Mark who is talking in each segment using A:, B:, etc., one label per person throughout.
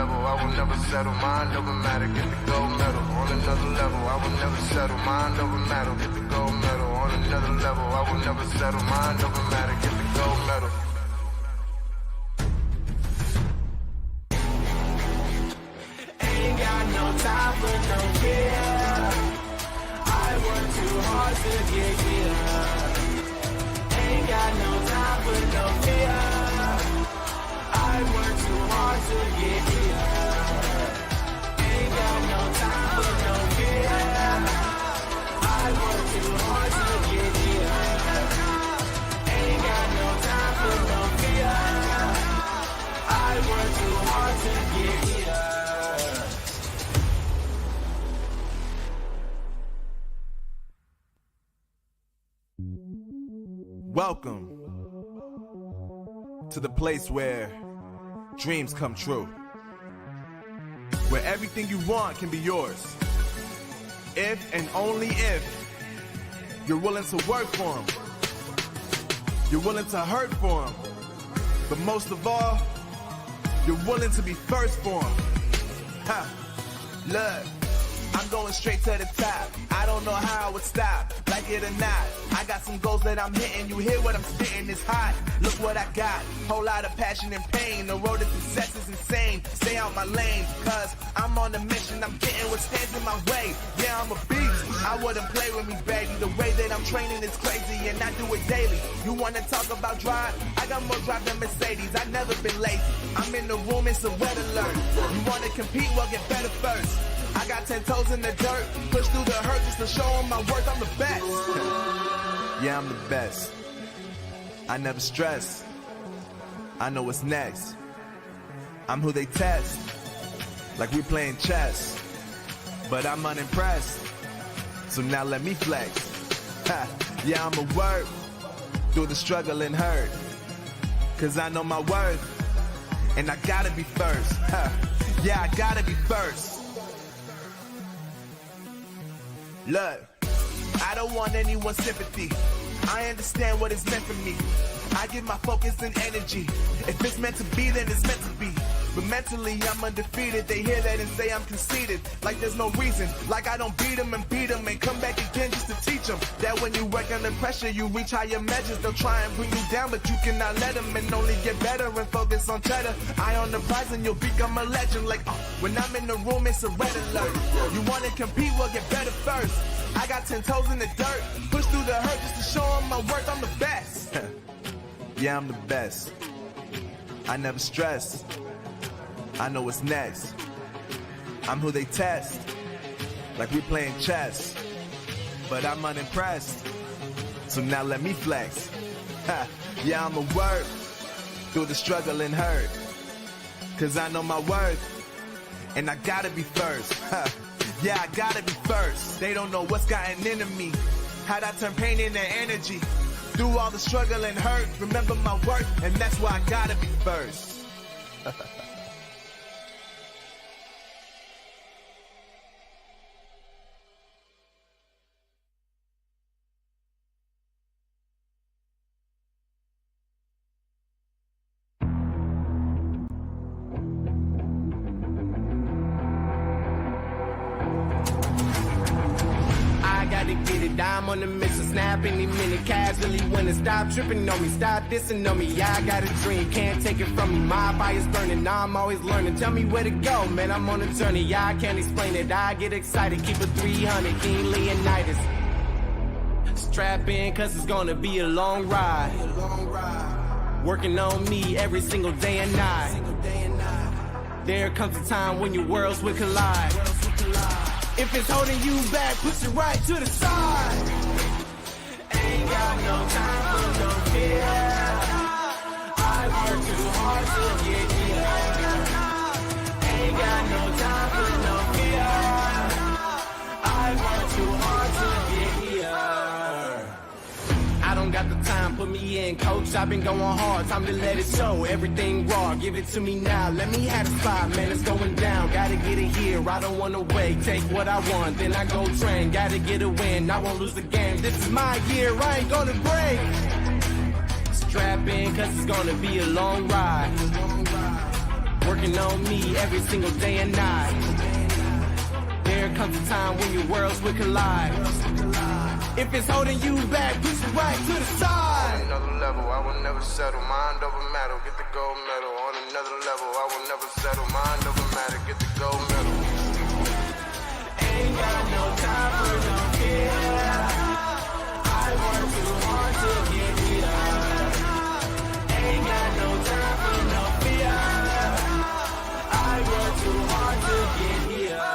A: level, I will never settle. Mind over matter, get the gold medal. On another level, I will never settle. Mind over matter, get the gold medal. On another level, I will never settle. Mind over matter, get the gold medal.
B: Ain't got no time for no fear. I work too hard to get here. Ain't got no time for no fear. I work too hard to get here. Ain't got no time for no fear. I work too hard to get here. Ain't got no time for no fear. I work too hard to get here.
C: Welcome to the place where dreams come true, where everything you want can be yours, if and only if you're willing to work for them, you're willing to hurt for them, but most of all, you're willing to be first for them. Ha! Look, I'm going straight to the top. I don't know how I would stop, like it or not. I got some goals that I'm hitting. You hear what I'm spitting? It's hot. Look what I got. Whole lot of passion and pain. The road to success is insane. Stay out my lane, cause I'm on a mission. I'm getting what stands in my way. Yeah, I'm a beast. I wouldn't play with me, baby. The way that I'm training is crazy, and I do it daily. You wanna talk about drive? I got more drive than Mercedes. I've never been lazy. I'm in the room, it's a red alert. You wanna compete? Well, get better first. I got 10 toes in the dirt, push through the hurt just to show them my worth. I'm the best. Yeah, I'm the best. I never stress. I know what's next. I'm who they test, like we playing chess. But I'm unimpressed, so now let me flex. Ha. Yeah, I'ma work through the struggle and hurt, cause I know my worth, and I gotta be first. Ha. Yeah, I gotta be first. Look, I don't want anyone's sympathy. I understand what it's meant for me. I give my focus and energy. If it's meant to be, then it's meant to be. But mentally, I'm undefeated. They hear that and say I'm conceited. Like there's no reason. Like I don't beat them and come back again just to teach them that when you work under pressure, you reach higher measures. They'll try and bring you down, but you cannot let them, and only get better and focus on cheddar. Eye on the prize and you'll become a legend. Like when I'm in the room, it's a red alert. You wanna compete? Well, get better first. I got 10 toes in the dirt, push through the hurt just to show them my worth. I'm the best. Yeah, I'm the best. I never stress. I know what's next. I'm who they test, like we playing chess. But I'm unimpressed, so now let me flex. Ha. Yeah, I'ma work through the struggle and hurt, cause I know my worth, and I gotta be first. Ha. Yeah, I gotta be first. They don't know what's gotten into me, how'd I turn pain into energy. Through all the struggle and hurt, remember my worth, and that's why I gotta be first.
B: I'm on the mission, snap any minute, casually when it stop tripping on me, stop dissing on me. Yeah, I got a dream, can't take it from me. My fire's burning, now I'm always learning. Tell me where to go, man, I'm on a journey. Yeah, I can't explain it, I get excited. Keep it 300, King Leonidas. Strap in, cause it's gonna be a long ride. Working on me every single day and night. There comes a time when your worlds will collide. If it's holding you back, push it right to the side. Ain't got no time for no fear. I work too hard to get here. Ain't got no time for no fear. I work too hard to get here. I don't got the time, put me in, coach. I've been going hard, time to let it show. Everything raw, give it to me now. Let me have the spot, man, it's going down. Gotta get it here, I don't wanna wait. Take what I want, then I go train. Gotta get a win, I won't lose the game. This is my year, I ain't gonna break. Strap in, cause it's gonna be a long ride. Working on me every single day and night. There comes a time when your worlds will collide. If it's holding you back, push it right to the side.
A: On another level, I will never settle. Mind over matter, get the gold medal. On another level, I will never settle. Mind over matter, get the gold medal.
B: Ain't got no time for no fear. I work too hard to get here. Ain't got no time for no fear. I work too hard to get here.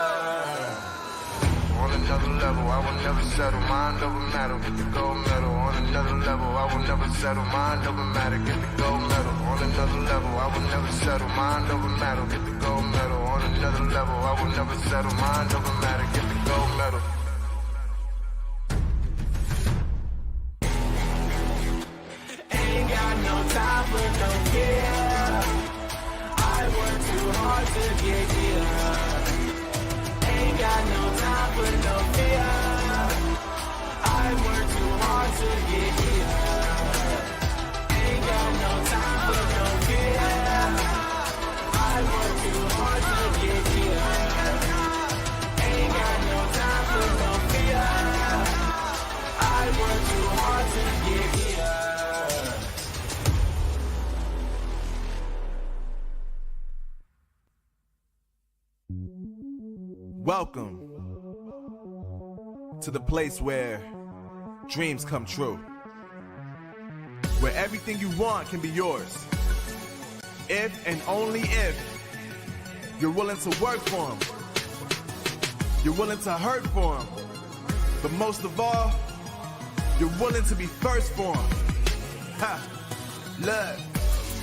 A: On another level, I will never settle. Mind over matter, get the gold medal. On another level, I will never settle. Mind over matter, get the gold medal. On another level, I will never settle. Mind over matter, get the gold medal. On another level, I will never settle. Mind over matter, get the gold medal.
B: Ain't got no time for no care. I work too hard to get here. Ain't got no time for no fear. I work too hard to get here. Ain't got no time for no fear. I work too hard to get here. Ain't got no time for no fear. I work too hard to get here.
C: Welcome to the place where dreams come true. Where everything you want can be yours. If and only if you're willing to work for them. You're willing to hurt for them. But most of all, you're willing to be first for them. Ha! Look,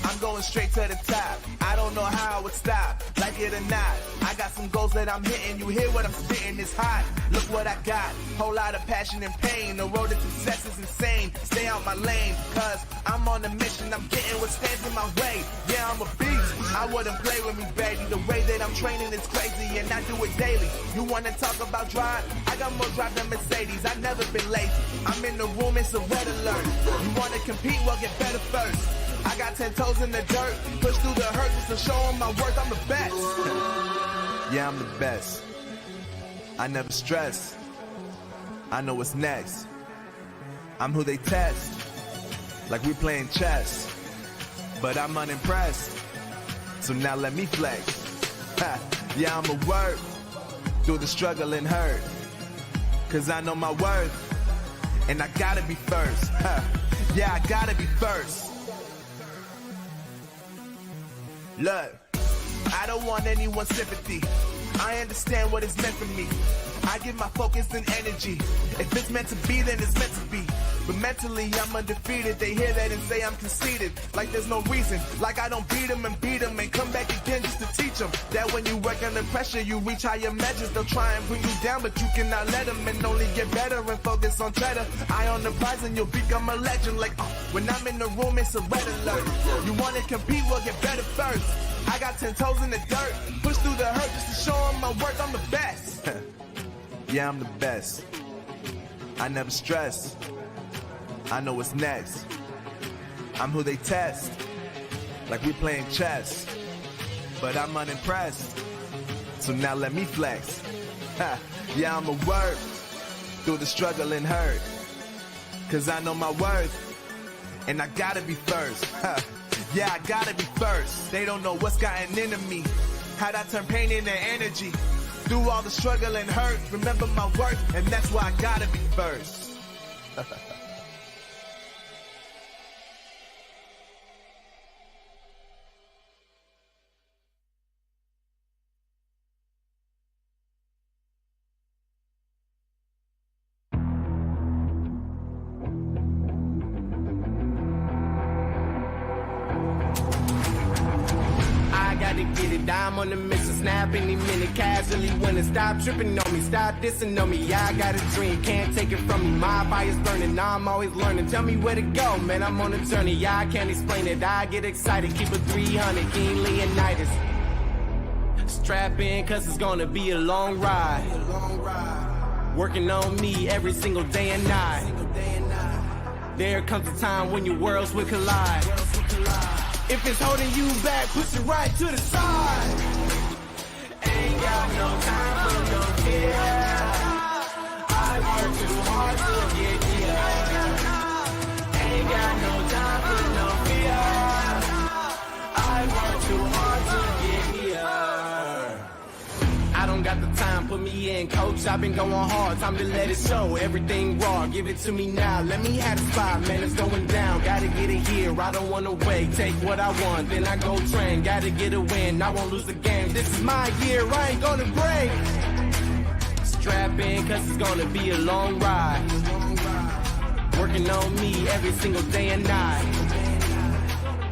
C: I'm going straight to the top. I don't know how I would stop, like it or not. I got some goals that I'm hitting. You hear what I'm spitting? It's hot. Look what I got. Whole lot of passion and pain. The road to success is insane. Stay out my lane, cause I'm on a mission. I'm getting what stands in my way. Yeah, I'm a beast. I wouldn't play with me, baby. The way that I'm training is crazy, and I do it daily. You wanna talk about drive? I got more drive than Mercedes. I've never been lazy. I'm in the room, it's a red alert. You wanna compete? Well, get better first. I got 10 toes in the dirt, push through the hurt just to show them my worth. I'm the best. Yeah, I'm the best. I never stress. I know what's next. I'm who they test, like we playing chess. But I'm unimpressed, so now let me flex. Ha. Yeah, I'ma work through the struggle and hurt, cause I know my worth, and I gotta be first. Ha. Yeah, I gotta be first. Look, I don't want anyone's sympathy. I understand what is meant for me. I give my focus and energy. If it's meant to be, then it's meant to be. But mentally, I'm undefeated. They hear that and say I'm conceited. Like there's no reason. Like I don't beat them and come back again just to teach them that when you work under pressure, you reach higher measures. They'll try and bring you down, but you cannot let them, and only get better and focus on cheddar. Eye on the prize and you'll become a legend. Like when I'm in the room, it's a red alert. You wanna compete? Well, get better first. I got 10 toes in the dirt, push through the hurt just to show them my worth. I'm the best. Yeah, I'm the best. I never stress. I know what's next. I'm who they test, like we playing chess. But I'm unimpressed, so now let me flex. Ha. Yeah, I'ma work through the struggle and hurt, cause I know my worth, and I gotta be first. Ha. Yeah, I gotta be first. They don't know what's gotten into me, how'd I turn pain into energy. Through all the struggle and hurt, remember my worth, and that's why I gotta be first.
B: I'm on the mission, snap any minute, casually winning. Stop tripping on me, stop dissing on me. Yeah, I got a dream, can't take it from me. My fire's burning, now I'm always learning. Tell me where to go, man, I'm on a journey. Yeah, I can't explain it, I get excited. Keep it 300, King Leonidas. Strap in, cause it's gonna be a long ride. Working on me every single day and night. There comes a time when your worlds will collide. If it's holding you back, push it right to the side. Ain't got no time for no fear. I work too hard to get here. Ain't got no time for no fear. I work too hard to get here. I don't got the time, put me in, coach. I've been going hard, time to let it show. Everything raw, give it to me now. Let me have the spot, man, it's going down. Gotta get it here, I don't wanna wait. Take what I want, then I go train. Gotta get a win, I won't lose the game. This is my year, I ain't gonna break. Strap in, cause it's gonna be a long ride. Working on me every single day and night.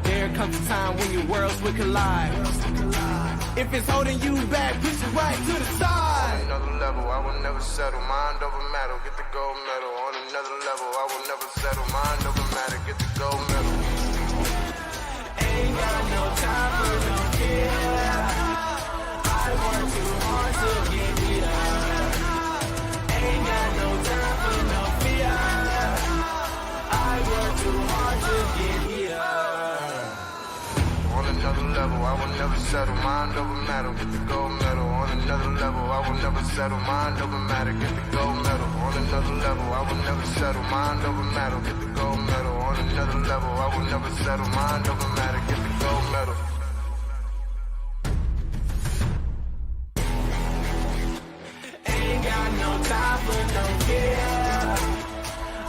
B: There comes a time when your worlds will collide. If it's holding you back, push it right to the side.
A: On another level, I will never settle. Mind over matter, get the gold medal. On another level, I will never settle. Mind over matter, get the gold medal.
B: Ain't got no time for no fear. I work too hard to get here. Ain't got no time for no fear. I work too hard to get here.
A: On another level, I will never settle. Mind over matter, get the gold medal. On another level, I will never settle. Mind over matter, get the gold medal. On another level, I will never settle. Mind over matter, get the gold medal. On another level, I will never settle. Mind over matter, get the gold medal.
B: Ain't got no time for no fear.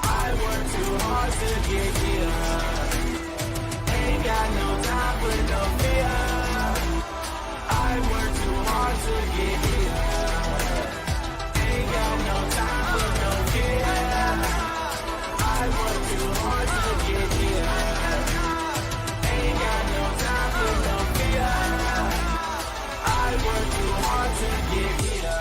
B: I work too hard to get here. Ain't got no time for no fear. I work too hard to get here. Ain't got no time for no fear. I work too hard to get here. Ain't got no time for no fear. I work too hard to get here.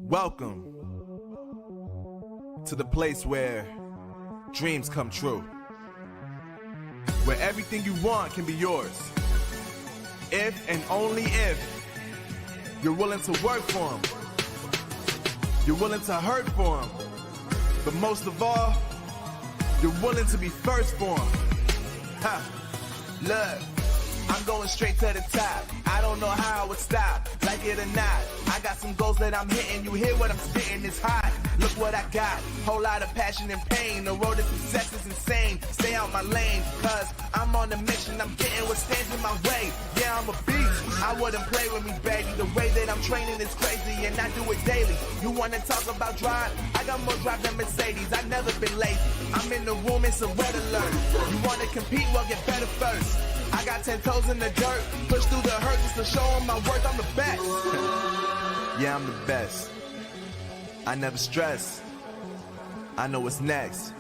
C: Welcome to the place where dreams come true. Where everything you want can be yours. If and only if you're willing to work for them. You're willing to hurt for them. But most of all, you're willing to be first for them. Ha! Look, I'm going straight to the top. I don't know how I would stop, like it or not. I got some goals that I'm hitting. You hear what I'm spitting, it's hot. Look what I got, whole lot of passion and pain. The road to success is insane. Stay out my lane, cause I'm on a mission. I'm getting what stands in my way. Yeah, I'm a beast. I wouldn't play with me, baby. The way that I'm training is crazy, and I do it daily. You wanna talk about drive? I got more drive than Mercedes. I've never been lazy. I'm in the room, it's a red alert. You wanna compete? Well, get better first. I got 10 toes in the dirt, push through the hurt just to show them my worth. I'm the best. Yeah, I'm the best. I never stress. I know what's next.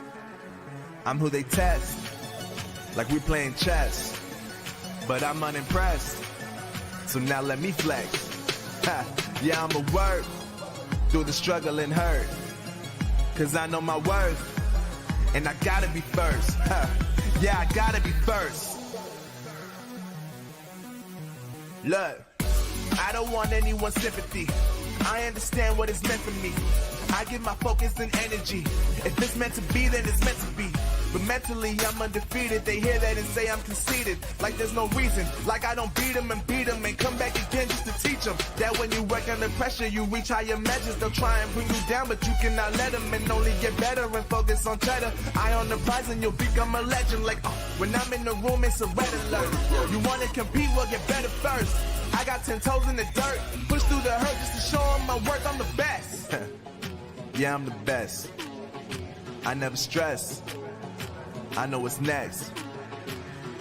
C: I'm who they test, like we playing chess. But I'm unimpressed, so now let me flex. Ha, yeah, I'ma work through the struggle and hurt, cause I know my worth, and I gotta be first. Ha, yeah, I gotta be first. Look, I don't want anyone's sympathy. I understand what it's meant for me. I give my focus and energy. If it's meant to be, then it's meant to be. But mentally, I'm undefeated. They hear that and say I'm conceited. Like there's no reason. Like I don't beat them and come back again just to teach them that when you work under pressure, you reach higher measures. They'll try and bring you down, but you cannot let them, and only get better and focus on cheddar. Eye on the prize and you'll become a legend. Like, when I'm in the room, it's a red alert. You want to compete? Well, get better first. I got 10 toes in the dirt, push through the hurt just to show them my worth. I'm the best. Yeah, I'm the best. I never stress. I know what's next.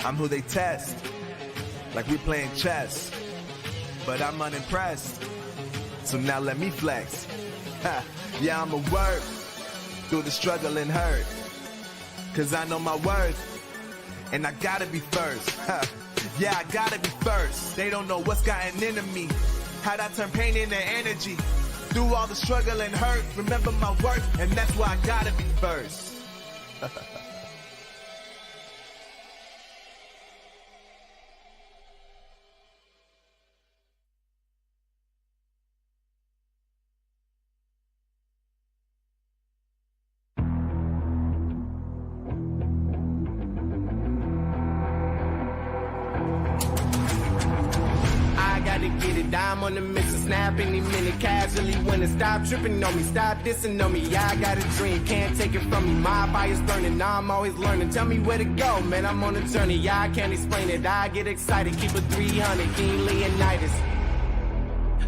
C: I'm who they test, like we playing chess. But I'm unimpressed, so now let me flex. Ha, yeah, I'ma work through the struggle and hurt, cause I know my worth, and I gotta be first. Ha, yeah, I gotta be first. They don't know what's gotten into me, how'd I turn pain into energy. Through all the struggle and hurt, remember my worth, and that's why I gotta be first.
B: dime on the mission, snap any minute, casually winning. Stop tripping on me, stop dissing on me. Yeah, I got a dream, can't take it from me. My fire's burning, I'm always learning. Tell me where to go, man, I'm on a journey. Yeah, I can't explain it, I get excited. Keep it 300, King Leonidas.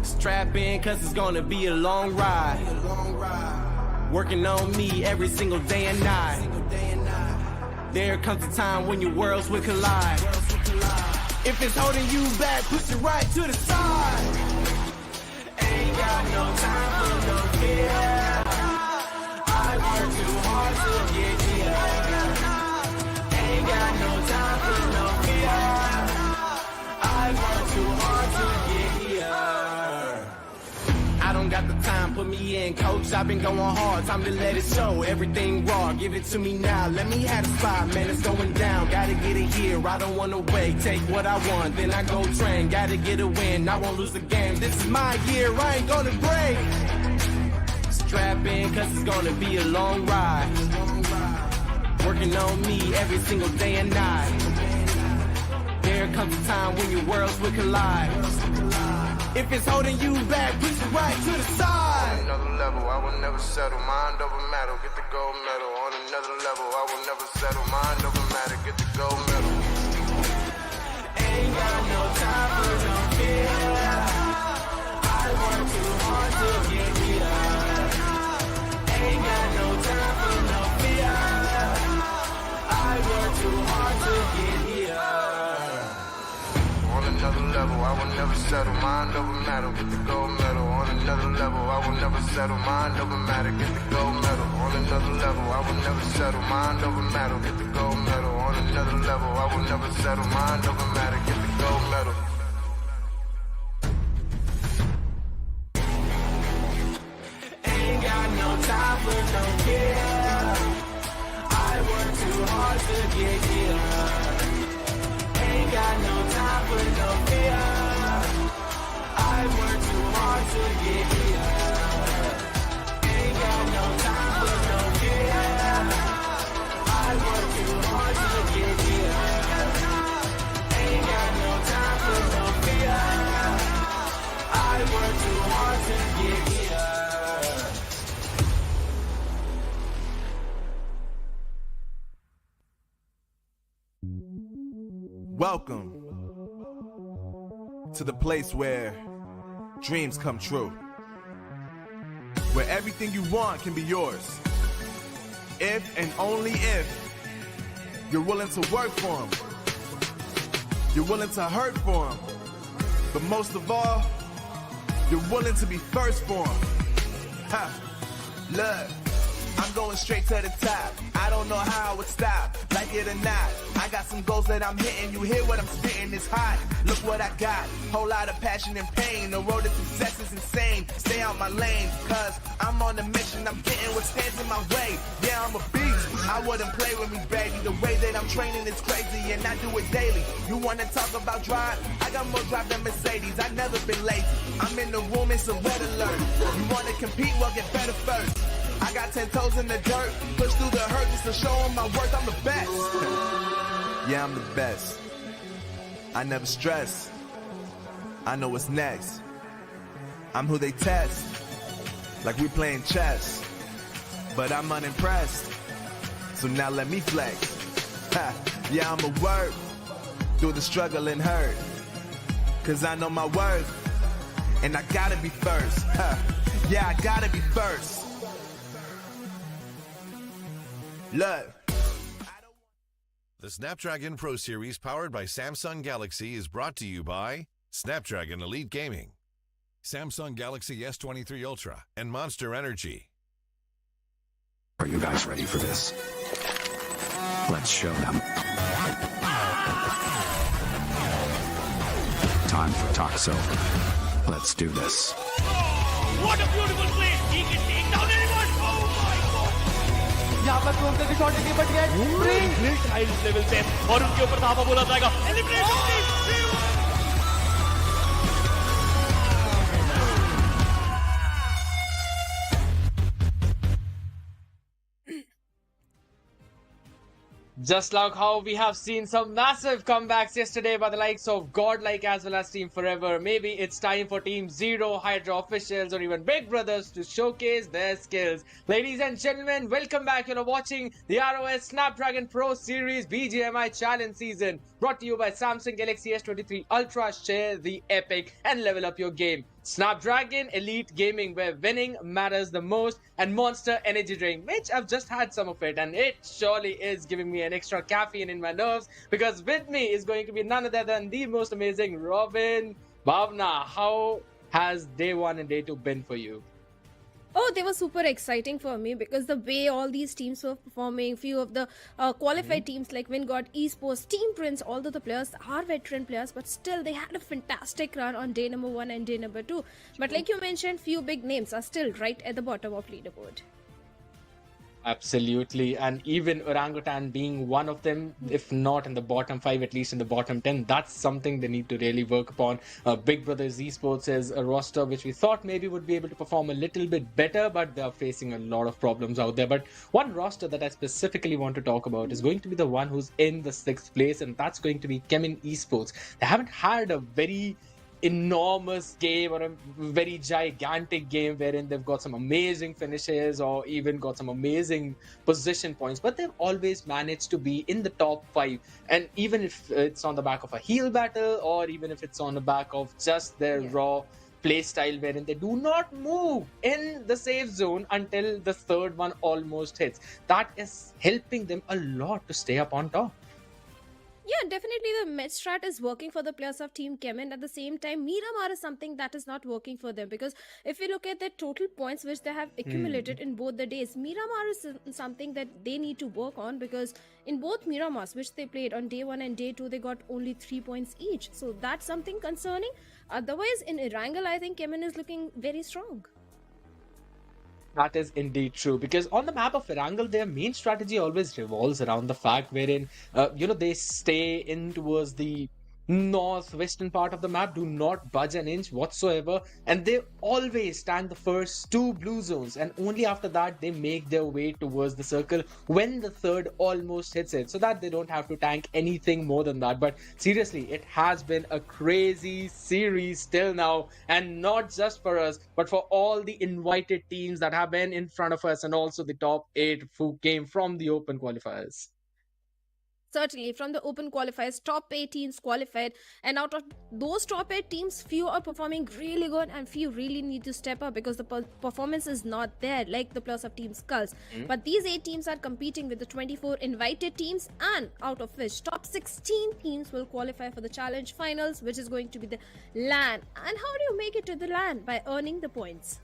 B: Strap in, cause it's gonna be a long ride. Working on me every single day and night. There comes a time when your worlds will collide. If it's holding you back, push it right to the side. Ain't got no time for no fear. I work too hard to get here. Ain't got no time for no fear. I work too hard to get here. I don't got the time, put me in, coach. I've been going hard, time to let it show. Everything raw, give it to me now. Let me have the spot, man, it's going down. Gotta get it here, I don't wanna wait. Take what I want, then I go train. Gotta get a win, I won't lose the game. This is my year, I ain't gonna break. Strap in, cause it's gonna be a long ride. Working on me every single day and night. There comes a time when your worlds will collide. If it's holding you back, push it right to the side.
A: On another level, I will never settle. Mind over matter, get the gold medal. On another level, I will never settle. Mind over matter, get the gold medal.
B: Ain't got no time for no fear. I work too hard to get here. Ain't got no time for no fear. I work too hard to get here.
A: On another level, I will never settle. Mind over matter, get the gold medal. On another level, I will never settle. Mind over matter, get the gold medal. On another level, I will never settle. Mind over matter, get the gold medal. On another level, I will never settle. Mind over matter, get the gold medal.
B: Ain't got no time for no care. I work too hard to get here. Ain't got no time for no fear. I work too hard to get here. Ain't got no time for no fear. I work too hard to get here. Ain't got no time for no fear. I work too hard to get here.
C: Welcome to the place where dreams come true. Where everything you want can be yours. If and only if you're willing to work for them. You're willing to hurt for them. But most of all, you're willing to be first for them. Ha! Look, I'm going straight to the top. I don't know how it would stop, like it or not. I got some goals that I'm hitting. You hear what I'm spitting, it's hot. Look what I got, whole lot of passion and pain. The road to success is insane. Stay out my lane, cause I'm on a mission. I'm getting what stands in my way. Yeah, I'm a beast. I wouldn't play with me, baby. The way that I'm training is crazy, and I do it daily. You wanna talk about drive? I got more drive than Mercedes. I never been lazy. I'm in the room, it's a red alert. You wanna compete? Well, get better first. I got 10 toes in the dirt, push through the hurt just to show them my worth. I'm the best. Yeah, I'm the best. I never stress. I know what's next. I'm who they test, like we playing chess. But I'm unimpressed, so now let me flex. Ha, yeah, I'ma work through the struggle and hurt, cause I know my worth, and I gotta be first. Ha, yeah, I gotta be first. Look.
D: The Snapdragon Pro Series powered by Samsung Galaxy is brought to you by Snapdragon Elite Gaming, Samsung Galaxy S23 Ultra, and Monster Energy.
E: Are you guys ready for this? Let's show them. Time for Toxo. Let's do this.
F: What a beautiful play! He can take down anyone! Oh my god! यहाँ पर तुम के shot लेके बच गए great heist level से और उनके ऊपर धावा बोला जाएगा Just like how we have seen some massive comebacks yesterday by the likes of Godlike as well as Team Forever, maybe it's time for Team Zero, Hydra officials, or even Big Brothers to showcase their skills. Ladies and gentlemen, welcome back. You're watching the ROS Snapdragon Pro Series BGMI Challenge Season, brought to you by Samsung Galaxy S23 Ultra. Share the epic and level up your game. Snapdragon Elite Gaming, where winning matters the most, and Monster Energy Drink, which I've just had some of it, and it surely is giving me an extra caffeine in my nerves, because with me is going to be none other than the most amazing Robin. Bhavna, how has day one and day two been for you?
G: Oh, they were super exciting for me because the way all these teams were performing, few of the qualified teams like Gujarat Esports, Team Prince, although the players are veteran players, but still they had a fantastic run on day number 1 and day number 2. But like you mentioned, few big names are still right at the bottom of leaderboard.
F: Absolutely, and even Orangutan being one of them, if not in the bottom 5, at least in the bottom 10, that's something they need to really work upon. Big Brothers Esports is a roster which we thought maybe would be able to perform a little bit better, but they are facing a lot of problems out there. But one roster that I specifically want to talk about is going to be the one who's in the 6th place, and that's going to be Chemin Esports. They haven't had a very enormous game or a very gigantic game wherein they've got some amazing finishes or even got some amazing position points, but they've always managed to be in the top 5. And even if it's on the back of a heel battle, or even if it's on the back of just their raw play style wherein they do not move in the safe zone until the 3rd one almost hits, that is helping them a lot to stay up on top.
G: Yeah, definitely the med strat is working for the players of Team Chemin. At the same time, Miramar is something that is not working for them, because if we look at the total points which they have accumulated in both the days, Miramar is something that they need to work on, because in both Miramars which they played on day 1 and day 2, they got only 3 points each. So that's something concerning. Otherwise, in Erangel, I think Chemin is looking very strong.
F: That is indeed true, because on the map of Erangel, their main strategy always revolves around the fact wherein, they stay in towards the northwestern part of the map, do not budge an inch whatsoever, and they always tank the first 2 blue zones, and only after that they make their way towards the circle when the 3rd almost hits it, so that they don't have to tank anything more than that. But seriously, it has been a crazy series till now, and not just for us, but for all the invited teams that have been in front of us, and also the top 8 who came from the open qualifiers.
G: Certainly, from the open qualifiers, top 8 teams qualified, and out of those top 8 teams, few are performing really good and few really need to step up, because the performance is not there like the plus of Team Skulls. But these 8 teams are competing with the 24 invited teams, and out of which top 16 teams will qualify for the challenge finals, which is going to be the LAN. And how do you make it to the LAN? By earning the points.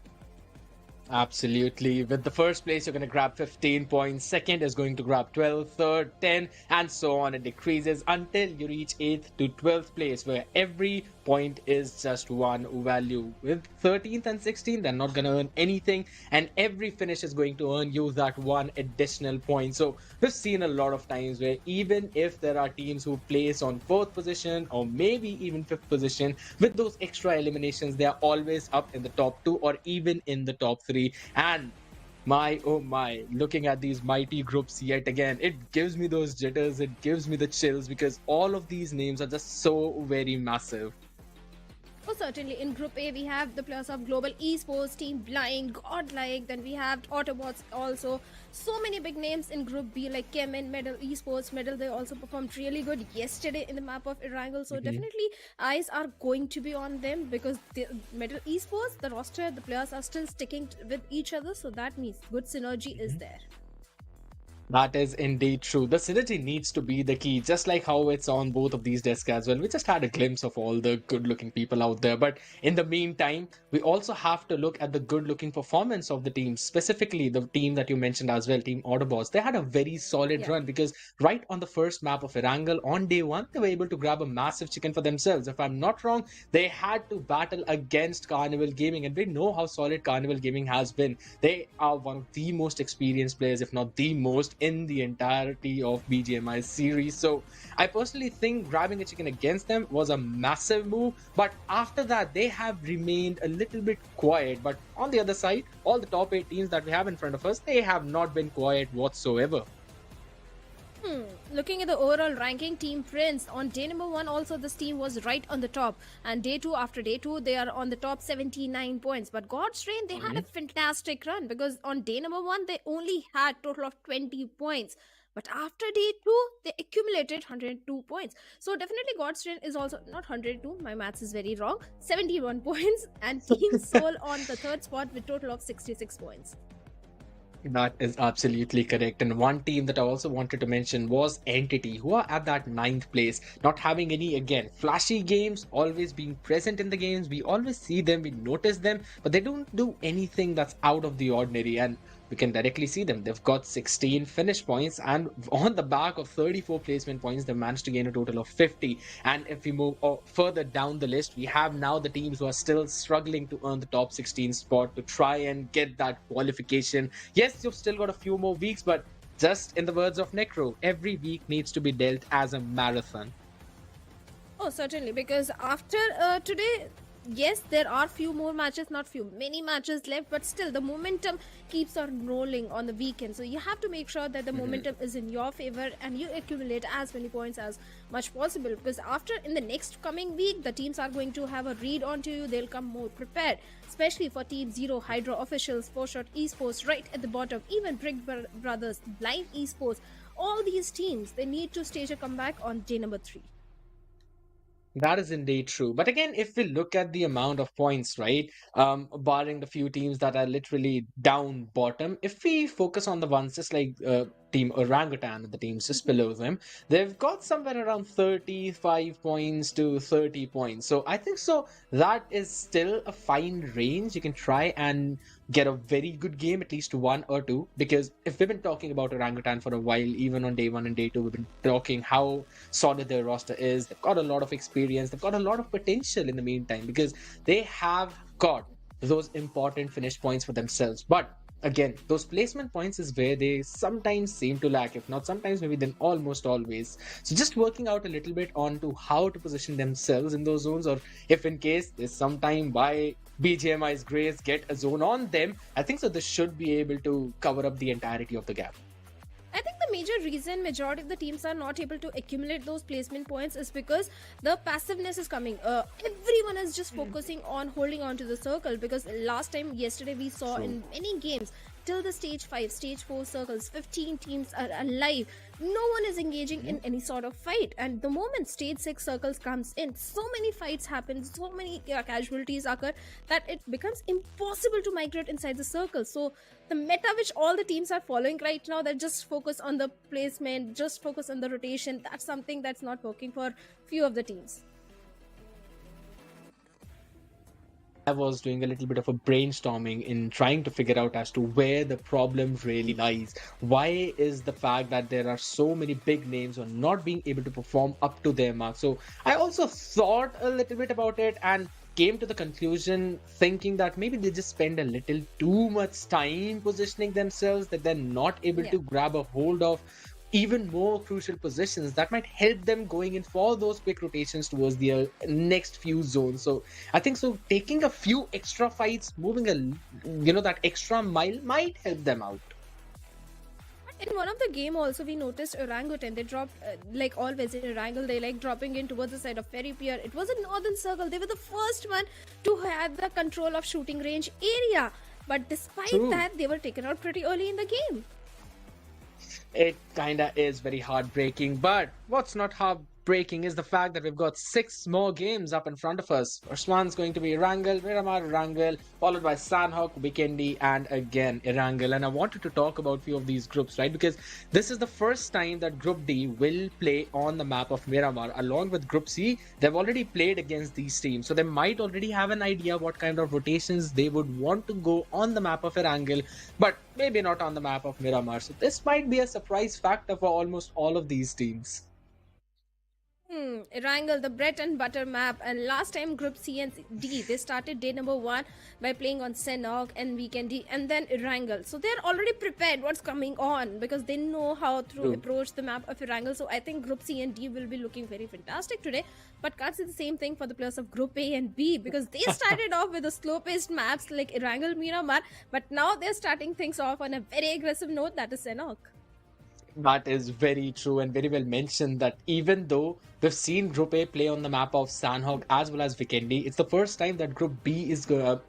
F: Absolutely. With the first place, you're going to grab 15 points. Second is going to grab 12, third 10, and so on. It decreases until you reach 8th to 12th place, where every point is just 1 value. With 13th and 16th, they're not going to earn anything, and every finish is going to earn you that 1 additional point. So we've seen a lot of times where even if there are teams who place on 4th position or maybe even 5th position, with those extra eliminations, they are always up in the top 2 or even in the top 3. And my oh my, looking at these mighty groups yet again, it gives me those jitters, it gives me the chills, because all of these names are just so very massive.
G: Oh, certainly. In Group A, we have the players of Global Esports, Team Blind, Godlike, then we have AUTOBOTZ also. So many big names in Group B, like Chemin, Medal Esports. Medal, they also performed really good yesterday in the map of Erangel. So definitely eyes are going to be on them, because the Medal Esports, the roster, the players are still sticking with each other. So that means good synergy is there.
F: That is indeed true. The synergy needs to be the key, just like how it's on both of these desks as well. We just had a glimpse of all the good-looking people out there. But in the meantime, we also have to look at the good-looking performance of the team, specifically the team that you mentioned as well, Team AUTOBOTZ. They had a very solid run, because right on the first map of Erangel, on day 1, they were able to grab a massive chicken for themselves. If I'm not wrong, they had to battle against Carnival Gaming, and we know how solid Carnival Gaming has been. They are one of the most experienced players, if not the most, in the entirety of BGMI series. So I personally think grabbing a chicken against them was a massive move, but after that they have remained a little bit quiet. But on the other side, all the top 8 teams that we have in front of us, they have not been quiet whatsoever.
G: Looking at the overall ranking, Team Prince on day number 1 also this team was right on the top, and day 2 after day 2 they are on the top 79 points. But God's Rain, they had a fantastic run because on day number 1 they only had total of 20 points. But after day 2, they accumulated 102 points. So definitely God's Rain is also not 102, my maths is very wrong, 71 points. And Team Soul on the third spot with total of 66 points.
F: That is absolutely correct. And one team that I also wanted to mention was Entity, who are at that 9th place, not having any, again, flashy games, always being present in the games. We always see them, we notice them, but they don't do anything that's out of the ordinary. And we can directly see them. They've got 16 finish points, and on the back of 34 placement points, they managed to gain a total of 50. And if we move further down the list, we have now the teams who are still struggling to earn the top 16 spot to try and get that qualification. Yes, you've still got a few more weeks, but just in the words of Necro, every week needs to be dealt as a marathon.
G: Oh, certainly, because after today, yes, there are few more matches, not few, many matches left, but still the momentum keeps on rolling on the weekend. So you have to make sure that the momentum is in your favor and you accumulate as many points as much possible, because after in the next coming week, the teams are going to have a read onto you. They'll come more prepared, especially for Team Zero, Hydra Officials, Shot Esports right at the bottom, even Brick Brothers, Blind Esports. All these teams, they need to stage a comeback on day number 3.
F: That is indeed true. But again, if we look at the amount of points, right, barring the few teams that are literally down bottom, if we focus on the ones just like Team Orangutan, the teams just below them, they've got somewhere around 35 points to 30 points. So I think so that is still a fine range. You can try and get a very good game, at least 1 or 2, because if we've been talking about Orangutan for a while, even on day 1 and day 2, we've been talking how solid their roster is. They've got a lot of experience, they've got a lot of potential in the meantime, because they have got those important finish points for themselves. But again, those placement points is where they sometimes seem to lack, if not sometimes, maybe then almost always. So just working out a little bit on to how to position themselves in those zones, or if in case there's some time by BGMI's grace get a zone on them, I think so this should be able to cover up the entirety of the gap.
G: I think the major reason majority of the teams are not able to accumulate those placement points is because the passiveness is coming. Everyone is just focusing on holding on to the circle, because yesterday we saw in many games till the stage 5, stage 4 circles, 15 teams are alive. No one is engaging in any sort of fight, and the moment stage 6 circles comes in, so many fights happen, so many casualties occur that it becomes impossible to migrate inside the circle. So the meta which all the teams are following right now, that just focus on the placement, just focus on the rotation, that's something that's not working for few of the teams.
F: I was doing a little bit of a brainstorming in trying to figure out as to where the problem really lies. Why is the fact that there are so many big names who are not being able to perform up to their mark? So I also thought a little bit about it and came to the conclusion thinking that maybe they just spend a little too much time positioning themselves, that they're not able to grab a hold of even more crucial positions that might help them going in for those quick rotations towards the next few zones. So I think so taking a few extra fights, moving that extra mile might help them out.
G: In one of the game also we noticed Orangutan, they dropped like always in Erangel, they like dropping in towards the side of Ferry Pier. It was a northern circle, they were the first one to have the control of shooting range area, but despite that they were taken out pretty early in the game.
F: It kinda is very heartbreaking, but what's not heartbreaking is the fact that we've got 6 more games up in front of us. First one's going to be Erangel, Miramar, Erangel, followed by Sanhok, Vikendi, and again Erangel. And I wanted to talk about a few of these groups, right? Because this is the first time that Group D will play on the map of Miramar. Along with Group C, they've already played against these teams. So they might already have an idea what kind of rotations they would want to go on the map of Erangel, but maybe not on the map of Miramar. So this might be a surprise factor for almost all of these teams.
G: Erangel, the bread and butter map, and last time Group C and D, they started day number 1 by playing on Sanhok and Vikendi, and then Erangel. So they're already prepared what's coming on, because they know how to approach the map of Erangel. So I think Group C and D will be looking very fantastic today, but can't say the same thing for the players of Group A and B, because they started off with the slow-paced maps like Erangel, Miramar, but now they're starting things off on a very aggressive note, that is Sanhok.
F: That is very true and very well mentioned that even though we've seen Group A play on the map of Sanhok as well as Vikendi, it's the first time that Group B is Group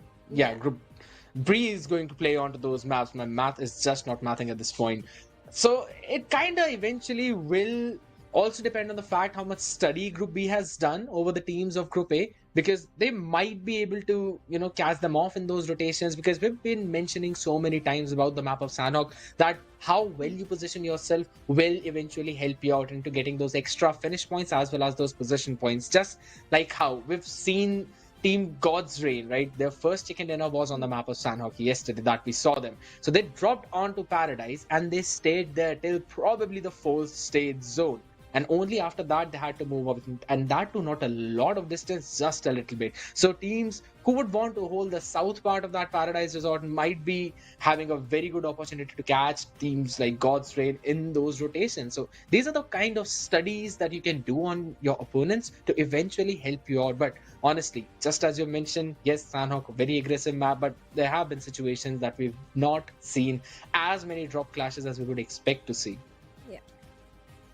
F: B is going to play onto those maps. My math is just not mathing at this point. So it kind of eventually will also depend on the fact how much study Group B has done over the teams of Group A, because they might be able to, catch them off in those rotations, because we've been mentioning so many times about the map of Sanhok that how well you position yourself will eventually help you out into getting those extra finish points as well as those position points. Just like how we've seen Team God's Reign, right? Their first chicken dinner was on the map of Sanhok yesterday that we saw them. So they dropped onto Paradise and they stayed there till probably the 4th stage zone. And only after that they had to move up, and that too not a lot of distance, just a little bit. So teams who would want to hold the south part of that Paradise Resort might be having a very good opportunity to catch teams like God's Reign in those rotations. So these are the kind of studies that you can do on your opponents to eventually help you out. But honestly, just as you mentioned, yes, Sanhok, very aggressive map, but there have been situations that we've not seen as many drop clashes as we would expect to see.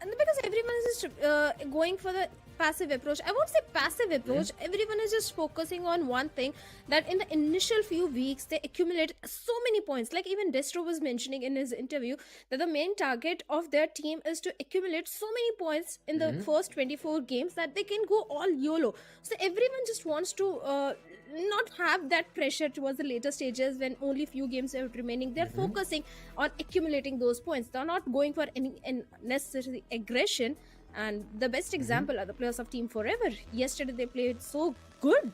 G: And because everyone is just going for the passive approach. I won't say passive approach. Everyone is just focusing on one thing, that in the initial few weeks they accumulate so many points. Like even Destro was mentioning in his interview that the main target of their team is to accumulate so many points in the first 24 games that they can go all YOLO. So everyone just wants to not have that pressure towards the later stages when only few games are remaining. They're focusing on accumulating those points. They're not going for any unnecessary aggression. And the best example are the players of Team Forever. Yesterday they played so good.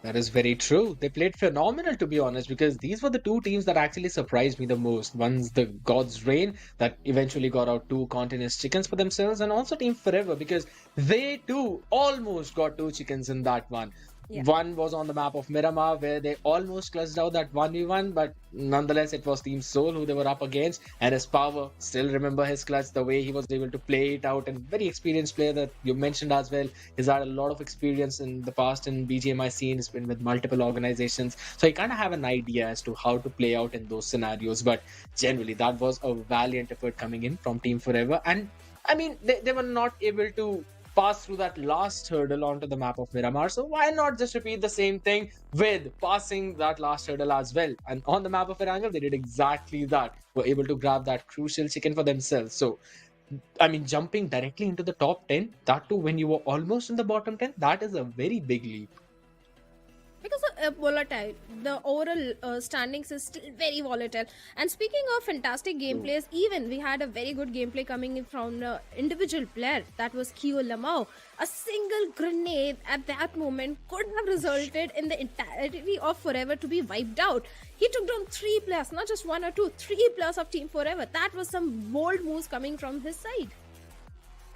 F: That is very true. They played phenomenal, to be honest, because these were the two teams that actually surprised me the most. One's the God's Reign that eventually got out 2 continuous chickens for themselves, and also Team Forever because they too almost got 2 chickens in that one. Yeah. One was on the map of Miramar where they almost clutched out that 1v1, but nonetheless it was Team Soul who they were up against, and his power, still remember his clutch, the way he was able to play it out, and very experienced player that you mentioned as well. He's had a lot of experience in the past in BGMI scene, he's been with multiple organizations, so he kind of have an idea as to how to play out in those scenarios. But generally that was a valiant effort coming in from Team Forever, and I mean they were not able to pass through that last hurdle onto the map of Miramar, so why not just repeat the same thing with passing that last hurdle as well? And on the map of Erangel, they did exactly that, were able to grab that crucial chicken for themselves. So I mean, jumping directly into the top 10, that too when you were almost in the bottom 10, that is a very big leap.
G: Because of volatile, the overall standings is still very volatile. And speaking of fantastic gameplays, even we had a very good gameplay coming in from the individual player, that was Kyo Lamau. A single grenade at that moment could have resulted in the entirety of Forever to be wiped out. He took down 3 players, not just 1 or 2, 3 players of Team Forever. That was some bold moves coming from his side.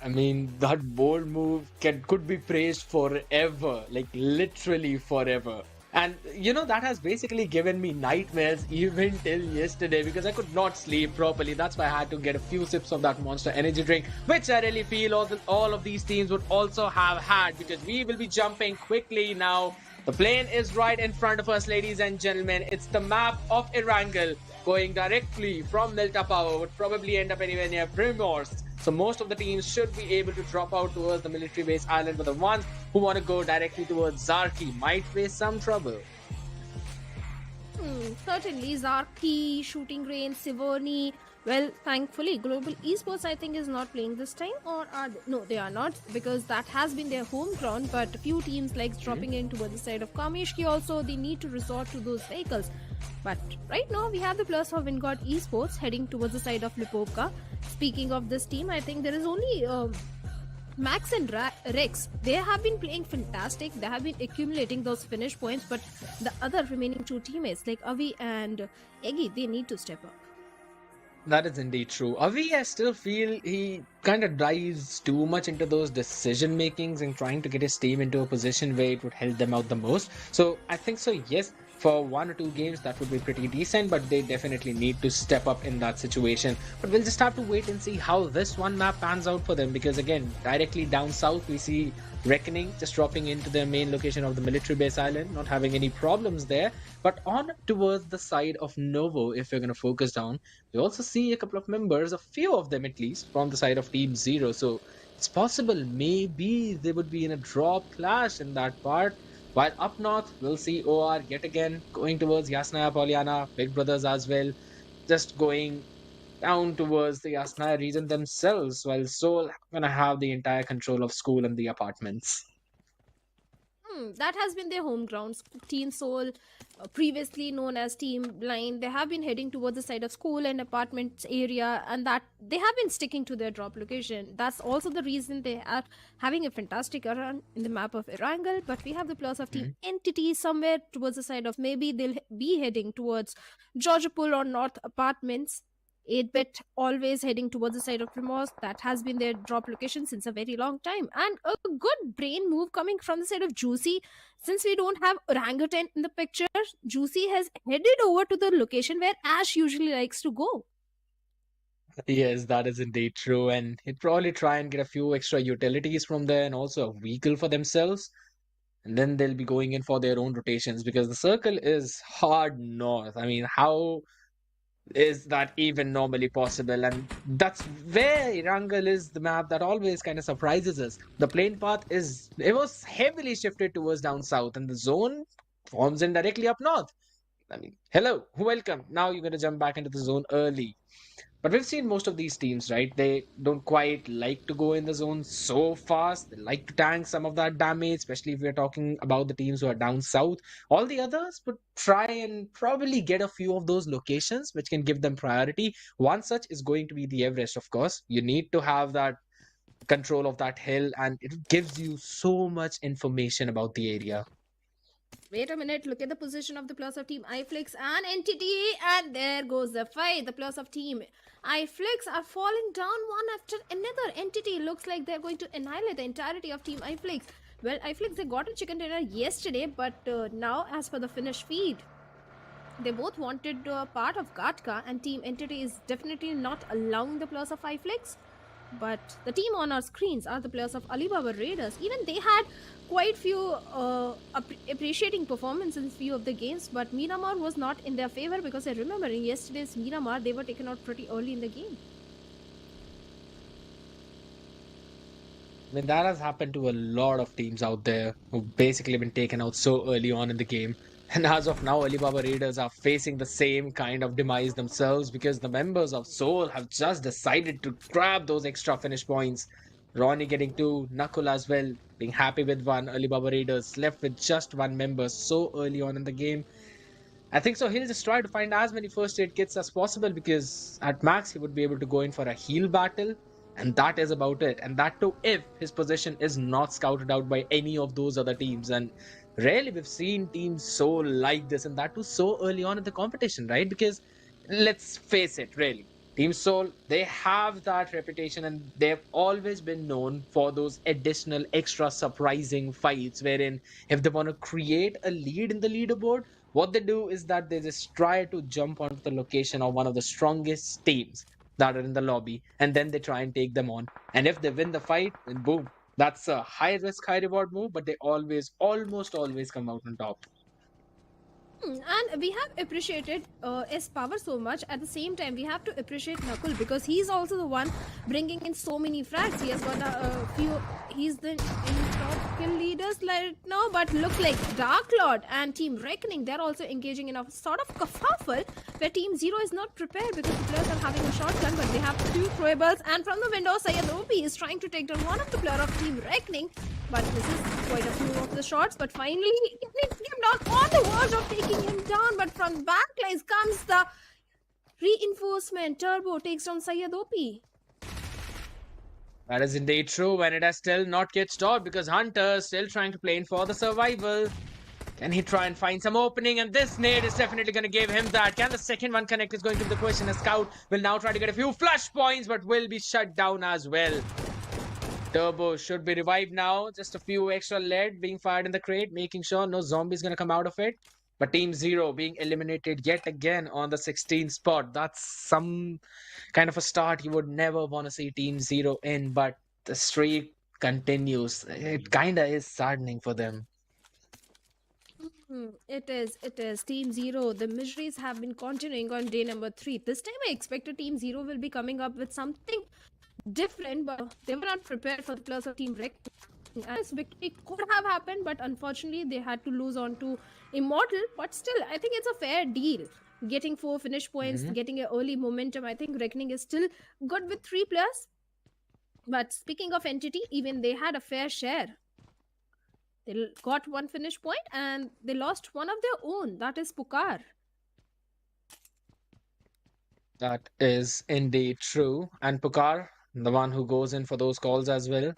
F: I mean, that bold move could be praised forever, like literally forever. And that has basically given me nightmares even till yesterday, because I could not sleep properly. That's why I had to get a few sips of that Monster energy drink, which I really feel all of these teams would also have had, because we will be jumping quickly now. The plane is right in front of us, ladies and gentlemen. It's the map of Erangel, going directly from Delta Power, would probably end up anywhere near Primorsk. So most of the teams should be able to drop out towards the military base island, but the ones who want to go directly towards Zarki might face some trouble.
G: Certainly, Zarki, Shooting Range, Sivorni. Well, thankfully, Global Esports, I think, is not playing this time, or are they? No, they are not, because that has been their home ground. But a few teams like dropping in towards the side of Kameshki also, they need to resort to those vehicles. But right now, we have the players of Gujarat Esports heading towards the side of Lipovka. Speaking of this team, I think there is only Max and Rex. They have been playing fantastic. They have been accumulating those finish points, but the other remaining 2 teammates like Avi and Eggy, they need to step up.
F: That is indeed true. Avi, I still feel he kind of dives too much into those decision makings and trying to get his team into a position where it would help them out the most. So I think so, yes. for 1 or 2 games, that would be pretty decent, but they definitely need to step up in that situation. But we'll just have to wait and see how this one map pans out for them, because again, directly down south, we see Reckoning just dropping into their main location of the military base island, not having any problems there. But on towards the side of Novo, if we're going to focus down, we also see a couple of members, a few of them at least, from the side of Team Zero. So it's possible maybe they would be in a drop clash in that part. While up north, we'll see OR yet again going towards Yasnaya Polyana, Big Brothers as well, just going down towards the Yasnaya region themselves, while Seoul gonna have the entire control of school and the apartments.
G: That has been their home grounds. Team Seoul, previously known as Team Blind, they have been heading towards the side of school and apartments area, and that they have been sticking to their drop location. That's also the reason they are having a fantastic run in the map of Erangel. But we have the plus of Team Entity somewhere towards the side of, maybe they'll be heading towards Georgiapol or North Apartments. 8-bit always heading towards the side of Remorse. That has been their drop location since a very long time. And a good brain move coming from the side of Juicy. Since we don't have Orangutan in the picture, Juicy has headed over to the location where Ash usually likes to go.
F: Yes, that is indeed true. And he'd probably try and get a few extra utilities from there and also a vehicle for themselves. And then they'll be going in for their own rotations, because the circle is hard north. I mean, how is that even normally possible? And that's where Erangel is the map that always kind of surprises us. The plane path it was heavily shifted towards down south, and the zone forms in directly up north. I mean, hello, welcome. Now you're going to jump back into the zone early. But we've seen most of these teams, right? They don't quite like to go in the zone so fast. They like to tank some of that damage, especially if we're talking about the teams who are down south. All the others would try and probably get a few of those locations which can give them priority. One such is going to be the Everest, of course. You need to have that control of that hill, and it gives you so much information about the area.
G: Wait a minute, look at the position of the plus of Team iFlix and Entity, and there goes the fight. The plus of Team iFlix are falling down one after another. Entity looks like they're going to annihilate the entirety of Team iFlix. Well, iFlix, they got a chicken dinner yesterday, but now as for the finish feed, they both wanted part of Gatka, and Team Entity is definitely not allowing the plus of iFlix. But the team on our screens are the players of Alibaba Raiders. Even they had quite few appreciating performance in few of the games, but Miramar was not in their favor, because I remember in yesterday's Miramar, they were taken out pretty early in the game.
F: I mean, that has happened to a lot of teams out there who've basically been taken out so early on in the game. And as of now, Alibaba Raiders are facing the same kind of demise themselves, because the members of Seoul have just decided to grab those extra finish points. Ronnie getting 2, Nakul as well, being happy with 1. Alibaba Raiders left with just 1 member so early on in the game. I think so he'll just try to find as many first aid kits as possible, because at max he would be able to go in for a heal battle. And that is about it. And that too if his position is not scouted out by any of those other teams. And rarely we've seen teams so like this, and that too so early on in the competition, right? Because let's face it, really, Team Seoul, they have that reputation, and they've always been known for those additional extra surprising fights wherein if they want to create a lead in the leaderboard, what they do is that they just try to jump onto the location of one of the strongest teams that are in the lobby, and then they try and take them on. And if they win the fight, then boom, that's a high risk, high reward move, but they almost always come out on top.
G: And we have appreciated S Power so much. At the same time, we have to appreciate Nakul, because he's also the one bringing in so many frags. He has got a few. He's the in top kill leaders right now, but looks like Dark Lord and Team Reckoning, they're also engaging in a sort of kerfuffle where Team Zero is not prepared, because the players are having a shotgun, but they have 2 throwables. And from the window, Syed OP is trying to take down one of the player of Team Reckoning, but this is quite a few of the shots. But finally, he gets him down on the verge of taking him down, but from backlines comes the reinforcement. Turbo takes down Syed OP.
F: That is indeed true, and it has still not yet stopped, because Hunter is still trying to play in for the survival. Can he try and find some opening? And this nade is definitely going to give him that. Can the second one connect is going to be the question. A scout will now try to get a few flash points, but will be shut down as well. Turbo should be revived now. Just a few extra lead being fired in the crate, making sure no zombies going to come out of it. But Team Zero being eliminated yet again on the 16th spot. That's some kind of a start you would never want to see Team Zero in, but the streak continues. It kind of is saddening for them.
G: It is. It is. Team Zero. The miseries have been continuing on day number 3. This time I expected Team Zero will be coming up with something different, but they were not prepared for the plus of Team Rec. And this victory could have happened, but unfortunately they had to lose on to Immortal. But still, I think it's a fair deal. Getting 4 finish points, getting an early momentum. I think Reckoning is still good with 3 players. But speaking of Entity, even they had a fair share. They got 1 finish point and they lost one of their own. That is Pukar.
F: That is indeed true. And Pukar, the one who goes in for those calls as well,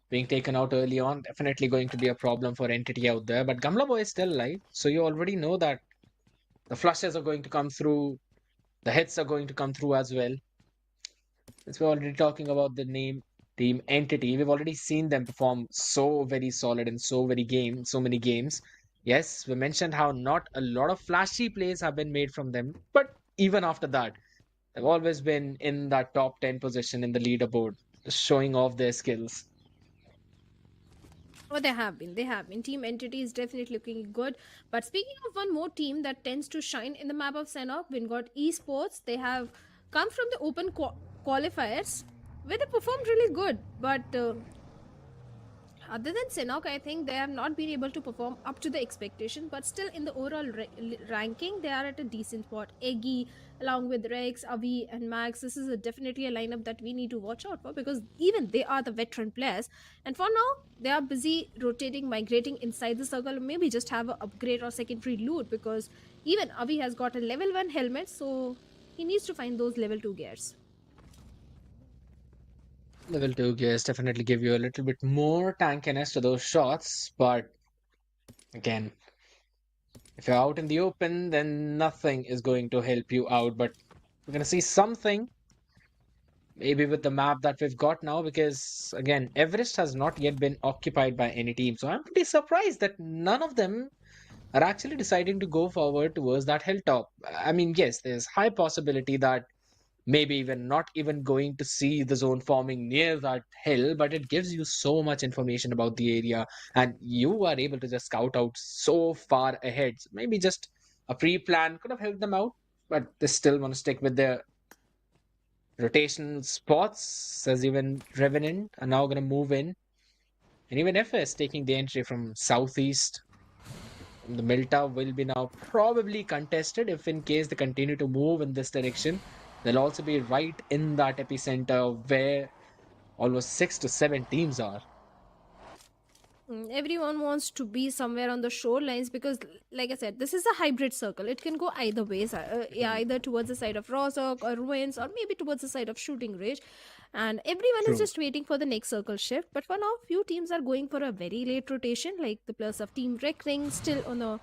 F: being taken out early on, definitely going to be a problem for Entity out there. But Gamla Boy is still alive, so you already know that the flushes are going to come through, the hits are going to come through as well. Since we're already talking about the name Team Entity, we've already seen them perform so very solid in so many games. Yes, we mentioned how not a lot of flashy plays have been made from them, but even after that, they've always been in that top 10 position in the leaderboard, just showing off their skills.
G: Oh, they have been. They have been. Team Entity is definitely looking good. But speaking of one more team that tends to shine in the map of Sanhok, we got Esports. They have come from the Open qualifiers where they performed really good. But other than Sanhok, I think they have not been able to perform up to the expectation. But still, in the overall ranking, they are at a decent spot. Eggy, along with Rex, Avi, and Max, this is definitely a lineup that we need to watch out for because even they are the veteran players. And for now, they are busy rotating, migrating inside the circle, maybe just have an upgrade or secondary loot because even Avi has got a level 1 helmet, so he needs to find those level 2 gears.
F: Level 2 gears definitely give you a little bit more tankiness to those shots, but again, if you're out in the open, then nothing is going to help you out. But we're going to see something, maybe with the map that we've got now, because again, Everest has not yet been occupied by any team. So I'm pretty surprised that none of them are actually deciding to go forward towards that hilltop. I mean, yes, there's high possibility that maybe we're not even going to see the zone forming near that hill, but it gives you so much information about the area and you are able to just scout out so far ahead. So maybe just a pre-plan could have helped them out, but they still want to stick with their rotation spots, as even Revenant are now going to move in. And even FS taking the entry from southeast. The Milta will be now probably contested if in case they continue to move in this direction. They'll also be right in that epicenter where almost 6 to 7 teams are.
G: Everyone wants to be somewhere on the shorelines because, like I said, this is a hybrid circle. It can go either ways, either towards the side of Rozok or Ruins, or maybe towards the side of Shooting Range. And everyone is just waiting for the next circle shift. But for now, few teams are going for a very late rotation, like the plus of Team Reckoning still on a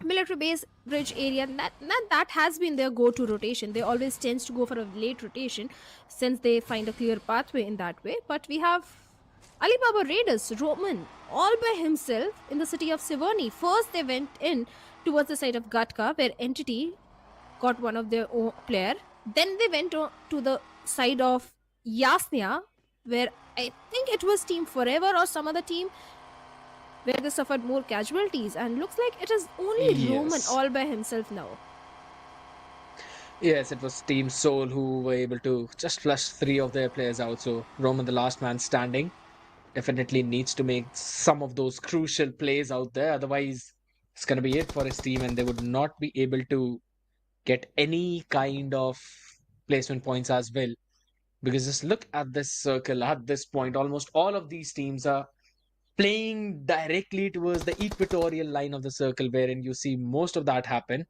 G: military base bridge area. That has been their go-to rotation. They always tends to go for a late rotation since they find a clear pathway in that way. But we have Alibaba Raiders, Roman, all by himself in the city of Siverny. First, they went in towards the side of Gatka, where Entity got one of their own player. Then they went to the side of Yasnia, where I think it was Team Forever or some other team, where they suffered more casualties. And looks like it is only Roman all by himself now.
F: Yes, it was Team Soul who were able to just flush 3 of their players out. So Roman, the last man standing, definitely needs to make some of those crucial plays out there. Otherwise, it's going to be it for his team and they would not be able to get any kind of placement points as well. Because just look at this circle at this point. Almost all of these teams are playing directly towards the equatorial line of the circle, wherein you see most of that happen.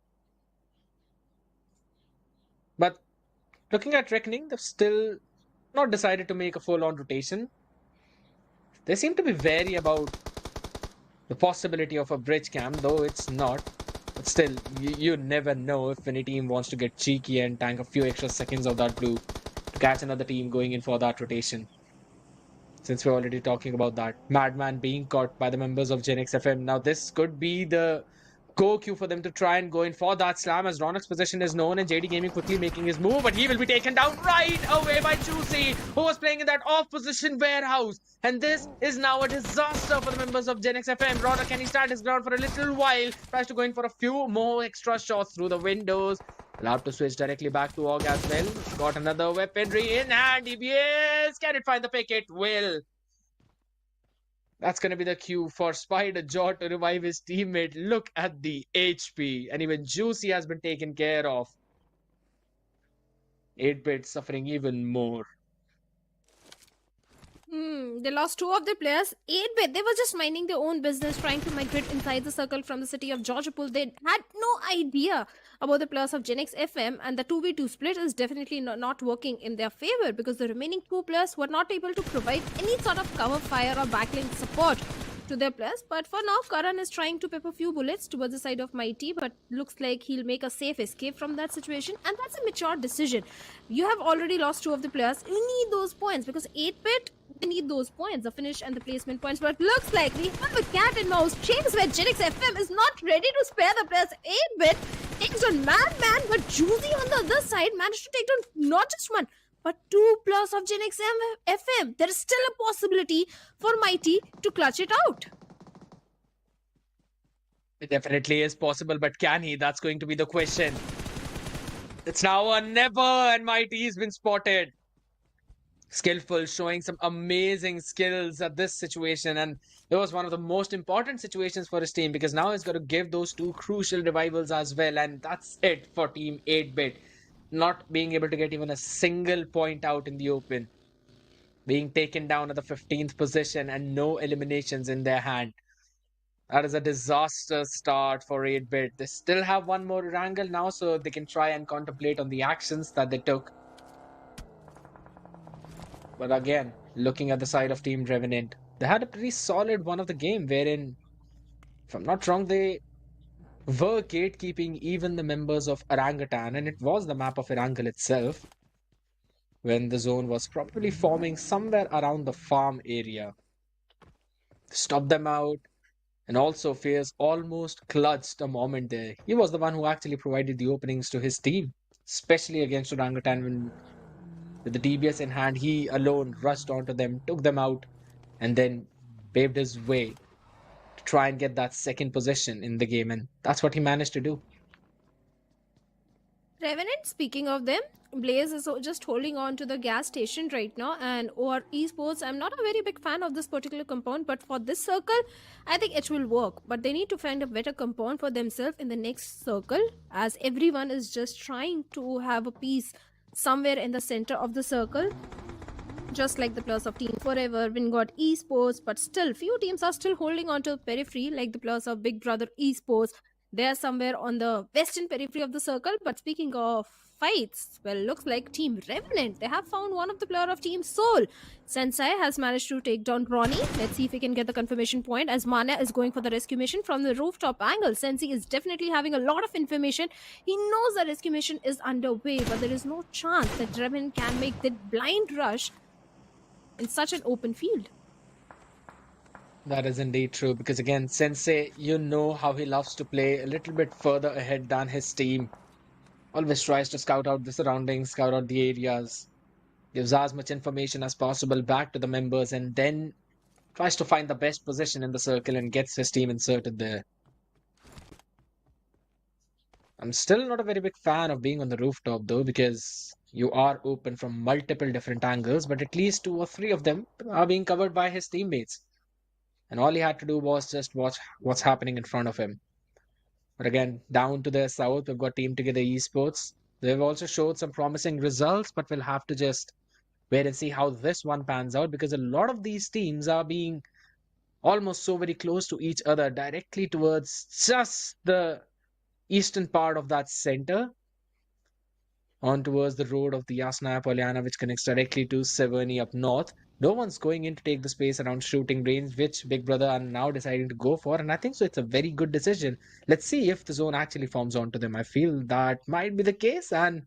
F: But looking at Reckoning, they've still not decided to make a full-on rotation. They seem to be wary about the possibility of a bridge camp, though it's not. But still, you never know if any team wants to get cheeky and tank a few extra seconds of that blue to catch another team going in for that rotation. Since we're already talking about that. Madman being caught by the members of Gen X FM. Now, this could be the go queue for them to try and go in for that slam as Ronak's position is known and JD Gaming quickly making his move, but he will be taken down right away by Juicy, who was playing in that off-position warehouse. And this is now a disaster for the members of Gen X FM. Ronak, can he stand his ground for a little while? Tries to go in for a few more extra shots through the windows. Allowed to switch directly back to Og as well. Got another weaponry in hand. EBS, can it find the pick? It will. That's going to be the cue for Spider Jaw to revive his teammate. Look at the HP. And even Juicy has been taken care of. 8-bit suffering even more.
G: They lost 2 of their players. 8-bit, they were just minding their own business, trying to migrate inside the circle from the city of Georgopol. They had no idea about the players of Gen X FM, and the 2v2 split is definitely not working in their favor because the remaining 2 players were not able to provide any sort of cover fire or backlink support to their players. But for now, Karan is trying to pepper a few bullets towards the side of Mighty, but looks like he'll make a safe escape from that situation, and that's a mature decision. You have already lost 2 of the players. You need those points because 8-bit, they need those points, the finish and the placement points. But looks like we have a cat and mouse chase where Gen X FM is not ready to spare the players. 8-bit takes on Madman, but Juicy on the other side managed to take down not just 1 but 2 players of Gen X FM. There is still a possibility for Mighty to clutch it out.
F: It definitely is possible, but can he? That's going to be the question. It's now or never, and Mighty's been spotted. Skillful, showing some amazing skills at this situation, and it was one of the most important situations for his team because now he's got to give those 2 crucial revivals as well, and that's it for Team 8-bit. Not being able to get even a single point out in the open. Being taken down at the 15th position and no eliminations in their hand. That is a disaster start for 8-bit. They still have 1 more Erangel now, so they can try and contemplate on the actions that they took. But again, looking at the side of Team Revenant, they had a pretty solid one of the game wherein, if I'm not wrong, they were gatekeeping even the members of Orangutan, and it was the map of Erangel itself when the zone was probably forming somewhere around the farm area. Stopped them out, and also Fierce almost clutched a moment there. He was the one who actually provided the openings to his team, especially against Orangutan when with the DBS in hand, he alone rushed onto them, took them out, and then paved his way to try and get that second position in the game, and that's what he managed to do.
G: Revenant, speaking of them, Blaze is just holding on to the gas station right now, and OR Esports, I'm not a very big fan of this particular compound, but for this circle, I think it will work. But they need to find a better compound for themselves in the next circle, as everyone is just trying to have a piece somewhere in the center of the circle. Just like the players of Team Forever, Gujarat Esports, but still, few teams are still holding on to the periphery, like the players of Big Brother Esports. They are somewhere on the western periphery of the circle. But speaking of fights, well, looks like Team Revenant, they have found one of the player of Team Soul. Sensei has managed to take down Ronnie. Let's see if he can get the confirmation point as Mania is going for the rescue mission from the rooftop angle. Sensei is definitely having a lot of information. He knows the rescue mission is underway, but there is no chance that Revenant can make that blind rush in such an open field.
F: That is indeed true, because again, Sensei, you know how he loves to play a little bit further ahead than his team. Always tries to scout out the surroundings, scout out the areas, gives as much information as possible back to the members, and then tries to find the best position in the circle and gets his team inserted there. I'm still not a very big fan of being on the rooftop though, because you are open from multiple different angles, but at least 2 or 3 of them are being covered by his teammates. And all he had to do was just watch what's happening in front of him. But again, down to the south, we've got Team Together Esports. They've also showed some promising results, but we'll have to just wait and see how this one pans out, because a lot of these teams are being almost so very close to each other, directly towards just the eastern part of that center, on towards the road of the Yasnaya Polyana, which connects directly to Severny up north. No one's going in to take the space around shooting range, which Big Brother are now deciding to go for, and I think so it's a very good decision. Let's see if the zone actually forms onto them. I feel that might be the case, and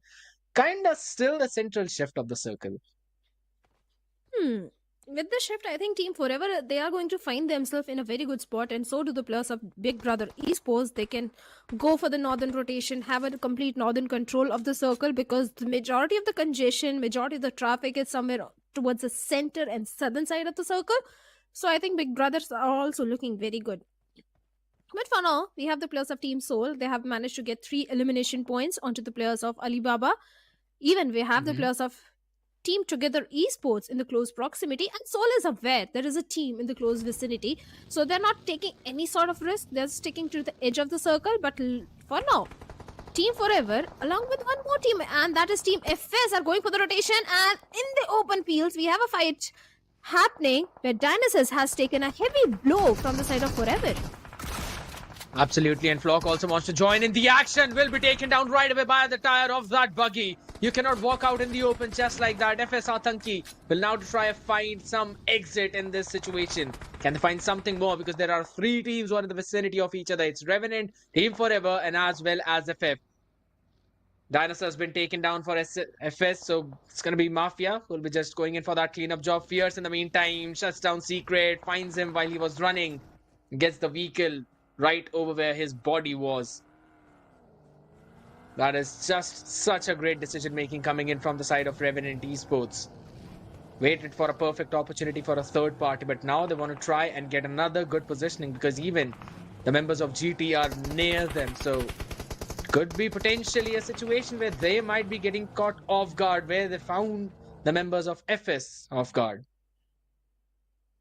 F: kinda still the central shift of the circle.
G: With the shift, I think Team Forever, they are going to find themselves in a very good spot, and so do the players of Big Brother Esports. They can go for the northern rotation, have a complete northern control of the circle, because the majority of the congestion, majority of the traffic is somewhere towards the center and southern side of the circle. So I think Big Brothers are also looking very good. But for now, we have the players of Team Soul. They have managed to get 3 elimination points onto the players of Alibaba. Even we have the players of Team Together Esports in the close proximity, and Soul is aware there is a team in the close vicinity, so they're not taking any sort of risk. They're sticking to the edge of the circle. But for now, Team Forever, along with one more team, and that is Team FS, are going for the rotation. And in the open fields, we have a fight happening where Dionysus has taken a heavy blow from the side of Forever.
F: Absolutely, and Flock also wants to join in the action. Will be taken down right away by the tire of that buggy. You cannot walk out in the open just like that. FS Atanki will now try and find some exit in this situation. Can they find something more? Because there are 3 teams who are in the vicinity of each other. It's Revenant, Team Forever, and as well as FF. Dinosaur has been taken down for FS, so it's going to be Mafia who will be just going in for that cleanup job. Fierce in the meantime shuts down Secret, finds him while he was running, gets the vehicle right over where his body was. That is just such a great decision making coming in from the side of Revenant Esports. Waited for a perfect opportunity for a third party, but now they want to try and get another good positioning, because even the members of GT are near them. So could be potentially a situation where they might be getting caught off guard, where they found the members of FS off guard.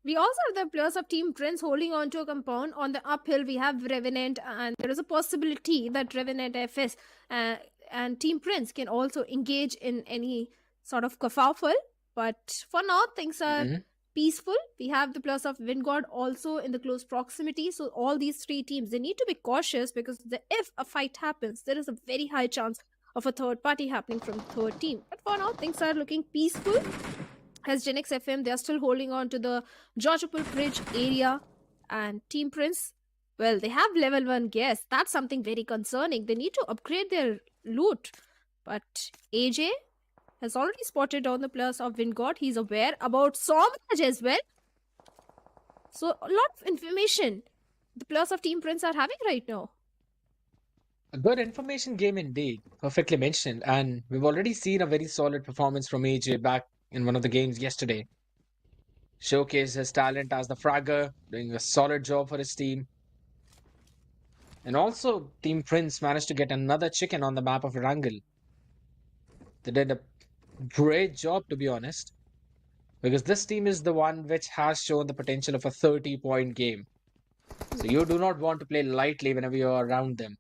G: We also have the players of Team Prince holding on to a compound. On the uphill, we have Revenant, and there is a possibility that Revenant FS and Team Prince can also engage in any sort of kerfuffle. But for now, things are peaceful. We have the players of Wingod also in the close proximity. So all these 3 teams, they need to be cautious, because if a fight happens, there is a very high chance of a third party happening from the third team. But for now, things are looking peaceful. As Genix FM, they are still holding on to the Georgopol Bridge area. And Team Prince, well, they have level 1 gas. That's something very concerning. They need to upgrade their loot. But AJ has already spotted down the players of Wingod. He's aware about Somraj as well. So a lot of information the players of Team Prince are having right now.
F: A good information game indeed. Perfectly mentioned. And we've already seen a very solid performance from AJ back in one of the games yesterday. Showcased his talent as the fragger, doing a solid job for his team. And also, Team Prince managed to get another chicken on the map of Erangel. They did a great job, to be honest, because this team is the one which has shown the potential of a 30-point game. So you do not want to play lightly whenever you are around them.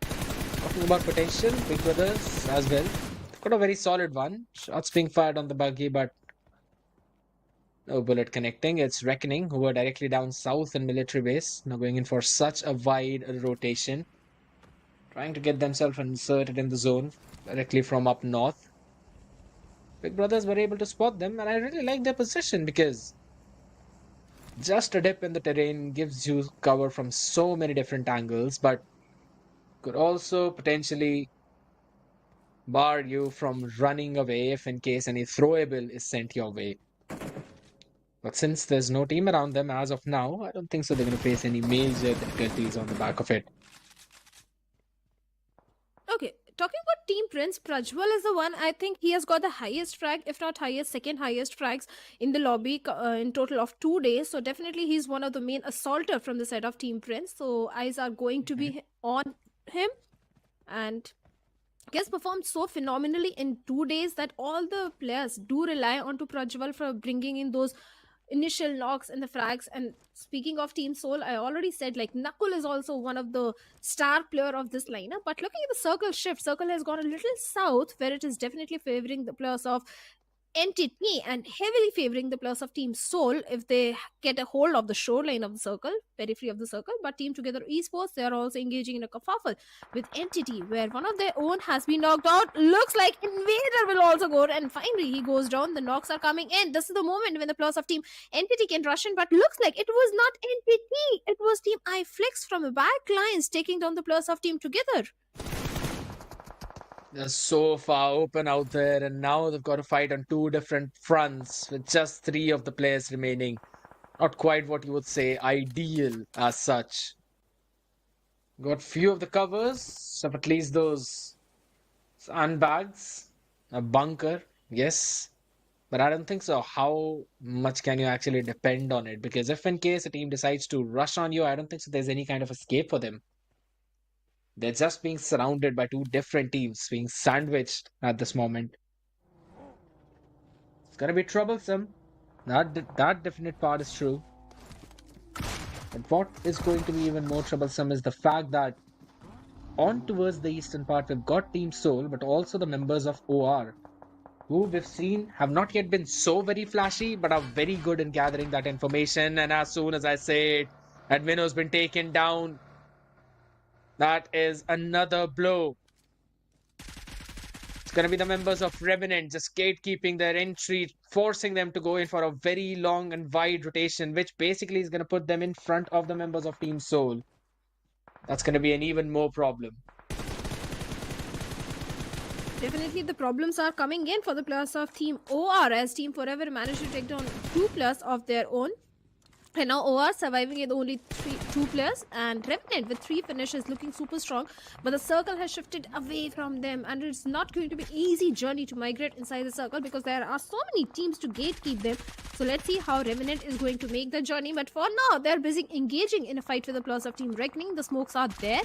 F: Talking about potential, Big Brothers as well. Got a very solid one. Shots being fired on the buggy, but no bullet connecting. It's Reckoning, who were directly down south in military base. Now going in for such a wide rotation. Trying to get themselves inserted in the zone directly from up north. Big Brothers were able to spot them, and I really like their position, because just a dip in the terrain gives you cover from so many different angles, but could also potentially bar you from running away if in case any throwable is sent your way. But since there's no team around them as of now, I don't think so they're going to face any major difficulties on the back of it.
G: Okay, talking about Team Prince, Prajwal is the one. I think he has got the highest frag, if not highest, second highest frags in the lobby in total of 2 days. So definitely he's one of the main assaulter from the side of Team Prince. So eyes are going to be on him. And he has performed so phenomenally in 2 days that all the players do rely on to Prajwal for bringing in those initial knocks and the frags. And speaking of Team Soul, I already said, like, Nakul is also one of the star player of this lineup. But looking at the circle shift, circle has gone a little south, where it is definitely favoring the players of Entity and heavily favoring the players of Team Soul if they get a hold of the shoreline of the circle, periphery of the circle. But Team Together Esports, they are also engaging in a kerfuffle with Entity, where one of their own has been knocked out. Looks like Invader will also go, and finally he goes down. The knocks are coming in. This is the moment when the players of Team Entity can rush in, but looks like it was not Entity. It was Team iFlix from the back lines taking down the players of Team Together.
F: They're so far open out there, and now they've got to fight on two different fronts with just 3 of the players remaining. Not quite what you would say ideal as such. Got few of the covers of at least those sandbags, a bunker, yes. But I don't think so. How much can you actually depend on it? Because if in case a team decides to rush on you, I don't think so there's any kind of escape for them. They're just being surrounded by 2 different teams, being sandwiched at this moment. It's gonna be troublesome. That definite part is true. But what is going to be even more troublesome is the fact that on towards the eastern part, we've got Team Soul, but also the members of OR, who we've seen have not yet been so very flashy, but are very good in gathering that information. And as soon as I say it, Admino's been taken down. That is another blow. It's going to be the members of Revenant just gatekeeping their entry, forcing them to go in for a very long and wide rotation, which basically is going to put them in front of the members of Team Soul. That's going to be an even more problem.
G: Definitely the problems are coming in for the players of Team OR, as Team Forever managed to take down 2 players of their own. And now OR surviving with only 2 players, and Revenant with 3 finishes looking super strong. But the circle has shifted away from them, and it's not going to be an easy journey to migrate inside the circle because there are so many teams to gatekeep them. So let's see how Revenant is going to make the journey. But for now, they're busy engaging in a fight with the players of Team Reckoning. The smokes are there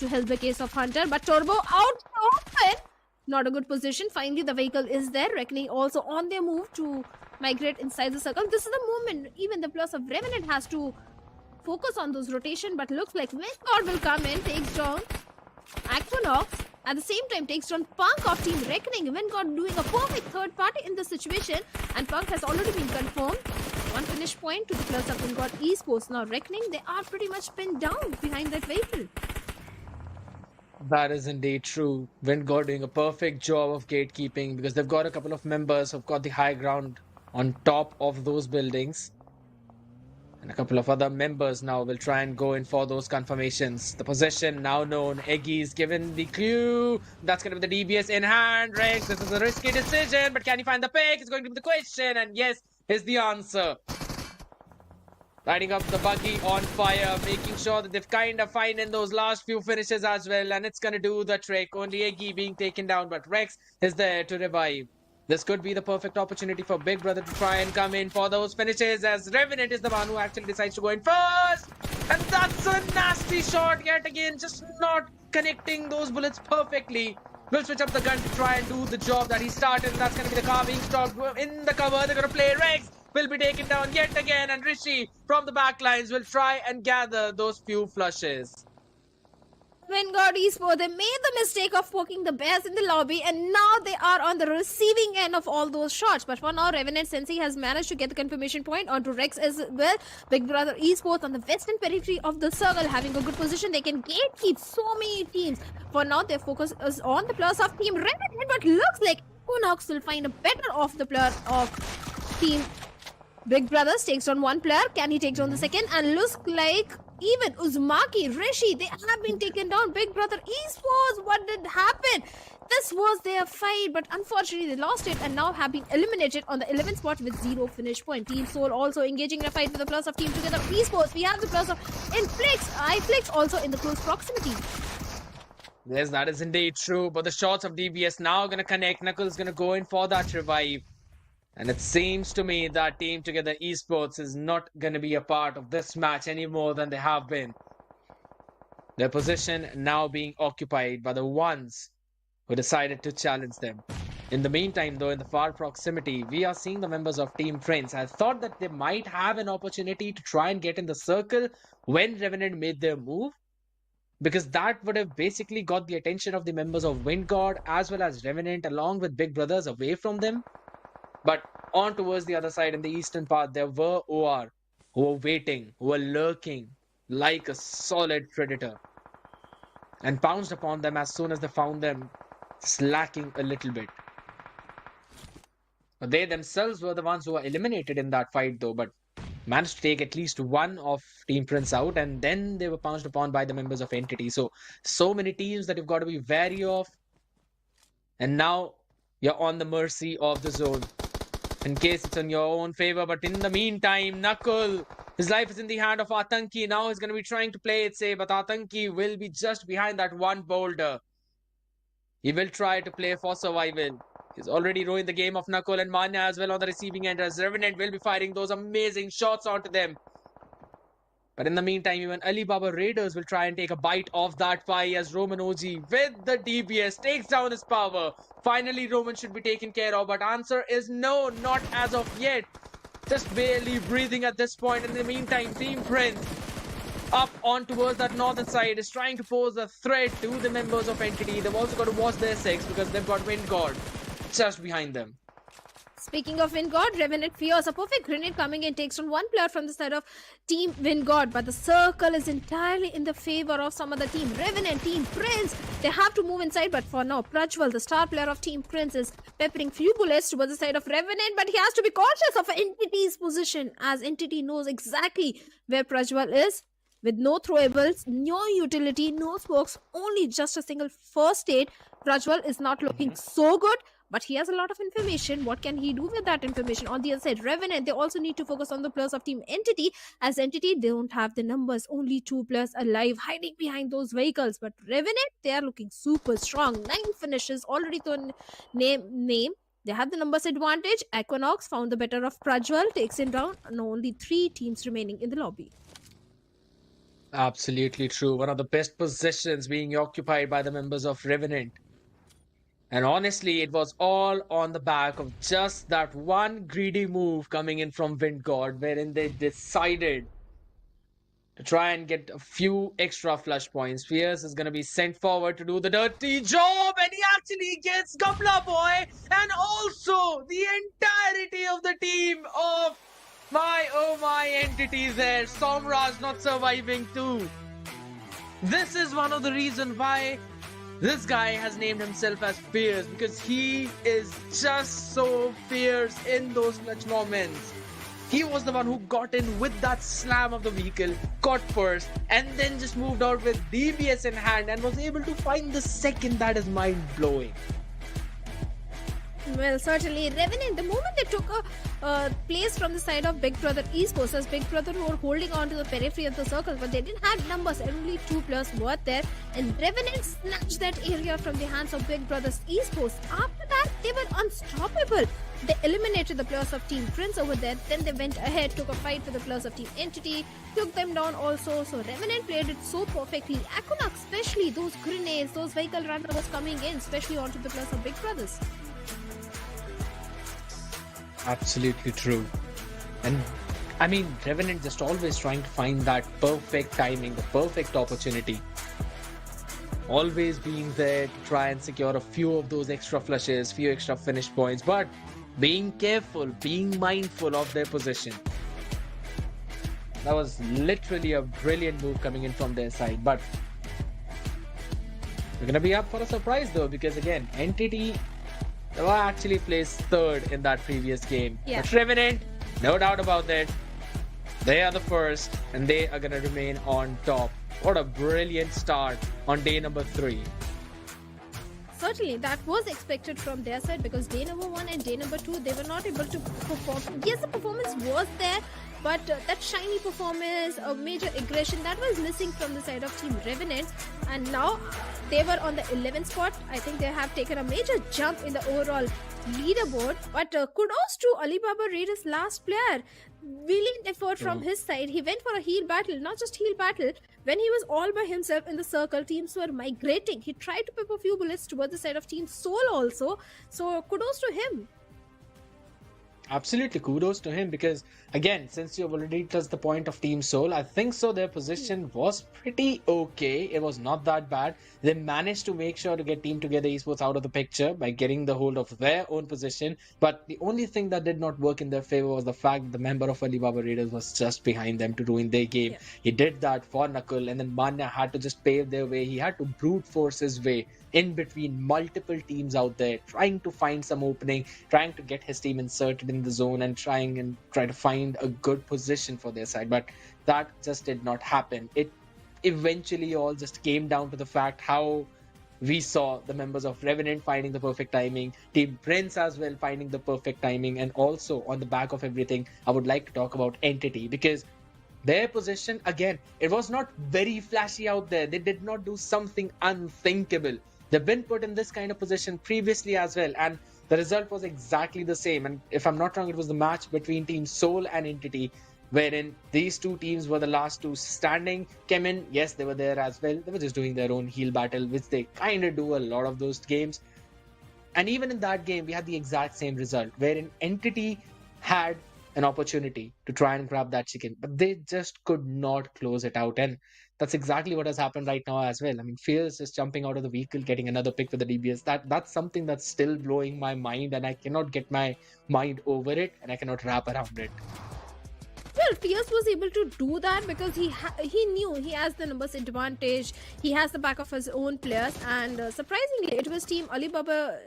G: to help the case of Hunter, but Turbo out open. Not a good position. Finally, the vehicle is there. Reckoning also on their move to migrate inside the circle. This is the moment even the players of Revenant has to focus on those rotation, but looks like Vikendi will come in, takes down Aquanox. At the same time, takes down Punk of Team Reckoning. Vikendi doing a perfect third party in this situation, and Punk has already been confirmed. 1 finish point to the players of Gujarat Esports. Now Reckoning, they are pretty much pinned down behind that vehicle.
F: That is indeed true. Vikendi doing a perfect job of gatekeeping because they've got a couple of members who've got the high ground on top of those buildings. And a couple of other members now will try and go in for those confirmations. The position now known. Eggy's given the clue. That's going to be the DBS in hand. Rex, this is a risky decision, but can he find the pick? It's going to be the question. And yes, is the answer. Lighting up the buggy on fire, making sure that they've kind of find in those last few finishes as well. And it's going to do the trick. Only Eggy being taken down, but Rex is there to revive. This could be the perfect opportunity for Big Brother to try and come in for those finishes, as Revenant is the one who actually decides to go in first. And that's a nasty shot yet again, just not connecting those bullets perfectly. Will switch up the gun to try and do the job that he started. That's going to be the car being stopped in the cover. They're going to play Rex. Will be taken down yet again, and Rishi from the backlines will try and gather those few flushes.
G: Gujarat Esports, they made the mistake of poking the bears in the lobby, and now they are on the receiving end of all those shots. But for now, Revenant Sensei has managed to get the confirmation point onto Rex as well. Big Brother Esports on the western periphery of the circle, having a good position. They can gatekeep so many teams. For now, their focus is on the players of Team Revenant, but looks like Unox will find a better off the player of Team Big Brothers. Takes on 1 player. Can he take down the second? And looks like even Uzumaki, Rishi, they have been taken down. Big Brother Esports, what did happen? This was their fight, but unfortunately they lost it and now have been eliminated on the 11th spot with 0 finish point. Team Soul also engaging in a fight with the plus of Team Together Esports. We have the plus of iFlix also in the close proximity.
F: Yes, that is indeed true, but the shots of DBS now going to connect. Knuckles is going to go in for that revive. And it seems to me that Team Together Esports is not going to be a part of this match any more than they have been. Their position now being occupied by the ones who decided to challenge them. In the meantime, though, in the far proximity, we are seeing the members of Team Prince. I thought that they might have an opportunity to try and get in the circle when Revenant made their move, because that would have basically got the attention of the members of Vikendi as well as Revenant along with Big Brothers away from them. But on towards the other side in the eastern part, there were OR who were waiting, who were lurking like a solid predator and pounced upon them as soon as they found them slacking a little bit. But they themselves were the ones who were eliminated in that fight though, but managed to take at least 1 of Team Prince out, and then they were pounced upon by the members of Entity. So many teams that you've got to be wary of. And now you're on the mercy of the zone. In case it's in your own favor, but in the meantime, Knuckle, his life is in the hand of Atanki. Now he's going to be trying to play it safe, but Atanki will be just behind that one boulder. He will try to play for survival. He's already ruined the game of Knuckle and Manya as well on the receiving end, as Revenant will be firing those amazing shots onto them. But in the meantime, even Alibaba Raiders will try and take a bite of that pie as Roman OG with the DBS takes down his power. Finally, Roman should be taken care of, but answer is no, not as of yet. Just barely breathing at this point. In the meantime, Team Prince up on towards that northern side is trying to pose a threat to the members of Entity. They've also got to watch their 6 because they've got Wind God just behind them.
G: Speaking of Vingod, Revenant fears a perfect grenade coming in, takes on one player from the side of Team Vingod, but the circle is entirely in the favor of some other team. Revenant, Team Prince, they have to move inside, but for now, Prajwal, the star player of Team Prince, is peppering few bullets towards the side of Revenant, but he has to be cautious of Entity's position, as Entity knows exactly where Prajwal is. With no throwables, no utility, no spokes, only just a single first aid, Prajwal is not looking so good. But he has a lot of information. What can he do with that information? On the other side, Revenant, they also need to focus on the players of Team Entity. As Entity, they don't have the numbers. Only 2 players alive, hiding behind those vehicles. But Revenant, they are looking super strong. 9 finishes, already to name. They have the numbers advantage. Equinox found the better of Prajwal, takes him down. And only 3 teams remaining in the lobby.
F: Absolutely true. One of the best positions being occupied by the members of Revenant. And honestly, it was all on the back of just that one greedy move coming in from Wind God, wherein they decided to try and get a few extra flush points. Fierce is going to be sent forward to do the dirty job, and he actually gets Gabla Boy and also the entirety of the team of my entities there. Somraj not surviving too. This is one of the reasons why this guy has named himself as Fierce, because he is just so fierce in those clutch moments. He was the one who got in with that slam of the vehicle, got first, and then just moved out with DBS in hand and was able to find the second. That is mind-blowing.
G: Well, certainly, Revenant, the moment they took a place from the side of Big Brother Esports, as Big Brother were holding on to the periphery of the circle, but they didn't have numbers, and only 2 players were there, and Revenant snatched that area from the hands of Big Brother Esports. After that, they were unstoppable. They eliminated the players of Team Prince over there, then they went ahead, took a fight with the players of Team Entity, took them down also, so Revenant played it so perfectly. Equinox, especially, those grenades, those vehicle runners coming in, especially onto the players of Big Brothers.
F: Absolutely true. And I mean, Revenant just always trying to find that perfect timing, the perfect opportunity. Always being there to try and secure a few of those extra flushes, few extra finish points, but being careful, being mindful of their position. That was literally a brilliant move coming in from their side, but we're going to be up for a surprise though, because again, Entity, they were actually placed 3rd in that previous game.
G: Yeah.
F: But Revenant, no doubt about that, they are the first and they are going to remain on top. What a brilliant start on day number 3.
G: Certainly, that was expected from their side, because day number 1 and day number 2, they were not able to perform. Yes, the performance was there, but that shiny performance, a major aggression, that was missing from the side of Team Revenant. And now they were on the 11th spot. I think they have taken a major jump in the overall leaderboard. But kudos to Alibaba Raiders' last player. Brilliant effort from his side. He went for a heal battle, not just heal battle. When he was all by himself in the circle, teams were migrating. He tried to pep a few bullets towards the side of Team Soul also. So kudos to him.
F: Absolutely, kudos to him, because again, since you've already touched the point of Team Soul, I think so their position was pretty okay. It was not that bad. They managed to make sure to get Team Together Esports out of the picture by getting the hold of their own position. But the only thing that did not work in their favor was the fact that the member of Alibaba Raiders was just behind them to ruin their game.
G: Yeah.
F: He did that for Knuckle, and then Manya had to just pave their way. He had to brute force his way in between multiple teams out there, trying to find some opening, trying to get his team inserted in the zone and try to find a good position for their side. But that just did not happen. It eventually all just came down to the fact how we saw the members of Revenant finding the perfect timing, Team Prince as well finding the perfect timing, and also on the back of everything, I would like to talk about Entity, because their position, again, it was not very flashy out there. They did not do something unthinkable. They've been put in this kind of position previously as well, and the result was exactly the same. And if I'm not wrong, it was the match between Team Soul and Entity, wherein these two teams were the last two standing. Chemin, yes, they were there as well. They were just doing their own heel battle, which they kind of do a lot of those games. And even in that game, we had the exact same result, wherein Entity had an opportunity to try and grab that chicken, but they just could not close it out. And that's exactly what has happened right now as well. I mean, Fear is just jumping out of the vehicle, getting another pick with the DBS. That's something that's still blowing my mind, and I cannot get my mind over it, and I cannot wrap around it.
G: Well, Fierce was able to do that because he knew he has the numbers advantage. He has the back of his own players, and surprisingly, it was Team Alibaba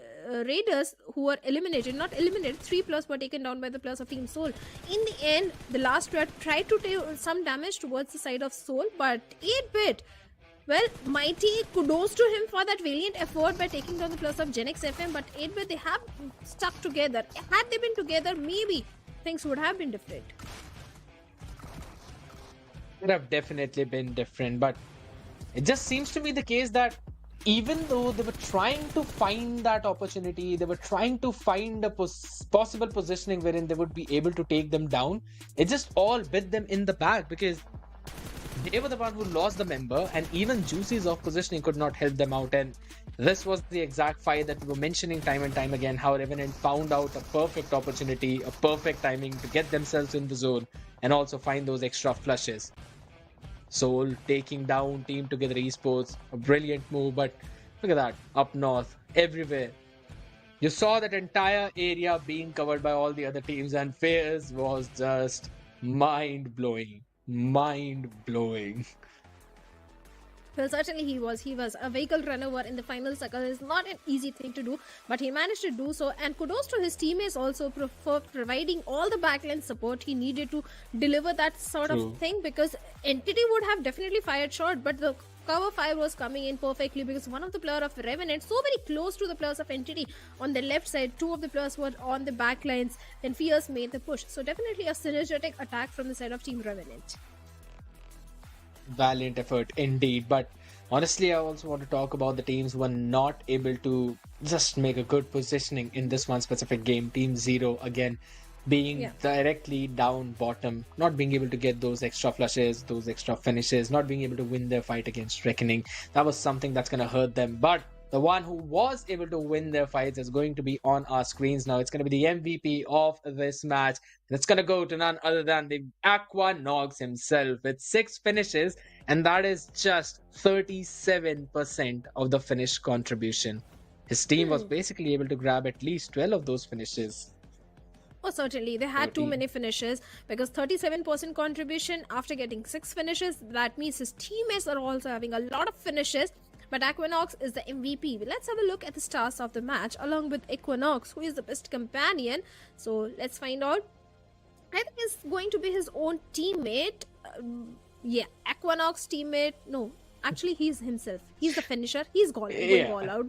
G: Raiders who were eliminated. Not eliminated, 3 players were taken down by the players of Team Soul. In the end, the last player tried to do some damage towards the side of Soul, but 8-bit. Well, mighty kudos to him for that valiant effort by taking down the players of Genix FM, but 8-bit, they have stuck together. Had they been together, maybe things would have been different.
F: Would have definitely been different, but it just seems to be the case that even though they were trying to find that opportunity, they were trying to find a possible positioning wherein they would be able to take them down, it just all bit them in the back, because they were the one who lost the member, and even Juicy's off positioning could not help them out. And this was the exact fight that we were mentioning time and time again, how Revenant found out a perfect opportunity, a perfect timing to get themselves in the zone and also find those extra flushes. Soul taking down Team Together Esports, a brilliant move, but look at that, up north, everywhere. You saw that entire area being covered by all the other teams, and Fairs was just mind-blowing. Mind-blowing.
G: Well, certainly he was. He was a vehicle runner in the final circle. It's not an easy thing to do, but he managed to do so. And kudos to his teammates also for providing all the backline support he needed to deliver that sort of thing, because Entity would have definitely fired short, but the cover fire was coming in perfectly because one of the players of Revenant, so very close to the players of Entity on the left side, 2 of the players were on the backlines, then Fierce made the push. So definitely a synergetic attack from the side of Team Revenant.
F: Valiant effort indeed, but honestly, I also want to talk about the teams who were not able to just make a good positioning in this one specific game. Team Zero, again, being directly down bottom, not being able to get those extra flushes, those extra finishes, not being able to win their fight against Reckoning. That was something that's going to hurt them. But the one who was able to win their fights is going to be on our screens now. It's going to be the MVP of this match. And it's going to go to none other than the Aquanox himself with 6 finishes. And that is just 37% of the finish contribution. His team was basically able to grab at least 12 of those finishes.
G: Oh, certainly. They had
F: 13.
G: too many finishes, because 37% contribution after getting 6 finishes. That means his teammates are also having a lot of finishes. But Aquanox is the MVP. Let's have a look at the stars of the match along with Aquanox, who is the best companion. So let's find out. I think it's going to be his own teammate. Aquanox teammate. No, actually he's himself. He's the finisher. He's going all out.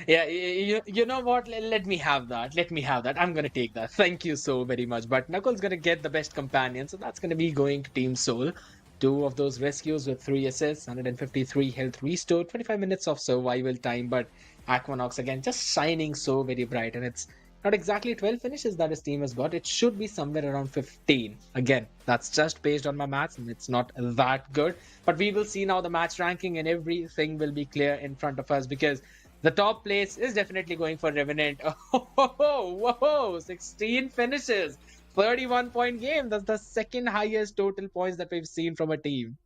F: Yeah, you know what? Let me have that. Let me have that. I'm going to take that. Thank you so very much. But Knuckles going to get the best companion. So that's going to be going to Team Soul. 2 of those rescues with 3 assists, 153 health restored, 25 minutes of survival time. But Aquanox again just shining so very bright, and it's not exactly 12 finishes that his team has got. It should be somewhere around 15. Again, that's just based on my maths, and it's not that good. But we will see now the match ranking, and everything will be clear in front of us, because the top place is definitely going for Revenant. Whoa, 16 finishes. 31-point game. That's the second highest total points that we've seen from a team.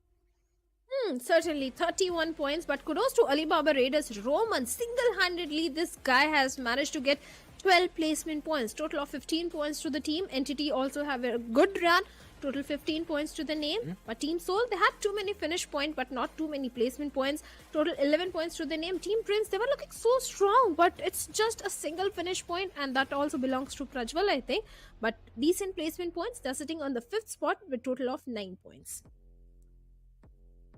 G: Certainly 31 points, but kudos to Alibaba Raiders. Roman, single-handedly, this guy has managed to get 12 placement points. Total of 15 points to the team. Entity also have a good run. Total 15 points to the name. But Team Soul, they had too many finish points, but not too many placement points. Total 11 points to the name. Team Prince, they were looking so strong, but it's just a single finish point, and that also belongs to Prajwal, I think. But decent placement points. They're sitting on the 5th spot with total of 9 points.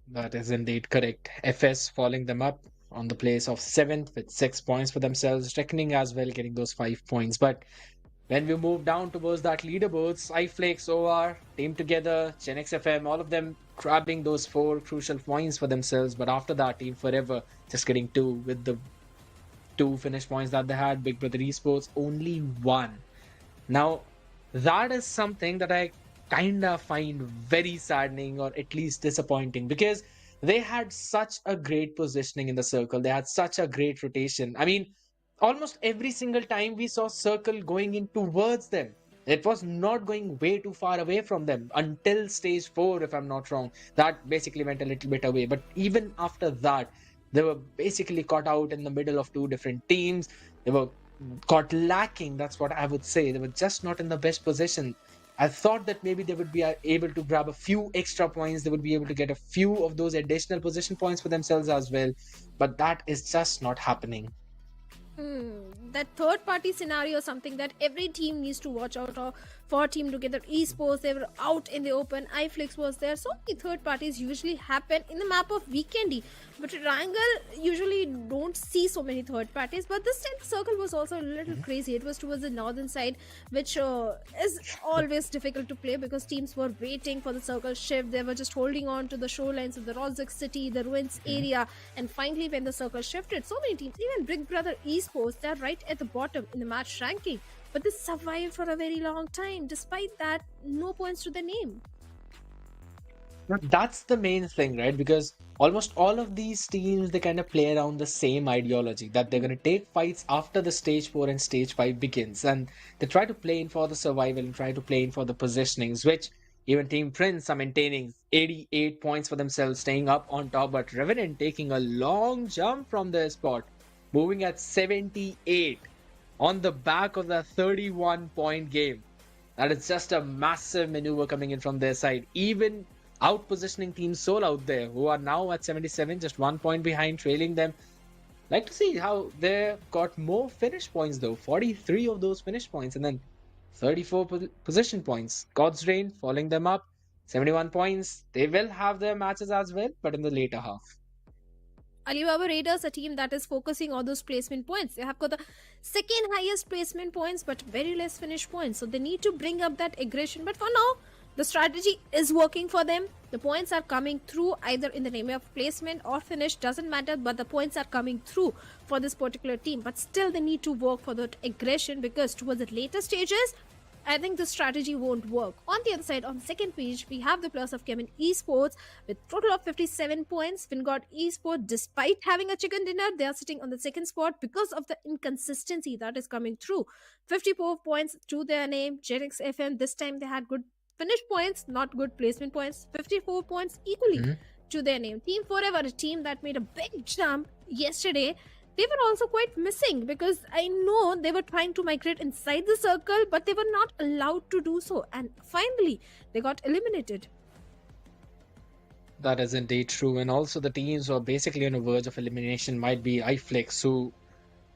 F: That is indeed correct. FS following them up on the place of 7th with 6 points for themselves. Reckoning as well getting those 5 points. But when we move down towards that leaderboards, iFlix, OR, Team Together, Gen XFM, all of them grabbing those 4 crucial points for themselves. But after that, Team Forever just getting 2 with the 2 finish points that they had. Big Brother Esports only 1. Now, that is something that I kind of find very saddening or at least disappointing, because they had such a great positioning in the circle. They had such a great rotation. I mean, almost every single time we saw circle going in towards them. It was not going way too far away from them until stage 4, if I'm not wrong. That basically went a little bit away. But even after that, they were basically caught out in the middle of 2 different teams. They were caught lacking. That's what I would say. They were just not in the best position. I thought that maybe they would be able to grab a few extra points. They would be able to get a few of those additional position points for themselves as well. But that is just not happening.
G: That third party scenario is something that every team needs to watch out for. Team Together Esports, they were out in the open. iFlix was there. So many third parties usually happen in the map of Vikendi. But Erangel usually don't see so many third parties. But this time the circle was also a little crazy. It was towards the northern side, which is always difficult to play because teams were waiting for the circle shift. They were just holding on to the shorelines of the Rozhik city, the ruins area. And finally, when the circle shifted, so many teams, even Big Brother Esports, they're right at the bottom in the match ranking. But they survived for a very long time. Despite that, no points to their name.
F: That's the main thing, right? Because almost all of these teams, they kind of play around the same ideology that they're going to take fights after the stage 4 and stage 5 begins. And they try to play in for the survival and try to play in for the positionings, which even Team Prince are maintaining 88 points for themselves, staying up on top. But Revenant taking a long jump from their spot, moving at 78 on the back of the 31-point game. That is just a massive maneuver coming in from their side. Even out-positioning Team Soul out there, who are now at 77, just 1 point behind, trailing them. Like to see how they got more finish points though. 43 of those finish points and then 34 position points. God's Reign following them up, 71 points. They will have their matches as well, but in the later half.
G: Alibaba Raiders, a team that is focusing on those placement points. They have got the second highest placement points, but very less finish points. So they need to bring up that aggression. But for now, the strategy is working for them. The points are coming through either in the name of placement or finish. Doesn't matter, but the points are coming through for this particular team. But still, they need to work for that aggression because towards the later stages, I think the strategy won't work. On the other side, on the second page, we have the players of Chemin Esports with total of 57 points. Gujarat Esports, despite having a chicken dinner, they are sitting on the second spot because of the inconsistency that is coming through. 54 points to their name. Gen XFM, this time they had good finish points, not good placement points. 54 points equally to their name. Team Forever, a team that made a big jump yesterday. They were also quite missing because I know they were trying to migrate inside the circle, but they were not allowed to do so. And finally, they got eliminated.
F: That is indeed true. And also the teams who are basically on the verge of elimination might be iFlix, who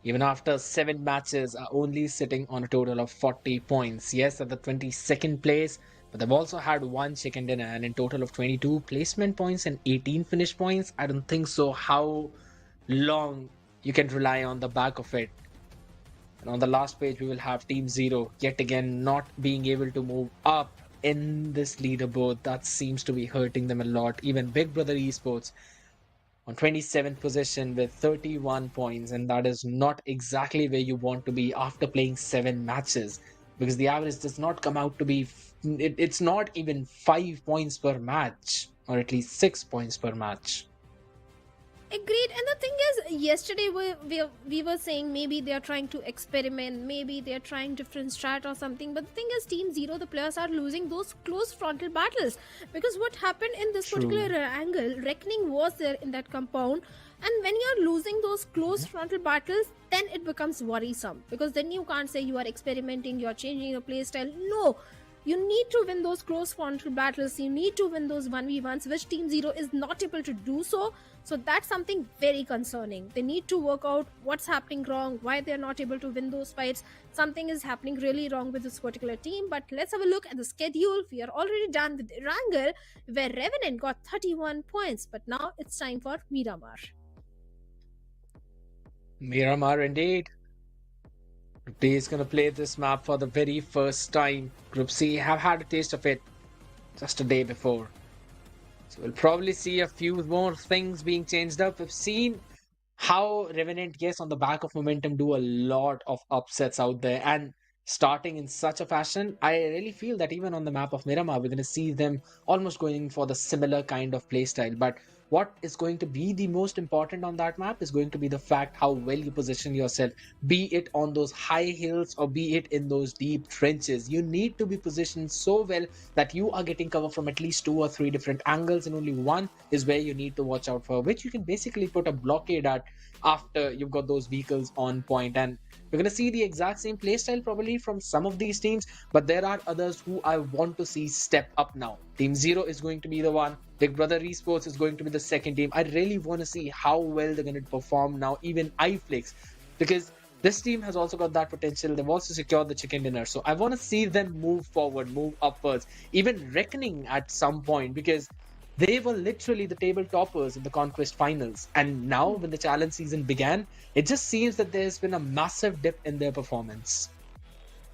F: even after 7 matches are only sitting on a total of 40 points. Yes, at the 22nd place, but they've also had 1 chicken dinner and in total of 22 placement points and 18 finish points. I don't think so how long you can rely on the back of it. And on the last page, we will have Team Zero yet again not being able to move up in this leaderboard. That seems to be hurting them a lot. Even Big Brother Esports on 27th position with 31 points, and that is not exactly where you want to be after playing 7 matches, because the average does not come out to be, it's not even 5 points per match, or at least 6 points per match.
G: Agreed. And the thing is, yesterday we were saying maybe they are trying to experiment, maybe they are trying different strat or something. But the thing is, Team Zero, the players are losing those close frontal battles. Because what happened in this particular angle, Reckoning was there in that compound. And when you're losing those close frontal battles, then it becomes worrisome. Because then you can't say you are experimenting, you are changing your playstyle. No. You need to win those close frontal battles. You need to win those 1v1s, which Team Zero is not able to do so. So that's something very concerning. They need to work out what's happening wrong, why they're not able to win those fights. Something is happening really wrong with this particular team. But let's have a look at the schedule. We are already done with Erangel, where Revenant got 31 points. But now it's time for Miramar.
F: Miramar indeed. Group D is going to play this map for the very first time. Group C have had a taste of it just a day before. So we'll probably see a few more things being changed up. We've seen how Revenant, yes, on the back of momentum, do a lot of upsets out there. And starting in such a fashion, I really feel that even on the map of Miramar, we're going to see them almost going for the similar kind of playstyle. But what is going to be the most important on that map is going to be the fact how well you position yourself, be it on those high hills or be it in those deep trenches. You need to be positioned so well that you are getting cover from at least 2 or 3 different angles, and only one is where you need to watch out for, which you can basically put a blockade at after you've got those vehicles on point. And we're going to see the exact same playstyle probably from some of these teams, but there are others who I want to see step up now. Team Zero is going to be the one. Big Brother Esports is going to be the second team. I really want to see how well they're going to perform now, even iFlix, because this team has also got that potential. They've also secured the chicken dinner. So I want to see them move forward, move upwards, even Reckoning at some point, because they were literally the table toppers in the Conquest finals. And now when the challenge season began, it just seems that there's been a massive dip in their performance.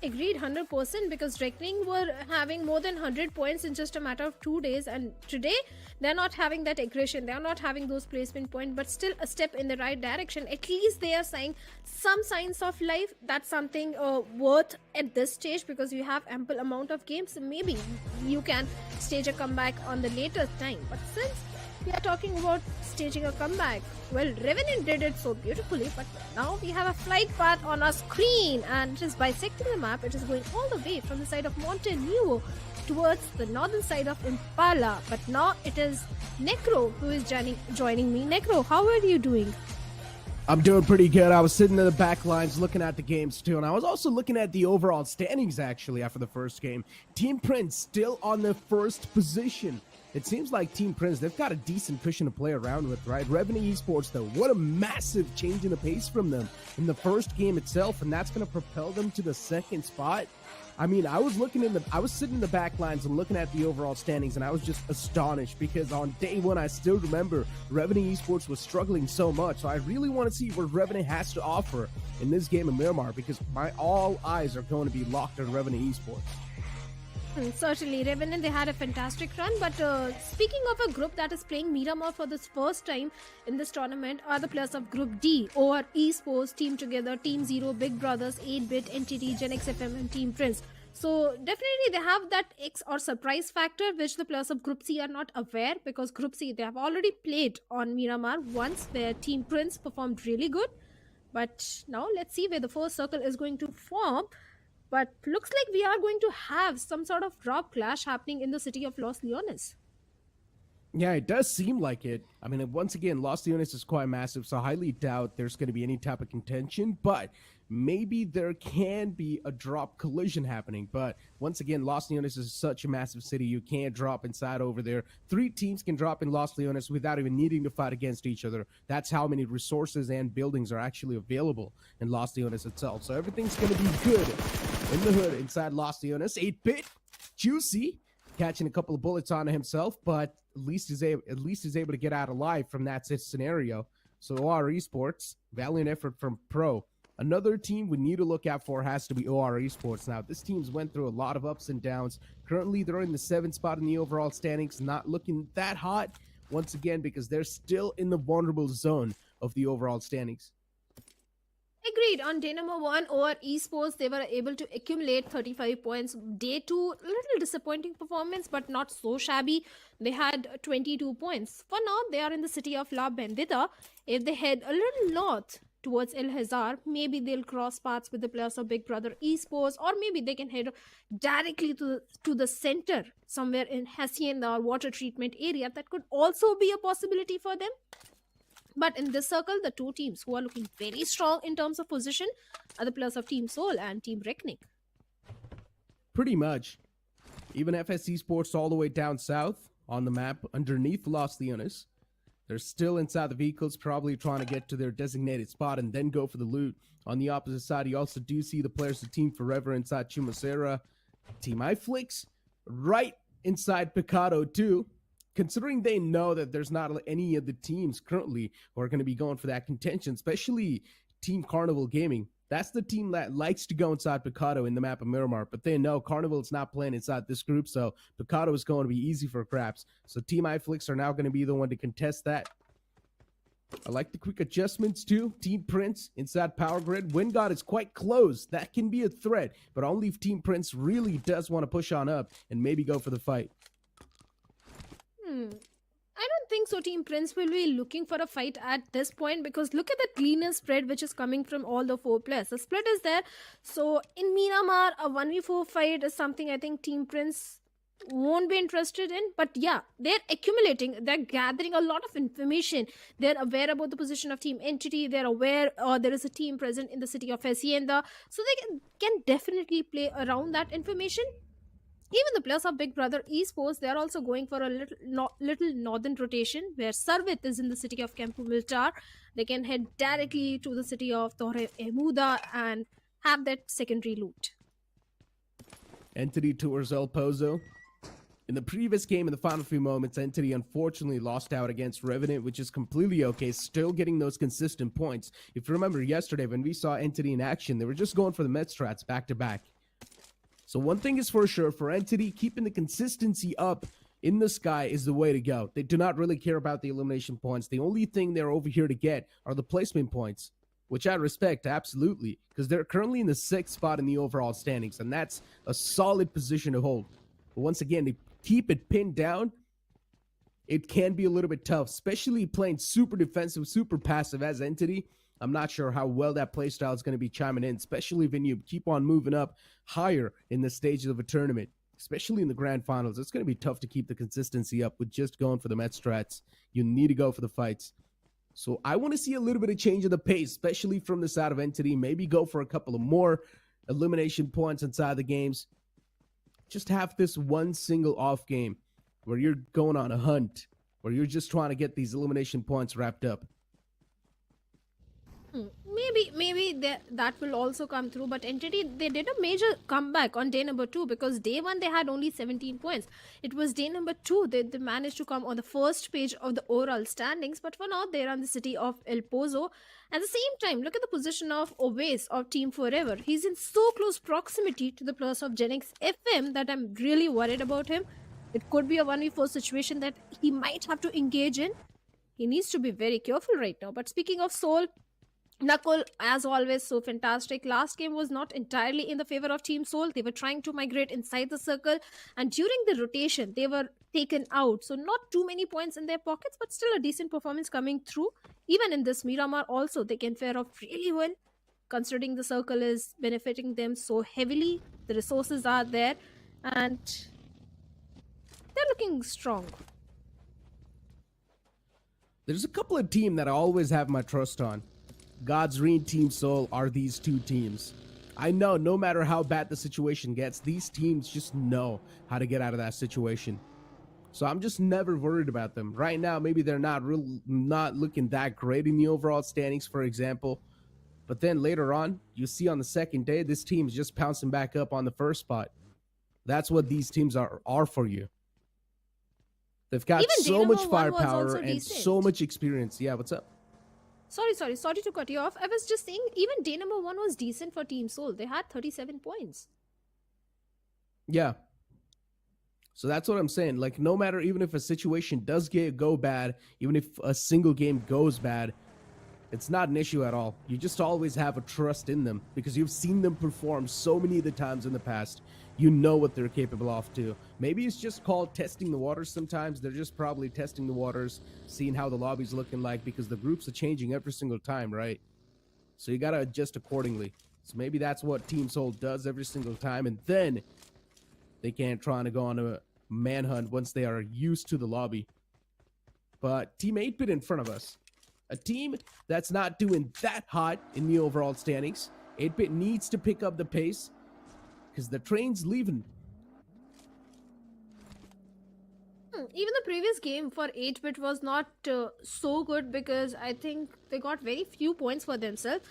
G: Agreed 100%, because Reckoning were having more than 100 points in just a matter of 2 days, and today they're not having that aggression, they're not having those placement points, but still a step in the right direction. At least they are saying some signs of life. That's something worth at this stage, because you have ample amount of games. Maybe you can stage a comeback on the later time. But since we are talking about staging a comeback, well, Revenant did it so beautifully, but now we have a flight path on our screen, and it is bisecting the map. It is going all the way from the side of Monte Nuevo towards the northern side of Impala. But now it is Necro who is joining me. Necro, how are you doing?
H: I'm doing pretty good. I was sitting in the back lines looking at the games too, and I was also looking at the overall standings actually after the first game. Team Prince still on the first position. It seems like Team Prince, they've got a decent cushion to play around with, right? Revenue Esports, though, what a massive change in the pace from them in the first game itself, and that's going to propel them to the second spot. I mean, I was sitting in the back lines and looking at the overall standings, and I was just astonished, because on day one, I still remember Revenue Esports was struggling so much. So I really want to see what Revenue has to offer in this game of Miramar, because all eyes are going to be locked on Revenue Esports.
G: Certainly, Revenant, they had a fantastic run. But speaking of a group that is playing Miramar for this first time in this tournament are the players of Group D, OR Esports, Team Together, Team Zero, Big Brothers, 8-Bit, Entity, Gen XFM, and Team Prince. So definitely they have that X or surprise factor, which the players of Group C are not aware, because Group C, they have already played on Miramar once, where Team Prince performed really good. But now let's see where the first circle is going to form. But looks like we are going to have some sort of drop clash happening in the city of Los Leones.
H: Yeah, it does seem like it. I mean, once again, Los Leones is quite massive, so I highly doubt there's going to be any type of contention, but maybe there can be a drop collision happening. But once again, Los Leones is such a massive city, you can't drop inside over there. 3 teams can drop in Los Leones without even needing to fight against each other. That's how many resources and buildings are actually available in Los Leones itself. So everything's going to be good in the hood inside Los Leones. 8-Bit, Juicy, catching a couple of bullets on himself, but at least he's able to get out alive from that scenario. So OR Esports, valiant effort from Pro. Another team we need to look out for has to be OR Esports. Now, this team's went through a lot of ups and downs. Currently, they're in the 7th spot in the overall standings, not looking that hot once again, because they're still in the vulnerable zone of the overall standings.
G: Agreed. On day number 1, OR Esports, they were able to accumulate 35 points. Day 2, a little disappointing performance, but not so shabby. They had 22 points. For now, they are in the city of La Bandida. If they head a little north towards El Hazar, maybe they'll cross paths with the players of Big Brother Esports, or maybe they can head directly to the center, somewhere in Hacienda or water treatment area. That could also be a possibility for them. But in this circle, the 2 teams who are looking very strong in terms of position are the players of Team Soul and Team Reckoning.
H: Pretty much. Even FS Esports all the way down south on the map underneath Los Leones. They're still inside the vehicles, probably trying to get to their designated spot and then go for the loot. On the opposite side, you also do see the players of Team Forever inside Chumacera. Team iFlix right inside Picado too. Considering they know that there's not any of the teams currently who are going to be going for that contention, especially Team Carnival Gaming. That's the team that likes to go inside Picado in the map of Miramar, but they know Carnival is not playing inside this group, so Picado is going to be easy for Craps. So Team iFlix are now going to be the one to contest that. I like the quick adjustments too. Team Prince inside Power Grid. WinGod is quite close. That can be a threat, but only if Team Prince really does want to push on up and maybe go for the fight.
G: I don't think so. Team Prince will be looking for a fight at this point because look at the cleaner spread which is coming from all the 4 players. The split is there. So in Miramar, a 1v4 fight is something I think Team Prince won't be interested in. But yeah, they're accumulating. They're gathering a lot of information. They're aware about the position of Team Entity. They're aware there is a team present in the city of Hacienda. So they can definitely play around that information. Even the players of Big Brother Esports, they are also going for a little northern rotation where Sarvit is in the city of Campo Militar. They can head directly to the city of Torre Emuda and have that secondary loot.
H: Entity tours El Pozo. In the previous game, in the final few moments, Entity unfortunately lost out against Revenant, which is completely okay, still getting those consistent points. If you remember yesterday when we saw Entity in action, they were just going for the med strats back to back. So one thing is for sure, for Entity, keeping the consistency up in the sky is the way to go. They do not really care about the elimination points. The only thing they're over here to get are the placement points, which I respect, absolutely, because they're currently in the 6th spot in the overall standings, and that's a solid position to hold. But once again, to keep it pinned down, it can be a little bit tough, especially playing super defensive, super passive as Entity. I'm not sure how well that playstyle is going to be chiming in, especially when you keep on moving up higher in the stages of a tournament, especially in the grand finals. It's going to be tough to keep the consistency up with just going for the met strats. You need to go for the fights. So I want to see a little bit of change in the pace, especially from the side of Entity. Maybe go for a couple of more elimination points inside the games. Just have this one single off game where you're going on a hunt, where you're just trying to get these elimination points wrapped up.
G: Maybe that will also come through, but Entity, they did a major comeback on day number 2 because day 1 they had only 17 points. It was day number 2 they managed to come on the first page of the overall standings, but for now they're on the city of El Pozo. At the same time, look at the position of Oves of Team Forever. He's in so close proximity to the players of Genix FM that I'm really worried about him. It could be a 1v4 situation that he might have to engage in. He needs to be very careful right now. But speaking of Soul, Nakul, as always, so fantastic. Last game was not entirely in the favor of Team Soul. They were trying to migrate inside the circle, and during the rotation, they were taken out. So not too many points in their pockets, but still a decent performance coming through. Even in this Miramar also, they can fare off really well, considering the circle is benefiting them so heavily. The resources are there, and they're looking strong.
H: There's a couple of teams that I always have my trust on. God's Reign, Team Soul are these two teams. I know no matter how bad the situation gets, these teams just know how to get out of that situation. So I'm just never worried about them. Right now, maybe they're not looking that great in the overall standings, for example. But then later on, you see on the second day, this team is just pouncing back up on the first spot. That's what these teams are for you. They've got
G: Even
H: so much
G: Dynamo 1 was
H: firepower
G: also
H: and
G: decent.
H: so much experience. Yeah, what's up?
G: Sorry to cut you off. I was just saying, even day number 1 was decent for Team Soul. They had 37 points.
H: Yeah. So that's what I'm saying. Like, no matter, even if a situation does go bad, even if a single game goes bad, it's not an issue at all. You just always have a trust in them because you've seen them perform so many of the times in the past. You know what they're capable of too. Maybe it's just called testing the waters sometimes. They're just probably testing the waters, seeing how the lobby's looking like, because the groups are changing every single time, right? So you got to adjust accordingly. So maybe that's what Team Soul does every single time, and then they can't try to go on a manhunt once they are used to the lobby. But Team 8-Bit in front of us. A team that's not doing that hot in the overall standings. 8-Bit needs to pick up the pace because the train's leaving.
G: Even the previous game for 8-bit was not so good because I think they got very few points for themselves.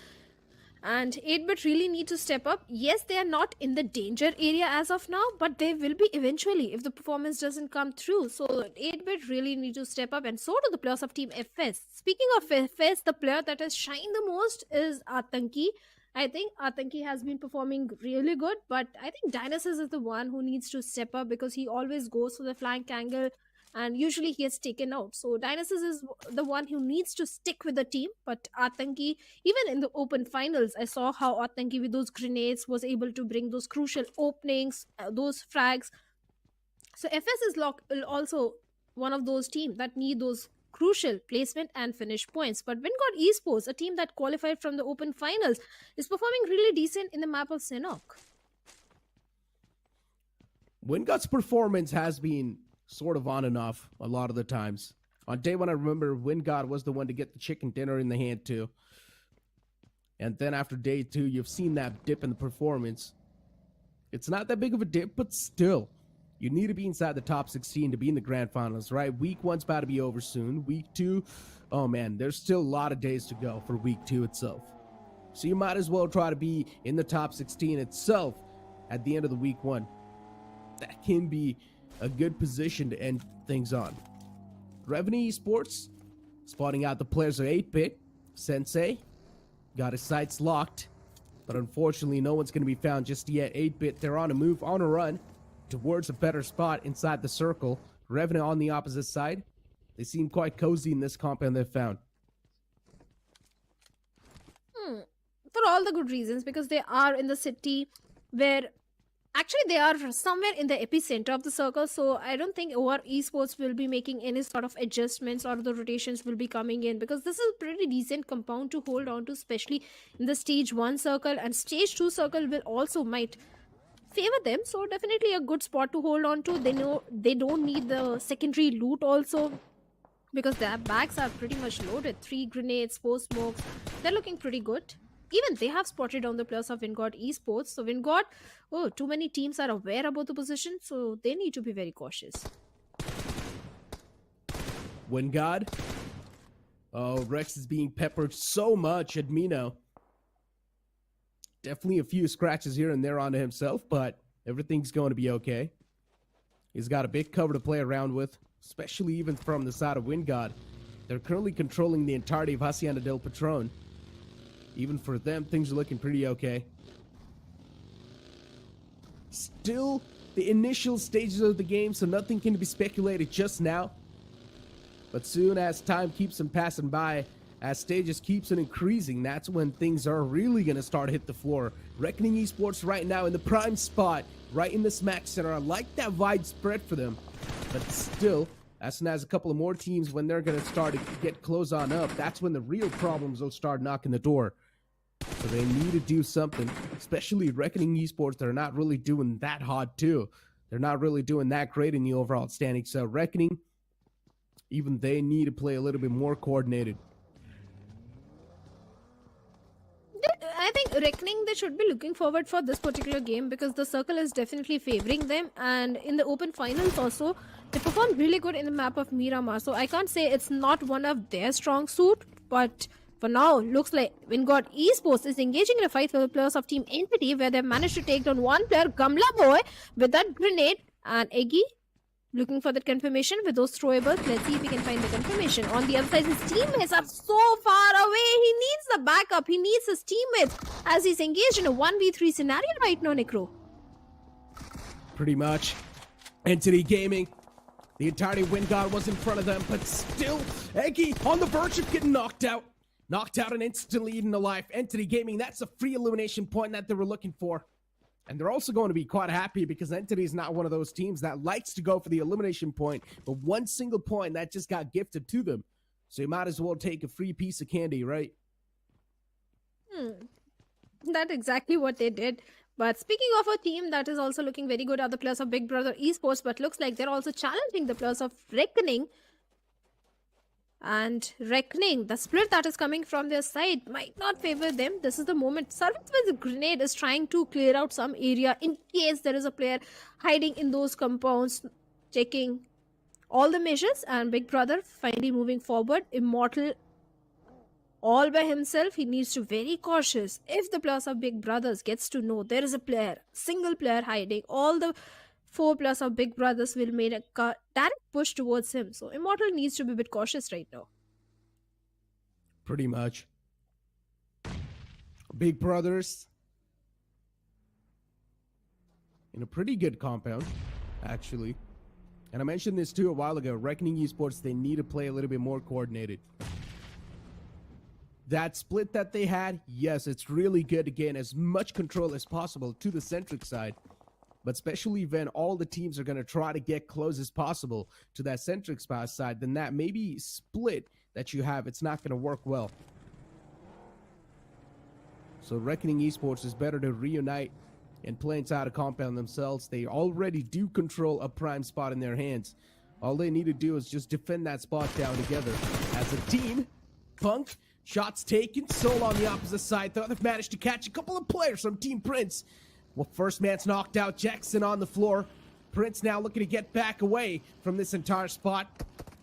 G: And 8-bit really need to step up. Yes, they are not in the danger area as of now, but they will be eventually if the performance doesn't come through. So 8-bit really need to step up, and so do the players of Team FS. Speaking of FS, the player that has shined the most is Atanki. I think Atanki has been performing really good, but I think Dionysus is the one who needs to step up because he always goes for the flank angle and usually he gets taken out. So Dionysus is the one who needs to stick with the team, but Atanki, even in the open finals, I saw how Atanki with those grenades was able to bring those crucial openings, those frags. So FS is also one of those teams that need those crucial placement and finish points. But Wingod Esports, a team that qualified from the open finals, is performing really decent in the map of Sanhok.
H: Wingod's performance has been sort of on and off a lot of the times. On day one, I remember Wingod was the one to get the chicken dinner in the hand too. And then after day two, you've seen that dip in the performance. It's not that big of a dip, but still, you need to be inside the top 16 to be in the grand finals, right? Week one's about to be over soon. Week two, oh man, there's still a lot of days to go for week two itself. So you might as well try to be in the top 16 itself at the end of the week one. That can be a good position to end things on. Revenue Esports, spotting out the players of 8-bit. Sensei got his sights locked, but unfortunately no one's going to be found just yet. 8-bit, they're on a move, on a run towards a better spot inside the circle. Revenue on the opposite side. They seem quite cozy in this compound they've found.
G: For all the good reasons, because they are in the city where actually they are somewhere in the epicenter of the circle, so I don't think OR Esports will be making any sort of adjustments or the rotations will be coming in, because this is a pretty decent compound to hold on to, especially in the stage 1 circle, and stage 2 circle will also might favor them, so definitely a good spot to hold on to. They know they don't need the secondary loot also because their bags are pretty much loaded. 3 grenades, 4 smokes, they're looking pretty good. Even they have spotted on the players of Wingod Esports. So Wingod, too many teams are aware about the position, so they need to be very cautious.
H: Wingod. Oh, Rex is being peppered so much at Mino. Definitely a few scratches here and there onto himself, but everything's going to be okay. He's got a big cover to play around with, especially even from the side of Wingod. They're currently controlling the entirety of Hacienda del Patron. Even for them, things are looking pretty okay. Still the initial stages of the game, so nothing can be speculated just now. But soon as time keeps on passing by, as stages keeps on increasing, that's when things are really going to start to hit the floor. Reckoning Esports right now in the prime spot, right in the smack center. I like that wide spread for them. But still, as soon as a couple of more teams, when they're going to start to get close on up, that's when the real problems will start knocking the door. So they need to do something, especially Reckoning Esports. They're not really doing that hot too. They're not really doing that great in the overall standings. So Reckoning, even they need to play a little bit more coordinated.
G: I think Reckoning, they should be looking forward for this particular game because the circle is definitely favoring them, and in the open finals also they performed really good in the map of Miramar, so I can't say it's not one of their strong suit, but for now looks like Wingod Esports is engaging in a fight with the players of Team Entity, where they managed to take down one player, Gamla Boy, with that grenade, and Eggy looking for that confirmation with those throwables. Let's see if we can find the confirmation. On the other side, his teammates are so far away. He needs the backup. He needs his teammates as he's engaged in a 1v3 scenario right now, Necro.
H: Pretty much. Entity Gaming. The entirety of Wingod was in front of them, but still, Eggy on the verge of getting knocked out. Knocked out and instantly eaten alive. Entity Gaming, that's a free elimination point that they were looking for. And they're also going to be quite happy because Entity is not one of those teams that likes to go for the elimination point, but one single point that just got gifted to them. So you might as well take a free piece of candy, right?
G: That's exactly what they did. But speaking of a team that is also looking very good are the players of Big Brother Esports, but looks like they're also challenging the players of Reckoning. And Reckoning, the split that is coming from their side might not favor them. This is the moment. Servants with a grenade is trying to clear out some area in case there is a player hiding in those compounds, checking all the measures, and Big Brother finally moving forward. Immortal all by himself, he needs to be very cautious. If the plus of Big Brothers gets to know there is a player, single player hiding, all the 4 plus of Big Brothers will make a direct push towards him. So Immortal needs to be a bit cautious right now.
H: Pretty much. Big Brothers in a pretty good compound, actually. And I mentioned this too a while ago. Reckoning Esports, they need to play a little bit more coordinated. That split that they had, yes, it's really good to gain as much control as possible to the Centric side. But especially when all the teams are going to try to get close as possible to that Centric side, then that maybe split that you have, it's not going to work well. So Reckoning Esports is better to reunite and play inside a compound themselves. They already do control a prime spot in their hands. All they need to do is just defend that spot down together. As a team, Punk, shots taken, Soul on the opposite side, though they've managed to catch a couple of players from Team Prince. Well, first man's knocked out, Jackson on the floor. Prince now looking to get back away from this entire spot,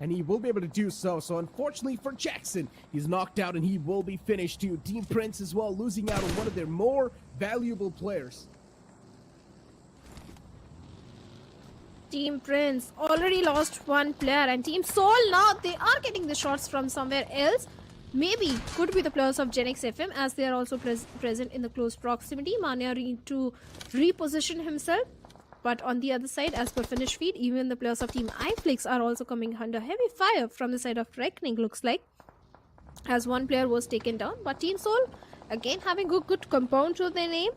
H: and he will be able to do so. So unfortunately for Jackson, he's knocked out and he will be finished too. Team Prince as well, losing out on one of their more valuable players.
G: Team Prince already lost 1 player, and Team Soul now they are getting the shots from somewhere else. Maybe could be the players of Gen X FM, as they are also present in the close proximity. Mania need to reposition himself. But on the other side, as per finish feed, even the players of Team iFlix are also coming under heavy fire from the side of Reckoning, looks like, as 1 player was taken down. But Team Soul, again having a good compound to their name,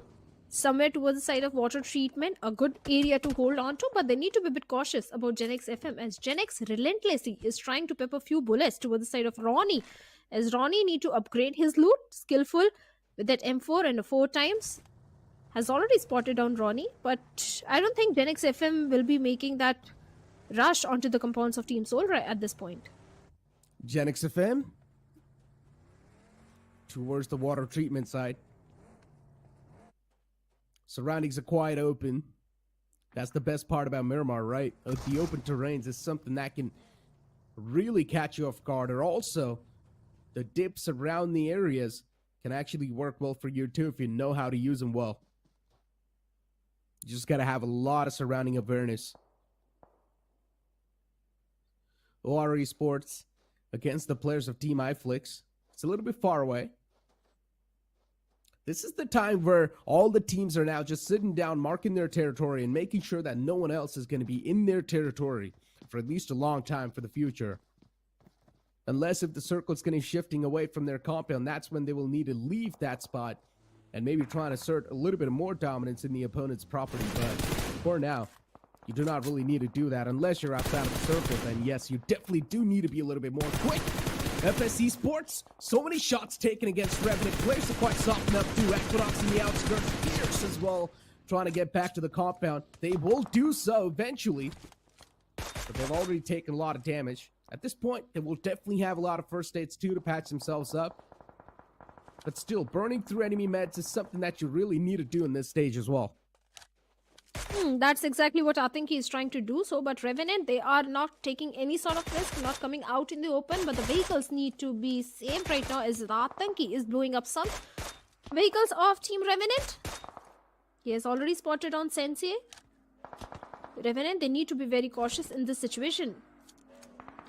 G: somewhere towards the side of water treatment, a good area to hold on to, but they need to be a bit cautious about Gen X FM, as Gen X relentlessly is trying to pepper few bullets towards the side of Ronnie, as Ronnie need to upgrade his loot, skillful with that M4 and a 4 times. Has already spotted down Ronnie, but I don't think Gen X FM will be making that rush onto the compounds of Team Soul right at this point.
H: Gen X FM towards the water treatment side. Surroundings are quite open. That's the best part about Miramar, right? The open terrains is something that can really catch you off guard. Or also, the dips around the areas can actually work well for you too if you know how to use them well. You just got to have a lot of surrounding awareness. OR Esports against the players of Team iFlix. It's a little bit far away. This is the time where all the teams are now just sitting down, marking their territory, and making sure that no one else is going to be in their territory for at least a long time for the future. Unless if the circle is going to be shifting away from their compound, that's when they will need to leave that spot and maybe try and assert a little bit more dominance in the opponent's property. But for now, you do not really need to do that unless you're outside of the circle. Then yes, you definitely do need to be a little bit more quick. FS Esports, so many shots taken against Revenant. Players are quite soft enough to. AUTOBOTZ in the outskirts, Fierce as well, trying to get back to the compound. They will do so eventually, but they've already taken a lot of damage. At this point, they will definitely have a lot of first aids too to patch themselves up. But still, burning through enemy meds is something that you really need to do in this stage as well.
G: That's exactly what I think he's trying to do. So, but Revenant, they are not taking any sort of risk, not coming out in the open. But the vehicles need to be saved right now, as Ratanki is blowing up some vehicles of Team Revenant. He has already spotted on Sensei. Revenant, they need to be very cautious in this situation.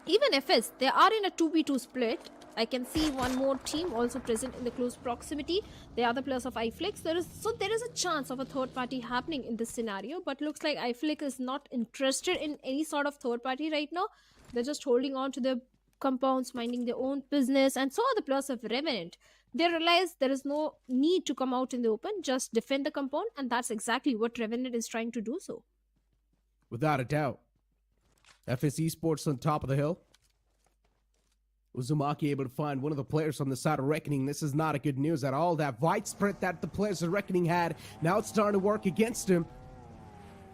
G: Even FS, they are in a 2v2 split. I can see one more team also present in the close proximity. They are the players of iFlix. There is a chance of a third party happening in this scenario, but looks like iFlix is not interested in any sort of third party right now. They're just holding on to their compounds, minding their own business, and so are the players of Revenant. They realize there is no need to come out in the open, just defend the compound, and that's exactly what Revenant is trying to do so.
H: Without a doubt. FS Esports on top of the hill. Uzumaki able to find one of the players on the side of Reckoning. This is not a good news at all. That wide spread that the players of Reckoning had, now it's starting to work against him.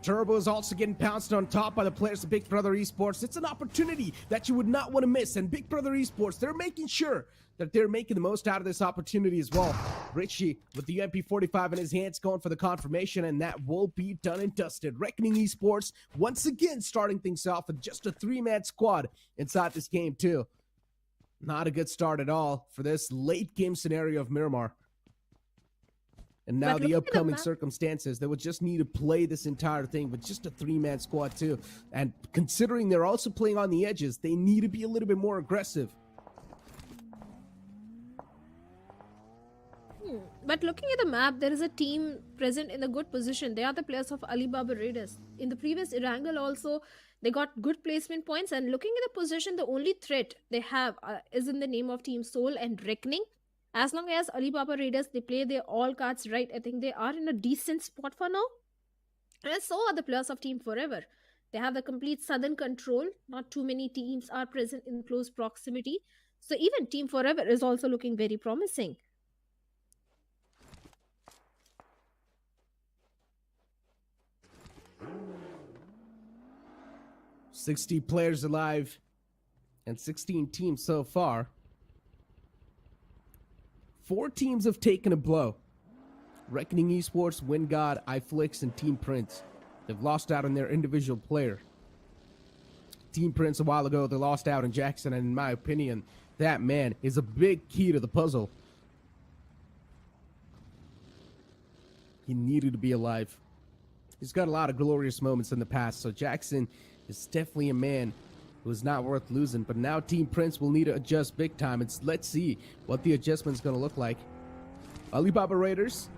H: Turbo is also getting pounced on top by the players of Big Brother Esports. It's an opportunity that you would not want to miss. And Big Brother Esports, they're making sure that they're making the most out of this opportunity as well. Richie with the MP45 in his hands going for the confirmation, and that will be done and dusted. Reckoning Esports once again starting things off with just a 3-man squad inside this game too. Not a good start at all for this late game scenario of Miramar. And now the upcoming circumstances, they would just need to play this entire thing with just a 3-man squad too. And considering they're also playing on the edges, they need to be a little bit more aggressive.
G: But looking at the map, there is a team present in a good position. They are the players of Alibaba Raiders. In the previous Erangel also, they got good placement points. And looking at the position, the only threat they have is in the name of Team Soul and Reckoning. As long as Alibaba Raiders, they play their all cards right, I think they are in a decent spot for now. And so are the players of Team Forever. They have the complete southern control. Not too many teams are present in close proximity. So even Team Forever is also looking very promising.
H: $60 players alive and 16 teams so far. 4 teams have taken a blow. Reckoning Esports, WinGod, iFlix, and Team Prince. They've lost out on their individual player. Team Prince a while ago, they lost out on Jackson, and in my opinion, that man is a big key to the puzzle. He needed to be alive. He's got a lot of glorious moments in the past, so Jackson is definitely a man who is not worth losing. But now Team Prince will need to adjust big time. Let's see what the adjustment's going to look like. Alibaba Raiders,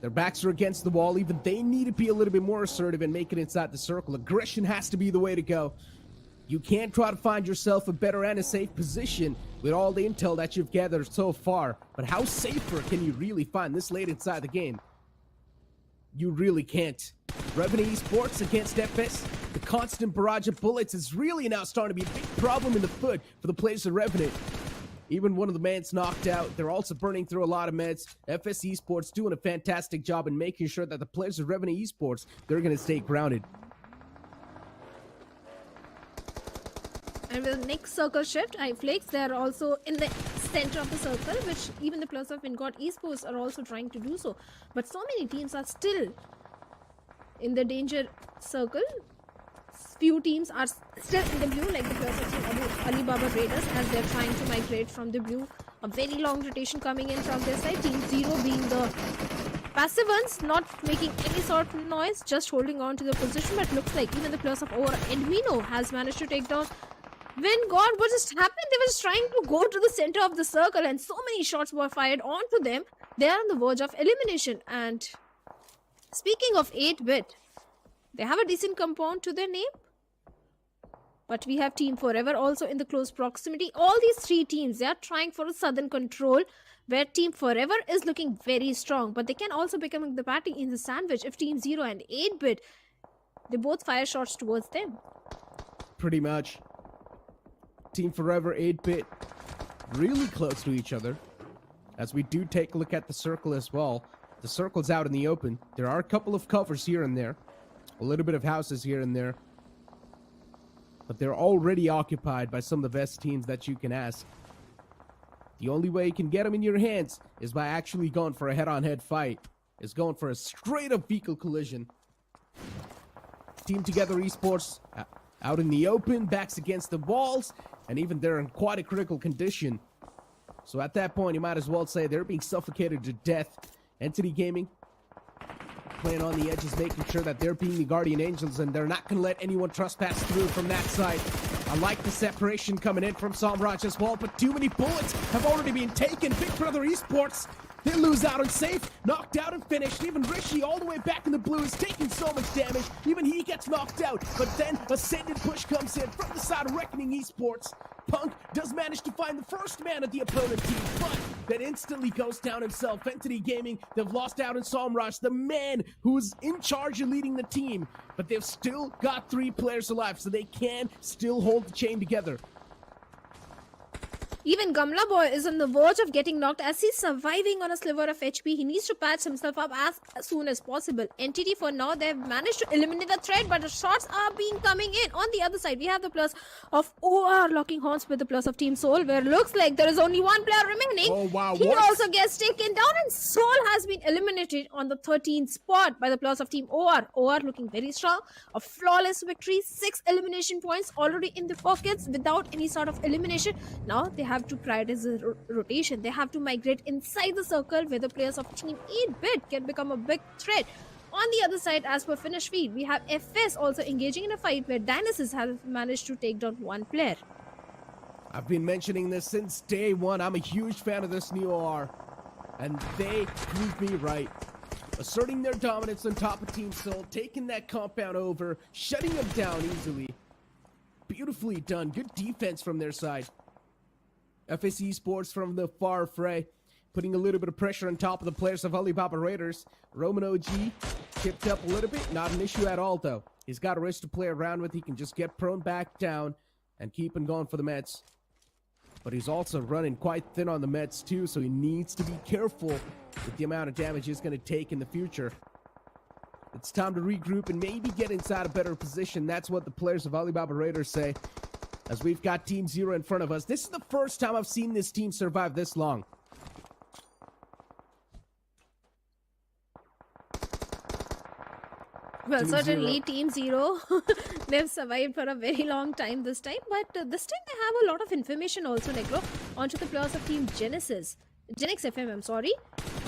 H: their backs are against the wall. Even they need to be a little bit more assertive and make it inside the circle. Aggression has to be the way to go. You can't try to find yourself a better and a safe position with all the intel that you've gathered so far. But how safer can you really find this late inside the game? You really can't. Revenue Esports against FS. The constant barrage of bullets is really now starting to be a big problem in the foot for the players of Revenue. Even one of the mans knocked out. They're also burning through a lot of meds. FS Esports doing a fantastic job in making sure that the players of Revenue Esports, they're going to stay grounded.
G: And with the next circle shift, iFlix, they are also in the center of the circle, which even the players of Gujarat Esports are also trying to do so. But so many teams are still in the danger circle. Few teams are still in the blue, like the players of Alibaba Raiders, as they're trying to migrate from the blue. A very long rotation coming in from their side. Team 0 being the passive ones, not making any sort of noise, just holding on to the position. But looks like even the players of Edwino has managed to take down WinGod. What just happened? They were just trying to go to the center of the circle, and so many shots were fired onto them. They are on the verge of elimination. And speaking of 8-bit, they have a decent compound to their name. But we have Team Forever also in the close proximity. All these 3 teams, they are trying for a southern control, where Team Forever is looking very strong. But they can also become the patty in the sandwich if Team 0 and 8-bit, they both fire shots towards them.
H: Pretty much. Team Forever, 8-bit, really close to each other. As we do take a look at the circle as well. The circle's out in the open. There are a couple of covers here and there. A little bit of houses here and there. But they're already occupied by some of the best teams that you can ask. The only way you can get them in your hands is by actually going for a head-on-head fight. Is going for a straight-up vehicle collision. Team Together Esports out in the open, backs against the walls, and even they're in quite a critical condition. So at that point, you might as well say they're being suffocated to death. Entity Gaming playing on the edges, making sure that they're being the guardian angels, and they're not going to let anyone trespass through from that side. I like the separation coming in from Samraj as well, but too many bullets have already been taken. Big Brother Esports, they lose out on safe, knocked out and finished. Even Rishi all the way back in the blue is taking so much damage. Even he gets knocked out, but then Ascended push comes in from the side of Reckoning Esports. Punk does manage to find the first man of the opponent team, but that instantly goes down himself. Entity Gaming, they've lost out on Samraj, the man who's in charge of leading the team, but they've still got 3 players alive, so they can still hold the chain together.
G: Even Gamla Boy is on the verge of getting knocked as he's surviving on a sliver of HP. He needs to patch himself up as soon as possible. Entity for now, they've managed to eliminate the threat, but the shots are being coming in. On the other side, we have the plus of OR locking horns with the plus of Team Soul, where it looks like there is only one player remaining.
H: Oh, wow.
G: He
H: What?
G: also gets taken down, and Soul has been eliminated on the 13th spot by the plus of Team OR. OR looking very strong. A flawless victory. 6 elimination points already in the pockets without any sort of elimination. Now they have to prioritize the rotation. They have to migrate inside the circle where the players of Team 8-bit can become a big threat. On the other side, as per finish feed, we have FS also engaging in a fight where Dionysus has managed to take down one player.
H: I've been mentioning this since day one. I'm a huge fan of this new OR. And they proved me right. Asserting their dominance on top of Team Soul, taking that compound over, shutting them down easily. Beautifully done. Good defense from their side. FS Esports from the far fray, putting a little bit of pressure on top of the players of Alibaba Raiders. Roman OG tipped up a little bit. Not an issue at all, though. He's got a wrist to play around with. He can just get prone back down and keep on going for the meds. But he's also running quite thin on the meds, too, so he needs to be careful with the amount of damage he's going to take in the future. It's time to regroup and maybe get inside a better position. That's what the players of Alibaba Raiders say. As we've got Team Zero in front of us. This is the first time I've seen this team survive this long.
G: Well,
H: Team
G: certainly
H: Zero.
G: Team Zero, they've survived for a very long time this time. But this time they have a lot of information also, Necro, onto the players of Team Genesis. Genix FM, I'm sorry.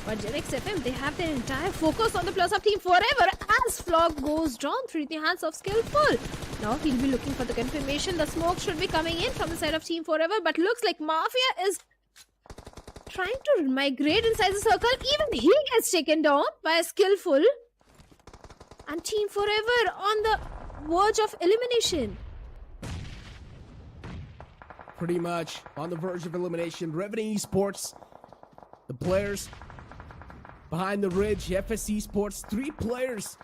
G: But Genix FM, they have their entire focus on the players of Team Forever as Flog goes down through the hands of Skillful. Now he'll be looking for the confirmation. The smoke should be coming in from the side of Team Forever, but looks like Mafia is trying to migrate inside the circle. Even he gets taken down by Skillful. And Team Forever on the verge of elimination.
H: Pretty much on the verge of elimination. Revenue Esports, the players behind the ridge, FS Esports, 3 players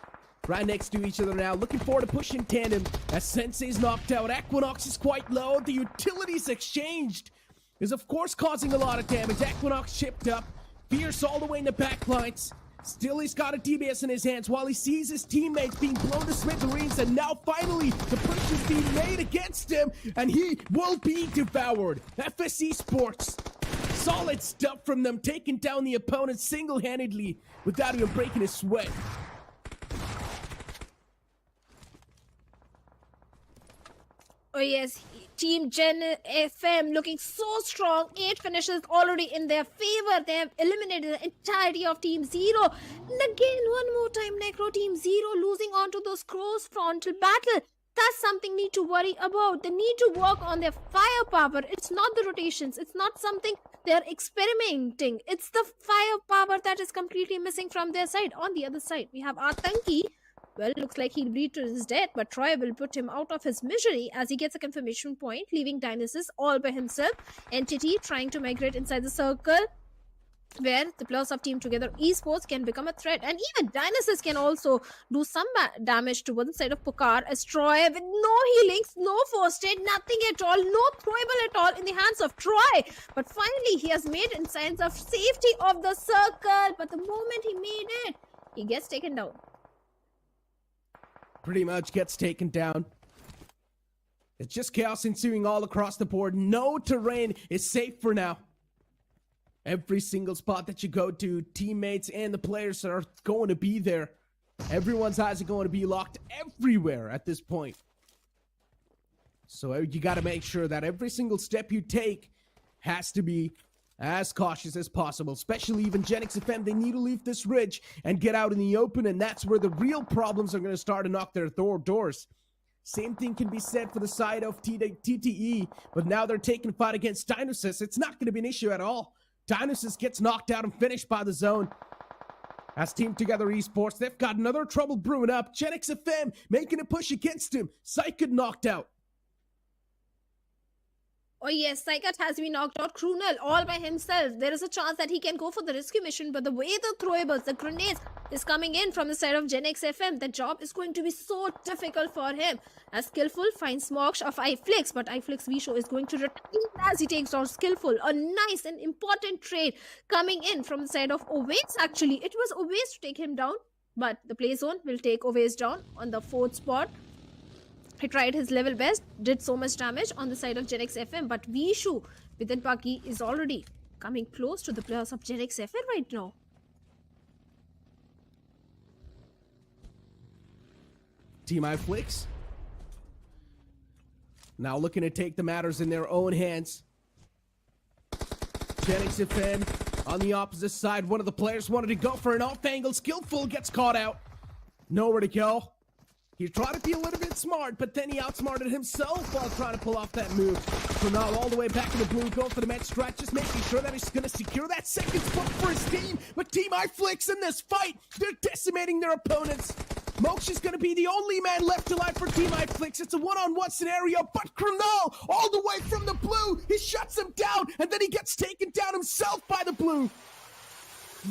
H: right next to each other now. Looking forward to pushing tandem as Sensei's knocked out. Equinox is quite low. The utilities exchanged is of course causing a lot of damage. Equinox chipped up. Fierce all the way in the back lines. Still, he's got a DBS in his hands while he sees his teammates being blown to smithereens, and now finally the push is being made against him, and he will be devoured. FS Esports, solid stuff from them, taking down the opponent single-handedly without even breaking a sweat.
G: Oh yes, Team Gen FM looking so strong. 8 finishes already in their favor. They have eliminated the entirety of Team Zero. And again, one more time, Necro, Team Zero losing onto those Crows frontal battle. That's something need to worry about. They need to work on their firepower. It's not the rotations. It's not something they're experimenting. It's the firepower that is completely missing from their side. On the other side, we have Atanki. Well, looks like he'll bleed to his death, but Troy will put him out of his misery as he gets a confirmation point, leaving Dionysus all by himself. Entity trying to migrate inside the circle, where the players of Team Together Esports can become a threat. And even Dionysus can also do some damage to one side of Pokar as Troy, with no healings, no first aid, nothing at all, no throwable at all in the hands of Troy. But finally, he has made in signs of safety of the circle. But the moment he made it, he gets taken down.
H: Pretty much gets taken down. It's just chaos ensuing all across the board. No terrain is safe for now. Every single spot that you go to, teammates and the players are going to be there. Everyone's eyes are going to be locked everywhere at this point. So you got to make sure that every single step you take has to be as cautious as possible, especially even Genix FM. They need to leave this ridge and get out in the open, and that's where the real problems are going to start to knock their doors. Same thing can be said for the side of TTE, but now they're taking a fight against Dionysus. It's not going to be an issue at all. Dionysus gets knocked out and finished by the zone. As Team Together Esports, they've got another trouble brewing up. Genix FM making a push against him. Psychic knocked out.
G: Oh yes, Saikat has been knocked out. Krunal all by himself. There is a chance that he can go for the rescue mission, but the way the throwables, the grenades is coming in from the side of Gen X FM, the job is going to be so difficult for him. As Skillful finds Mox of iFlix, but iFlix Visho is going to retain as he takes down Skillful. A nice and important trade coming in from the side of ORANGUTAN. Actually, it was ORANGUTAN to take him down, but the play zone will take ORANGUTAN down on the 4th spot. He tried his level best, did so much damage on the side of Gen X FM, but Vishu within Paki is already coming close to the players of Gen X FM right now.
H: Team iFlix now looking to take the matters in their own hands. Gen X FM on the opposite side. One of the players wanted to go for an off angle. Skillful gets caught out. Nowhere to go. He tried to be a little bit smart, but then he outsmarted himself while trying to pull off that move. So now all the way back in the blue, going for the match stretch, just making sure that he's going to secure that second spot for his team. But Team iFlix in this fight, they're decimating their opponents. Mox is going to be the only man left alive for Team iFlix. It's a one-on-one scenario, but Crore all the way from the blue, he shuts him down, and then he gets taken down himself by the blue.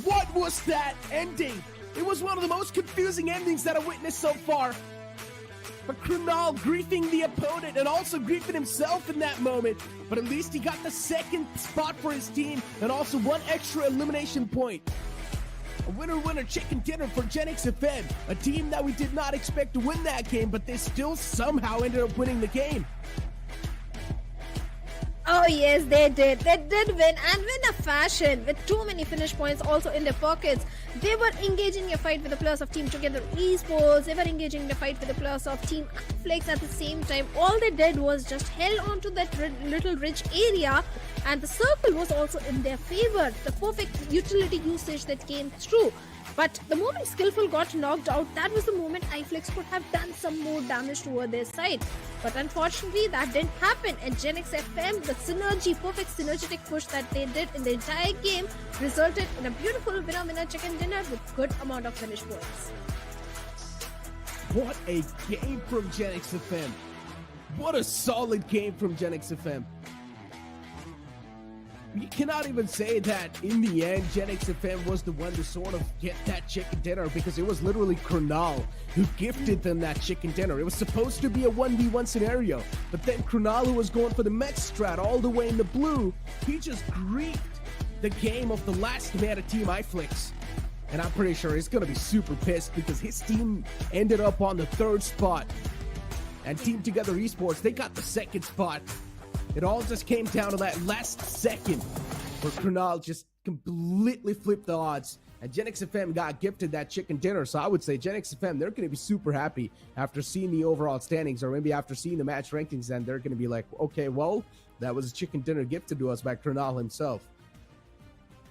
H: What was that ending? It was one of the most confusing endings that I've witnessed so far. But Crore griefing the opponent and also griefing himself in that moment. But at least he got the second spot for his team and also one extra elimination point. A winner-winner chicken dinner for Gen X FM. A team that we did not expect to win that game, but they still somehow ended up winning the game.
G: Oh yes, they did. They did win, and win a fashion with too many finish points also in their pockets. They were engaging in a fight with the players of Team Together Esports. They were engaging in a fight with the players of Team iFlix at the same time. All they did was just held on to that little rich area, and the circle was also in their favor. The perfect utility usage that came through. But the moment Skillful got knocked out, that was the moment iFlix could have done some more damage toward their side. But unfortunately, that didn't happen. And Gen X FM, the perfect synergetic push that they did in the entire game, resulted in a beautiful winner-winner chicken dinner with good amount of finish points.
H: What a game from Gen X FM. What a solid game from Gen X FM. You cannot even say that in the end, Gen X FM was the one to sort of get that chicken dinner, because it was literally Crore who gifted them that chicken dinner. It was supposed to be a 1v1 scenario, but then Crore, who was going for the mech strat all the way in the blue, he just griefed the game of the last man of Team iFlix. And I'm pretty sure he's going to be super pissed because his team ended up on the 3rd spot. And Team Together Esports, they got the 2nd spot. It all just came down to that last second where Crore just completely flipped the odds. And Gen X FM got gifted that chicken dinner. So I would say Gen X FM, they're going to be super happy after seeing the overall standings, or maybe after seeing the match rankings, and they're going to be like, okay, well, that was a chicken dinner gifted to us by Crore himself.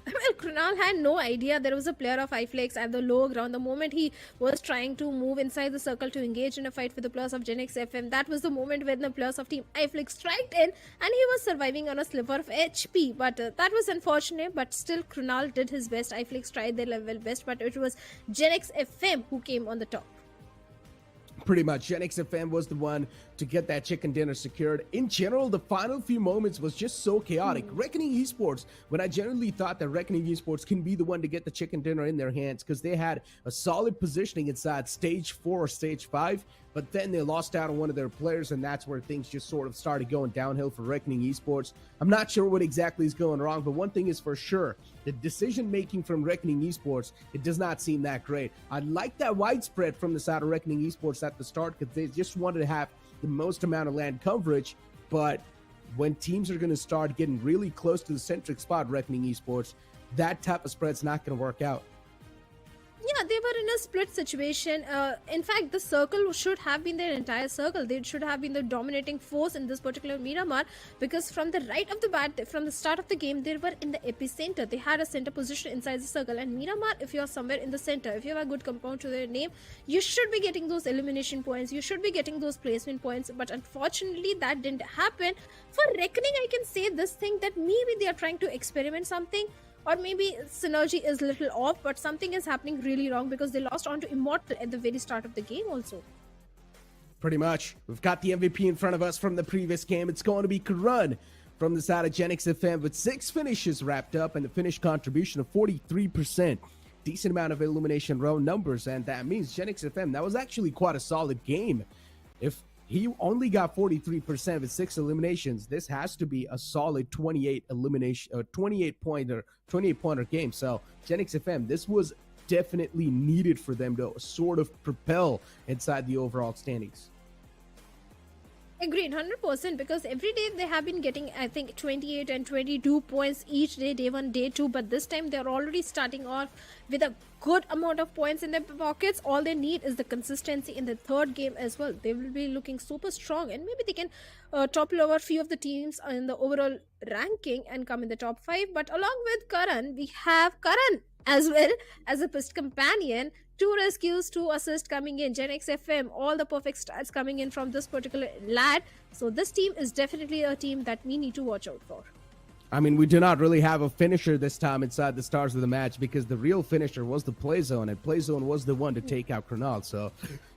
G: Well, Crore had no idea there was a player of iFlix at the lower ground. The moment he was trying to move inside the circle to engage in a fight with the players of Gen X FM, that was the moment when the players of Team iFlix striked in, and he was surviving on a sliver of HP. But that was unfortunate, but still Crore did his best. iFlix tried their level best, but it was Gen X FM who came on the top.
H: Pretty much, Gen X FM was the one to get that chicken dinner secured. In general, the final few moments was just so chaotic. Reckoning Esports, when I generally thought that Reckoning Esports can be the one to get the chicken dinner in their hands, because they had a solid positioning inside stage 4 or stage 5, but then they lost out on one of their players, and that's where things just sort of started going downhill for Reckoning Esports. I'm not sure what exactly is going wrong, but one thing is for sure, the decision-making from Reckoning Esports, it does not seem that great. I like that widespread from the side of Reckoning Esports at the start, because they just wanted to have the most amount of land coverage, but when teams are going to start getting really close to the centric spot, Reckoning Esports, that type of spread's not going to work out.
G: Yeah, they were in a split situation. In fact, the circle should have been their entire circle. They should have been the dominating force in this particular Miramar, because from the right of the bat, from the start of the game, they were in the epicenter. They had a center position inside the circle. And Miramar, if you're somewhere in the center, if you have a good compound to their name, you should be getting those elimination points. You should be getting those placement points. But unfortunately, that didn't happen. For Reckoning, I can say this thing, that maybe they are trying to experiment something. Or maybe synergy is a little off, but something is happening really wrong, because they lost onto Immortal at the very start of the game also.
H: Pretty much. We've got the MVP in front of us from the previous game. It's going to be Crore from the side of Genix FM with 6 finishes wrapped up and the finish contribution of 43%. Decent amount of elimination round numbers, and that means Genix FM, that was actually quite a solid game. If he only got 43% with 6 eliminations, this has to be a solid 28 pointer game. So Genix FM, this was definitely needed for them to sort of propel inside the overall standings.
G: Agreed, 100%, because every day they have been getting, I think, 28 and 22 points each day, day 1, day 2, but this time they're already starting off with a good amount of points in their pockets. All they need is the consistency in the third game as well. They will be looking super strong, and maybe they can topple over a few of the teams in the overall ranking and come in the top 5. But along with Karan, we have Karan as well as a best companion. 2 rescues, 2 assists coming in. Genix FM, all the perfect stats coming in from this particular lad. So this team is definitely a team that we need to watch out for.
H: I mean, we do not really have a finisher this time inside the stars of the match because the real finisher was the play zone, and play zone was the one to take out Kernal. So,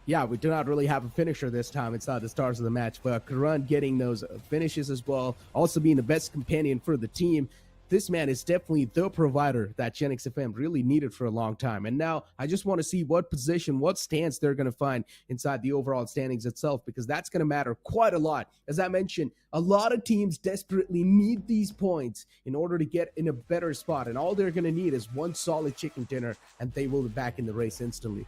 H: yeah, we do not really have a finisher this time inside the stars of the match. But Karan getting those finishes as well, also being the best companion for the team. This man is definitely the provider that Genix FM really needed for a long time. And now I just want to see what position, what stance they're going to find inside the overall standings itself, because that's going to matter quite a lot. As I mentioned, a lot of teams desperately need these points in order to get in a better spot. And all they're going to need is one solid chicken dinner, and they will be back in the race instantly.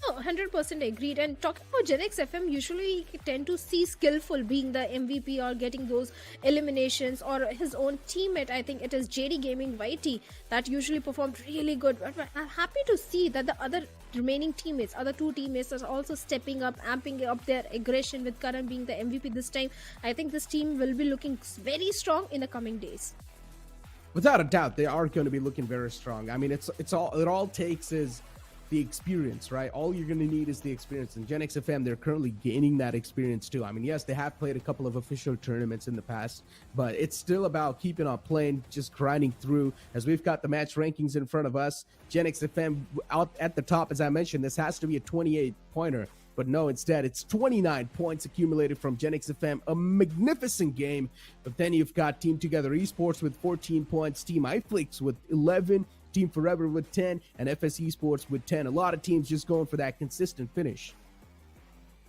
G: Oh, 100% agreed. And talking about Genix FM, usually we tend to see Skillful being the MVP or getting those eliminations, or his own teammate. I think it is JD Gaming YT that usually performed really good. But I'm happy to see that the other remaining teammates, other 2 teammates, are also stepping up, amping up their aggression, with Karan being the MVP this time. I think this team will be looking very strong in the coming days.
H: Without a doubt, they are going to be looking very strong. I mean, it all takes is the experience, right? All you're going to need is the experience. And Genix FM, they're currently gaining that experience too. I mean, yes, they have played a couple of official tournaments in the past, but it's still about keeping on playing, just grinding through. As we've got the match rankings in front of us, Genix FM out at the top, as I mentioned, this has to be a 28-pointer. But no, instead, it's 29 points accumulated from Genix FM. A magnificent game. But then you've got Team Together Esports with 14 points, Team iFlix with 11, Team Forever with 10, and FS Esports with 10. A lot of teams just going for that consistent finish.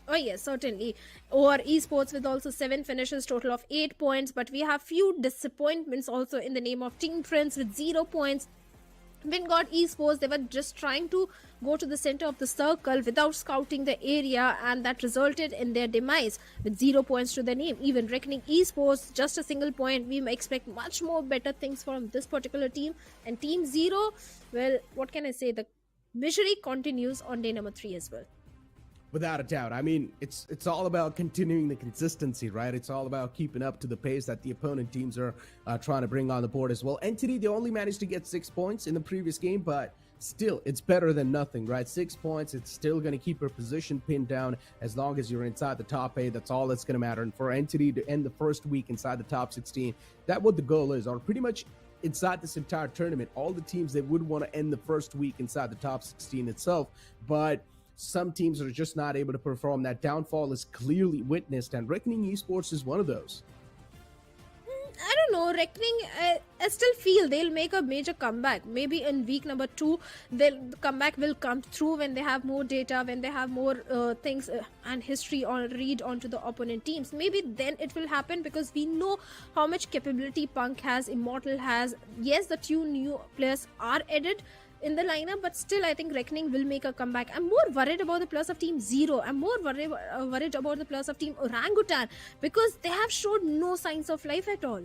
G: Oh yes, certainly. OR Esports with also 7 finishes, total of 8 points. But we have few disappointments also in the name of Team Prince with 0 points. Gujarat Esports, they were just trying to go to the center of the circle without scouting the area, and that resulted in their demise with 0 points to their name. Even Reckoning Esports, just a single point. We may expect much more better things from this particular team. And Team Zero, well, what can I say? The misery continues on day number 3 as well.
H: Without a doubt. I mean, it's all about continuing the consistency, right? It's all about keeping up to the pace that the opponent teams are trying to bring on the board as well. Entity, they only managed to get 6 points in the previous game, but still, it's better than nothing, right? 6 points, it's still going to keep your position pinned down as long as you're inside the top 8. That's all that's going to matter. And for Entity to end the first week inside the top 16, that's what the goal is, or pretty much inside this entire tournament. All the teams, they would want to end the first week inside the top 16 itself, but some teams are just not able to perform. That downfall is clearly witnessed, and Reckoning Esports is one of those.
G: I don't know, Reckoning, I still feel they'll make a major comeback. Maybe in week number 2, the comeback will come through when they have more data, when they have more things and history on read onto the opponent teams. Maybe then it will happen, because we know how much capability Punk has, Immortal has. Yes, the 2 new players are added in the lineup, but still I think Reckoning will make a comeback. I'm more worried about the plus of Team Zero. I'm more worried about the plus of Team Orangutan, because they have showed no signs of life at all.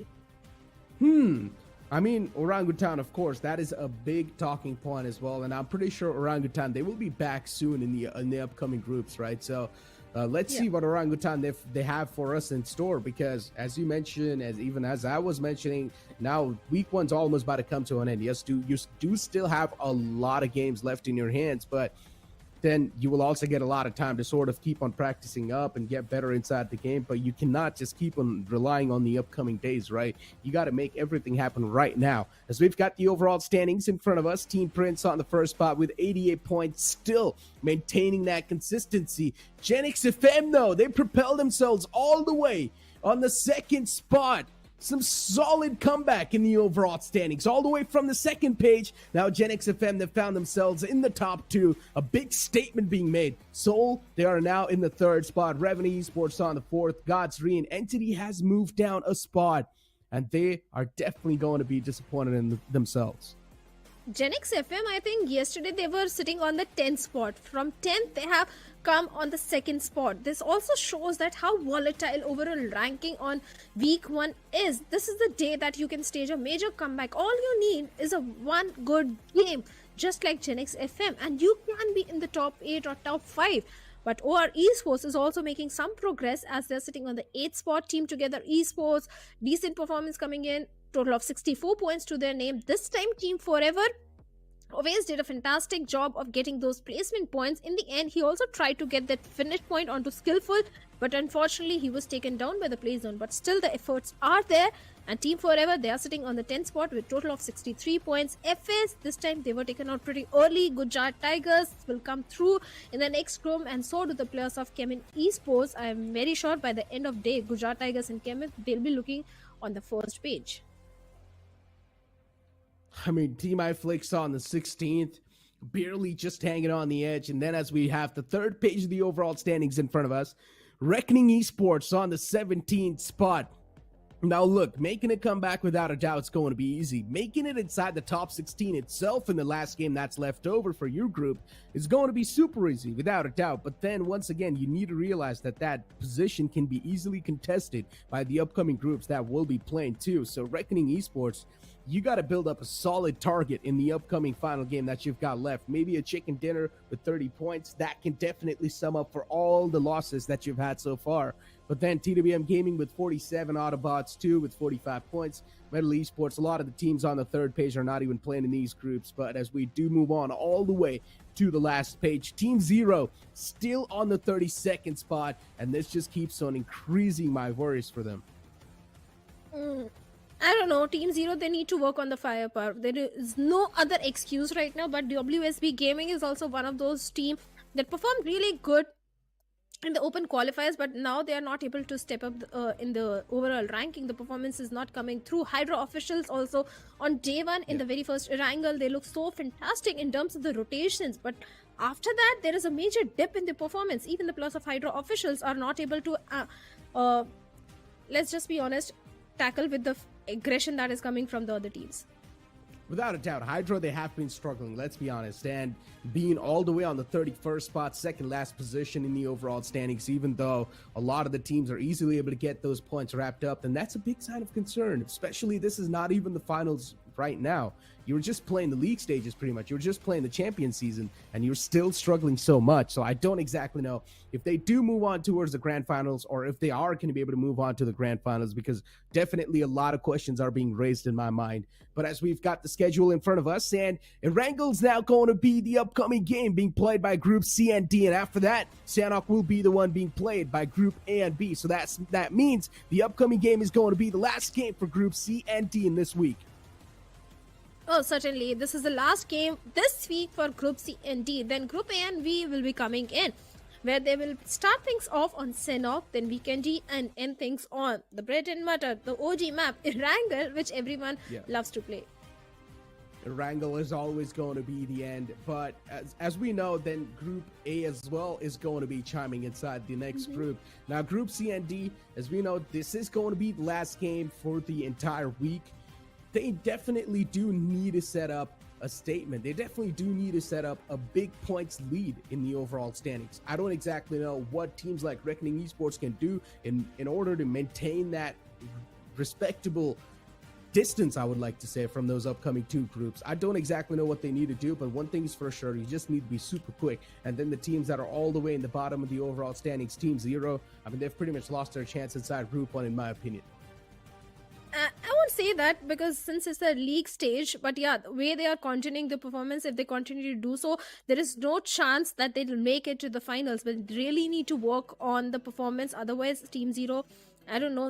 H: I mean, Orangutan, of course, that is a big talking point as well, and I'm pretty sure Orangutan, they will be back soon in the upcoming groups, right? So let's see what Orangutan they have for us in store, because as you mentioned, as I was mentioning, now week 1's almost about to come to an end. Yes, you do still have a lot of games left in your hands, but then you will also get a lot of time to sort of keep on practicing up and get better inside the game. But you cannot just keep on relying on the upcoming days, right? You got to make everything happen right now. As we've got the overall standings in front of us, Team Prince on the first spot with 88 points, still maintaining that consistency. Genix FM, though, they propelled themselves all the way on the second spot some solid comeback in the overall standings, all the way from the second page. Now Gen X FM, they found themselves in the top 2, a big statement being made. Seoul, they are now in the 3rd spot. Revenue Esports on the 4th. God's Reign Entity has moved down a spot, and they are definitely going to be disappointed in themselves.
G: Gen X FM, I think yesterday they were sitting on the 10th spot. From 10th, they have come on the 2nd spot. This also shows that how volatile overall ranking on week 1 is. This is the day that you can stage a major comeback. All you need is a one good game, just like Gen X FM, and you can be in the top 8 or top 5. But OR Esports is also making some progress as they're sitting on the 8th spot. Team Together Esports, decent performance coming in. Total of 64 points to their name. This time Team Forever always did a fantastic job of getting those placement points. In the end, he also tried to get that finish point onto Skillful, but unfortunately he was taken down by the play zone. But still the efforts are there, and Team Forever, they are sitting on the 10th spot with total of 63 points. FS, this time they were taken out pretty early. Gujarat Tigers will come through in the next room, and so do the players of Chemin Esports. I am very sure by the end of day, Gujarat Tigers and Chemin, they'll be looking on the first page.
H: I mean, Team iFlix on the 16th, barely just hanging on the edge. And then as we have the 3rd page of the overall standings in front of us, Reckoning Esports on the 17th spot. Now look, making a comeback without a doubt is going to be easy. Making it inside the top 16 itself in the last game that's left over for your group is going to be super easy, without a doubt. But then once again, you need to realize that that position can be easily contested by the upcoming groups that will be playing too. So Reckoning Esports, you got to build up a solid target in the upcoming final game that you've got left. Maybe a chicken dinner with 30 points. That can definitely sum up for all the losses that you've had so far. But then TWM Gaming with 47, AUTOBOTZ 2 with 45 points. Metal Esports, a lot of the teams on the 3rd page are not even playing in these groups. But as we do move on all the way to the last page, Team Zero still on the 32nd spot. And this just keeps on increasing my worries for them.
G: I don't know, Team Zero, they need to work on the firepower. There is no other excuse right now, but WSB Gaming is also one of those teams that performed really good in the open qualifiers, but now they are not able to step up in the overall ranking. The performance is not coming through. Hydra officials also on day 1 in the very first Erangel, they look so fantastic in terms of the rotations, but after that there is a major dip in the performance. Even the plus of Hydra officials are not able to let's just be honest, tackle with the aggression that is coming from the other teams.
H: Without a doubt, Hydra, they have been struggling, let's be honest, and being all the way on the 31st spot, second last position in the overall standings, even though a lot of the teams are easily able to get those points wrapped up, and that's a big sign of concern, especially this is not even the finals right now. You were just playing the league stages pretty much. You were just playing the champion season, and you're still struggling so much. So I don't exactly know if they do move on towards the grand finals or if they are going to be able to move on to the grand finals, because definitely a lot of questions are being raised in my mind. But as we've got the schedule in front of us, and Erangel's now going to be the upcoming game being played by Group C and D, and after that, Sanhok will be the one being played by Group A and B. So that means the upcoming game is going to be the last game for Group C and D in this week.
G: Oh, certainly. This is the last game this week for Group C and D. Then Group A and B will be coming in, where they will start things off on Sanhok, then Vikendi, and end things on the bread and butter, the OG map, Erangel, which everyone loves to play.
H: Erangel is always going to be the end, but as we know, then Group A as well is going to be chiming inside the next group. Now, Group C and D, as we know, this is going to be the last game for the entire week. They definitely do need to set up a statement. They definitely do need to set up a big points lead in the overall standings. I don't exactly know what teams like Reckoning Esports can do in order to maintain that respectable distance, I would like to say, from those upcoming two groups. I don't exactly know what they need to do, but one thing is for sure, you just need to be super quick. And then the teams that are all the way in the bottom of the overall standings, Team Zero, I mean, they've pretty much lost their chance inside Group 1, in my opinion.
G: I won't say that, because since it's a league stage, but yeah, the way they are continuing the performance, if they continue to do so, there is no chance that they'll make it to the finals. But they really need to work on the performance. Otherwise, Team Zero, I don't know,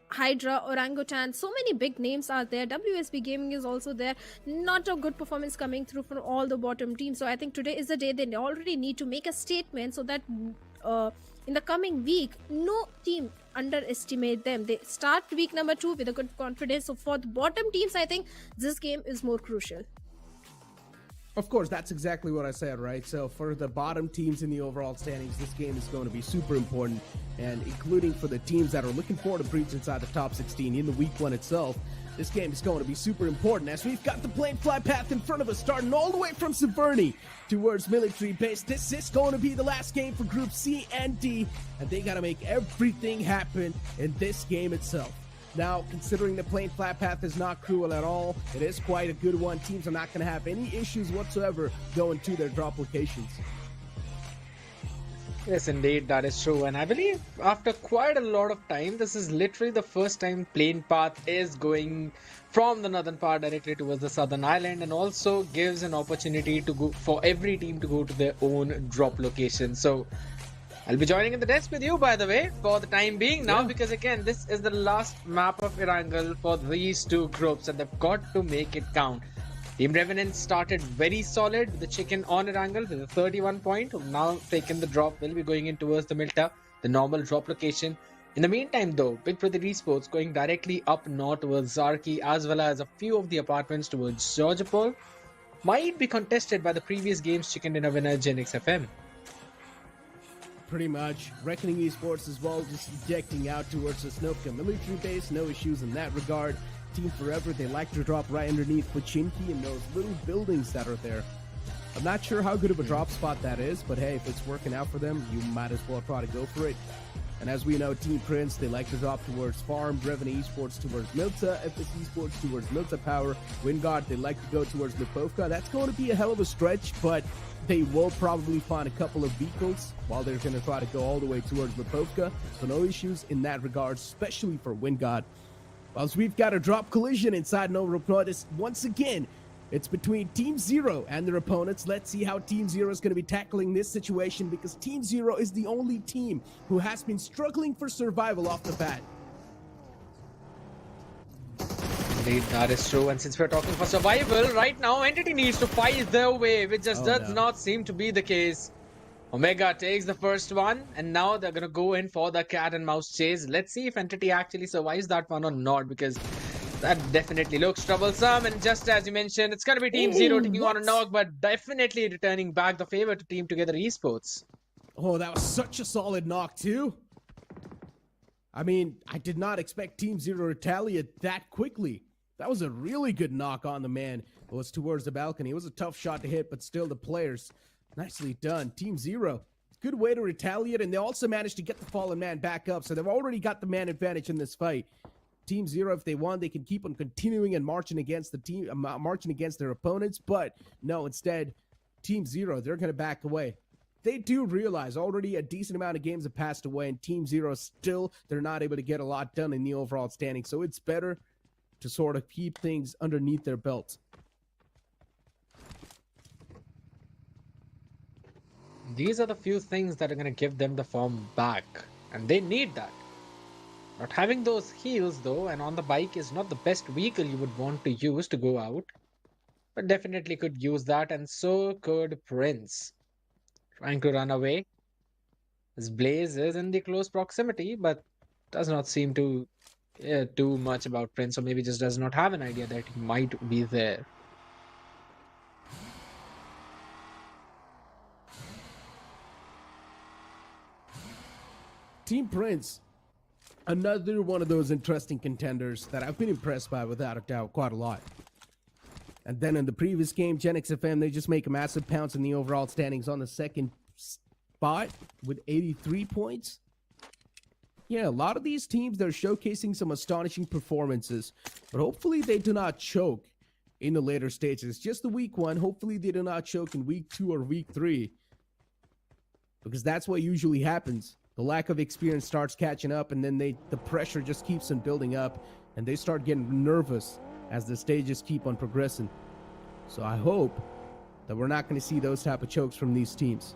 G: Hydra, Orangutan, so many big names are there. WSB Gaming is also there. Not a good performance coming through from all the bottom teams. So I think today is the day they already need to make a statement, so that in the coming week, no team, underestimate them. They start week number 2 with a good confidence. So for the bottom teams, I think this game is more crucial.
H: Of course, that's exactly what I said, right? So for the bottom teams in the overall standings, this game is going to be super important, and including for the teams that are looking forward to breach inside the top 16 in the week 1 itself, this game is going to be super important as we've got the plane fly path in front of us, starting all the way from Severny towards Military Base. This is going to be the last game for Group C and D, and they got to make everything happen in this game itself. Now, considering the plane flat path is not cruel at all, it is quite a good one. Teams are not going to have any issues whatsoever going to their drop locations.
F: Yes, indeed, that is true. And I believe after quite a lot of time, this is literally the first time plane path is going from the northern part directly towards the southern island, and also gives an opportunity to go for every team to go to their own drop location. So I'll be joining in the desk with you, by the way, for the time being now, because again, this is the last map of Erangel for these two groups, and they've got to make it count. Team Revenant started very solid with the chicken on Erangel with a 31 point. Now taking the drop, will be going in towards the Milta, the normal drop location. In the meantime, though, Big Brother Esports going directly up north towards Zarki, as well as a few of the apartments towards Georgopol, might be contested by the previous game's chicken dinner winner Genix FM.
H: Pretty much. Reckoning Esports as well, just ejecting out towards the Snopka military base. No issues in that regard. Team Forever, they like to drop right underneath Pochinki and those little buildings that are there. I'm not sure how good of a drop spot that is, but hey, if it's working out for them, you might as well try to go for it. And as we know, Team Prince, they like to drop towards Farm, Revenue Esports towards Milta, FS Esports towards Milta Power, Wingard, they like to go towards Lipovka. That's going to be a hell of a stretch, but they will probably find a couple of vehicles while they're going to try to go all the way towards Lipovka. So no issues in that regard, especially for Wingard. Whilst we've got a drop collision inside Novo Nordisk, once again, it's between Team Zero and their opponents. Let's see how Team Zero is going to be tackling this situation, because Team Zero is the only team who has been struggling for survival off the bat.
F: Indeed, that is true. And since we're talking for survival, right now Entity needs to fight their way, which just does not seem to be the case. Omega takes the first one, and now they're going to go in for the cat and mouse chase. Let's see if Entity actually survives that one or not, because that definitely looks troublesome. And just as you mentioned, it's going to be Team Zero taking on a knock, but definitely returning back the favor to Team Together Esports.
H: Oh, that was such a solid knock too. I mean, I did not expect Team Zero to retaliate that quickly. That was a really good knock on the man. It was towards the balcony. It was a tough shot to hit, but still the players, nicely done. Team Zero, good way to retaliate, and they also managed to get the fallen man back up, so they've already got the man advantage in this fight. Team Zero, if they want, they can keep on continuing and marching against the team, marching against their opponents, but no, instead, Team Zero, they're going to back away. They do realize already a decent amount of games have passed away, and Team Zero still, they're not able to get a lot done in the overall standing, so it's better to sort of keep things underneath their belt.
F: These are the few things that are going to give them the form back, and they need that. Not having those heals though, and on the bike is not the best vehicle you would want to use to go out, but definitely could use that, and so could Prince. Trying to run away. His Blaze is in the close proximity, but does not seem to do much about Prince, or maybe just does not have an idea that he might be there.
H: Team Prince, another one of those interesting contenders that I've been impressed by without a doubt quite a lot. And then in the previous game, Genix FM, they just make a massive pounce in the overall standings on the second spot with 83 points. Yeah, a lot of these teams, they're showcasing some astonishing performances, but hopefully they do not choke in the later stages. Just the week 1, hopefully they do not choke in week 2 or week 3, because that's what usually happens. The lack of experience starts catching up, and then the pressure just keeps on building up, and they start getting nervous as the stages keep on progressing. So I hope that we're not going to see those type of chokes from these teams.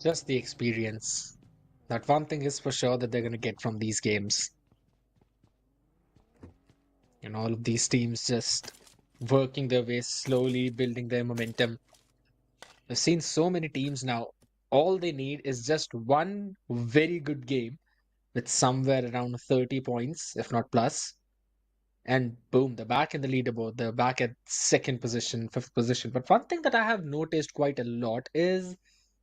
F: Just the experience. That one thing is for sure that they're going to get from these games. And all of these teams just working their way slowly, building their momentum. I've seen so many teams now all they need is just one very good game with somewhere around 30 points, if not plus. And boom, they're back in the leaderboard. They're back at second position, fifth position. But one thing that I have noticed quite a lot is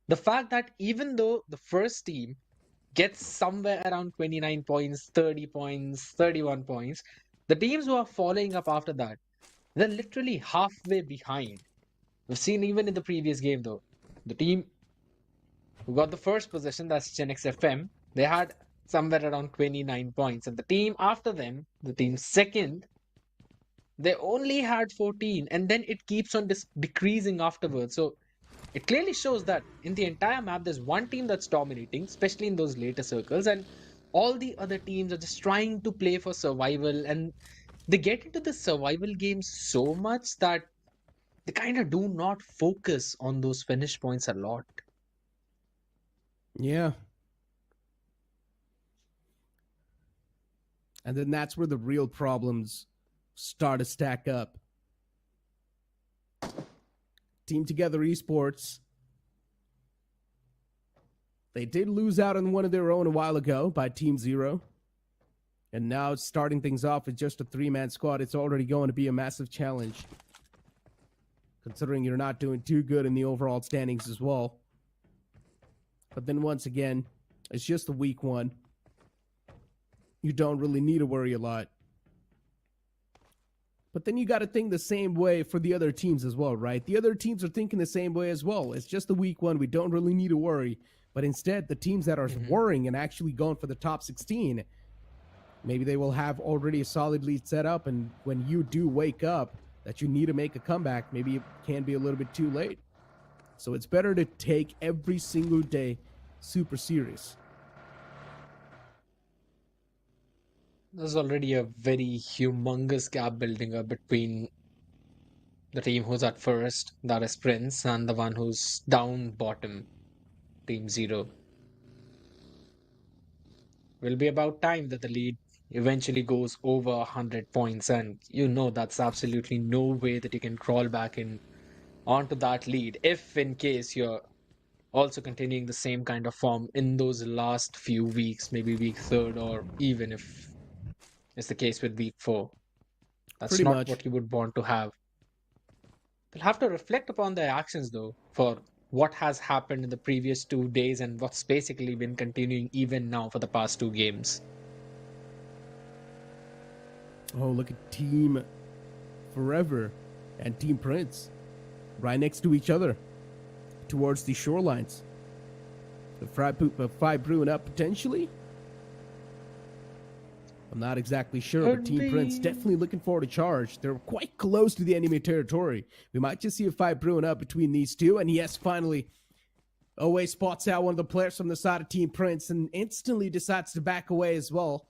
F: the fact that even though the first team gets somewhere around 29 points, 30 points, 31 points, the teams who are following up after that, they're literally halfway behind. We've seen even in the previous game though, the team who got the first position, that's Gen X FM, they had somewhere around 29 points. And the team after them, the team second, they only had 14. And then it keeps on decreasing afterwards. So it clearly shows that in the entire map, there's one team that's dominating, especially in those later circles. And all the other teams are just trying to play for survival. And they get into the survival game so much that they kind of do not focus on those finish points a lot.
H: Yeah. And then that's where the real problems start to stack up. Team Together Esports, they did lose out on one of their own a while ago by Team Zero. And now starting things off with just a 3-man squad, it's already going to be a massive challenge. Considering you're not doing too good in the overall standings as well. But then once again, it's just a week one. You don't really need to worry a lot. But then you got to think the same way for the other teams as well, right? The other teams are thinking the same way as well. It's just a week one. We don't really need to worry. But instead, the teams that are worrying and actually going for the top 16, maybe they will have already a solid lead set up. And when you do wake up that you need to make a comeback, maybe it can be a little bit too late. So it's better to take every single day super serious.
F: There's already a very humongous gap building up between the team who's at first, that is Prince, and the one who's down bottom, Team Zero. Will be about time that the lead eventually goes over 100 points, and you know that's absolutely no way that you can crawl back in onto that lead if in case you're also continuing the same kind of form in those last few weeks, maybe week 3rd, or even if it's the case with week 4. That's
H: Pretty
F: not
H: much
F: what you would want to have. They'll have to reflect upon their actions though for what has happened in the previous 2 days and what's basically been continuing even now for the past 2 games.
H: Oh, look at Team Forever and Team Prince right next to each other towards the shorelines. The fight brewing up potentially. I'm not exactly sure, but Team Prince definitely looking forward to charge. They're quite close to the enemy territory. We might just see a fight brewing up between these two. And yes, finally, OA spots out one of the players from the side of Team Prince and instantly decides to back away as well.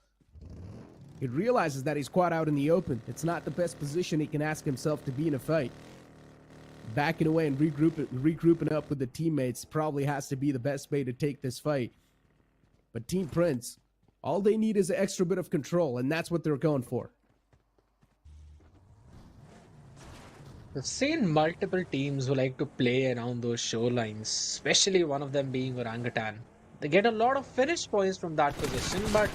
H: He realizes that he's quite out in the open. It's not the best position he can ask himself to be in a fight. Backing away and regrouping up with the teammates probably has to be the best way to take this fight. But Team Prince, all they need is an extra bit of control, and that's what they're going for.
F: I've seen multiple teams who like to play around those shorelines, especially one of them being Orangutan. They get a lot of finish points from that position, but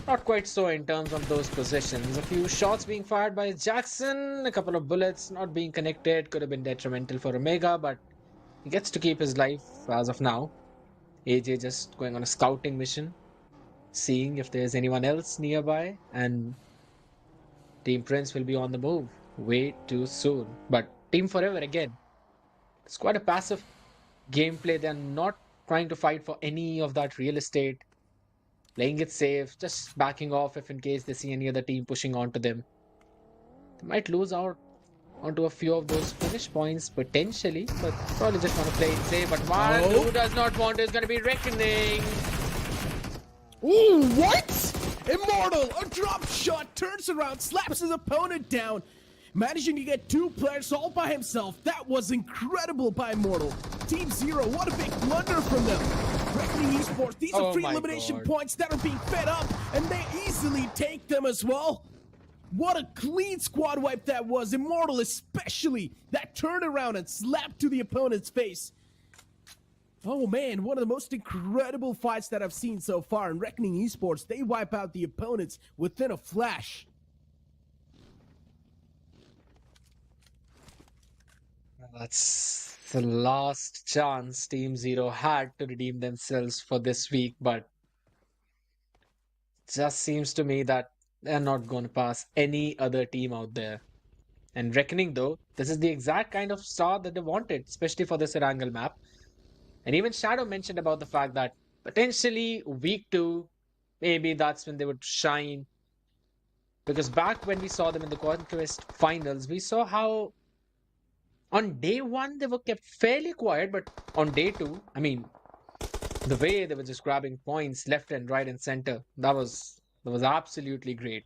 F: not quite so in terms of those positions. A few shots being fired by Jackson, a couple of bullets not being connected could have been detrimental for Omega, but he gets to keep his life as of now. AJ just going on a scouting mission, seeing if there's anyone else nearby, and Team Prince will be on the move way too soon. But Team Forever, again, it's quite a passive gameplay. They're not trying to fight for any of that real estate, playing it safe, just backing off if in case they see any other team pushing onto them. They might lose out onto a few of those finish points potentially, but probably just want to play it safe. But one who does not want is going to be Reckoning.
H: Ooh, what? Immortal, a drop shot, turns around, slaps his opponent down, managing to get 2 players all by himself. That was incredible by Immortal. Team Zero, what a big blunder from them. Reckoning Esports, these are free elimination points that are being fed up, and they easily take them as well. What a clean squad wipe that was. Immortal especially, that turnaround and slap to the opponent's face. Oh man, one of the most incredible fights that I've seen so far in Reckoning Esports. They wipe out the opponents within a flash.
F: That's the last chance Team Zero had to redeem themselves for this week, but just seems to me that they're not going to pass any other team out there. And Reckoning, though, this is the exact kind of start that they wanted, especially for this Erangel map. And even Shadow mentioned about the fact that potentially week 2, maybe that's when they would shine. Because back when we saw them in the Conquest finals, we saw how on day 1 they were kept fairly quiet, but on day 2, I mean, the way they were just grabbing points left and right and center, that was absolutely great.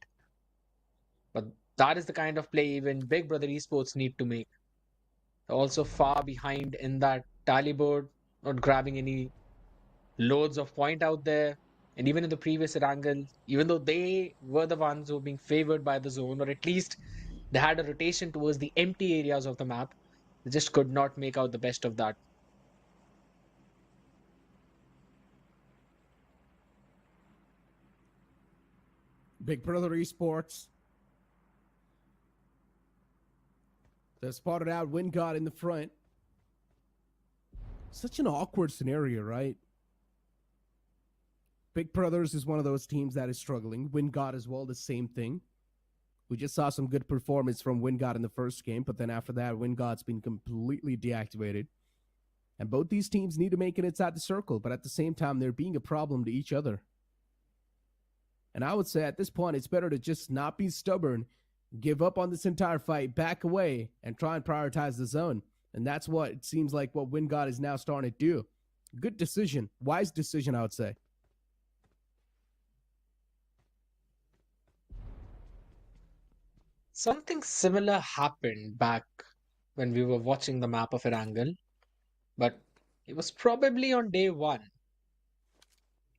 F: But that is the kind of play even Big Brother Esports need to make. They're also far behind in that tally board, not grabbing any loads of point out there. And even in the previous Erangel, even though they were the ones who were being favored by the zone, or at least they had a rotation towards the empty areas of the map, they just could not make out the best of that.
H: Big Brother Esports. They've spotted out Wingod in the front. Such an awkward scenario, right? Big Brothers is one of those teams that is struggling. Wingod as well, the same thing. We just saw some good performance from Wingod in the first game, but then after that, Wingod's been completely deactivated. And both these teams need to make it inside the circle, but at the same time, they're being a problem to each other. And I would say at this point, it's better to just not be stubborn, give up on this entire fight, back away, and try and prioritize the zone. And that's what it seems like what Wingod is now starting to do. Good decision. Wise decision, I would say.
F: Something similar happened back when we were watching the map of Erangel, but it was probably on day 1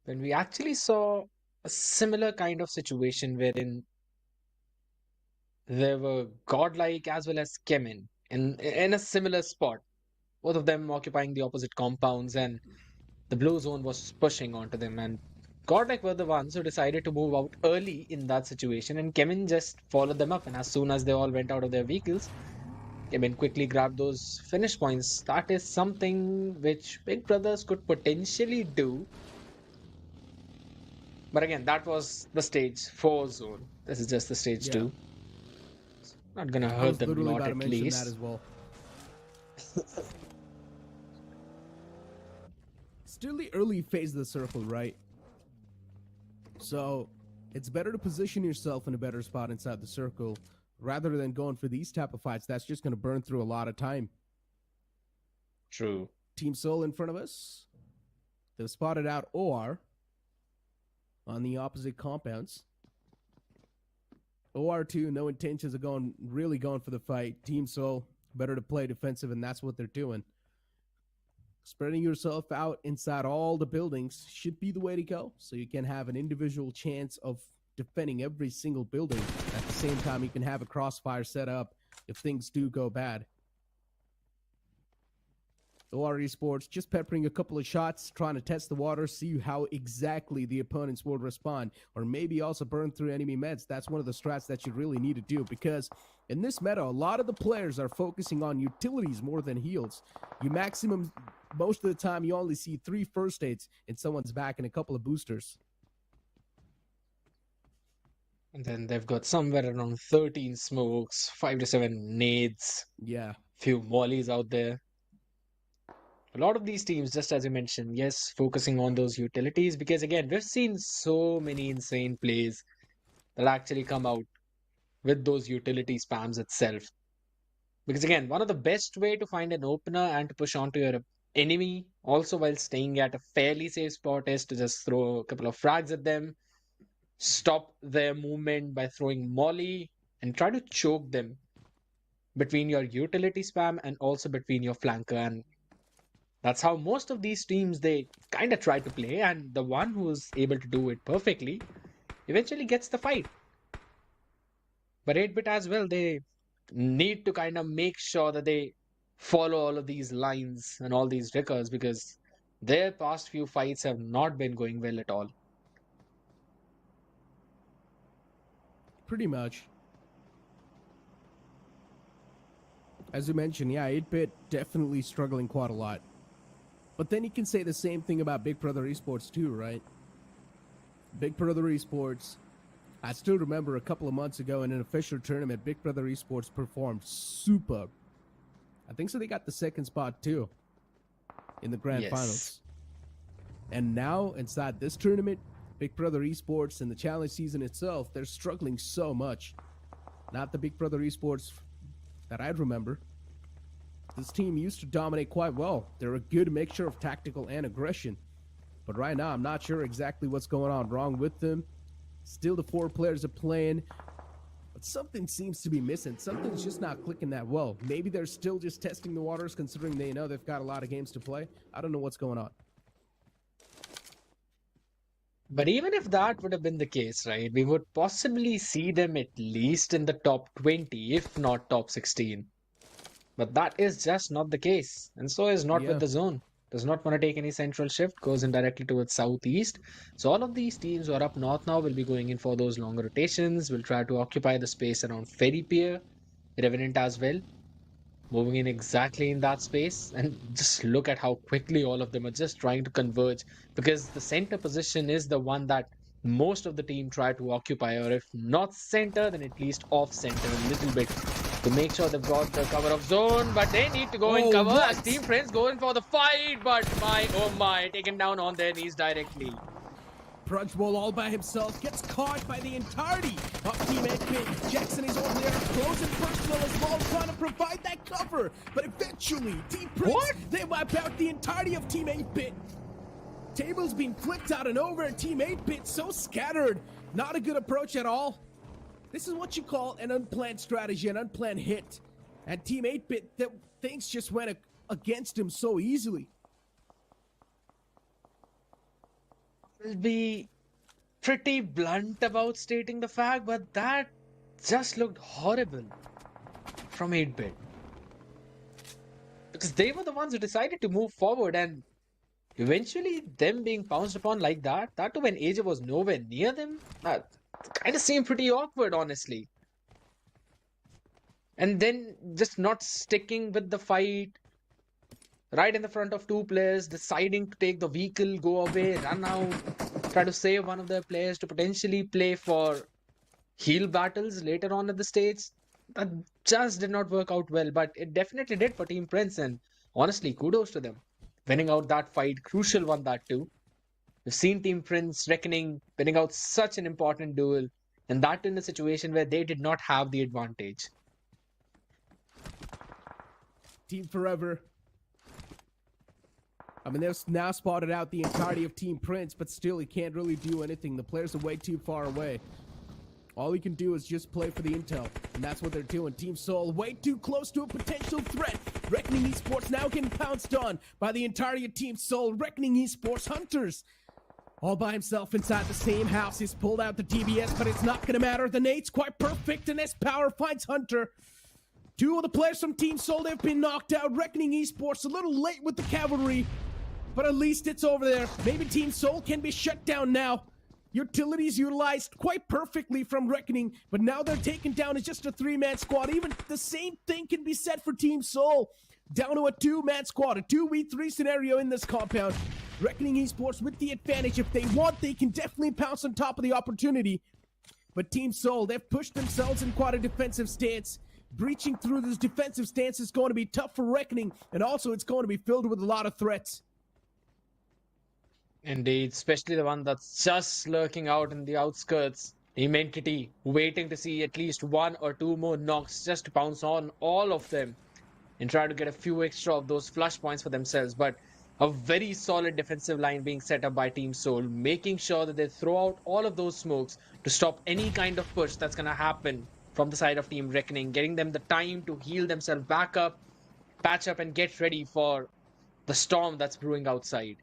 F: when we actually saw a similar kind of situation wherein there were Godlike as well as Chemin in a similar spot, both of them occupying the opposite compounds, and the blue zone was pushing onto them. And Godlike were the ones who decided to move out early in that situation, and Chemin just followed them up. And as soon as they all went out of their vehicles, Chemin quickly grabbed those finish points. That is something which Big Brothers could potentially do. But again, that was the stage 4 zone. This is just the stage 2. Not gonna hurt them a lot at least.
H: That as well. Still the early phase of the circle, right? So it's better to position yourself in a better spot inside the circle rather than going for these type of fights. That's just going to burn through a lot of time.
F: True.
H: Team Soul in front of us. They've spotted out OR on the opposite compounds. OR2, no intentions of really going for the fight. Team Soul, better to play defensive, and that's what they're doing. Spreading yourself out inside all the buildings should be the way to go, so you can have an individual chance of defending every single building. At the same time, you can have a crossfire set up if things do go bad. OR Esports just peppering a couple of shots, trying to test the water, see how exactly the opponents will respond, or maybe also burn through enemy meds. That's one of the strats that you really need to do, because in this meta, a lot of the players are focusing on utilities more than heals. You maximum, most of the time, you only see 3 first aids in someone's back and a couple of boosters.
F: And then they've got somewhere around 13 smokes, 5 to 7 nades,
H: Yeah.
F: few mollies out there. A lot of these teams, just as you mentioned, yes, focusing on those utilities, because again, we've seen so many insane plays that actually come out with those utility spams itself. Because again, one of the best way to find an opener and to push onto your enemy, also while staying at a fairly safe spot, is to just throw a couple of frags at them, stop their movement by throwing molly, and try to choke them between your utility spam and also between your flanker. And that's how most of these teams, they kind of try to play, and the one who's able to do it perfectly eventually gets the fight. But 8-bit as well, they need to kind of make sure that they follow all of these lines and all these records, because Their past few fights have not been going well at all.
H: Pretty much. As you mentioned, yeah, 8-Bit definitely struggling quite a lot. But then you can say the same thing about Big Brother Esports too, right? Big Brother Esports. I still remember a couple of months ago in an official tournament, Big Brother Esports performed superb. I think so they got the second spot too in the grand finals. And now inside this tournament, Big Brother Esports and the challenge season itself, they're struggling so much. Not the Big Brother Esports that I'd remember. This team used to dominate quite well. They're a good mixture of tactical and aggression. But right now, I'm not sure exactly what's going on wrong with them. Still, the 4 players are playing. But something seems to be missing. Something's just not clicking that well. Maybe they're still just testing the waters considering they know they've got a lot of games to play. I don't know what's going on.
F: But even if that would have been the case, right, we would possibly see them at least in the top 20, if not top 16. But that is just not the case. And so is not with the zone. Does not want to take any central shift, goes in directly towards southeast. So all of these teams who are up north now will be going in for those longer rotations, will try to occupy the space around Ferry Pier, Revenant as well. Moving in exactly in that space, and just look at how quickly all of them are just trying to converge, because the center position is the one that most of the team try to occupy, or if not center, then at least off center a little bit to make sure they've got the cover of zone. But they need to go in cover as Team Friends go in for the fight. But oh my, taken down on their knees directly.
H: Prudgewell all by himself gets caught by the entirety of Team 8-Bit. Jackson is over there close and personal as well, trying to provide that cover. But eventually, Team Prince, they wipe out the entirety of Team 8-Bit. Tables being flipped out and over, and Team 8-Bit so scattered. Not a good approach at all. This is what you call an unplanned strategy, an unplanned hit. And Team 8-Bit, things just went against him so easily.
F: Will be pretty blunt about stating the fact, but that just looked horrible from 8-Bit. Because they were the ones who decided to move forward, and eventually them being pounced upon like that too when Asia was nowhere near them, that kind of seemed pretty awkward, honestly. And then just not sticking with the fight, right in the front of 2 players, deciding to take the vehicle, go away, run out, try to save one of their players to potentially play for heal battles later on at the stage. That just did not work out well, but it definitely did for Team Prince, and honestly, kudos to them. Winning out that fight, crucial one that too. We've seen Team Prince Reckoning winning out such an important duel, and that in a situation where they did not have the advantage.
H: Team Forever. I mean, they've now spotted out the entirety of Team Prince, but still he can't really do anything. The players are way too far away. All he can do is just play for the intel, and that's what they're doing. Team Soul way too close to a potential threat. Reckoning Esports now getting pounced on by the entirety of Team Soul. Reckoning Esports Hunters all by himself inside the same house. He's pulled out the DBS, but it's not going to matter. The nade's quite perfect, and S-Power finds Hunter. 2 of the players from Team Soul, they've been knocked out. Reckoning Esports a little late with the cavalry, but at least it's over there. Maybe Team Soul can be shut down now. Utilities utilized quite perfectly from Reckoning, but now they're taken down as just a 3-man squad. Even the same thing can be said for Team Soul. Down to a 2-man squad, a 2v3 scenario in this compound. Reckoning Esports with the advantage. If they want, they can definitely pounce on top of the opportunity. But Team Soul, they've pushed themselves in quite a defensive stance. Breaching through this defensive stance is going to be tough for Reckoning, and also it's going to be filled with a lot of threats.
F: Indeed, especially the one that's just lurking out in the outskirts. Team Entity, waiting to see at least 1 or 2 more knocks just to pounce on all of them and try to get a few extra of those flush points for themselves. But a very solid defensive line being set up by Team Soul, making sure that they throw out all of those smokes to stop any kind of push that's going to happen from the side of Team Reckoning, getting them the time to heal themselves back up, patch up, and get ready for the storm that's brewing outside.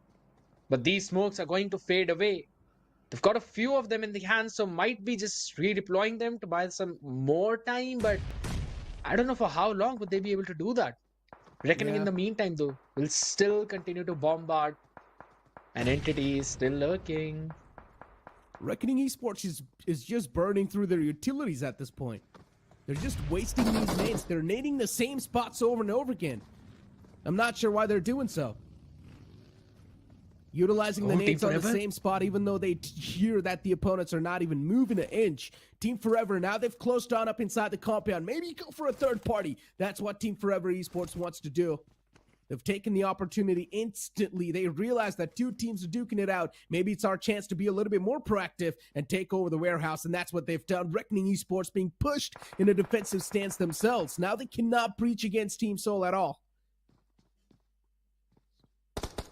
F: But these smokes are going to fade away. They've got a few of them in the hands, so might be just redeploying them to buy some more time, but I don't know for how long would they be able to do that. Reckoning in the meantime, though, will still continue to bombard An entity is still lurking.
H: Reckoning Esports is just burning through their utilities at this point. They're just wasting these nades. They're nading the same spots over and over again. I'm not sure why they're doing so. Utilizing the nades on the same spot, even though they hear that the opponents are not even moving an inch. Team Forever, now they've closed on up inside the compound. Maybe go for a third party. That's what Team Forever Esports wants to do. They've taken the opportunity instantly. They realize that two teams are duking it out. Maybe it's our chance to be a little bit more proactive and take over the warehouse, and that's what they've done. Reckoning Esports being pushed in a defensive stance themselves. Now they cannot breach against Team Soul at all.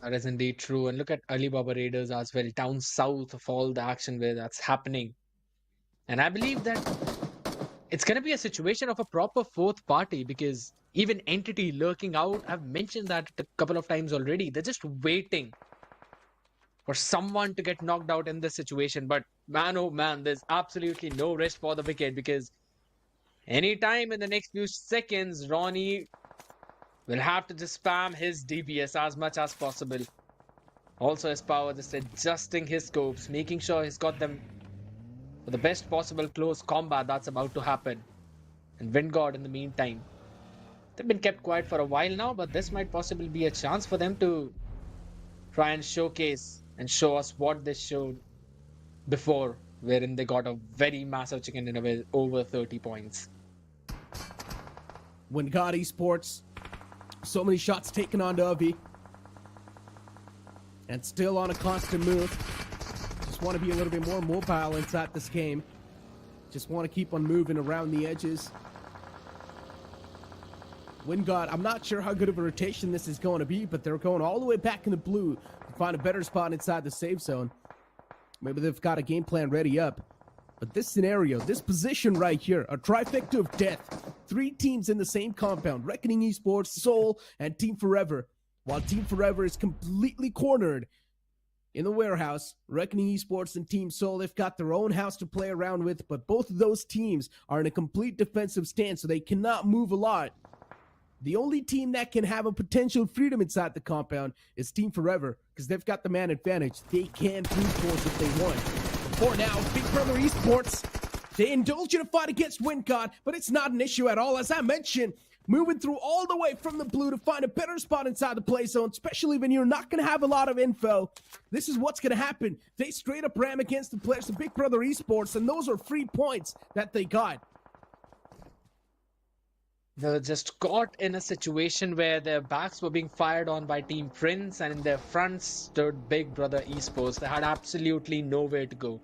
F: That is indeed true. And look at Alibaba Raiders as well, down south of all the action where that's happening. And I believe that it's going to be a situation of a proper fourth party, because even entity lurking out, I've mentioned that a couple of times already. They're just waiting for someone to get knocked out in this situation. But man, oh man, there's absolutely no rest for the wicked, because anytime in the next few seconds, Ronnie will have to just spam his DPS as much as possible. Also his power, just adjusting his scopes, making sure he's got them for the best possible close combat that's about to happen. And Windgod in the meantime. They've been kept quiet for a while now, but this might possibly be a chance for them to try and showcase and show us what they showed before, wherein they got a very massive chicken dinner with over 30 points.
H: Windgod Esports, so many shots taken onto Avi. And still on a constant move. Just want to be a little bit more mobile inside this game. Just want to keep on moving around the edges. Windgod, I'm not sure how good of a rotation this is going to be, but they're going all the way back in the blue to find a better spot inside the safe zone. Maybe they've got a game plan ready up. But this scenario, this position right here, a trifecta of death. 3 teams in the same compound, Reckoning Esports, Soul, and Team Forever. While Team Forever is completely cornered in the warehouse, Reckoning Esports and Team Soul, they've got their own house to play around with, but both of those teams are in a complete defensive stance, so they cannot move a lot. The only team that can have a potential freedom inside the compound is Team Forever, because they've got the man advantage. They can brute force if they want. For now, Big Brother Esports, they indulge in a fight against Windgod, but it's not an issue at all. As I mentioned, moving through all the way from the blue to find a better spot inside the play zone, especially when you're not going to have a lot of info. This is what's going to happen. They straight up ram against the players of Big Brother Esports, and those are free points that they got.
F: They just caught in a situation where their backs were being fired on by Team Prince, and in their front stood Big Brother Esports. They had absolutely nowhere to go.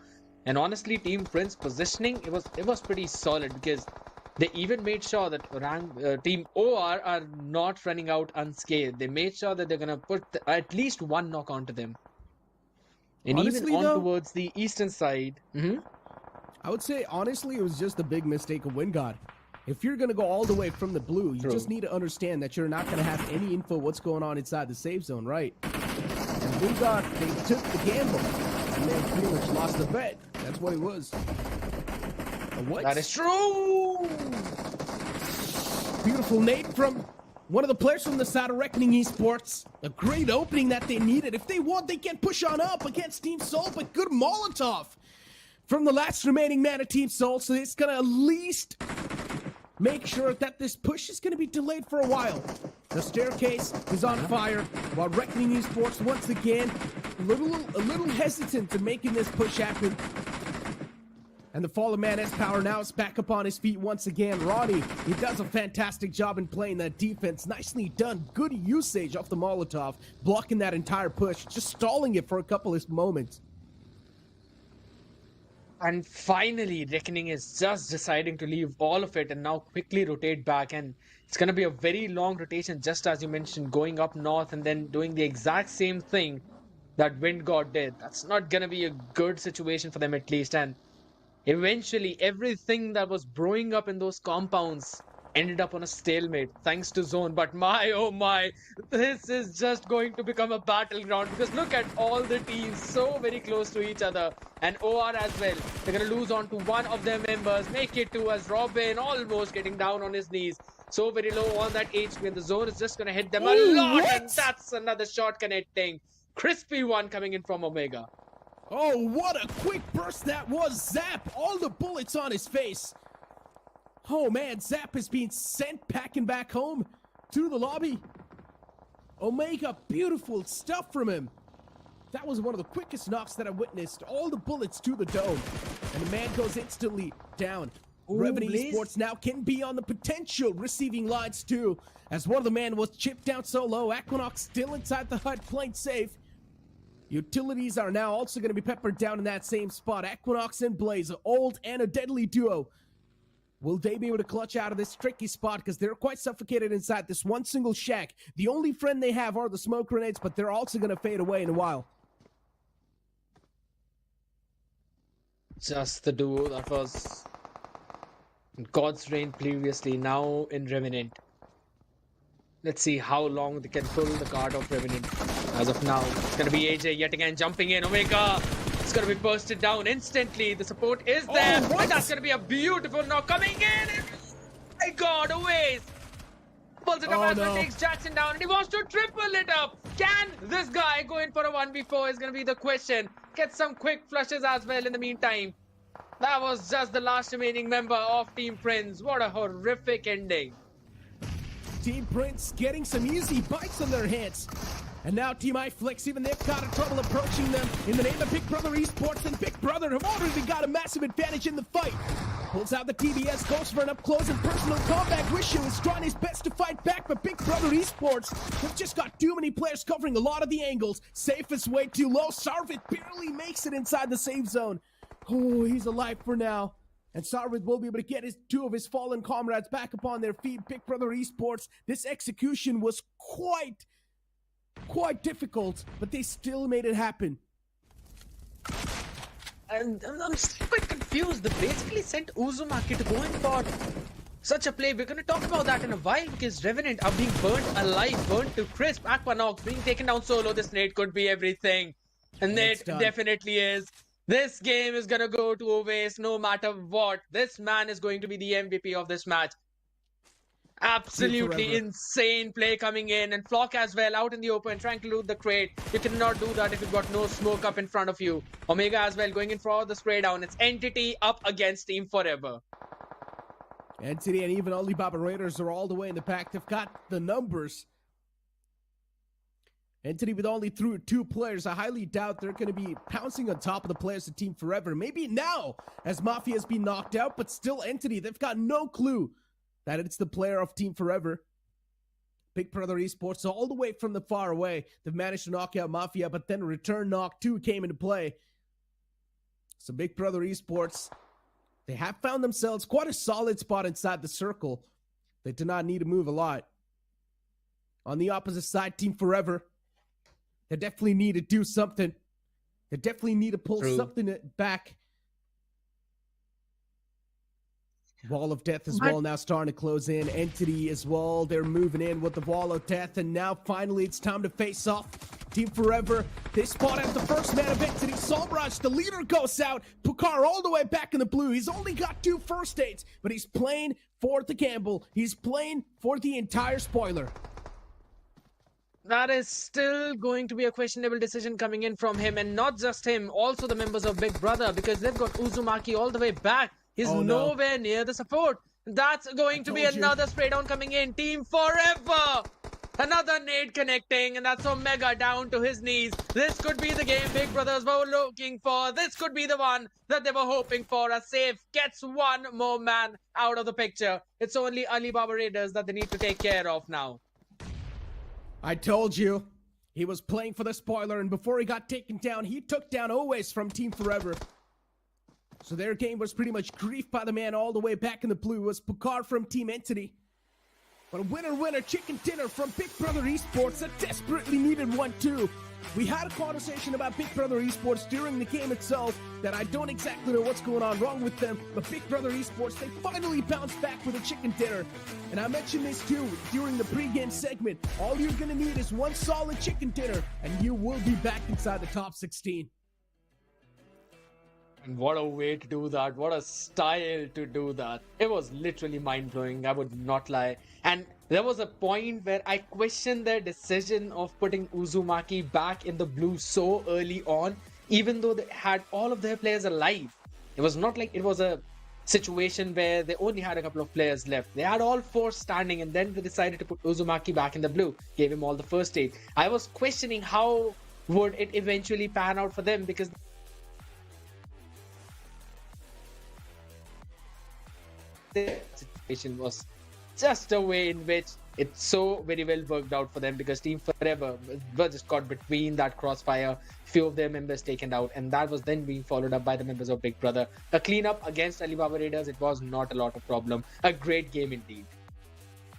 F: And honestly, Team Prince positioning, it was pretty solid, because they even made sure that Team OR are not running out unscathed. They made sure that they're going to put at least one knock onto them. And honestly, even on towards the eastern side.
H: I would say, honestly, it was just a big mistake of Windgod. If you're going to go all the way from the blue, you just need to understand that you're not going to have any info what's going on inside the safe zone, right? And Windgod, they took the gamble, and they pretty much lost the bet. That's what it was. What?
F: That is true!
H: Beautiful nade from one of the players from the side of Reckoning Esports. A great opening that they needed. If they want, they can push on up against Team Soul, but good Molotov from the last remaining man of Team Soul, so it's going to at least make sure that this push is going to be delayed for a while. The staircase is on fire, while Reckoning Esports once again a little hesitant to making this push happen. And the fallen man has power now. Is back up on his feet once again. Ronnie, he does a fantastic job in playing that defense. Nicely done. Good usage off the Molotov, blocking that entire push, just stalling it for a couple of moments.
F: And finally, Reckoning is just deciding to leave all of it and now quickly rotate back. And it's going to be a very long rotation, just as you mentioned, going up north and then doing the exact same thing that Windgod did. That's not going to be a good situation for them, at least. And eventually, everything that was brewing up in those compounds ended up on a stalemate thanks to Zone. But my, oh my, this is just going to become a battleground, because look at all the teams so very close to each other. And OR as well. They're going to lose on to one of their members. Make it two as Robin almost getting down on his knees. So very low on that HP, and the Zone is just going to hit them a lot. And that's another shot connecting. crispy one coming in from Omega.
H: Oh, what a quick burst that was. Zap, all the bullets on his face. Oh man, Zap is being sent packing back home to the lobby. Omega, beautiful stuff from him. That was one of the quickest knocks that I witnessed. All the bullets to the dome. And the man goes instantly down. Revenue Esports now can be on the potential receiving lines too, as one of the men was chipped down so low. Equinox still inside the hut, playing safe. Utilities are now also going to be peppered down in that same spot. Equinox and Blaze, an old and a deadly duo. Will they be able to clutch out of this tricky spot? Because they're quite suffocated inside this one single shack. The only friend they have are the smoke grenades, but they're also going to fade away in a while.
F: Just the duo that was in God's reign previously, now in Revenant. Let's see how long they can pull the card of Revenant. As of now, it's going to be AJ yet again jumping in. Omega, it's going to be bursted down instantly. The support is there.
H: Oh,
F: and that's going to be a beautiful knock coming in. And, my God, Always pulls it up as well, takes Jackson down, and he wants to triple it up. Can this guy go in for a 1v4 is going to be the question. Get some quick flushes as well in the meantime. That was just the last remaining member of Team Prince. What a horrific ending.
H: Team Prince getting some easy bites on their hands. And now Team iFlix, even they've got a trouble approaching them in the name of Big Brother Esports, and Big Brother have already got a massive advantage in the fight. Pulls out the TBS, goes for an up-close and personal combat. Wishu is trying his best to fight back, but Big Brother Esports have just got too many players covering a lot of the angles. Safe is way too low. Sarvit barely makes it inside the safe zone. Oh, he's alive for now. And Sarvit will be able to get two of his fallen comrades back upon their feet. Big Brother Esports, this execution was quite difficult, but they still made it happen.
F: And I'm still quite confused. They basically sent Uzumaki to go in for such a play. We're going to talk about that in a while, because Revenant are being burnt alive, burnt to crisp. Aquanox being taken down solo. This nade could be everything. And Nate definitely is. This game is going to go to a waste no matter what. This man is going to be the MVP of this match. Absolutely insane play coming in. And Flock as well out in the open trying to loot the crate. You cannot do that if you've got no smoke up in front of you. Omega as well going in for the spray down. It's Entity up against Team Forever.
H: Entity and even Alibaba Raiders are all the way in the pack. They've got the numbers. Entity with only two players. I highly doubt they're going to be pouncing on top of the players of Team Forever. Maybe now, as Mafia has been knocked out, but still Entity, they've got no clue that it's the player of Team Forever. Big Brother Esports, all the way from the far away, they've managed to knock out Mafia, but then a return knock 2 came into play. So Big Brother Esports, they have found themselves quite a solid spot inside the circle. They do not need to move a lot. On the opposite side, Team Forever, they definitely need to do something. They definitely need to pull something back. Wall of Death as well now starting to close in. Entity as well. They're moving in with the Wall of Death. And now finally it's time to face off. Team Forever, they spot out the first man of Entity. Solbraj, the leader, goes out. Pukar all the way back in the blue. He's only got 2 first aids, but he's playing for the gamble. He's playing for the entire spoiler.
F: That is still going to be a questionable decision coming in from him, and not just him, also the members of Big Brother, because they've got Uzumaki all the way back. He's nowhere near the support. That's going to be another spray down coming in. Team Forever! Another nade connecting, and that's Omega down to his knees. This could be the game Big Brothers were looking for. This could be the one that they were hoping for. A save gets one more man out of the picture. It's only Alibaba Raiders that they need to take care of now.
H: I told you. He was playing for the spoiler, and before he got taken down, he took down Always from Team Forever. So their game was pretty much griefed by the man all the way back in the blue. It was Pukar from Team Entity. But a winner chicken dinner from Big Brother Esports, a desperately needed one too. We had a conversation about Big Brother Esports during the game itself that I don't exactly know what's going on wrong with them, but Big Brother Esports, they finally bounced back with a chicken dinner. And I mentioned this too during the pregame segment. All you're gonna need is one solid chicken dinner, and you will be back inside the top 16.
F: And what a way to do that. What a style to do that. It was literally mind-blowing, I would not lie. And there was a point where I questioned their decision of putting Uzumaki back in the blue so early on, even though they had all of their players alive. It was not like it was a situation where they only had a couple of players left. They had all 4 standing, and then they decided to put Uzumaki back in the blue, gave him all the first aid. I was questioning how would it eventually pan out for them, because the situation was just a way in which it so very well worked out for them, because Team Forever were just caught between that crossfire, few of their members taken out, and that was then being followed up by the members of Big Brother. A cleanup against Alibaba Raiders, it was not a lot of problem. A great game indeed.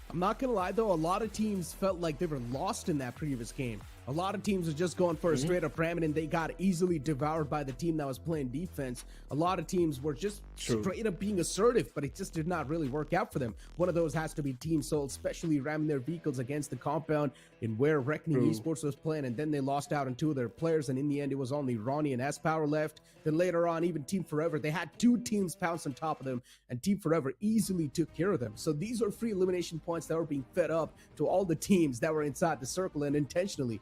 H: I'm not gonna lie though, a lot of teams felt like they were lost in that previous game. A lot of teams are just going for a straight up ram, and they got easily devoured by the team that was playing defense. A lot of teams were just straight up being assertive, but it just did not really work out for them. One of those has to be Team Soul, especially ramming their vehicles against the compound in where Reckoning Esports was playing, and then they lost out on 2 of their players, and in the end it was only Ronnie and S-Power left. Then later on, even Team Forever, they had 2 teams pounce on top of them, and Team Forever easily took care of them. So these are free elimination points that were being fed up to all the teams that were inside the circle, and intentionally.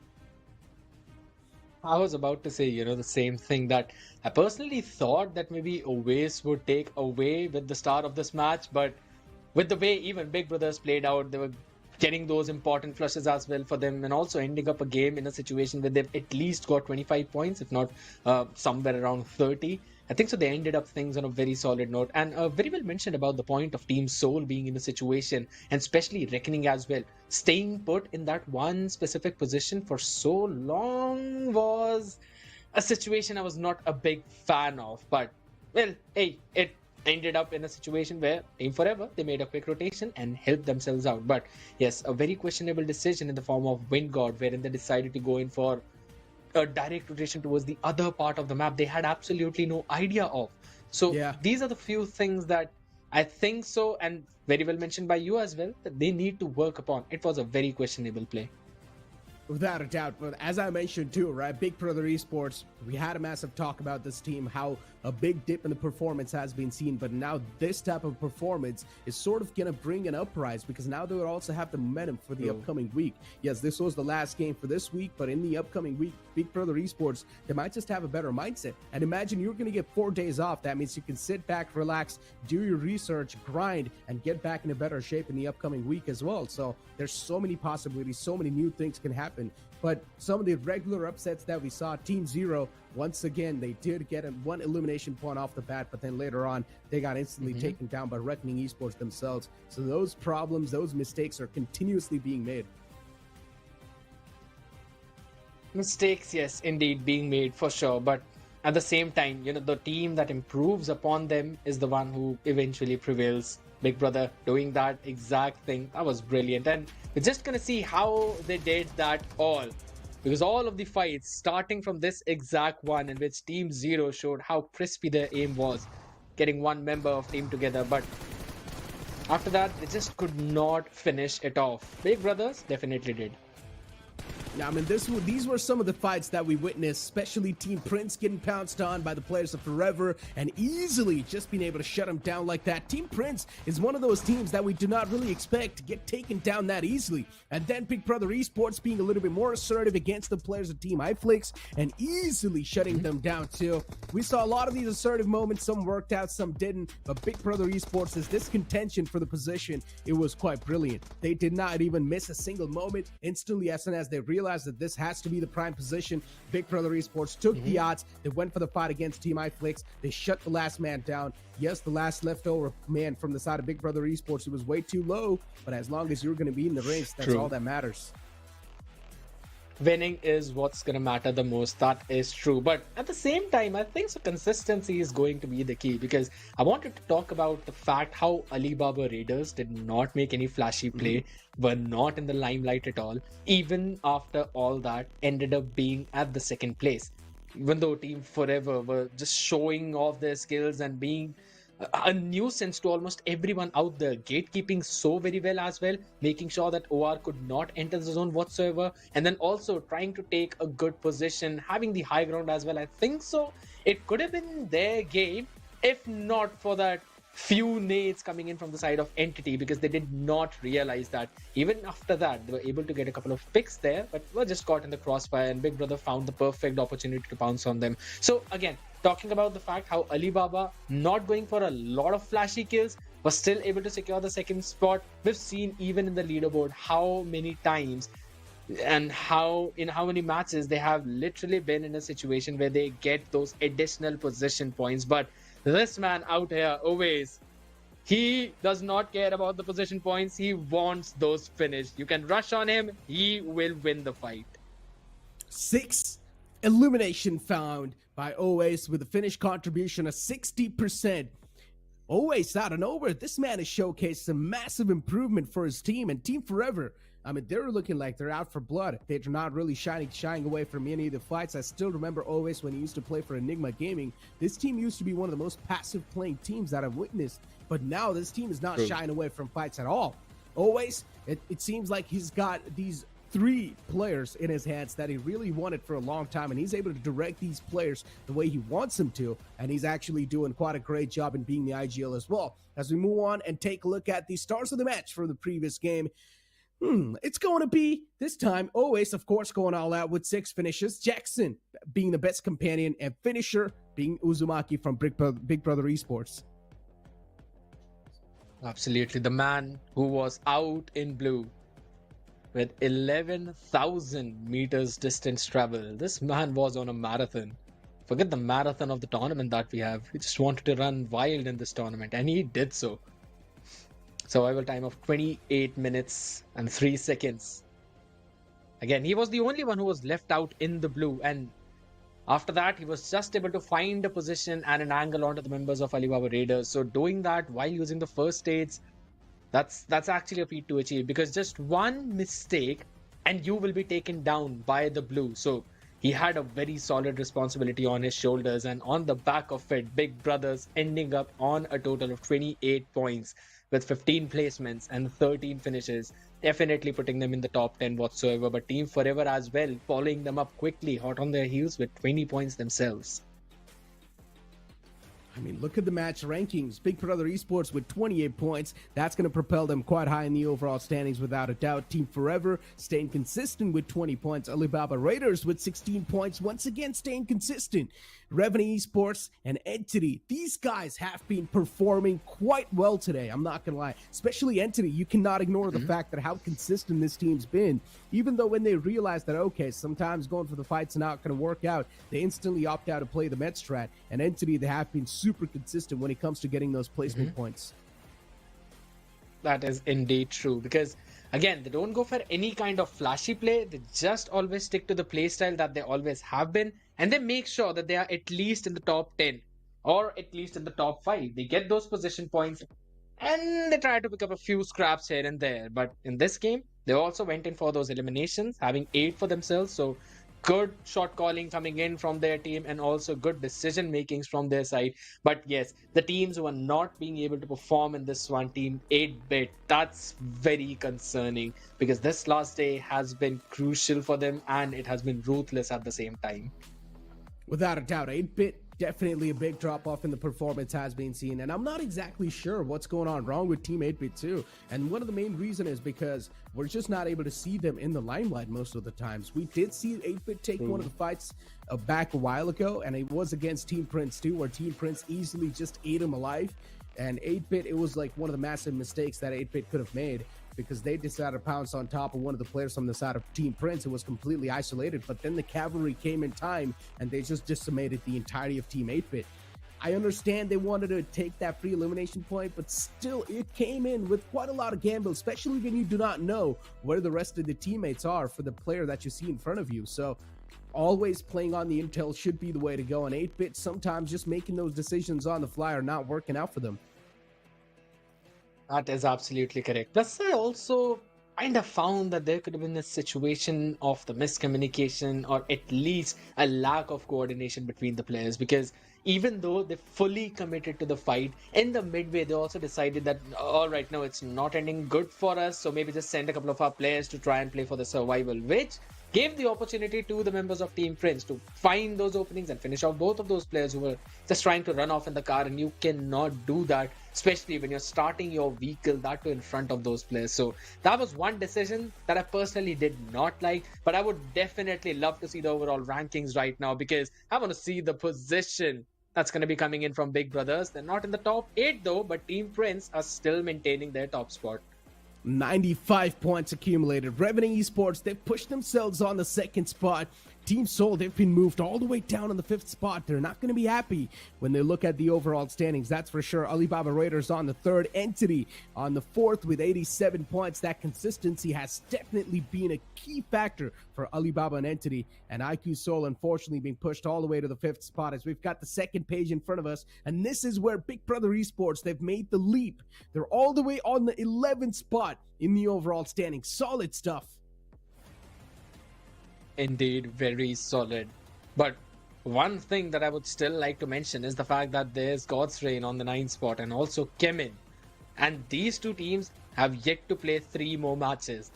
F: I was about to say, the same thing, that I personally thought that maybe Oasis would take away with the start of this match, but with the way even Big Brothers played out, they were getting those important flushes as well for them, and also ending up a game in a situation where they've at least got 25 points, if not somewhere around 30. I think so they ended up things on a very solid note, and very well mentioned about the point of Team Soul being in a situation, and especially Reckoning as well. Staying put in that one specific position for so long was a situation I was not a big fan of, but well, hey, it ended up in a situation where Team Forever, they made a quick rotation and helped themselves out. But yes, a very questionable decision in the form of Wind God, wherein they decided to go in for a direct rotation towards the other part of the map they had absolutely no idea of. So these are the few things that I think so, and very well mentioned by you as well, that they need to work upon. It was a very questionable play.
H: Without a doubt, but as I mentioned too, right, Big Brother Esports, we had a massive talk about this team, how a big dip in the performance has been seen, but now this type of performance is sort of going to bring an uprise, because now they will also have the momentum for the upcoming week. Yes, this was the last game for this week, but in the upcoming week, Big Brother Esports, they might just have a better mindset. And imagine you're going to get 4 days off. That means you can sit back, relax, do your research, grind, and get back in a better shape in the upcoming week as well. So there's so many possibilities, so many new things can happen. But some of the regular upsets that we saw, Team Zero, once again, they did get 1 elimination point off the bat, but then later on, they got instantly taken down by Reckoning Esports themselves. So those problems, those mistakes are continuously being made.
F: Mistakes, yes, indeed, being made for sure. But at the same time, the team that improves upon them is the one who eventually prevails. Big Brother doing that exact thing, that was brilliant. And we're just going to see how they did that all. Because all of the fights, starting from this exact one in which Team Zero showed how crispy their aim was, getting 1 member of team together. But after that, they just could not finish it off. Big Brothers definitely did.
H: Yeah, I mean, these were some of the fights that we witnessed, especially Team Prince getting pounced on by the players of Forever and easily just being able to shut them down like that. Team Prince is one of those teams that we do not really expect to get taken down that easily. And then Big Brother Esports being a little bit more assertive against the players of Team iFlix and easily shutting them down too. We saw a lot of these assertive moments. Some worked out, some didn't. But Big Brother Esports is this contention for the position. It was quite brilliant. They did not even miss a single moment. Instantly, as soon as they realized that this has to be the prime position, Big Brother Esports took the odds. They went for the fight against Team iFlix. They shut the last man down. Yes, the last leftover man from the side of Big Brother Esports, it was way too low, but as long as you're going to be in the race, that's all that matters.
F: Winning is what's going to matter the most. That is true. But at the same time, I think so consistency is going to be the key, because I wanted to talk about the fact how Alibaba Raiders did not make any flashy play, were not in the limelight at all. Even after all that, ended up being at the 2nd place. Even though Team Forever were just showing off their skills and being a nuisance to almost everyone out there, gatekeeping so very well as well, making sure that OR could not enter the zone whatsoever, and then also trying to take a good position, having the high ground as well. I think so it could have been their game if not for that few nades coming in from the side of Entity because they did not realize that. Even after that, they were able to get a couple of picks there, but were just caught in the crossfire, and Big Brother found the perfect opportunity to pounce on them. So again, talking about the fact how Alibaba, not going for a lot of flashy kills, was still able to secure the second spot. We've seen even in the leaderboard how many times and how many matches they have literally been in a situation where they get those additional position points. But this man out here, always, he does not care about the position points. He wants those finished. You can rush on him, he will win the fight.
H: 6 elimination found by OAS with a finish contribution of 60%. OAS out of nowhere, this man has showcased some massive improvement for his team and Team Forever. I mean, they're looking like they're out for blood. They're not really shying away from any of the fights. I still remember always when he used to play for Enigma Gaming. This team used to be one of the most passive playing teams that I've witnessed. But now this team is not shying away from fights at all. Always, it seems like he's got these 3 players in his hands that he really wanted for a long time, and he's able to direct these players the way he wants them to, and he's actually doing quite a great job in being the IGL as well. As we move on and take a look at the stars of the match from the previous game, it's going to be, this time, Oasis, of course, going all out with 6 finishes. Jackson being the best companion, and finisher being Uzumaki from Big Brother Esports.
F: Absolutely. The man who was out in blue with 11,000 meters distance travel. This man was on a marathon. Forget the marathon of the tournament that we have. He just wanted to run wild in this tournament, and he did so. Survival time of 28 minutes and 3 seconds. Again, he was the only one who was left out in the blue, and after that, he was just able to find a position and an angle onto the members of Alibaba Raiders. So doing that while using the first aids, that's actually a feat to achieve, because just one mistake and you will be taken down by the blue. So he had a very solid responsibility on his shoulders, and on the back of it, Big Brothers ending up on a total of 28 points with 15 placements and 13 finishes, definitely putting them in the top 10 whatsoever. But Team Forever as well, following them up quickly, hot on their heels with 20 points themselves.
H: I mean, look at the match rankings. Big Brother Esports with 28 points. That's going to propel them quite high in the overall standings without a doubt. Team Forever staying consistent with 20 points. Alibaba Raiders with 16 points. Once again, staying consistent. Revenue Esports and Entity. These guys have been performing quite well today. I'm not going to lie. Especially Entity. You cannot ignore the fact that how consistent this team's been. Even though when they realize that, okay, sometimes going for the fight's not going to work out, they instantly opt out to play the Met strat. And Entity, they have been super consistent when it comes to getting those placement points.
F: That is indeed true, because again, they don't go for any kind of flashy play. They just always stick to the play style that they always have been, and they make sure that they are at least in the top 10 or at least in the top 5. They get those position points and they try to pick up a few scraps here and there. But in this game, they also went in for those eliminations, having 8 for themselves. So good shot calling coming in from their team, and also good decision makings from their side. But yes, the teams who are not being able to perform in this one, Team 8-bit, that's very concerning, because this last day has been crucial for them and it has been ruthless at the same time.
H: Without a doubt, 8-bit, definitely a big drop-off in the performance has been seen, and I'm not exactly sure what's going on wrong with Team 8-bit too. And one of the main reasons is because we're just not able to see them in the limelight most of the times. We did see 8-bit take one of the fights back a while ago, and it was against Team Prince too, where Team Prince easily just ate him alive. And 8-bit, it was like one of the massive mistakes that 8-bit could have made, because they decided to pounce on top of one of the players from the side of Team Prince, who was completely isolated. But then the cavalry came in time, and they just decimated the entirety of Team 8-bit. I understand they wanted to take that free elimination point, but still, it came in with quite a lot of gamble, especially when you do not know where the rest of the teammates are for the player that you see in front of you. So always playing on the intel should be the way to go. And 8-bit, sometimes just making those decisions on the fly are not working out for them.
F: That is absolutely correct. Plus, I also kind of found that there could have been a situation of the miscommunication, or at least a lack of coordination between the players, because even though they fully committed to the fight, in the midway they also decided that, all right, no, it's not ending good for us, so maybe just send a couple of our players to try and play for the survival, which gave the opportunity to the members of Team Prince to find those openings and finish off both of those players who were just trying to run off in the car, and you cannot do that, especially when you're starting your vehicle that way in front of those players. So that was one decision that I personally did not like, but I would definitely love to see the overall rankings right now, because I want to see the position that's going to be coming in from Big Brothers. They're not in the top 8 though, but Team Prince are still maintaining their top spot.
H: 95 points accumulated. Revenue Esports, they've pushed themselves on the second spot. Team Seoul, they've been moved all the way down on the 5th spot. They're not going to be happy when they look at the overall standings, that's for sure. Alibaba Raiders on the 3rd, Entity on the 4th with 87 points. That consistency has definitely been a key factor for Alibaba and Entity. And IQ Seoul, unfortunately, being pushed all the way to the 5th spot, as we've got the second page in front of us. And this is where Big Brother Esports, they've made the leap. They're all the way on the 11th spot in the overall standings. Solid stuff.
F: Indeed, very solid. But one thing that I would still like to mention is the fact that there's God's Reign on the 9th spot and also Chemin. And these two teams have yet to play 3 more matches.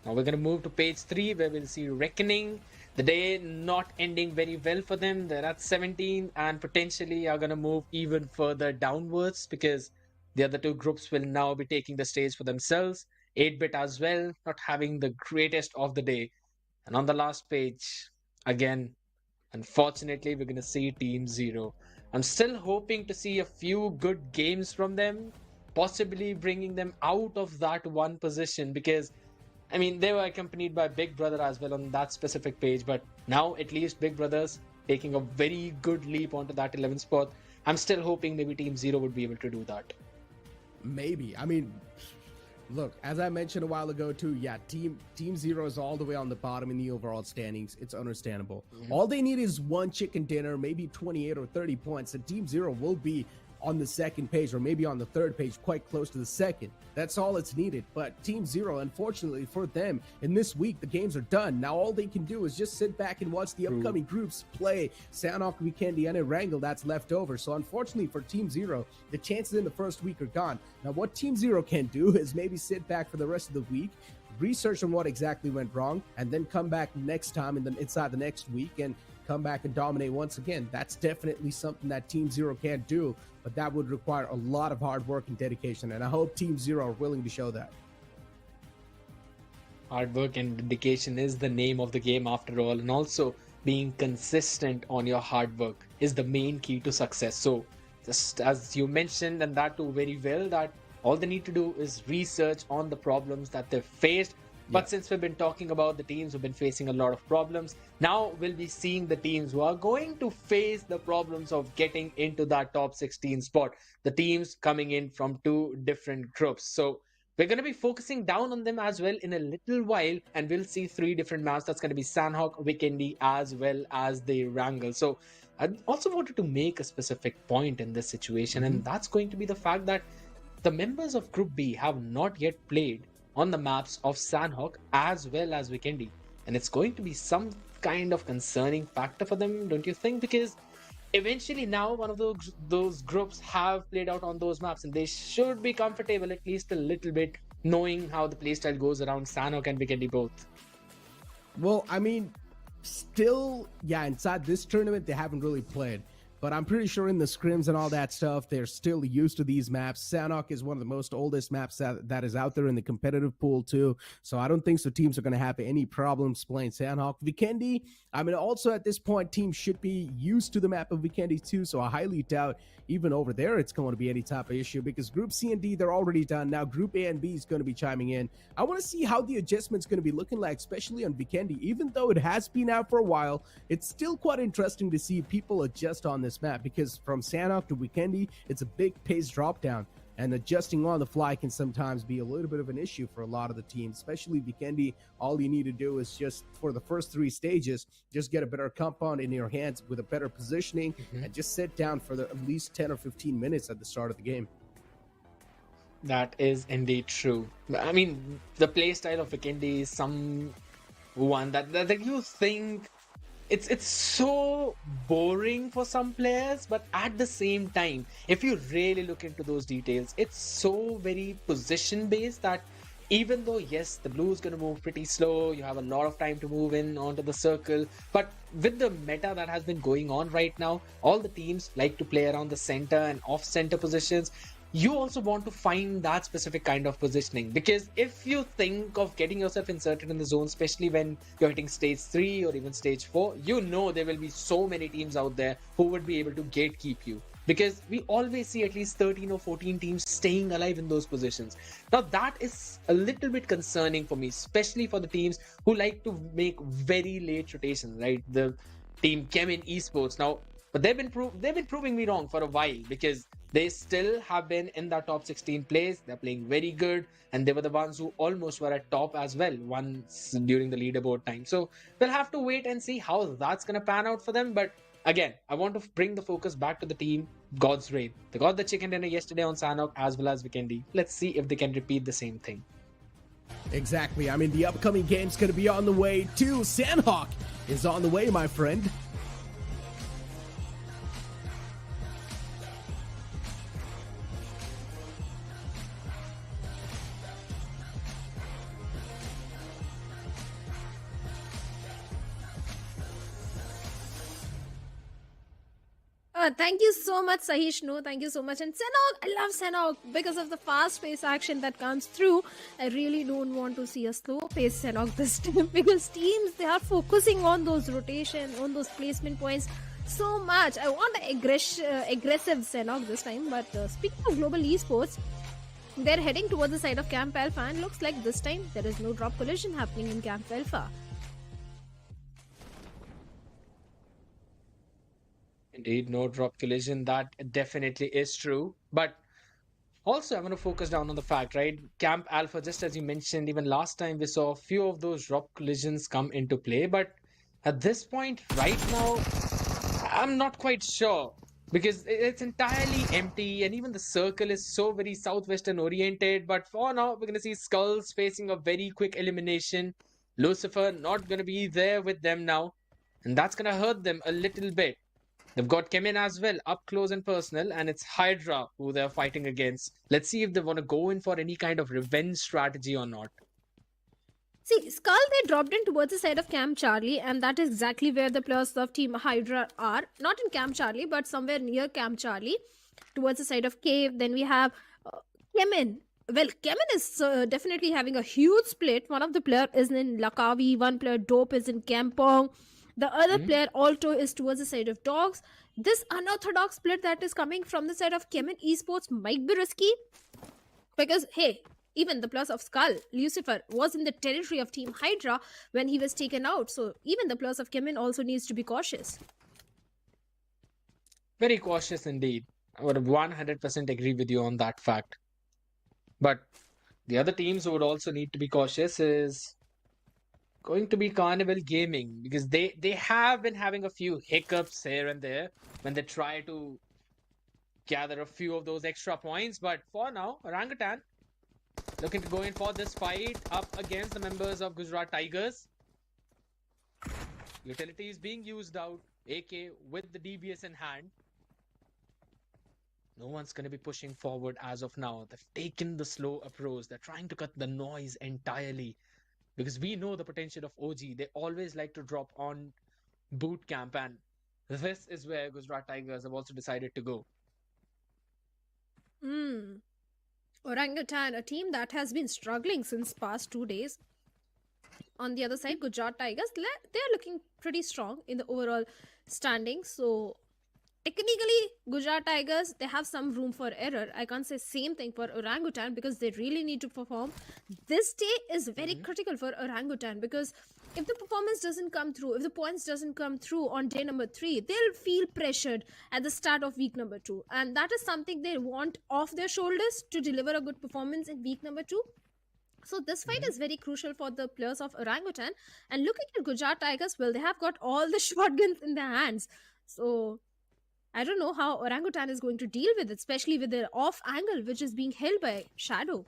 F: Now we're going to move to page 3, where we'll see Reckoning. The day not ending very well for them. They're at 17 and potentially are going to move even further downwards, because the other two groups will now be taking the stage for themselves. 8-bit as well, not having the greatest of the day. And on the last page, again, unfortunately, we're going to see Team Zero. I'm still hoping to see a few good games from them, possibly bringing them out of that one position, because, I mean, they were accompanied by Big Brother as well on that specific page, but now at least Big Brother's taking a very good leap onto that 11th spot. I'm still hoping maybe Team Zero would be able to do that.
H: Maybe. I mean, look, as I mentioned a while ago too, yeah, Team Zero is all the way on the bottom in the overall standings. It's understandable. All they need is one chicken dinner, maybe 28 or 30 points, and Team Zero will be on the second page, or maybe on the third page, quite close to the second. That's all it's needed. But Team Zero, unfortunately for them, in this week, the games are done. Now all they can do is just sit back and watch the upcoming groups play. Sanhok, Vikendi, and Erangel, that's left over. So unfortunately for Team Zero, the chances in the first week are gone. Now what Team Zero can do is maybe sit back for the rest of the week, research on what exactly went wrong, and then come back next time inside the next week and come back and dominate once again. That's definitely something that Team Zero can't do, but that would require a lot of hard work and dedication, and I hope Team Zero are willing to show that.
F: Hard work and dedication is the name of the game after all, and also being consistent on your hard work is the main key to success. So just as you mentioned, and that too very well, that all they need to do is research on the problems that they've faced. But since we've been talking about the teams who've been facing a lot of problems, now we'll be seeing the teams who are going to face the problems of getting into that top 16 spot. The teams coming in from 2 different groups. So we're going to be focusing down on them as well in a little while, and we'll see 3 different maps. That's going to be Sanhok, Vikendi, as well as the Erangel. So I also wanted to make a specific point in this situation, and that's going to be the fact that the members of Group B have not yet played on the maps of Sanhok as well as Vikendi, and it's going to be some kind of concerning factor for them, don't you think? Because eventually now one of those groups have played out on those maps, and they should be comfortable at least a little bit knowing how the playstyle goes around Sanhok and Vikendi both.
H: Well, I mean, still, yeah, inside this tournament they haven't really played, but I'm pretty sure in the scrims and all that stuff, they're still used to these maps. Sanhok is one of the most oldest maps that is out there in the competitive pool too. So I don't think so teams are going to have any problems playing Sanhok. Vikendi, I mean, also at this point, teams should be used to the map of Vikendi too. So I highly doubt even over there it's going to be any type of issue, because Group C and D, they're already done. Now Group A and B is going to be chiming in. I want to see how the adjustment's going to be looking like, especially on Vikendi. Even though it has been out for a while, it's still quite interesting to see people adjust on this map, because from Sanhok to Vikendi, it's a big pace drop down, and adjusting on the fly can sometimes be a little bit of an issue for a lot of the teams, especially Vikendi. All you need to do is just, for the first 3 stages, just get a better compound in your hands with a better positioning, and just sit down for at least 10 or 15 minutes at the start of the game.
F: That is indeed true. I mean, the playstyle of Vikendi is some one that you think it's so boring for some players, but at the same time, if you really look into those details, it's so very position based that even though, yes, the blue is going to move pretty slow, you have a lot of time to move in onto the circle, but with the meta that has been going on right now, all the teams like to play around the center and off center positions. You also want to find that specific kind of positioning, because if you think of getting yourself inserted in the zone, especially when you're hitting stage 3 or even stage 4, you know there will be so many teams out there who would be able to gatekeep you, because we always see at least 13 or 14 teams staying alive in those positions. Now that is a little bit concerning for me, especially for the teams who like to make very late rotations, right? The team Chemin Esports now, but they've been proving me wrong for a while, because they still have been in that top 16 place. They're playing very good, and they were the ones who almost were at top as well once during the leaderboard time. So we'll have to wait and see how that's going to pan out for them. But again, I want to bring the focus back to the team God's Reign. They got the chicken dinner yesterday on Sanhok as well as Vikendi. Let's see if they can repeat the same thing.
H: Exactly. I mean, the upcoming game's going to be on the way too. Sanhok is on the way, my friend.
G: Thank you so much, Sahishnu. Thank you so much. And Sanhok, I love Sanhok because of the fast-paced action that comes through. I really don't want to see a slow-paced Sanhok this time, because teams, they are focusing on those rotation, on those placement points so much. I want an aggressive Sanhok this time. But speaking of global esports, they're heading towards the side of Camp Alpha, and looks like this time there is no drop collision happening in Camp Alpha.
F: Indeed, no drop collision. That definitely is true. But also, I want to focus down on the fact, right? Camp Alpha, just as you mentioned, even last time we saw a few of those drop collisions come into play. But at this point, right now, I'm not quite sure, because it's entirely empty, and even the circle is so very southwestern oriented. But for now, we're going to see Skulls facing a very quick elimination. Lucifer not going to be there with them now, and that's going to hurt them a little bit. They've got Chemin as well, up close and personal, and it's Hydra who they're fighting against. Let's see if they want to go in for any kind of revenge strategy or not.
G: See, Skull, they dropped in towards the side of Camp Charlie, and that is exactly where the players of Team Hydra are. Not in Camp Charlie, but somewhere near Camp Charlie, towards the side of Cave. Then we have Chemin. Well, Chemin is definitely having a huge split. One of the players is in Lakavi, one player Dope is in Kampong. The other player, Alto, is towards the side of Dogs. This unorthodox split that is coming from the side of Chemin Esports might be risky, because, hey, even the plus of Skull, Lucifer, was in the territory of Team Hydra when he was taken out. So even the plus of Chemin also needs to be cautious.
F: Very cautious indeed. I would 100% agree with you on that fact. But the other teams who would also need to be cautious is going to be Carnival Gaming, because they have been having a few hiccups here and there when they try to gather a few of those extra points. But for now, Orangutan looking to go in for this fight up against the members of Gujarat Tigers. Utility is being used out, AK with the DBS in hand. No one's going to be pushing forward as of now. They've taken the slow approach. They're trying to cut the noise entirely, because we know the potential of OG. They always like to drop on boot camp, and this is where Gujarat Tigers have also decided to go.
G: Orangutan, a team that has been struggling since past 2 days. On the other side, Gujarat Tigers, they're looking pretty strong in the overall standing. So technically, Gujarat Tigers, they have some room for error. I can't say same thing for Orangutan, because they really need to perform. This day is very critical for Orangutan, because if the performance doesn't come through, if the points doesn't come through on day number 3, they'll feel pressured at the start of week number 2. And that is something they want off their shoulders to deliver a good performance in week number 2. So this fight is very crucial for the players of Orangutan. And looking at Gujarat Tigers, well, they have got all the shotguns in their hands. So I don't know how Orangutan is going to deal with it, especially with their off angle, which is being held by Shadow.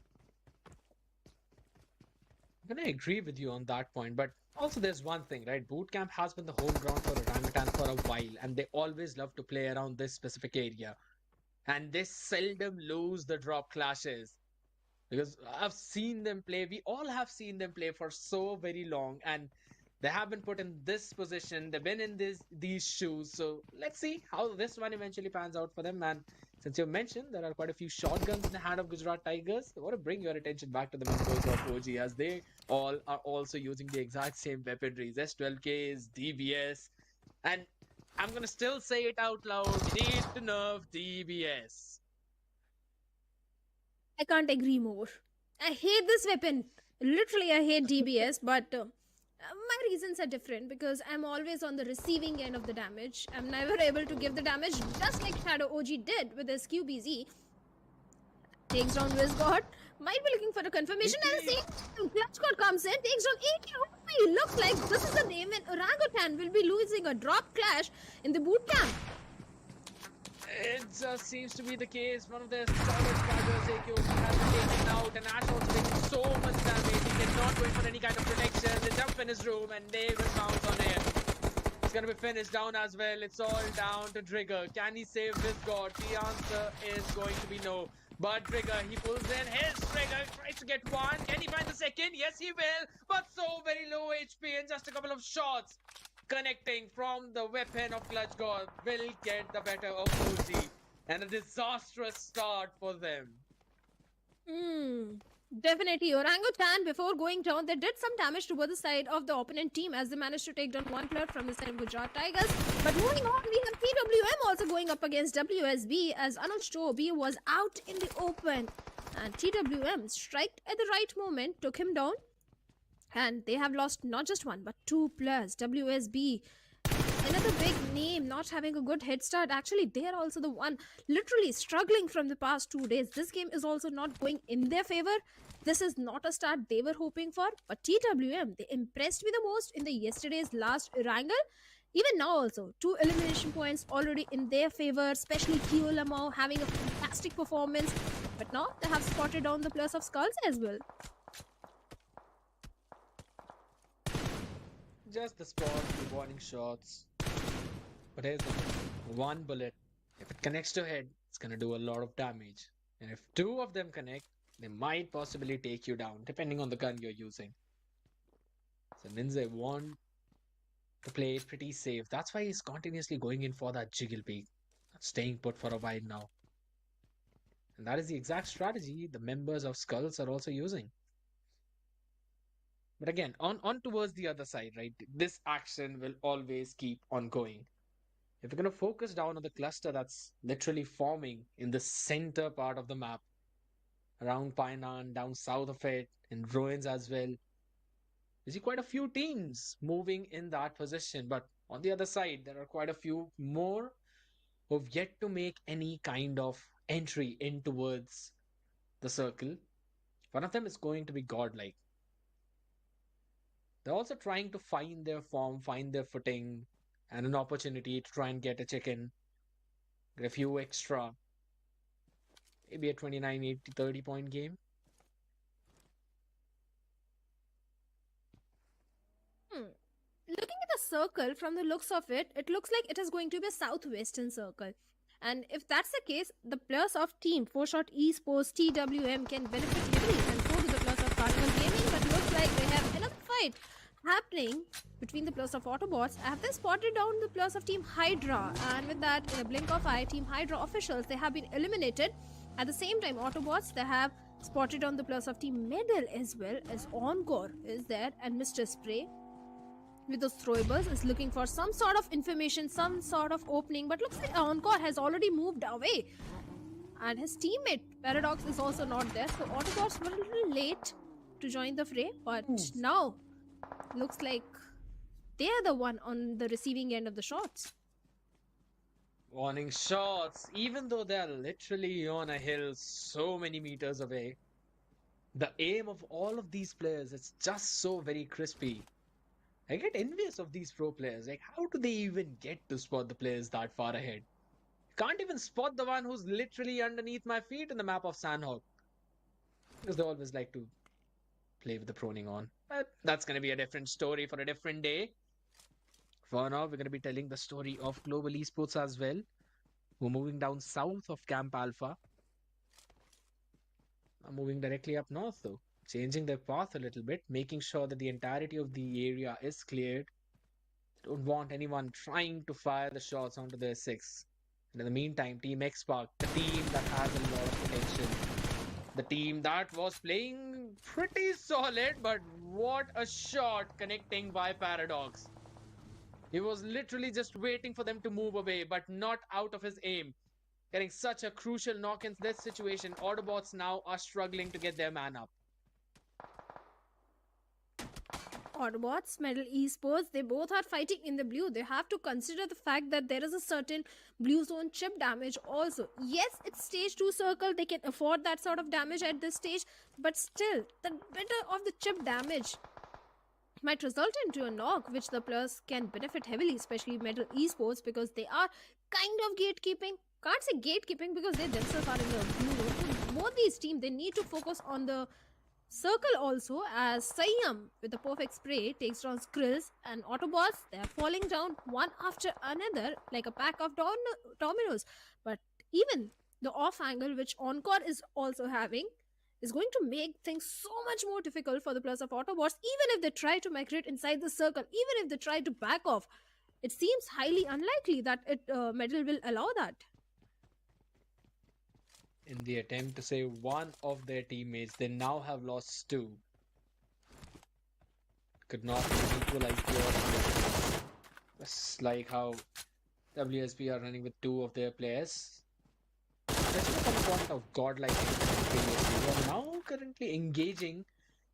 F: I'm going to agree with you on that point, but also there's one thing, right? Bootcamp has been the home ground for Orangutan for a while, and they always love to play around this specific area. And they seldom lose the drop clashes. because I've seen them play. We all have seen them play for so very long, and they have been put in this position. They've been in these shoes. So let's see how this one eventually pans out for them. And since you mentioned there are quite a few shotguns in the hand of Gujarat Tigers, I want to bring your attention back to the members of OG, as they all are also using the exact same weaponries: S12Ks, DBS, and I'm gonna still say it out loud. We need to nerf DBS.
G: I can't agree more. I hate this weapon. Literally, I hate DBS, but my reasons are different because I'm always on the receiving end of the damage. I'm never able to give the damage, just like Shadow OG did with his QBZ. Takes down Wizgod. Might be looking for a confirmation, and see, Clutch God comes in, takes down 80. Looks like this is the name when Orangutan will be losing a drop clash in the boot camp.
F: It just seems to be the case. One of their solid fighters, AKO, has been taken out, and Ash also taking so much damage. He cannot go in for any kind of protection. They jump in his room, and they will bounce on him. It's going to be finished down as well. It's all down to Trigger. Can he save this god? The answer is going to be no. But Trigger, he pulls in his Trigger, tries to get one. Can he find the second? Yes, he will. But so very low HP in just a couple of shots. Connecting from the weapon of Clutch God will get the better of OG. And a disastrous start for them.
G: Definitely. Orangutan, before going down, they did some damage to both the side of the opponent team as they managed to take down one player from the side of Gujarat Tigers. But moving on, we have TWM also going up against WSB as Anuj Chobi was out in the open. And TWM striked at the right moment, took him down. And they have lost not just one, but two players. WSB, another big name, not having a good head start. Actually, they are also the one literally struggling from the past 2 days. This game is also not going in their favor. This is not a start they were hoping for. But TWM, they impressed me the most in the yesterday's last Erangel. Even now also, 2 elimination points already in their favor, especially Kyo Lamau having a fantastic performance. But now they have spotted down the players of Skulls as well.
F: Just the spot, the warning shots. But here's the thing. One bullet, if it connects to head, it's gonna do a lot of damage. And if 2 of them connect, they might possibly take you down, depending on the gun you're using. So Ninja want to play it pretty safe. That's why he's continuously going in for that jiggle peek, staying put for a while now. And that is the exact strategy the members of Skulls are also using. But again, on towards the other side, right? This action will always keep on going. If we're going to focus down on the cluster that's literally forming in the center part of the map, around Painan, down south of it, in Ruins as well, we see quite a few teams moving in that position. But on the other side, there are quite a few more who've yet to make any kind of entry in towards the circle. One of them is going to be Godlike. They're also trying to find their form, find their footing, and an opportunity to try and get a chicken, get a few extra. Maybe a 29, 80, 30 point game.
G: Looking at the circle, from the looks of it, it looks like it is going to be a southwestern circle. And if that's the case, the players of Team 4Shot Esports TWM can benefit heavily, and so do the players of Carnival Gaming. But looks like they have another fight happening between the players of Autobots. Have they spotted down the players of Team Hydra? And with that, in a blink of eye, Team Hydra officials, they have been eliminated. At the same time, Autobots, they have spotted on the players of Team Medal as well, as Encore is there, and Mr. Spray with those throwables is looking for some sort of information, some sort of opening, but looks like Encore has already moved away. And his teammate Paradox is also not there, so Autobots were a little late to join the fray, but now looks like they're the one on the receiving end of the shots.
F: Warning shots, even though they're literally on a hill so many meters away. The aim of all of these players is just so very crispy. I get envious of these pro players. Like, how do they even get to spot the players that far ahead? You can't even spot the one who's literally underneath my feet in the map of Sanhok. Because they always like to play with the proning on. But that's going to be a different story for a different day. For now, we're going to be telling the story of Global Esports as well. We're moving down south of Camp Alpha. Now moving directly up north, though, changing their path a little bit, making sure that the entirety of the area is cleared. Don't want anyone trying to fire the shots onto their six. And in the meantime, Team X Park, the team that has a lot of potential, the team that was playing pretty solid, but what a shot connecting by Paradox. He was literally just waiting for them to move away, but not out of his aim. Getting such a crucial knock in this situation, Autobots now are struggling to get their man up.
G: Autobots, Metal Esports, they both are fighting in the blue. They have to consider the fact that there is a certain blue zone chip damage also. Yes, it's stage 2 circle. They can afford that sort of damage at this stage. But still, the better of the chip damage might result into a knock, which the players can benefit heavily, especially Metal Esports, because they are kind of gatekeeping. Can't say gatekeeping because they themselves are in the blue zone. Both these teams, they need to focus on the circle also, as Siam with the perfect spray takes down Skrills and Autobots. They are falling down one after another like a pack of dominoes. But even the off angle which Encore is also having is going to make things so much more difficult for the players of Autobots, even if they try to migrate inside the circle, even if they try to back off. It seems highly unlikely that Metal will allow that.
F: In the attempt to save one of their teammates, they now have lost two. Could not equalize the odds. Just like how WSP are running with two of their players. Especially from the point of Godlike previously, they are now currently engaging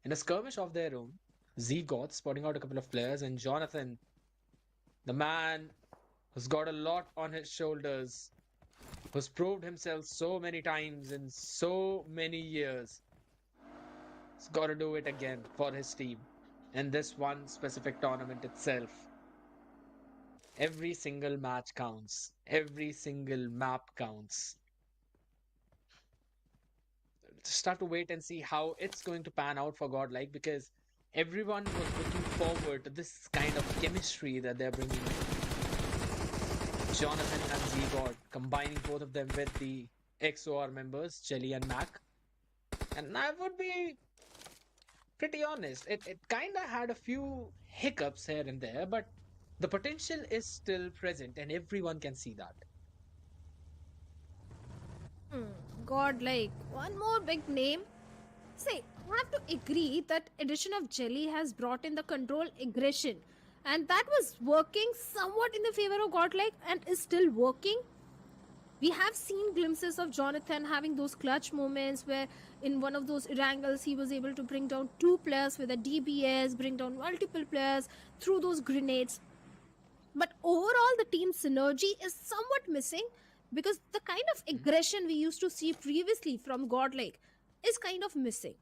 F: in a skirmish of their own. Z-God spotting out a couple of players, and Jonathan, the man who's got a lot on his shoulders, who's proved himself so many times in so many years, he's got to do it again for his team in this one specific tournament itself. Every single match counts. Every single map counts. Just have to wait and see how it's going to pan out for Godlike, because everyone was looking forward to this kind of chemistry that they're bringing. Jonathan and Z-God, combining both of them with the XOR members, Jelly and Mac. And I would be pretty honest, it kind of had a few hiccups here and there, but the potential is still present and everyone can see that.
G: Godlike, one more big name. Say, I have to agree that addition of Jelly has brought in the control aggression, and that was working somewhat in the favor of Godlike and is still working. We have seen glimpses of Jonathan having those clutch moments where in one of those Erangels he was able to bring down two players with a DBS, bring down multiple players through those grenades. But overall the team synergy is somewhat missing, because the kind of aggression we used to see previously from Godlike is kind of missing.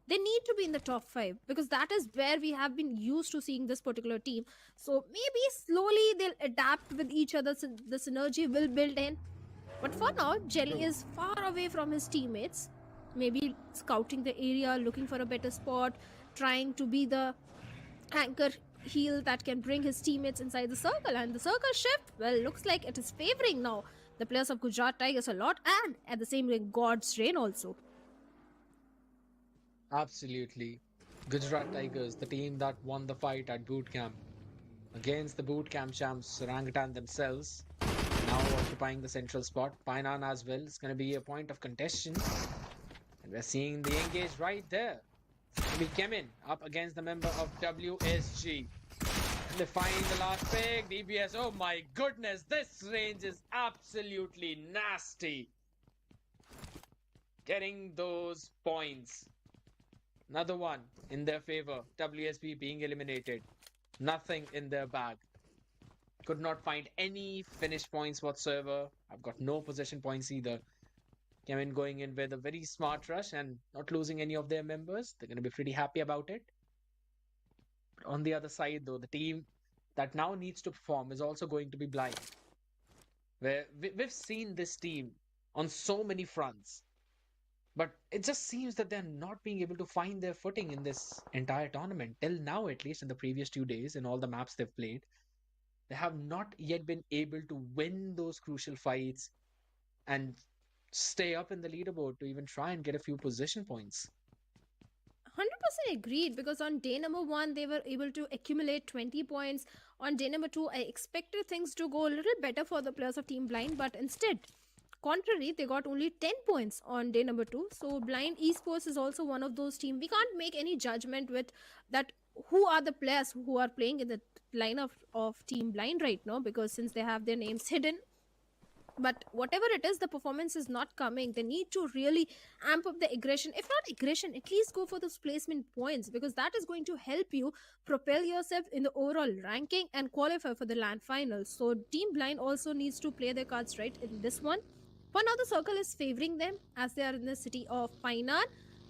G: They need to be in the top 5, because that is where we have been used to seeing this particular team. So maybe slowly they'll adapt with each other, so the synergy will build in. But for now, Jelly is far away from his teammates, maybe scouting the area, looking for a better spot, trying to be the anchor heel that can bring his teammates inside the circle. And the circle shift, well, looks like it is favoring now the players of Gujarat Tigers a lot, and at the same time God's Reign also.
F: Absolutely. Gujarat Tigers, the team that won the fight at boot camp against the boot camp champs Orangutan themselves, now occupying the central spot. Painan as well is going to be a point of contention, and we're seeing the engage right there. It's going to be Chemin up against the member of WSG. And they find the last pick. DBS, oh my goodness, this range is absolutely nasty. Getting those points. Another one in their favor. WSB being eliminated. Nothing in their bag. Could not find any finish points whatsoever. I've got no possession points either. Chemin going in with a very smart rush and not losing any of their members. They're going to be pretty happy about it. But on the other side though, the team that now needs to perform is also going to be blind. Where we've seen this team on so many fronts, but it just seems that they're not being able to find their footing in this entire tournament. Till now, at least in the previous 2 days, in all the maps they've played, they have not yet been able to win those crucial fights and stay up in the leaderboard, to even try and get a few position points.
G: 100% agreed, because on day number 1 they were able to accumulate 20 points. On day number 2 I expected things to go a little better for the players of Team Blind, but instead, contrary, they got only 10 points on day number 2. So Blind Esports is also one of those teams. We can't make any judgment with that who are the players who are playing in the lineup of Team Blind right now, because since they have their names hidden. But whatever it is, the performance is not coming. They need to really amp up the aggression. If not aggression, at least go for those placement points, because that is going to help you propel yourself in the overall ranking and qualify for the LAN finals. So Team Blind also needs to play their cards right in this one. For now, the circle is favoring them as they are in the city of Painan.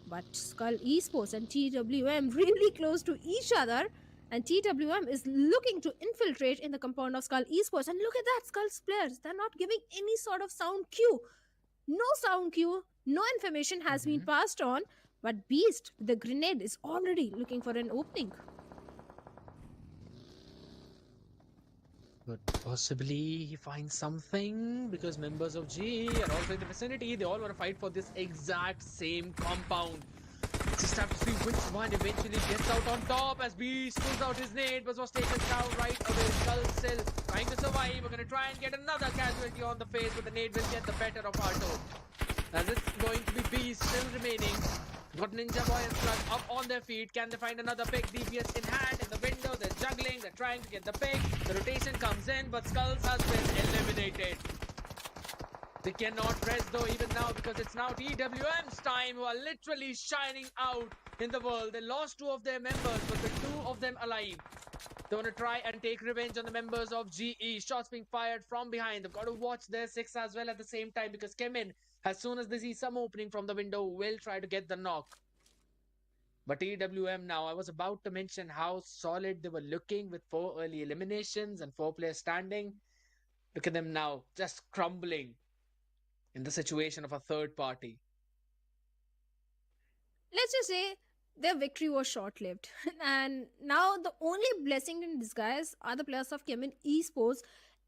G: But Skull Esports and TWM really close to each other. And TWM is looking to infiltrate in the compound of Skull Esports. And look at that, Skull's players. They're not giving any sort of sound cue. No sound cue. No information has been passed on. But Beast, the grenade, is already looking for an opening.
F: But possibly he finds something, because members of G are also in the vicinity. They all want to fight for this exact same compound. Just have to see which one eventually gets out on top as Beast pulls out his nade, but was taken down right away. Skull still trying to survive. We're going to try and get another casualty on the face, but the nade will get the better of Arto. As it's going to be Beast still remaining. Got Ninja Boy and Slug up on their feet. Can they find another pick? DPS in hand, in the window. They're juggling. They're trying to get the pick. The rotation comes in, but Skulls has been eliminated. They cannot rest though even now, because it's now TWM's time, who are literally shining out in the world. They lost 2 of their members, but with 2 of them alive, they want to try and take revenge on the members of GE. Shots being fired from behind. They've got to watch their 6 as well at the same time, because Chemin, as soon as they see some opening from the window, will try to get the knock. But TWM now, I was about to mention how solid they were looking with 4 early eliminations and 4 players standing. Look at them now, just crumbling in the situation of a third party.
G: Let's just say their victory was short-lived. And now the only blessing in disguise are the players of Chemin Esports.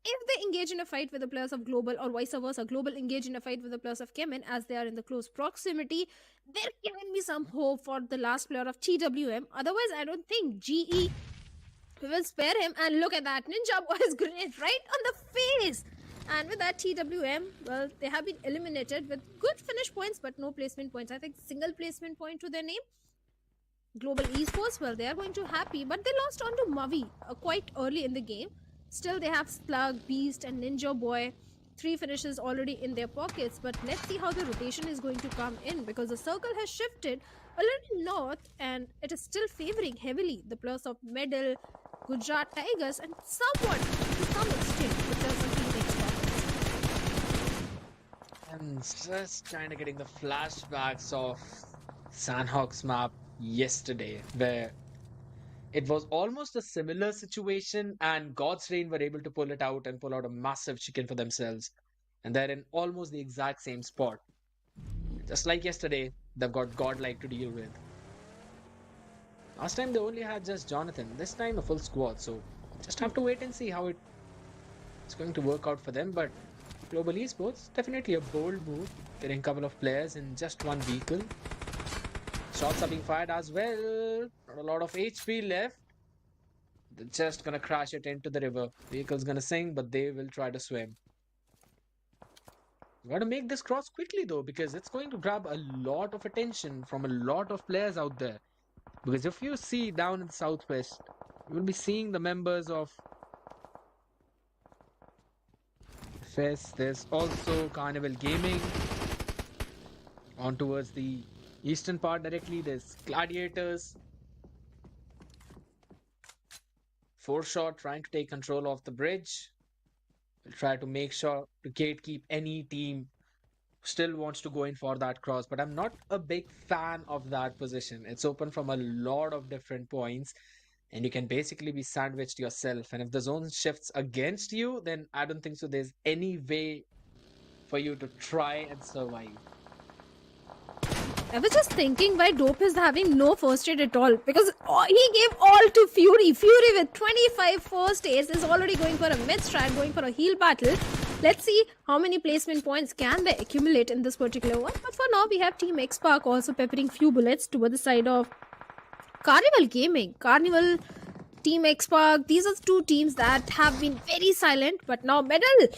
G: If they engage in a fight with the players of Global, or vice versa, Global engage in a fight with the players of Chemin as they are in the close proximity, there can be some hope for the last player of TWM. Otherwise, I don't think GE will spare him. And look at that, Ninja Boy's grenade right on the face. And with that, TWM, well, they have been eliminated with good finish points, but no placement points. I think single placement point to their name. Global Esports, well, they are going to happy, but they lost on to Mavi quite early in the game. Still, they have Slug, Beast, and Ninja Boy. 3 finishes already in their pockets, but let's see how the rotation is going to come in, because the circle has shifted a little north, and it is still favoring heavily the players of Medal, Gujarat Tigers, and somewhat, to some extent, the players of Team X.
F: I'm just kind of getting the flashbacks of Sanhok's map yesterday, where it was almost a similar situation, and God's Reign were able to pull it out and pull out a massive chicken for themselves. And they're in almost the exact same spot. Just like yesterday, they've got Godlike to deal with. Last time they only had just Jonathan. This time a full squad, so just have to wait and see how it's going to work out for them. But Global Esports, definitely a bold move, getting a couple of players in just one vehicle. Shots are being fired as well. Not a lot of HP left. They're just gonna crash it into the river. Vehicle's gonna sink, but they will try to swim. You gotta make this cross quickly though, because it's going to grab a lot of attention from a lot of players out there. Because if you see down in the southwest, you will be seeing the members of FES. There's also Carnival Gaming. On towards the eastern part directly, there's Gladiators. 4-shot trying to take control of the bridge. We'll try to make sure to gatekeep any team who still wants to go in for that cross. But I'm not a big fan of that position. It's open from a lot of different points, and you can basically be sandwiched yourself. And if the zone shifts against you, then I don't think so there's any way for you to try and survive.
G: I was just thinking why Dope is having no first aid at all, because he gave all to Fury. Fury with 25 first aids is already going for a mid strat, going for a heal battle. Let's see how many placement points can they accumulate in this particular one. But for now, we have Team X Park also peppering few bullets toward the side of Carnival Gaming. Carnival, Team X Park, these are two teams that have been very silent, but now Medal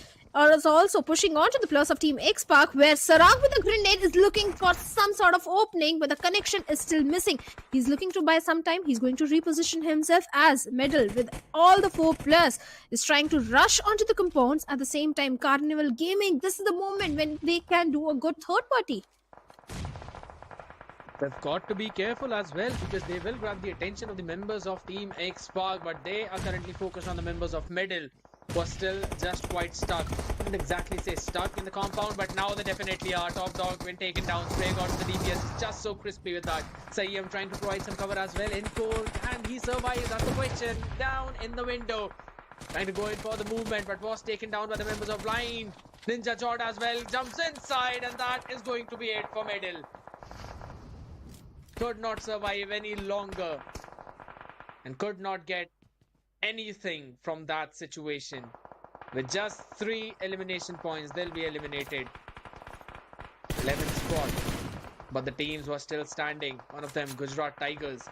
G: is also pushing on to the plus of Team X Park, where Sarang with a grenade is looking for some sort of opening, but the connection is still missing. He's looking to buy some time. He's going to reposition himself as Medal with all the 4 plus is trying to rush onto the compounds. At the same time, Carnival Gaming, this is the moment when they can do a good third party.
F: They've got to be careful as well, because they will grab the attention of the members of Team X Park, but they are currently focused on the members of Medal, who are still just quite stuck. I wouldn't exactly say stuck in the compound, but now they definitely are. Top dog when taken down. Spray got to the DPS. It's just so crispy with that. Sayyam trying to provide some cover as well in core. Can he survive? That's the question. Down in the window. Trying to go in for the movement, but was taken down by the members of Blind. Ninja Jord as well jumps inside, and that is going to be it for Medal. Could not survive any longer and could not get anything from that situation. With just 3 elimination points, they'll be eliminated. 11th spot, but the teams were still standing. One of them, Gujarat Tigers,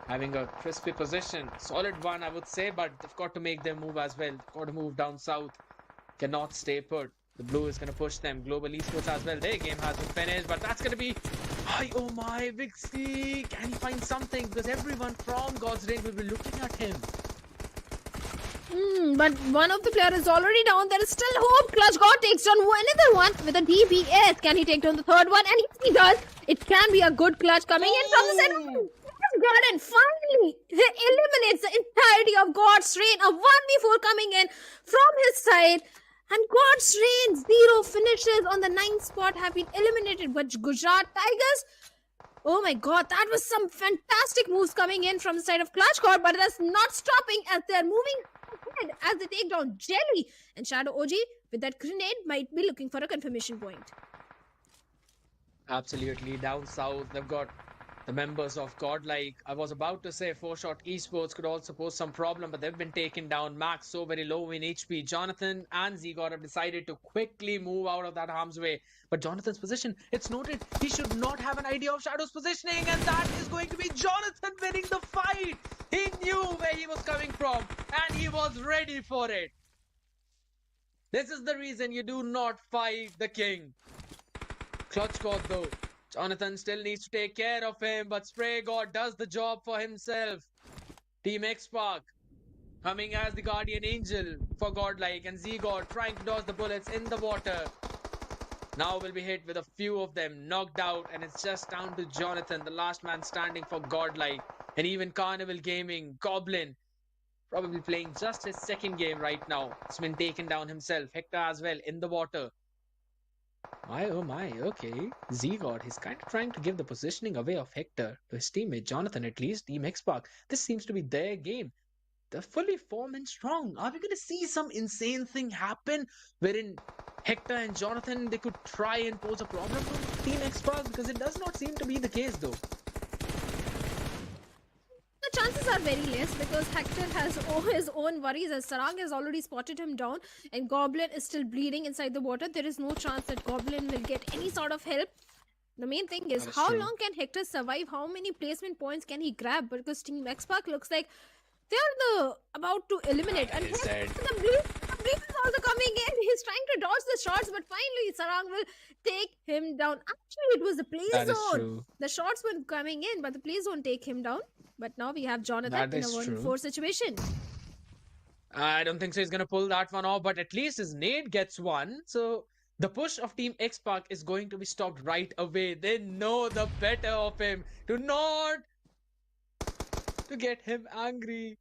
F: having a crispy position. Solid one, I would say, but they've got to make their move as well. Got to move down south. Cannot stay put. The blue is going to push them. Global Esports as well. Their game has been finished, but that's going to be... Oh my, Vikendi! Can he find something? Because everyone from God's Range will be looking at him.
G: But one of the players is already down. There is still hope. Clutch God takes down another one with a DPS. Can he take down the third one? And if he does, it can be a good clutch coming in from the center. And finally, he eliminates the entirety of God's Reign. A 1v4 coming in from his side. And God's Reign, 0 finishes on the 9th spot have been eliminated. But Gujarat Tigers, oh my god, that was some fantastic moves coming in from the side of Clutch God, but that's not stopping as they're moving ahead as they take down Jelly. And Shadow OG with that grenade might be looking for a confirmation point.
F: Absolutely. Down south, they've got the members of Godlike. I was about to say 4-shot Esports could also pose some problem, but they've been taken down. Max so very low in HP. Jonathan and Zegod have decided to quickly move out of that harm's way. But Jonathan's position, it's noted he should not have an idea of Shadow's positioning, and that is going to be Jonathan winning the fight. He knew where he was coming from, and he was ready for it. This is the reason you do not fight the king. Clutch God though. Jonathan still needs to take care of him, but Spray God does the job for himself. Team X Park coming as the Guardian Angel for Godlike, and Z-God trying to dodge the bullets in the water. Now will be hit with a few of them knocked out, and it's just down to Jonathan, the last man standing for Godlike. And even Carnival Gaming, Goblin, probably playing just his second game right now. He's been taken down himself. Hector as well in the water. My oh my, okay. Z-God, he's kind of trying to give the positioning away of Hector to his teammate Jonathan, at least. Team X Park. This seems to be their game. They're fully formed and strong. Are we going to see some insane thing happen wherein Hector and Jonathan, they could try and pose a problem to Team X Park? Because it does not seem to be the case though.
G: The chances are very less because Hector has his own worries as Sarang has already spotted him down and Goblin is still bleeding inside the water. There is no chance that Goblin will get any sort of help. The main thing is how long can Hector survive? How many placement points can he grab? Because Team X Park looks like they're about to eliminate. And the bleed is also coming in. He's trying to dodge the shots, but finally Sarang will take him down. Actually, it was the play zone. The shots were coming in, but the play zone take him down. But now we have Jonathan in a 1-4 situation.
F: I don't think so he's going to pull that one off, but at least his nade gets one. So the push of Team X Park is going to be stopped right away. They know the better of him. To get him angry.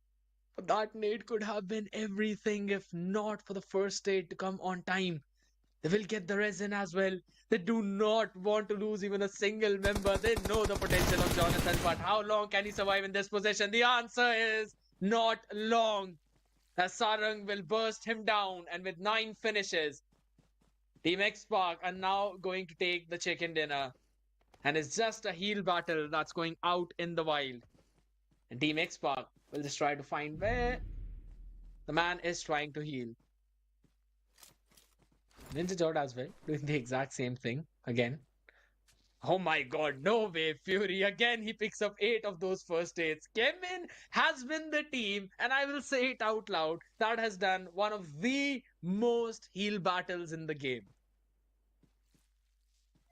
F: But that nade could have been everything if not for the first aid to come on time. They will get the resin as well. They do not want to lose even a single member. They know the potential of Jonathan, but how long can he survive in this position? The answer is not long. As Sarang will burst him down, and with 9 finishes, Team X Park are now going to take the chicken dinner. And it's just a heal battle that's going out in the wild. And Team X Park will just try to find where the man is trying to heal. Ninja Jod as well, doing the exact same thing again. Oh my god, no way, Fury. Again, he picks up 8 of those first 8s. Chemin has been the team, and I will say it out loud, that has done one of the most heal battles in the game.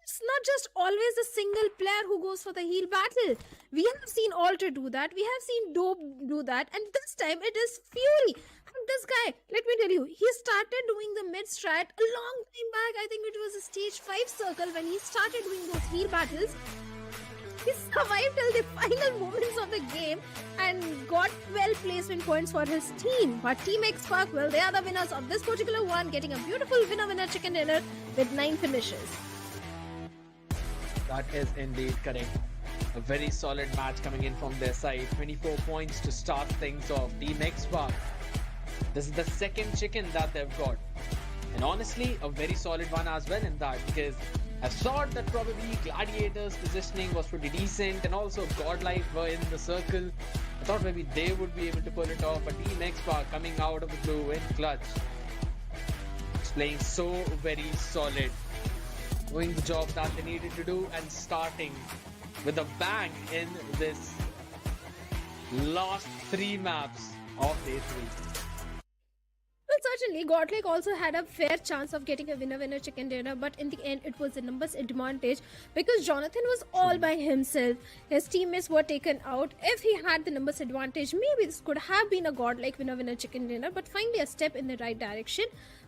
G: It's not just always a single player who goes for the heal battle. We have seen Alter do that. We have seen Dope do that. And this time it is Fury. And this guy, let me tell you, he started doing the mid strat a long time back. I think it was a stage 5 circle when he started doing those heal battles. He survived till the final moments of the game and got 12 placement points for his team. But Team X Spark, well, they are the winners of this particular one, getting a beautiful winner chicken dinner with 9 finishes.
F: That is indeed correct. A very solid match coming in from their side. 24 points to start things off. Team X Spark. This is the second chicken that they've got. And honestly, a very solid one as well in that, because I thought that probably Gladiator's positioning was pretty decent, and also Godlike were in the circle. I thought maybe they would be able to pull it off, but Team X Spark coming out of the blue in clutch. It's playing so very solid. Doing the job that they needed to do and starting with a bang in this last 3 maps of day 3.
G: Well, certainly, Godlike also had a fair chance of getting a winner chicken dinner, but in the end, it was a numbers advantage because Jonathan was all by himself. His teammates were taken out. If he had the numbers advantage, maybe this could have been a Godlike winner chicken dinner, but finally a step in the right direction.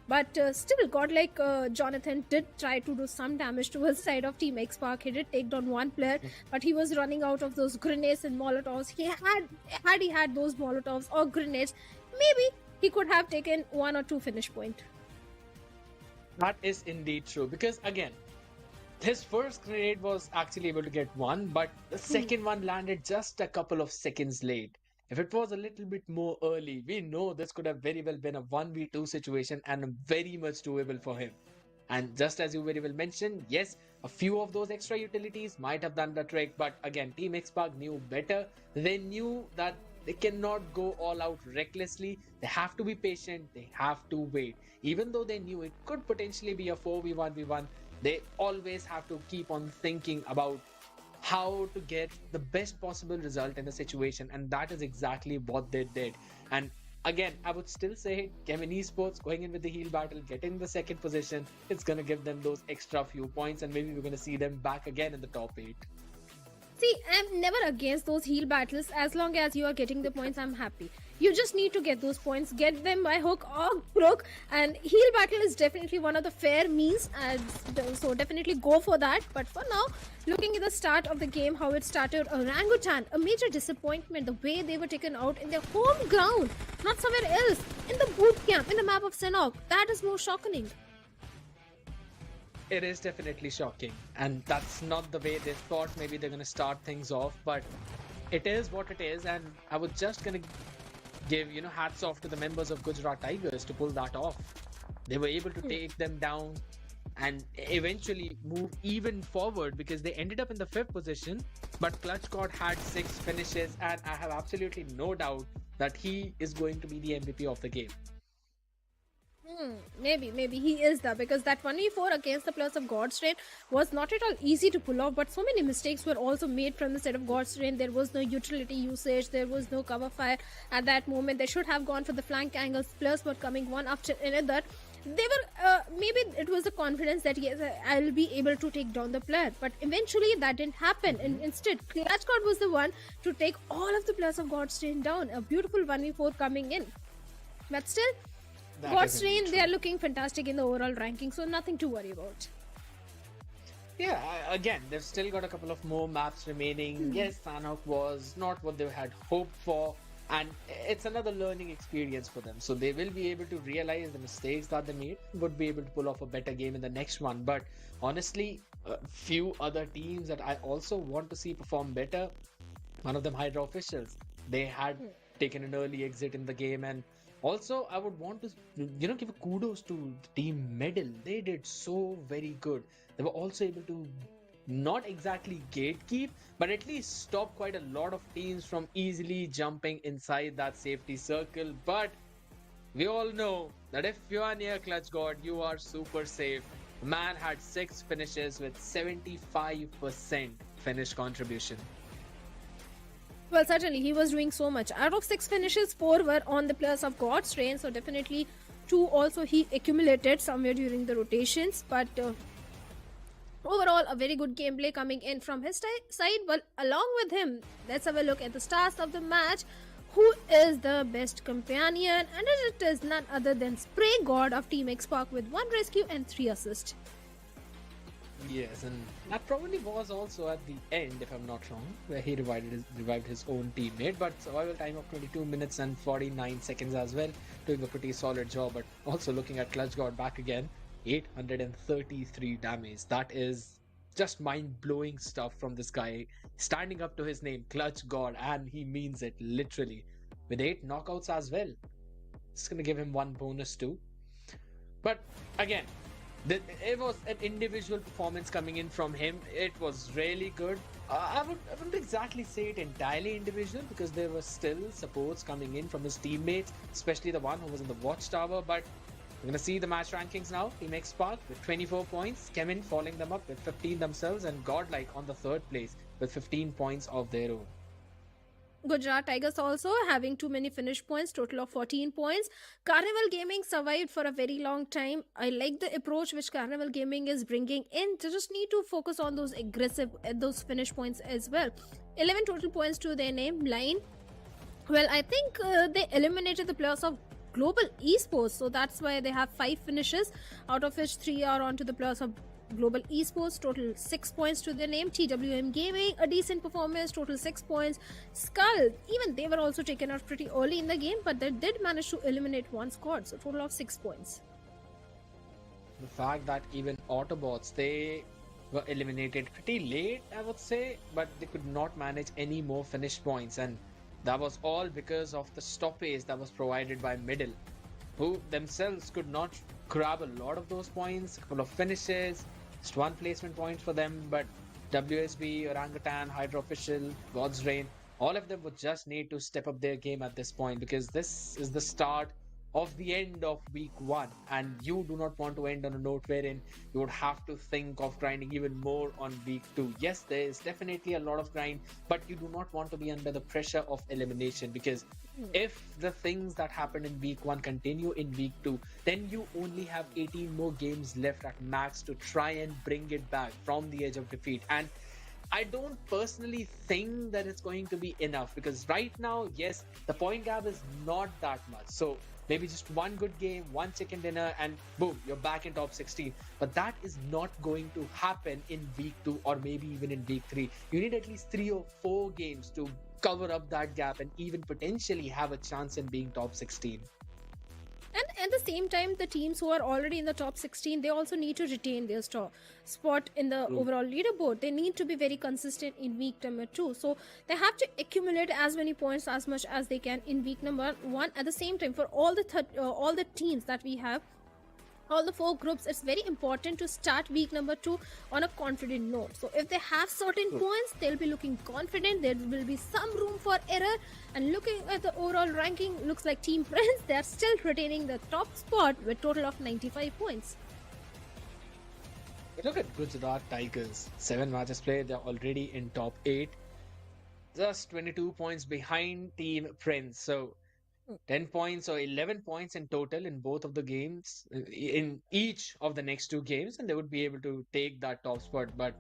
G: But still, Godlike Jonathan did try to do some damage to his side of Team X Spark. He did take down one player, but he was running out of those grenades and molotovs. He had those molotovs or grenades, maybe he could have taken 1 or 2 finish point.
F: That is indeed true, because again, his first grenade was actually able to get 1, but the second one landed just a couple of seconds late. If it was a little bit more early, we know this could have very well been a 1v2 situation and very much doable for him. And just as you very well mentioned, yes, a few of those extra utilities might have done the trick, but again, Team X Spark knew better. They knew that they cannot go all out recklessly. They have to be patient. They have to wait. Even though they knew it could potentially be a 4v1v1, they always have to keep on thinking about how to get the best possible result in a situation, and that is exactly what they did. And again, I would still say Chemin Esports going in with the heal battle, getting the second position, it's going to give them those extra few points, and maybe we're going to see them back again in the top 8.
G: See, I'm never against those heal battles. As long as you are getting the points, I'm happy. You just need to get those points, get them by hook or crook, and heal battle is definitely one of the fair means, and so definitely go for that. But for now, looking at the start of the game, how it started, Orangutan, a major disappointment, the way they were taken out in their home ground, not somewhere else, in the boot camp, in the map of Sanhok. That is more shocking.
F: It is definitely shocking, and that's not the way they thought maybe they're going to start things off, but it is what it is. And I was just going to give, hats off to the members of Gujarat Tigers to pull that off. They were able to take them down and eventually move even forward, because they ended up in the 5th position, but Clutchcott had 6 finishes, and I have absolutely no doubt that he is going to be the MVP of the game.
G: Maybe he is that, because that 1v4 against the players of God's Rain was not at all easy to pull off, but so many mistakes were also made from the side of God's Rain. There was no utility usage, there was no cover fire at that moment. They should have gone for the flank angles. Players were coming one after another. They were maybe it was the confidence that yes, I'll be able to take down the player, but eventually that didn't happen, and instead Clutchcott was the one to take all of the players of God's Rain down. A beautiful 1v4 coming in, but still God's Rain, they are looking fantastic in the overall ranking, so nothing to worry about.
F: Yeah, again, they've still got a couple of more maps remaining. Yes, Sanhok was not what they had hoped for, and it's another learning experience for them. So they will be able to realize the mistakes that they made, would be able to pull off a better game in the next one. But honestly, a few other teams that I also want to see perform better, one of them Hydra officials. They had taken an early exit in the game, and also, I would want to, give a kudos to the team Medal. They did so very good. They were also able to not exactly gatekeep, but at least stop quite a lot of teams from easily jumping inside that safety circle. But we all know that if you are near Clutch God, you are super safe. The man had 6 finishes with 75% finish contribution.
G: Well, certainly he was doing so much. Out of 6 finishes, 4 were on the players of God's Reign, so definitely 2 also he accumulated somewhere during the rotations. But overall, a very good gameplay coming in from his side. But along with him, let's have a look at the stars of the match. Who is the best companion? And it is none other than Spray God of Team X-Park with 1 rescue and 3 assists.
F: Yes, and that probably was also at the end, if I'm not wrong, where he revived his own teammate. But survival time of 22 minutes and 49 seconds as well, doing a pretty solid job. But also looking at Clutch God back again, 833 damage. That is just mind-blowing stuff from this guy, standing up to his name, Clutch God, and he means it literally, with 8 knockouts as well. It's gonna give him 1 bonus too. But again, it was an individual performance coming in from him. It was really good. I wouldn't exactly say it entirely individual, because there were still supports coming in from his teammates, especially the one who was in the watchtower. But we're going to see the match rankings now. Team X-Park with 24 points, Chemin following them up with 15 themselves, and Godlike on the 3rd place with 15 points of their own.
G: Gujarat Tigers also having too many finish points, total of 14 points. Carnival Gaming survived for a very long time. I like the approach which Carnival Gaming is bringing in. They just need to focus on those aggressive, those finish points as well. 11 total points to their name line. Well, I think they eliminated the players of Global Esports, so that's why they have 5 finishes, out of which 3 are onto the players of Global Esports, total 6 points to their name. TWM Gaming, a decent performance, total 6 points. Skull, even they were also taken out pretty early in the game, but they did manage to eliminate 1 squad, so total of 6 points.
F: The fact that even AUTOBOTZ, they were eliminated pretty late, I would say, but they could not manage any more finish points, and that was all because of the stoppage that was provided by Middle, who themselves could not grab a lot of those points, a couple of finishes, just 1 placement point for them. But WSB, Orangutan, Hydra Official, God's Reign, all of them would just need to step up their game at this point, because this is the start of the end of week 1, and you do not want to end on a note wherein you would have to think of grinding even more on week 2. Yes, there is definitely a lot of grind, but you do not want to be under the pressure of elimination, because if the things that happened in week 1 continue in week 2, then you only have 18 more games left at max to try and bring it back from the edge of defeat. And I don't personally think that it's going to be enough, because right now, yes, the point gap is not that much. So maybe just 1 good game, 1 chicken dinner, and boom, you're back in top 16. But that is not going to happen in week 2 or maybe even in week 3. You need at least 3 or 4 games to cover up that gap and even potentially have a chance in being top 16.
G: And at the same time, the teams who are already in the top 16, they also need to retain their spot in the overall leaderboard. They need to be very consistent in week number 2. So they have to accumulate as many points as much as they can in week number 1. At the same time, for all the teams that we have, all the 4 groups, it's very important to start week number 2 on a confident note. So if they have certain points, they'll be looking confident. There will be some room for error. And looking at the overall ranking, looks like Team Prince, they're still retaining the top spot with total of 95 points.
F: Look at Gujarat Tigers, 7 matches played, they're already in top 8, just 22 points behind Team Prince. So 10 points or 11 points in total in both of the games, in each of the next 2 games, and they would be able to take that top spot. But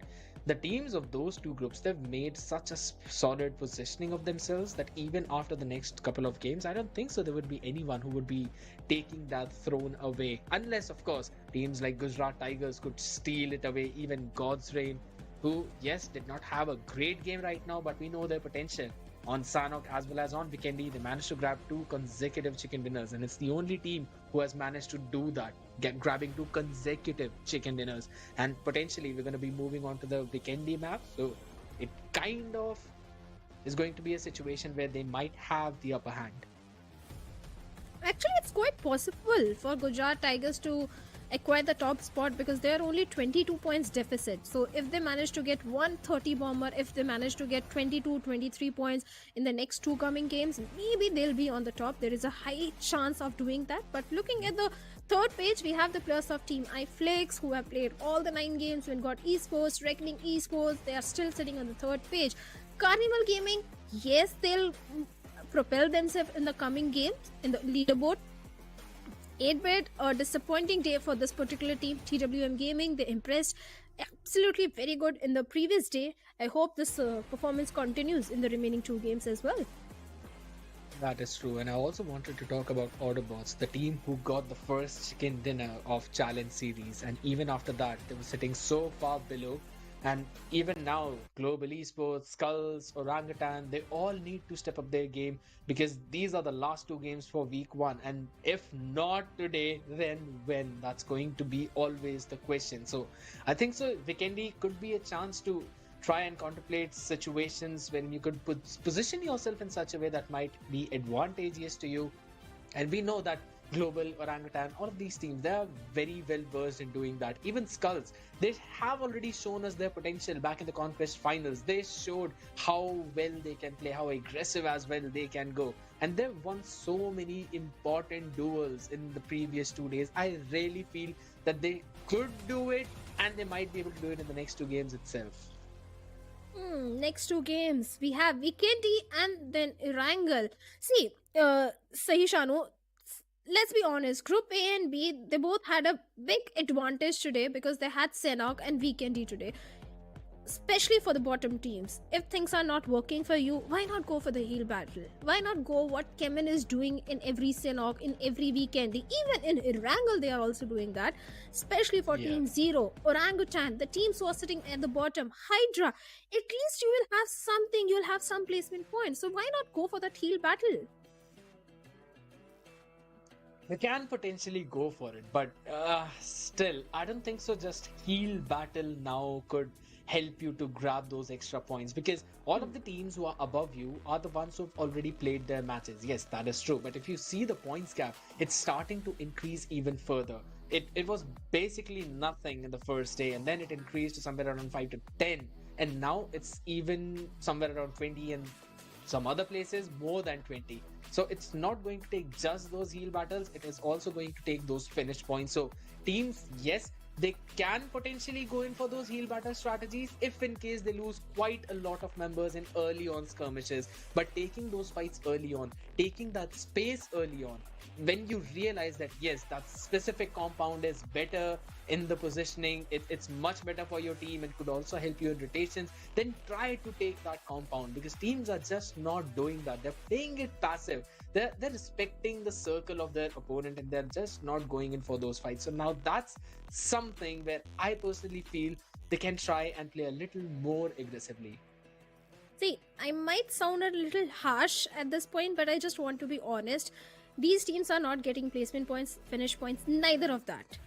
F: the teams of those 2 groups, they've made such a solid positioning of themselves that even after the next couple of games, I don't think so there would be anyone who would be taking that throne away, unless of course teams like Gujarat Tigers could steal it away. Even God's Reign, who yes did not have a great game right now, but we know their potential. On Sanhok as well as on Vikendi, they managed to grab 2 consecutive chicken dinners, and it's the only team who has managed to do that, grabbing 2 consecutive chicken dinners. And potentially we're going to be moving on to the Vikendi map, so it kind of is going to be a situation where they might have the upper hand.
G: Actually, it's quite possible for Gujarat Tigers to acquire the top spot because they are only 22 points deficit. So if they manage to get 130 bomber, if they manage to get 22, 23 points in the next 2 coming games, maybe they'll be on the top. There is a high chance of doing that. But looking at the third page, we have the players of Team iFlix who have played all the 9 games and got Esports, Reckoning Esports. They are still sitting on the third page. Carnival Gaming, yes, they'll propel themselves in the coming games in the leaderboard. 8-bit, a disappointing day for this particular team. TWM Gaming, they impressed absolutely very good in the previous day. I hope this performance continues in the remaining 2 games as well.
F: That is true, and I also wanted to talk about AUTOBOTZ, the team who got the first chicken dinner of Challenge Series, and even after that, they were sitting so far below. And even now, Global Esports, Skulls, Orangutan, they all need to step up their game because these are the last 2 games for week 1. And if not today, then when? That's going to be always the question. So I think so Vikendi could be a chance to try and contemplate situations when you could position yourself in such a way that might be advantageous to you. And we know that Global, Orangutan, all of these teams, they are very well versed in doing that. Even Skulls, they have already shown us their potential back in the Conquest Finals. They showed how well they can play, how aggressive as well they can go. And they've won so many important duels in the previous 2 days. I really feel that they could do it and they might be able to do it in the next 2 games itself.
G: Next 2 games, we have Vikendi and then Erangel. See, Sahishanu, let's be honest, Group A and B, they both had a big advantage today because they had Sanhok and Vikendi today. Especially for the bottom teams. If things are not working for you, why not go for the heal battle? Why not go what Chemin is doing in every Sanhok, in every Vikendi? Even in Erangel, they are also doing that. Especially for Team 0, Orangutan, the teams who are sitting at the bottom, Hydra. At least you will have something, you'll have some placement points. So why not go for that heal battle?
F: They can potentially go for it, but still, I don't think so. Just heal battle now could help you to grab those extra points because all of the teams who are above you are the ones who've already played their matches. Yes, that is true, but if you see the points gap, it's starting to increase even further. It was basically nothing in the first day, and then it increased to somewhere around 5 to 10, and now it's even somewhere around 20, and some other places more than 20. So it's not going to take just those heal battles, it is also going to take those finish points. So teams, yes, they can potentially go in for those heal battle strategies if in case they lose quite a lot of members in early on skirmishes. But taking those fights early on, taking that space early on, when you realize that yes, that specific compound is better in the positioning, it's much better for your team and could also help you in rotations, then try to take that compound, because teams are just not doing that. They're playing it passive. They're respecting the circle of their opponent and they're just not going in for those fights. So now that's something where I personally feel they can try and play a little more aggressively.
G: See, I might sound a little harsh at this point, but I just want to be honest. These teams are not getting placement points, finish points, neither of that.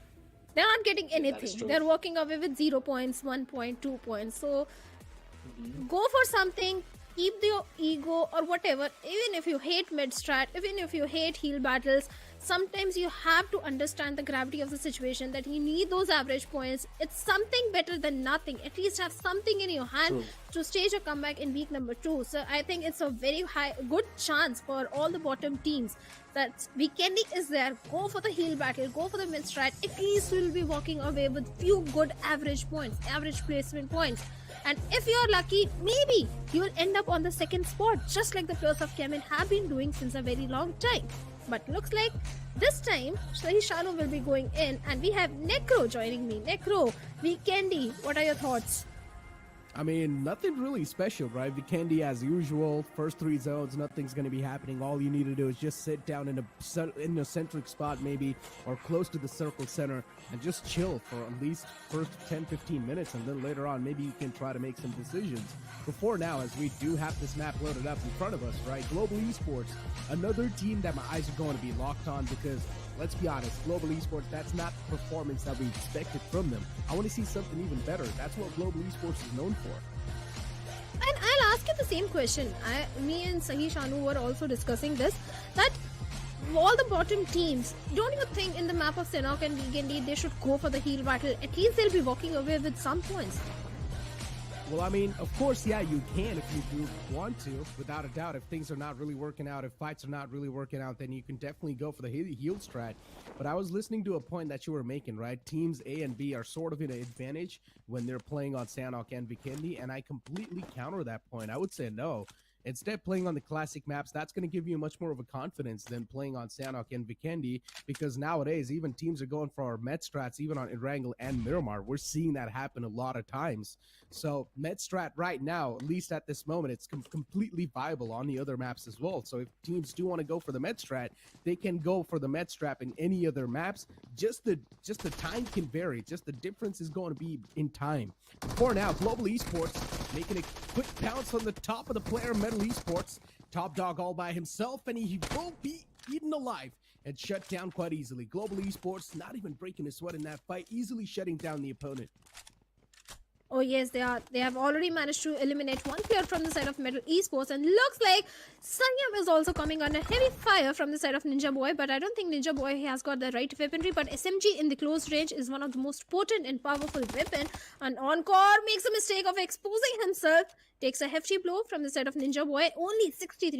G: They're not getting anything. They're walking away with 0 points, 1 point, 2 points. So go for something, keep your ego or whatever. Even if you hate mid strat, even if you hate heal battles, sometimes you have to understand the gravity of the situation, that you need those average points. It's something better than nothing. At least have something in your hand to stage a comeback in week number 2. So I think it's a very good chance for all the bottom teams that Vikendi is there. Go for the heal battle, go for the mid strat. At least we'll be walking away with few good average points, average placement points. And if you're lucky, maybe you'll end up on the second spot, just like the players of Chemin have been doing since a very long time. But looks like this time Shahishanu will be going in, and we have Necro joining me. Necro, Vikendi, what are your thoughts?
H: I mean, nothing really special, right? Vikendi as usual, first 3 zones, nothing's going to be happening. All you need to do is just sit down in a centric spot maybe, or close to the circle center, and just chill for at least first 10-15 minutes, and then later on maybe you can try to make some decisions. Before now, as we do have this map loaded up in front of us, right? Global Esports, another team that my eyes are going to be locked on, because let's be honest, Global Esports, that's not the performance that we expected from them. I want to see something even better. That's what Global Esports is known for.
G: And I'll ask you the same question. Me and Sahishanu were also discussing this, that all the bottom teams, don't you think in the map of Sanhok and Vikendi they should go for the heal battle? At least they'll be walking away with some points.
H: Well, I mean, of course, yeah, you can if you do want to, without a doubt. If things are not really working out, if fights are not really working out, then you can definitely go for the heal strat. But I was listening to a point that you were making, right? Teams A and B are sort of in an advantage when they're playing on Sanhok and Vikendi, and I completely counter that point. I would say no. Instead, playing on the classic maps, that's going to give you much more of a confidence than playing on Sanhok and Vikendi, because nowadays, even teams are going for our Met strats, even on Erangel and Miramar. We're seeing that happen a lot of times. So, Met strat right now, at least at this moment, it's completely viable on the other maps as well. So, if teams do want to go for the Met strat, they can go for the Met strat in any other maps. Just the time can vary. Just the difference is going to be in time. For now, Global Esports making a quick bounce on the top of the player Metal Esports. Top dog all by himself, and he will be eaten alive and shut down quite easily. Global Esports not even breaking a sweat in that fight, easily shutting down the opponent.
G: Oh yes, they are. They have already managed to eliminate one player from the side of Metal Esports, and looks like Sanyam is also coming under heavy fire from the side of Ninja Boy, but I don't think Ninja Boy has got the right weaponry, but SMG in the close range is one of the most potent and powerful weapon, and Encore makes a mistake of exposing himself, takes a hefty blow from the side of Ninja Boy, only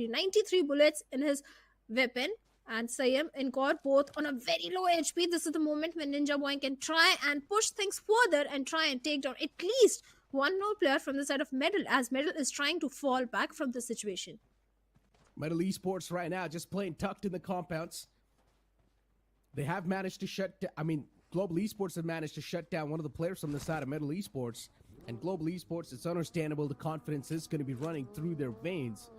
G: 93 bullets in his weapon. And Sayam and Core both on a very low HP. This is the moment when Ninja Boy can try and push things further and try and take down at least one more player from the side of Metal, as Metal is trying to fall back from the situation.
H: Metal Esports right now just playing tucked in the compounds. They have managed to Global Esports have managed to shut down one of the players from the side of Metal Esports. And Global Esports, it's understandable the confidence is going to be running through their veins.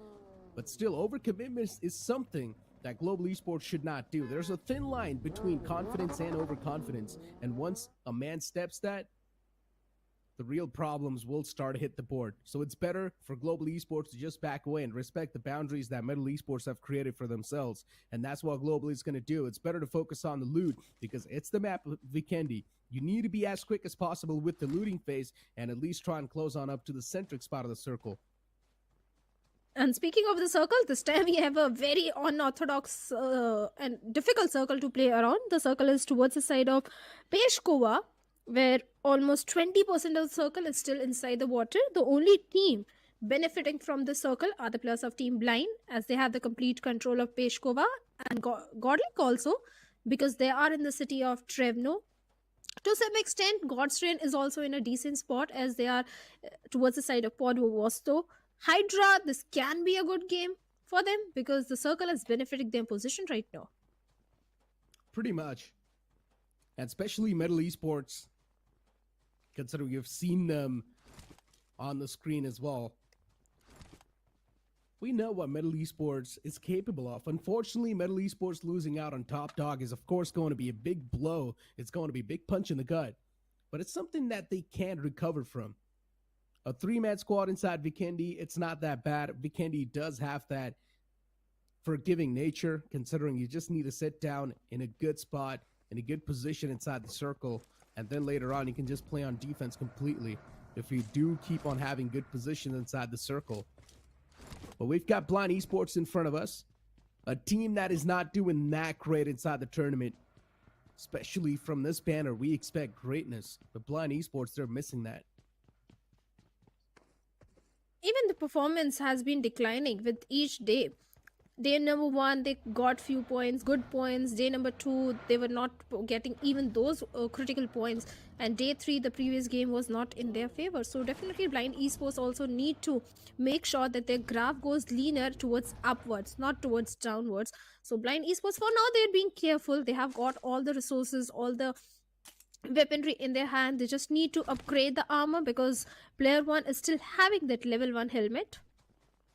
H: But still, overcommitment is something that Global Esports should not do. There's a thin line between confidence and overconfidence, and once a man steps that, the real problems will start to hit the board. So it's better for Global Esports to just back away and respect the boundaries that Metal Esports have created for themselves, and that's what Global is going to do. It's better to focus on the loot, because it's the map of Vikendi. You need to be as quick as possible with the looting phase, and at least try and close on up to the centric spot of the circle.
G: And speaking of the circle, this time we have a very unorthodox and difficult circle to play around. The circle is towards the side of Peshkova, where almost 20% of the circle is still inside the water. The only team benefiting from the circle are the players of Team Blind, as they have the complete control of Peshkova and Godlike also, because they are in the city of Trevno. To some extent, Godstrain is also in a decent spot, as they are towards the side of Podvosto. Hydra, this can be a good game for them, because the circle is benefiting their position right now.
H: Pretty much. And especially Metal Esports, considering you've seen them on the screen as well. We know what Metal Esports is capable of. Unfortunately, Metal Esports losing out on Top Dog is of course going to be a big blow. It's going to be a big punch in the gut. But it's something that they can recover from. A 3-man squad inside Vikendi, it's not that bad. Vikendi does have that forgiving nature, considering you just need to sit down in a good spot, in a good position inside the circle, and then later on you can just play on defense completely if you do keep on having good positions inside the circle. But we've got Blind Esports in front of us, a team that is not doing that great inside the tournament. Especially from this banner, we expect greatness, but Blind Esports, they're missing that.
G: Even the performance has been declining with each day. Day number 1, they got few points, good points. Day number 2, they were not getting even those critical points. And day 3, the previous game was not in their favor. So definitely Blind Esports also need to make sure that their graph goes leaner towards upwards, not towards downwards. So Blind Esports, for now, they're being careful. They have got all the resources, all the weaponry in their hand. They just need to upgrade the armor, because player 1 is still having that level 1 helmet.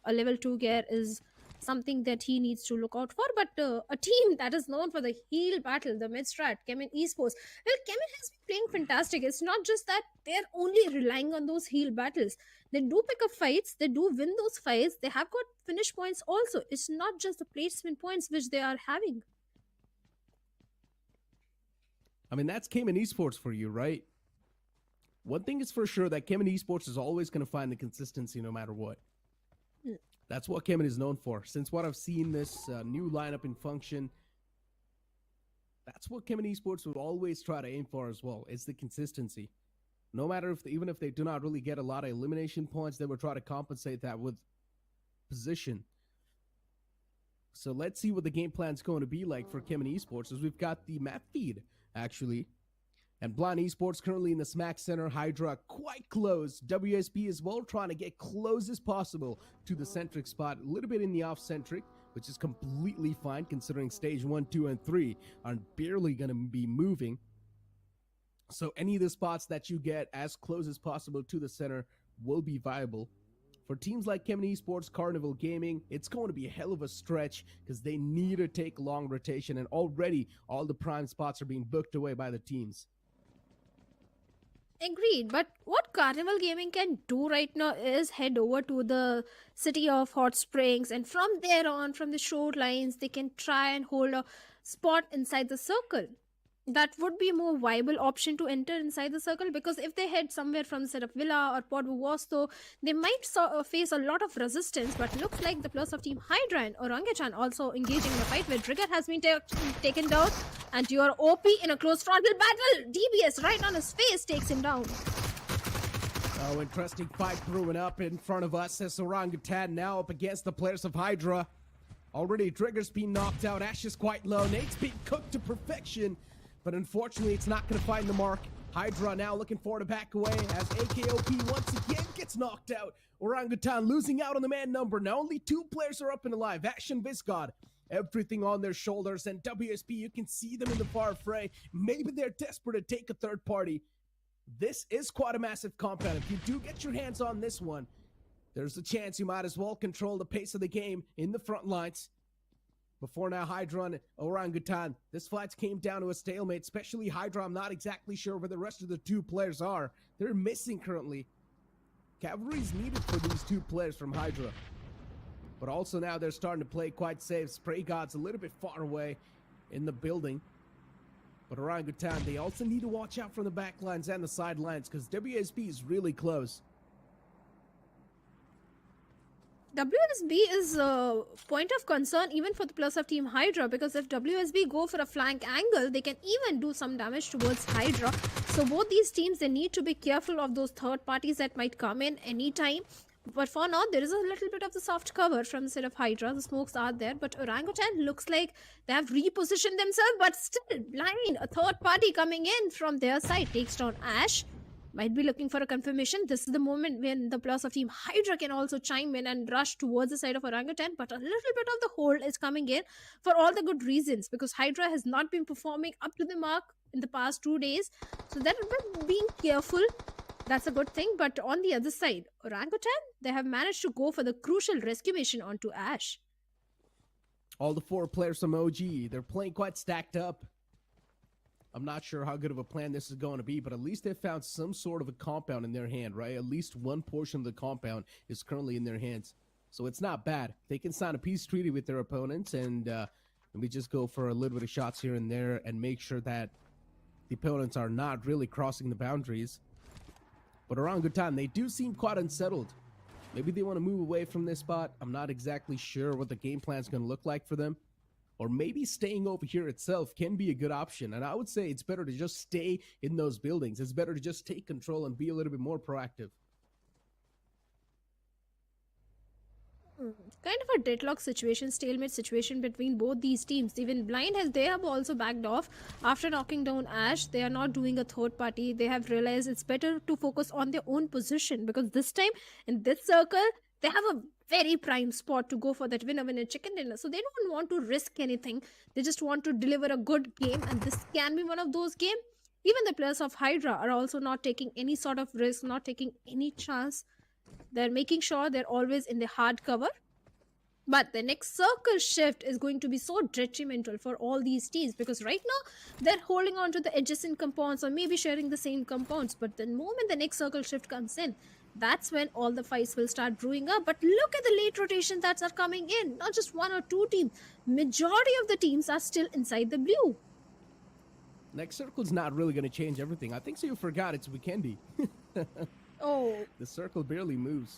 G: A level 2 gear is something that he needs to look out for. But a team that is known for the heal battle, the mid-strat, Chemin Esports, well, Chemin has been playing fantastic. It's not just that they're only relying on those heal battles. They do pick up fights, they do win those fights, they have got finish points also. It's not just the placement points which they are having.
H: I mean, that's Chemin Esports for you, right? One thing is for sure, that Chemin Esports is always going to find the consistency no matter what. That's what Chemin is known for. Since what I've seen this new lineup in function, That's what Chemin Esports would always try to aim for as well. It's the consistency. No matter if even if they do not really get a lot of elimination points, they will try to compensate that with position. So let's see what the game plan is going to be like for Chemin Esports, as we've got the map feed actually. And Blind Esports currently in the smack center. Hydra quite close. WSB as well, trying to get close as possible to the centric spot. A little bit in the off-centric, which is completely fine considering stage 1, 2, and 3 are barely going to be moving. So any of the spots that you get as close as possible to the center will be viable. For teams like Chemin Esports, Carnival Gaming, it's going to be a hell of a stretch because they need to take long rotation, and already all the prime spots are being booked away by the teams.
G: Agreed, but what Carnival Gaming can do right now is head over to the city of Hot Springs, and from there on, from the shorelines, they can try and hold a spot inside the circle. That would be a more viable option to enter inside the circle, because if they head somewhere from the set of Villa or Podvosto, they might face a lot of resistance. But looks like the plus of Team Hydra and Orangutan also engaging in a fight where Trigger has been taken down, and your OP in a close frontal battle. DBS right on his face takes him down.
H: Oh, interesting fight brewing up in front of us as Orangutan now up against the players of Hydra. Already Trigger's been knocked out, Ash is quite low, Nate's being cooked to perfection. But unfortunately, it's not going to find the mark. Hydra now looking for to back away as AKOP once again gets knocked out. Orangutan losing out on the man number. Now only 2 players are up and alive. Ash and Viscod, everything on their shoulders. And WSP, you can see them in the far fray. Maybe they're desperate to take a third party. This is quite a massive compound. If you do get your hands on this one, there's a chance you might as well control the pace of the game in the front lines. Before now, Hydra and Orangutan. This fight came down to a stalemate, especially Hydra. I'm not exactly sure where the rest of the 2 players are. They're missing currently. Cavalry is needed for these 2 players from Hydra. But also now they're starting to play quite safe. Spray God's a little bit far away in the building. But Orangutan, they also need to watch out from the back lines and the sidelines because WSB is really close.
G: WSB is a point of concern even for the plus of Team Hydra, because if WSB go for a flank angle, they can even do some damage towards Hydra. So both these teams, they need to be careful of those third parties that might come in anytime. But for now, there is a little bit of the soft cover from the side of Hydra. The smokes are there, but Orangutan looks like they have repositioned themselves, but still blind. A third party coming in from their side takes down Ash. Might be looking for a confirmation. This is the moment when the plus of Team Hydra can also chime in and rush towards the side of Orangutan, but a little bit of the hold is coming in for all the good reasons, because Hydra has not been performing up to the mark in the past 2 days. So that being careful, that's a good thing. But on the other side, Orangutan, they have managed to go for the crucial rescue mission onto Ash.
H: All the 4 players from OG, they're playing quite stacked up. I'm not sure how good of a plan this is going to be, but at least they found some sort of a compound in their hand, right? At least one portion of the compound is currently in their hands. So it's not bad. They can sign a peace treaty with their opponents and maybe just go for a little bit of shots here and there and make sure that the opponents are not really crossing the boundaries. But Orangutan, they do seem quite unsettled. Maybe they want to move away from this spot. I'm not exactly sure what the game plan is going to look like for them. Or maybe staying over here itself can be a good option. And I would say it's better to just stay in those buildings. It's better to just take control and be a little bit more proactive.
G: Kind of a deadlock situation, stalemate situation between both these teams. Even Blind they have also backed off after knocking down Ash. They are not doing a third party. They have realized it's better to focus on their own position, because this time in this circle they have a very prime spot to go for that winner chicken dinner. So they don't want to risk anything. They just want to deliver a good game, and this can be one of those games. Even the players of Hydra are also not taking any sort of risk, not taking any chance. They're making sure they're always in the hard cover. But the next circle shift is going to be so detrimental for all these teams, because right now they're holding on to the adjacent compounds or maybe sharing the same compounds. But the moment the next circle shift comes in, that's when all the fights will start brewing up. But look at the late rotation that are coming in. Not just 1 or 2 teams. Majority of the teams are still inside the blue.
H: Next circle's not really going to change everything. I think so you forgot it's Vikendi.
G: Oh.
H: The circle barely moves.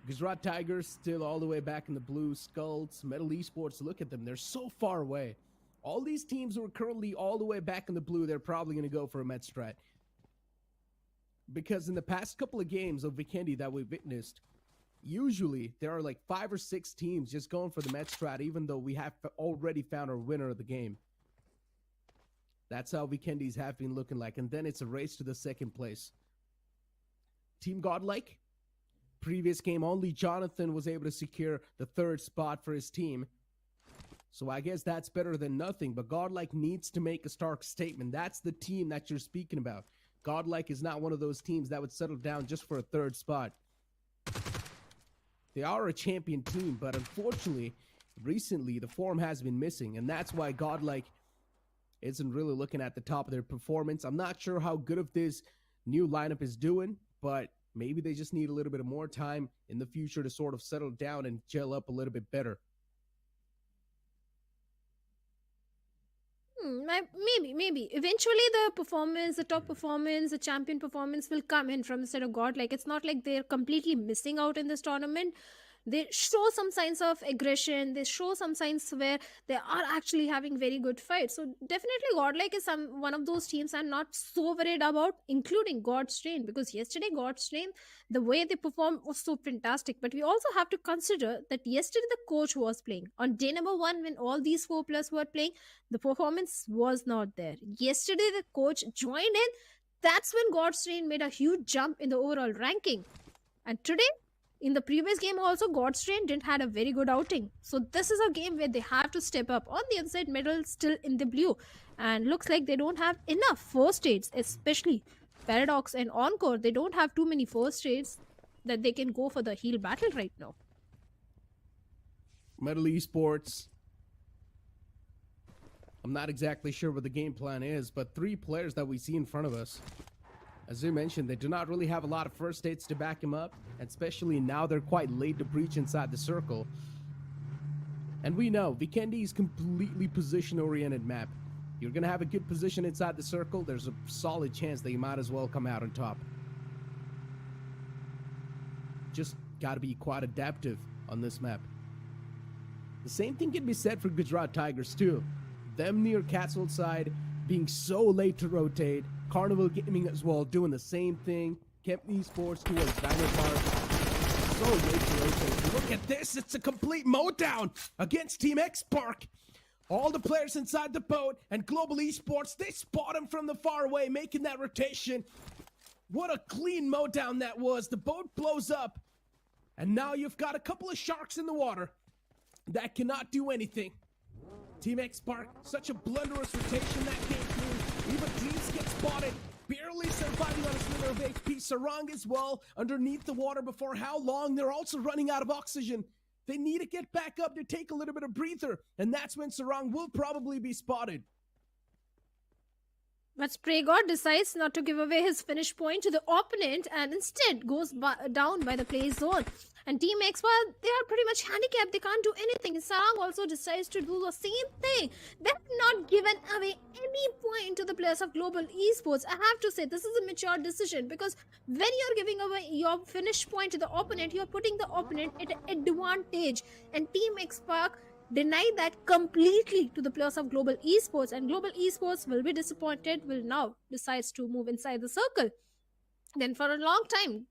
H: Gujarat Tigers still all the way back in the blue. Skulls, Metal Esports, look at them. They're so far away. All these teams who are currently all the way back in the blue, they're probably going to go for a med strat. Because in the past couple of games of Vikendi that we've witnessed, usually there are like 5 or 6 teams just going for the med strat, even though we have already found our winner of the game. That's how Vikendis have been looking like. And then it's a race to the second place. Team Godlike, previous game, only Jonathan was able to secure the 3rd spot for his team. So I guess that's better than nothing. But Godlike needs to make a stark statement. That's the team that you're speaking about. Godlike is not one of those teams that would settle down just for a 3rd spot. They are a champion team, but unfortunately, recently the form has been missing. And that's why Godlike isn't really looking at the top of their performance. I'm not sure how good of this new lineup is doing, but maybe they just need a little bit of more time in the future to sort of settle down and gel up a little bit better.
G: Maybe. Eventually, the top performance, the champion performance will come in from the set of Godlike. It's not like they're completely missing out in this tournament. They show some signs of aggression. They show some signs where they are actually having very good fights. So definitely Godlike is one of those teams I'm not so worried about, including God's Train, because yesterday God's Train, the way they performed was so fantastic. But we also have to consider that yesterday the coach was playing. On day number 1, when all these 4 players were playing, the performance was not there. Yesterday the coach joined in. That's when God's Train made a huge jump in the overall ranking. And today, in the previous game also, God's Train didn't had a very good outing. So this is a game where they have to step up. On the other side, Middle still in the blue. And looks like they don't have enough first aids, especially Paradox and Encore. They don't have too many first aids that they can go for the heal battle right now.
H: Metal Esports. I'm not exactly sure what the game plan is, but 3 players that we see in front of us. As you mentioned, they do not really have a lot of first aids to back him up, especially now they're quite late to breach inside the circle. And we know, Vikendi is completely position-oriented map. You're going to have a good position inside the circle, there's a solid chance that you might as well come out on top. Just gotta be quite adaptive on this map. The same thing can be said for Gujarat Tigers too. Them near Castle side being so late to rotate. Carnival Gaming as well doing the same thing. Chemin Esports towards Dino Park. So late to rotate. Look at this, it's a complete mowdown against Team X Park. All the players inside the boat and Global Esports, they spot him from the far away, making that rotation. What a clean mowdown that was. The boat blows up. And now you've got a couple of sharks in the water that cannot do anything. Team X Park, such a blunderous rotation that came through. Even Dreams get spotted, barely surviving on a sliver of HP. Sarang as well, underneath the water before how long? They're also running out of oxygen. They need to get back up to take a little bit of breather, and that's when Sarang will probably be spotted.
G: But Spraygod decides not to give away his finish point to the opponent and instead goes down by the play zone. And Team X, well, they are pretty much handicapped. They can't do anything. Sarang also decides to do the same thing. They have not given away any point to the players of Global Esports. I have to say, this is a mature decision because when you're giving away your finish point to the opponent, you're putting the opponent at an advantage. And Team X Park deny that completely to the players of Global Esports, and Global Esports will be disappointed, will now decides to move inside the circle. Then for a long time,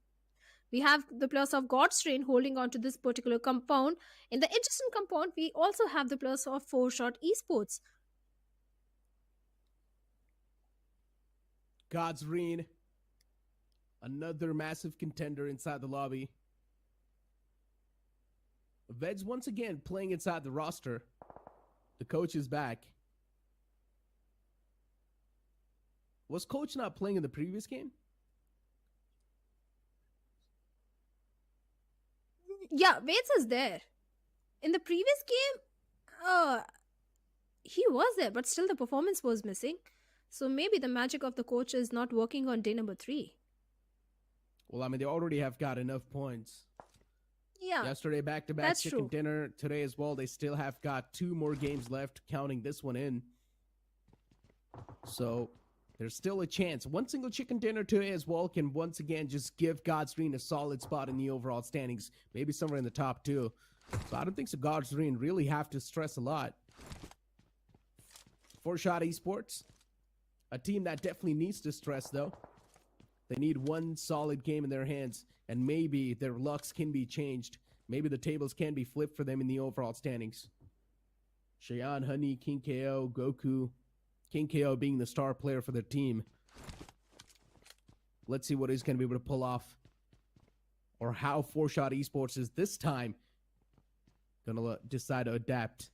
G: we have the players of God's Train holding on to this particular compound. In the adjacent compound, we also have the players of 4-Shot Esports.
H: God's Reign, another massive contender inside the lobby. Veds once again playing inside the roster. The coach is back. Was coach not playing in the previous game?
G: Yeah, Veds is there. In the previous game, he was there, but still the performance was missing. So maybe the magic of the coach is not working on day number 3.
H: Well, I mean, they already have got enough points.
G: Yeah,
H: yesterday back-to-back
G: that's
H: chicken
G: true.
H: dinner. Today as well, they still have got 2 more games left, counting this one in. So there's still a chance. One single chicken dinner today as well can once again just give God's Reign a solid spot in the overall standings. Maybe somewhere in the top 2. So I don't think so God's Reign really have to stress a lot. 4Shot Esports, a team that definitely needs to stress though. They need one solid game in their hands, and maybe their lucks can be changed. Maybe the tables can be flipped for them in the overall standings. Cheyenne, Honey, King KO, Goku. King KO being the star player for their team. Let's see what he's going to be able to pull off. Or how 4Shot Esports is this time going to decide to adapt.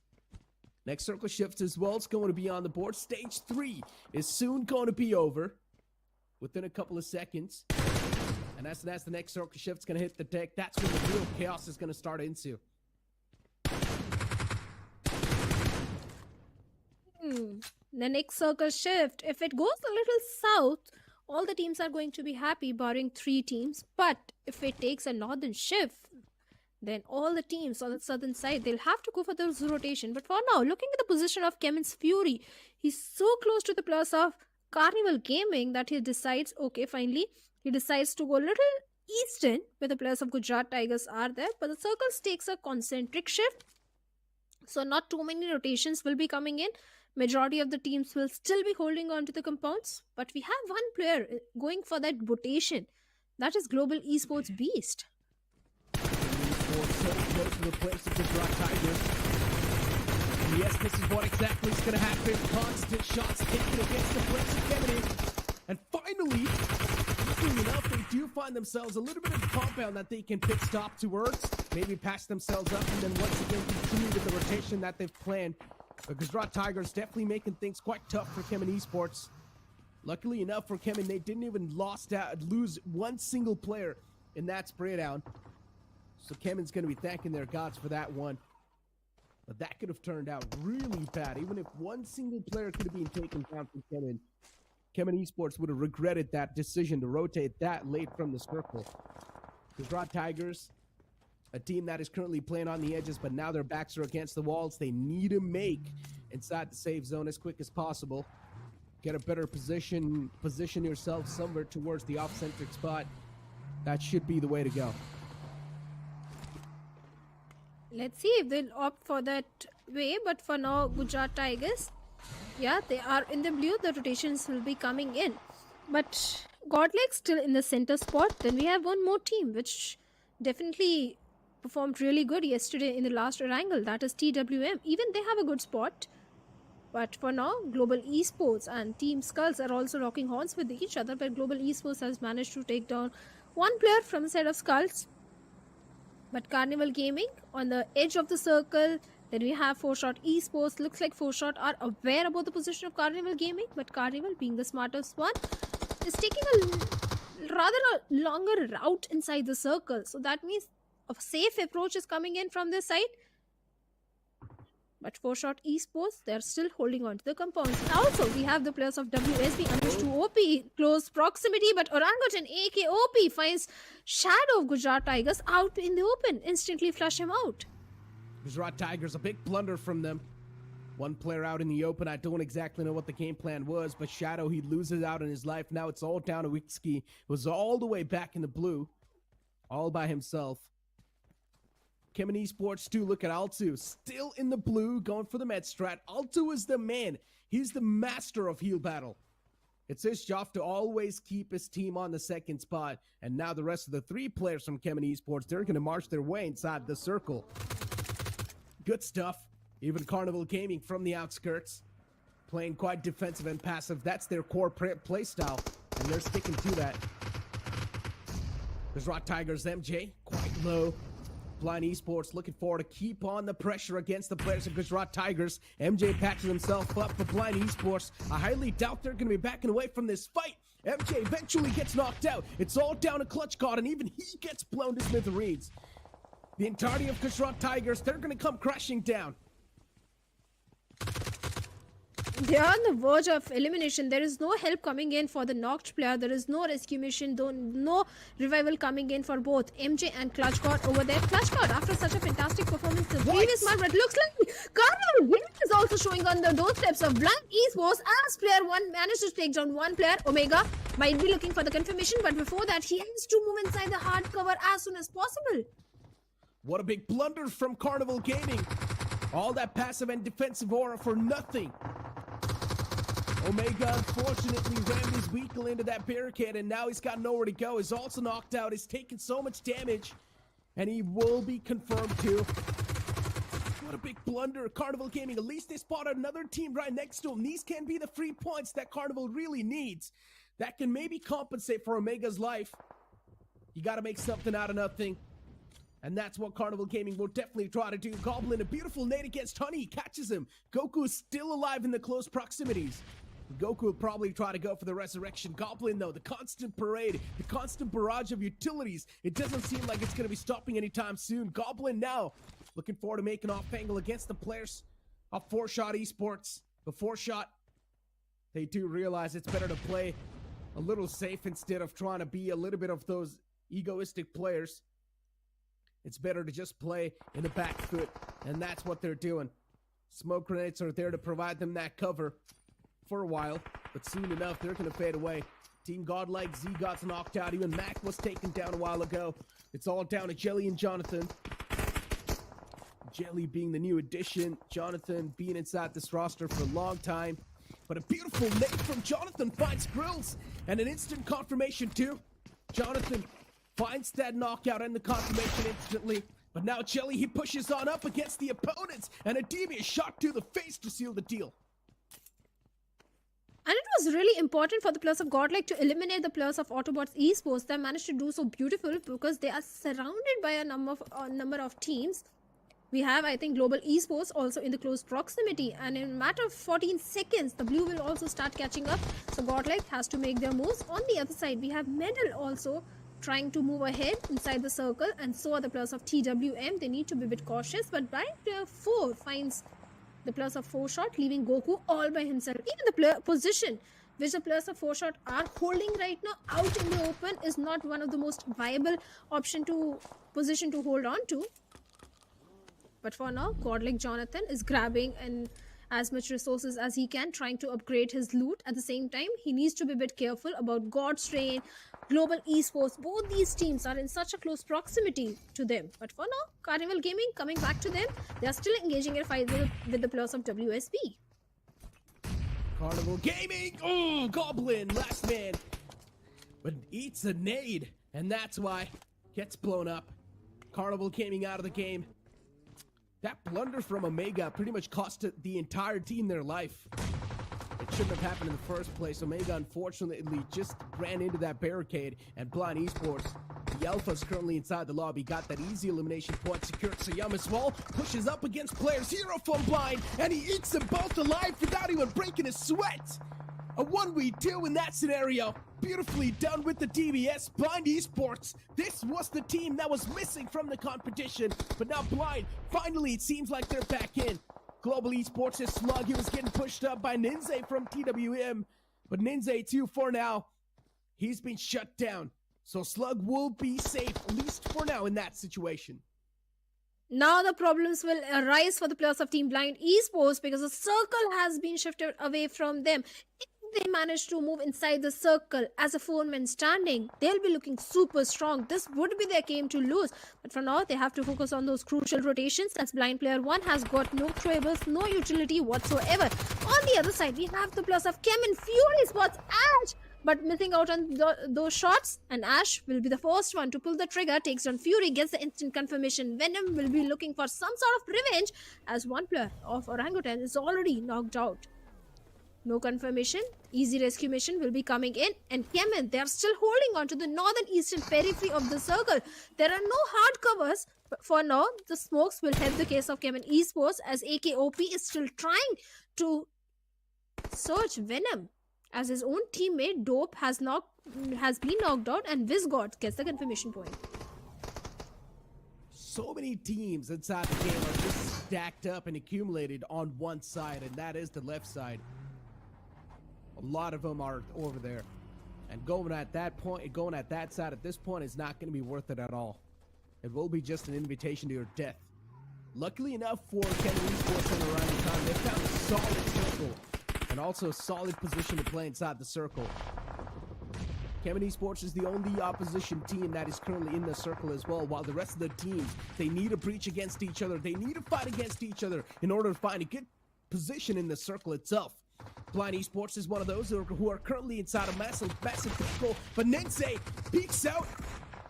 H: Next circle shift as well. It's going to be on the board. Stage 3 is soon going to be over. Within a couple of seconds. And as the next circle shift's going to hit the deck, that's when the real chaos is going to start into.
G: The next circle shift, if it goes a little south, all the teams are going to be happy, barring 3 teams. But if it takes a northern shift, then all the teams on the southern side, they'll have to go for the rotation. But for now, looking at the position of Chemin's Fury, he's so close to the plus of Carnival Gaming that he decides, okay, finally, he decides to go a little eastern, where the players of Gujarat Tigers are there. But the circles takes a concentric shift. So not too many rotations will be coming in. Majority of the teams will still be holding on to the compounds. But we have one player going for that rotation. That is Global Esports Beast.
H: Esports so close to the place of Gujarat Tigers. And yes, this is what exactly is going to happen. Constant shots taken against the place of Vikendi. And finally, luckily enough, they do find themselves a little bit of a compound that they can pit stop towards. Maybe pass themselves up and then once again continue with the rotation that they've planned. But Gujarat Tigers definitely making things quite tough for Chemin Esports. Luckily enough for Chemin, they didn't even lose one single player in that spray down. So Chemin's going to be thanking their gods for that one. But that could have turned out really bad. Even if one single player could have been taken down from Chemin, Chemin Esports would have regretted that decision to rotate that late from the circle. Gujarat Tigers, a team that is currently playing on the edges, but now their backs are against the walls. They need to make inside the safe zone as quick as possible. Get a better position yourself somewhere towards the off-centric spot. That should be the way to go.
G: Let's see if they'll opt for that way. But for now, Gujarat Tigers, yeah, they are in the blue. The rotations will be coming in. But Godlike still in the center spot. Then we have one more team, which definitely performed really good yesterday in the last Erangel. That is TWM. Even they have a good spot. But for now, Global Esports and Team Skulls are also rocking horns with each other. But Global Esports has managed to take down one player from the side of Skulls. But Carnival Gaming on the edge of the circle. Then we have 4Shot Esports. Looks like 4Shot are aware about the position of Carnival Gaming. But Carnival, being the smartest one, is taking a rather longer route inside the circle. So that means a safe approach is coming in from this side. But 4Shot Esports, they're still holding on to the compounds. And also, we have the players of WSB ambushed to OP, close proximity, but Orangutan AK OP finds Shadow of Gujarat Tigers out in the open, instantly flush him out.
H: Gujarat Tigers, a big blunder from them. One player out in the open. I don't exactly know what the game plan was, but Shadow, he loses out in his life. Now it's all down to Wikendi. Was all the way back in the blue, all by himself. Chemin Esports too. Look at Altu, still in the blue, going for the med strat. Altu is the man. He's the master of heal battle. It's his job to always keep his team on the second spot. And now the rest of the 3 players from Chemin Esports, they're going to march their way inside the circle. Good stuff. Even Carnival Gaming from the outskirts, playing quite defensive and passive. That's their core play style, and they're sticking to that. Gujarat Tigers MJ, quite low. Blind Esports looking forward to keep on the pressure against the players of Gujarat Tigers. MJ patches himself up for Blind Esports. I highly doubt they're going to be backing away from this fight. MJ eventually gets knocked out. It's all down to Clutch God, and even he gets blown to smithereens. The entirety of Gujarat Tigers, they're going to come crashing down.
G: They are on the verge of elimination. There is no help coming in for the knocked player. There is no rescue mission, no revival coming in for both MJ and Clutch God over there. Clutch God, after such a fantastic performance the previous month, but it looks like Carnival Gaming is also showing on the doorsteps of Blind Esports as player 1 managed to take down one player. Omega might be looking for the confirmation, but before that, he has to move inside the hard cover as soon as possible.
H: What a big blunder from Carnival Gaming. All that passive and defensive aura for nothing. Omega unfortunately rammed his vehicle into that barricade, and now he's got nowhere to go. He's also knocked out. He's taken so much damage, and he will be confirmed too. What a big blunder. Carnival Gaming, at least they spotted another team right next to him. These can be the 3 points that Carnival really needs. That can maybe compensate for Omega's life. You gotta make something out of nothing. And that's what Carnival Gaming will definitely try to do. Goblin, a beautiful nade against Honey. He catches him. Goku is still alive in the close proximities. Goku will probably try to go for the resurrection. Goblin, though, the constant parade, the constant barrage of utilities. It doesn't seem like it's going to be stopping anytime soon. Goblin now looking forward to making off angle against the players of 4Shot Esports. The 4Shot, they do realize it's better to play a little safe instead of trying to be a little bit of those egoistic players. It's better to just play in the back foot, and that's what they're doing. Smoke grenades are there to provide them that cover for a while, but soon enough, they're going to fade away. Team Godlike, Z got knocked out. Even Mac was taken down a while ago. It's all down to Jelly and Jonathan. Jelly being the new addition. Jonathan being inside this roster for a long time. But a beautiful nade from Jonathan finds Grills, and an instant confirmation too. Jonathan finds that knockout and the confirmation instantly. But now Jelly, he pushes on up against the opponents, and a devious shot to the face to seal the deal.
G: And it was really important for the players of Godlike to eliminate the players of AUTOBOTZ Esports. They managed to do so beautiful because they are surrounded by a number of teams. We have, I think, Global Esports also in the close proximity. And in a matter of 14 seconds, the blue will also start catching up. So Godlike has to make their moves. On the other side, we have Medal also trying to move ahead inside the circle. And so are the players of TWM. They need to be a bit cautious. But blind player 4 finds the players of 4Shot, leaving Goku all by himself. Even the player position which the players of 4Shot are holding right now out in the open is not one of the most viable position to hold on to. But for now, Godlike Jonathan is grabbing as much resources as he can, trying to upgrade his loot. At the same time, he needs to be a bit careful about God's Train, Global Esports. Both these teams are in such a close proximity to them. But for now, Carnival Gaming, coming back to them, they are still engaging in a fight with the players of WSB.
H: Carnival Gaming! Oh, Goblin, last man. But eats a nade, and that's why gets blown up. Carnival Gaming out of the game. That blunder from Omega pretty much cost the entire team their life. It shouldn't have happened in the first place. Omega, unfortunately, just ran into that barricade, and Blind Esports, the Alpha's currently inside the lobby, got that easy elimination point secured. Sayum as well pushes up against player 0 from Blind, and he eats them both alive without even breaking a sweat. A 1v2 in that scenario. Beautifully done with the DBS. Blind Esports. This was the team that was missing from the competition. But now Blind, finally it seems like they're back in. Global Esports is Slug. He was getting pushed up by Ninze from TWM. But Ninze too, for now, he's been shut down. So Slug will be safe, at least for now, in that situation.
G: Now the problems will arise for the players of Team Blind Esports because the circle has been shifted away from them. If they manage to move inside the circle as a 4-man standing, they'll be looking super strong. This would be their game to lose. But for now, they have to focus on those crucial rotations as blind player 1 has got no trables, no utility whatsoever. On the other side, we have the players of Chemin Esports, Ash, but missing out on those shots, and Ash will be the first one to pull the trigger, takes down Fury, gets the instant confirmation. Venom will be looking for some sort of revenge as one player of Orangutan is already knocked out. No confirmation, easy rescue mission will be coming in, and Chemin, they are still holding on to the northern eastern periphery of the circle. There are no hard covers, but for now, the smokes will help the case of Chemin Esports as AKOP is still trying to search Venom, as his own teammate Dope has been knocked out, and Visgod gets the confirmation point.
H: So many teams inside the game are just stacked up and accumulated on one side, and that is the left side. A lot of them are over there, and going at that side at this point is not going to be worth it at all. It will be just an invitation to your death. Luckily enough for Chemin Esports and Orangutan, they found a solid circle and also a solid position to play inside the circle. Chemin Esports is the only opposition team that is currently in the circle as well, while the rest of the teams, they need to breach against each other. They need to fight against each other in order to find a good position in the circle itself. Blind Esports is one of those who are currently inside a massive pickle, but Nensei peeks out.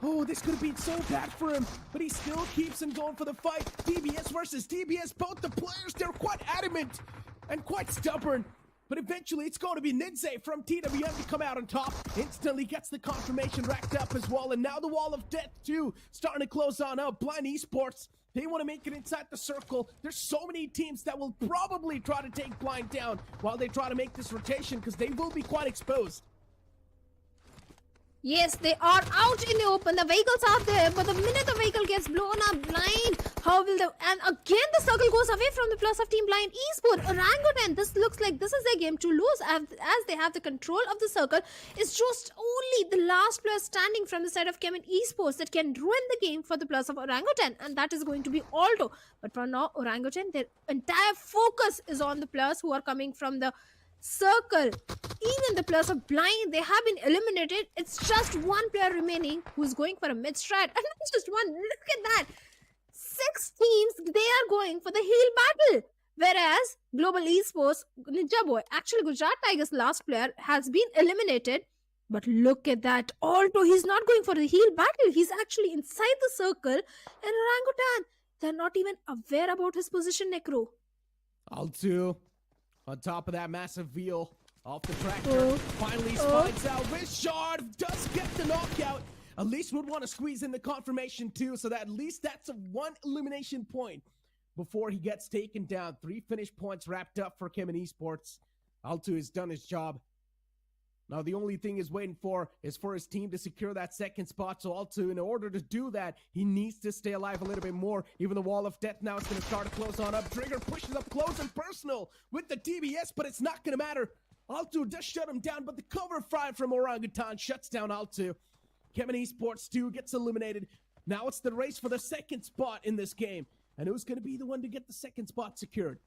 H: Oh, this could have been so bad for him, but he still keeps on going for the fight. DBS versus DBS, both the players, they're quite adamant and quite stubborn. But eventually, it's going to be Nensei from TWM to come out on top. Instantly gets the confirmation racked up as well. And now the wall of death, too, starting to close on up. Blind Esports, they want to make it inside the circle. There's so many teams that will probably try to take Blind down while they try to make this rotation, because they will be quite exposed.
G: Yes, they are out in the open. The vehicles are there, but the minute the vehicle gets blown up, Blind, how will the... And again, the circle goes away from the plus of Team Blind Esports. Orangutan, this looks like this is their game to lose as they have the control of the circle. It's just only the last player standing from the side of Chemin Esports that can ruin the game for the plus of Orangutan, and that is going to be Alto. But for now, Orangutan, their entire focus is on the plus who are coming from the circle. Even the plus of Blind, they have been eliminated. It's just one player remaining who's going for a mid strat, and that's just one. Look at that, 6 teams, they are going for the heal battle, whereas Global Esports, Ninja Boy, actually Gujarat Tigers last player has been eliminated. But look at that, Alto, he's not going for the heal battle, he's actually inside the circle. And Orangutan, they're not even aware about his position, Necro.
H: Alto on top of that massive wheel off the tractor, finally finds out. Richard does get the knockout. At least would want to squeeze in the confirmation too, so that at least that's a 1 elimination point before he gets taken down. 3 finish points wrapped up for Chemin Esports. Alto has done his job. Now the only thing he's waiting for is for his team to secure that second spot. So Alto, in order to do that, he needs to stay alive a little bit more. Even the wall of death now is going to start to close on up. Trigger pushes up close and personal with the DBS, but it's not going to matter. Alto does shut him down, but the cover fire from Orangutan shuts down Alto. Chemin Esports 2 gets eliminated. Now it's the race for the second spot in this game. And who's going to be the one to get the second spot secured?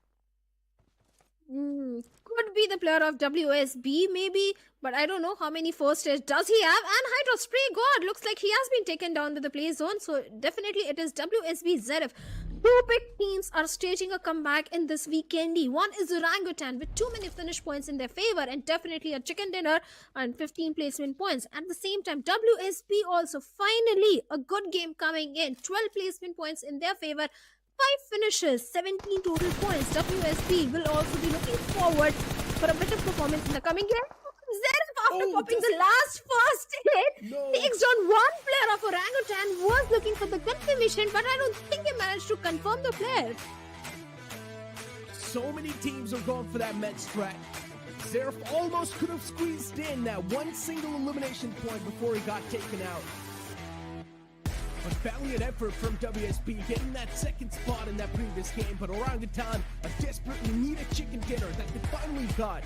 G: Could be the player of WSB maybe, but I don't know how many first stage does he have. And Hydra Spray God looks like he has been taken down to the play zone, so definitely it is WSB Zerif. 2 big teams are staging a comeback in this Vikendi. One is Orangutan with too many finish points in their favor and definitely a chicken dinner and 15 placement points. At the same time, WSB also finally a good game coming in. 12 placement points in their favor. 5 finishes, 17 total points. WSB will also be looking forward for a better performance in the coming game. Zerif, after popping the last first hit, takes down one player of Orangutan, was looking for the confirmation, but I don't think he managed to confirm the player.
H: So many teams are going for that med strat. Zerif almost could have squeezed in that 1 single elimination point before he got taken out. But valiant effort from WSB getting that second spot in that previous game, but Orangutan desperately need a chicken dinner that they finally got.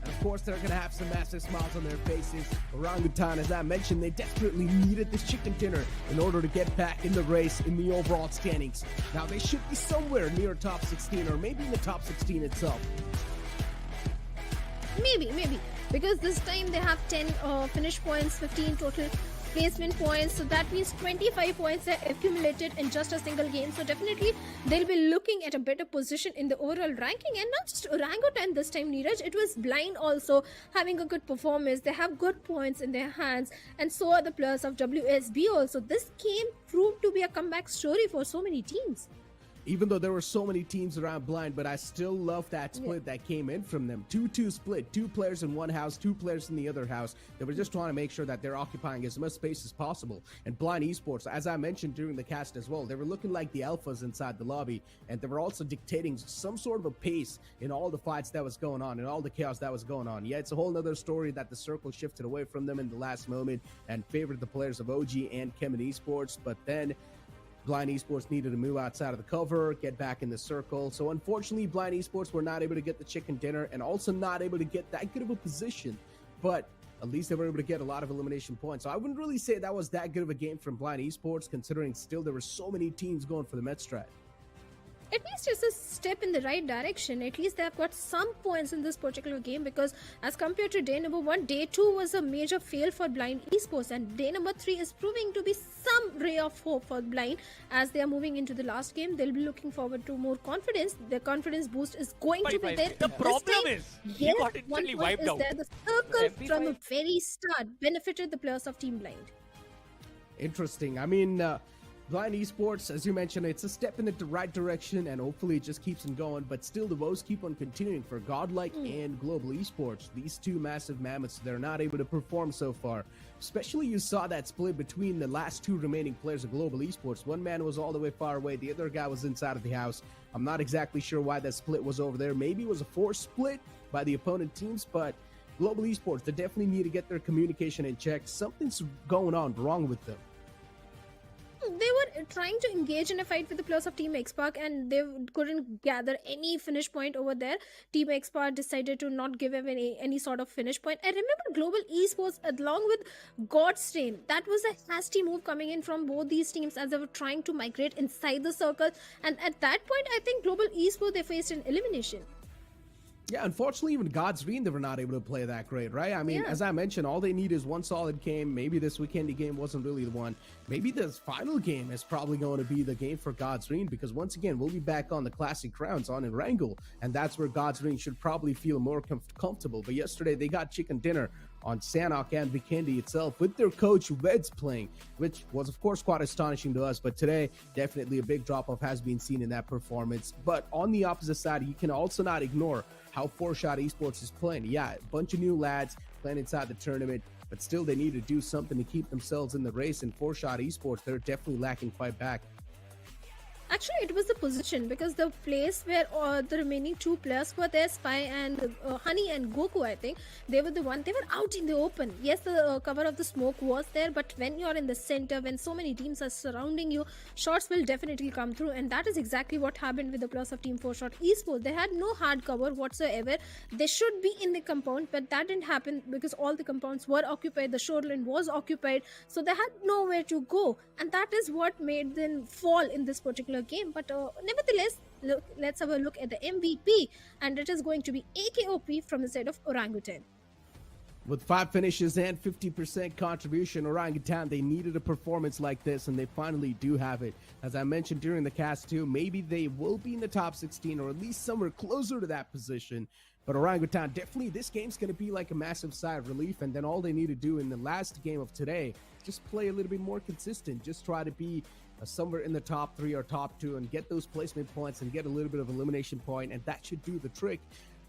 H: And of course, they're going to have some massive smiles on their faces. Orangutan, as I mentioned, they desperately needed this chicken dinner in order to get back in the race in the overall standings. Now, they should be somewhere near top 16 or maybe in the top 16 itself.
G: Maybe. Because this time they have 10 finish points, 15 total placement points, so that means 25 points are accumulated in just a single game. So definitely they'll be looking at a better position in the overall ranking. And not just Orangutan this time, Neeraj, it was Blind also having a good performance. They have good points in their hands, and so are the players of WSB also. This game proved to be a comeback story for so many teams.
H: Even though there were so many teams around Blind, but I still love that split that came in from them. 2-2 split, 2 players in one house, 2 players in the other house. They were just trying to make sure that they're occupying as much space as possible. And Blind Esports, as I mentioned during the cast as well, they were looking like the alphas inside the lobby, and they were also dictating some sort of a pace in all the fights that was going on, and all the chaos that was going on. Yeah, it's a whole nother story that the circle shifted away from them in the last moment and favored the players of OG and Chemin Esports, but then Blind Esports needed to move outside of the cover, get back in the circle. So unfortunately, Blind Esports were not able to get the chicken dinner and also not able to get that good of a position. But at least they were able to get a lot of elimination points. So I wouldn't really say that was that good of a game from Blind Esports, considering still there were so many teams going for the med strat.
G: at least it's a step in the right direction. At least they have got some points in this particular game, because as compared to day number 1, day 2 was a major fail for Blind Esports, and day number 3 is proving to be some ray of hope for Blind as they are moving into the last game. They'll be looking forward to more confidence. Their confidence boost is going to be there.
I: The problem is, he got instantly wiped out.
G: The circle from the very start benefited the players of Team Blind.
H: Interesting. I mean, Blind Esports, as you mentioned, it's a step in the right direction, and hopefully it just keeps on going. But still, the woes keep on continuing for Godlike and Global Esports. These two massive mammoths, they're not able to perform so far. Especially, you saw that split between the last two remaining players of Global Esports. One man was all the way far away, the other guy was inside of the house. I'm not exactly sure why that split was over there. Maybe it was a forced split by the opponent teams, but Global Esports, they definitely need to get their communication in check. Something's going on wrong with them.
G: They were trying to engage in a fight with the players of Team Xpark, and they couldn't gather any finish point over there. Team Xpark decided to not give them any sort of finish point. I remember Global Esports along with God's Reign. That was a hasty move coming in from both these teams as they were trying to migrate inside the circle. And at that point, I think Global Esports, they faced an elimination.
H: Yeah, unfortunately, even God's Reign, they were not able to play that great, right? I mean, as I mentioned, all they need is one solid game. Maybe this Vikendi game wasn't really the one. Maybe this final game is probably going to be the game for God's Reign, because once again, we'll be back on the classic grounds on Erangel, and that's where God's Reign should probably feel more comfortable. But yesterday, they got chicken dinner on Sanhok and Vikendi itself with their coach Weds playing, which was of course quite astonishing to us. But today, definitely a big drop-off has been seen in that performance. But on the opposite side, you can also not ignore how 4Shot Esports is playing. Yeah, a bunch of new lads playing inside the tournament, but still they need to do something to keep themselves in the race. And 4Shot Esports, they're definitely lacking quite back.
G: Actually, it was the position, because the place where the remaining two players were there, Spy and Honey and Goku, I think, they were out in the open. Yes, the cover of the smoke was there, but when you're in the center, when so many teams are surrounding you, shots will definitely come through, and that is exactly what happened with the players of Team 4Shot Esports. They had no hard cover whatsoever. They should be in the compound, but that didn't happen because all the compounds were occupied, the shoreline was occupied, so they had nowhere to go, and that is what made them fall in this particular game. But nevertheless, let's have a look at the MVP, and it is going to be AKOP from the side of Orangutan.
H: With 5 finishes and 50% contribution, Orangutan, they needed a performance like this, and they finally do have it. As I mentioned during the cast too, maybe they will be in the top 16 or at least somewhere closer to that position. But Orangutan, definitely this game's going to be like a massive sigh of relief, and then all they need to do in the last game of today, just play a little bit more consistent, just try to be somewhere in the top 3 or top 2 and get those placement points and get a little bit of elimination point, and that should do the trick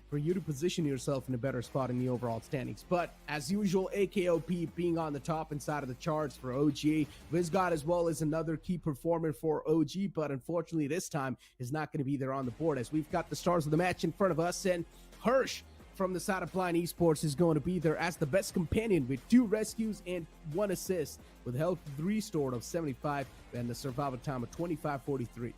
H: for you to position yourself in a better spot in the overall standings. But as usual, AKOP being on the top inside of the charts for OG. Vizgod as well is another key performer for OG, but unfortunately this time is not going to be there on the board, as we've got the stars of the match in front of us, and Hirsch from the side of Blind Esports is going to be there as the best companion with 2 rescues and 1 assist, with health restored of 75 and the survival time of 25:43.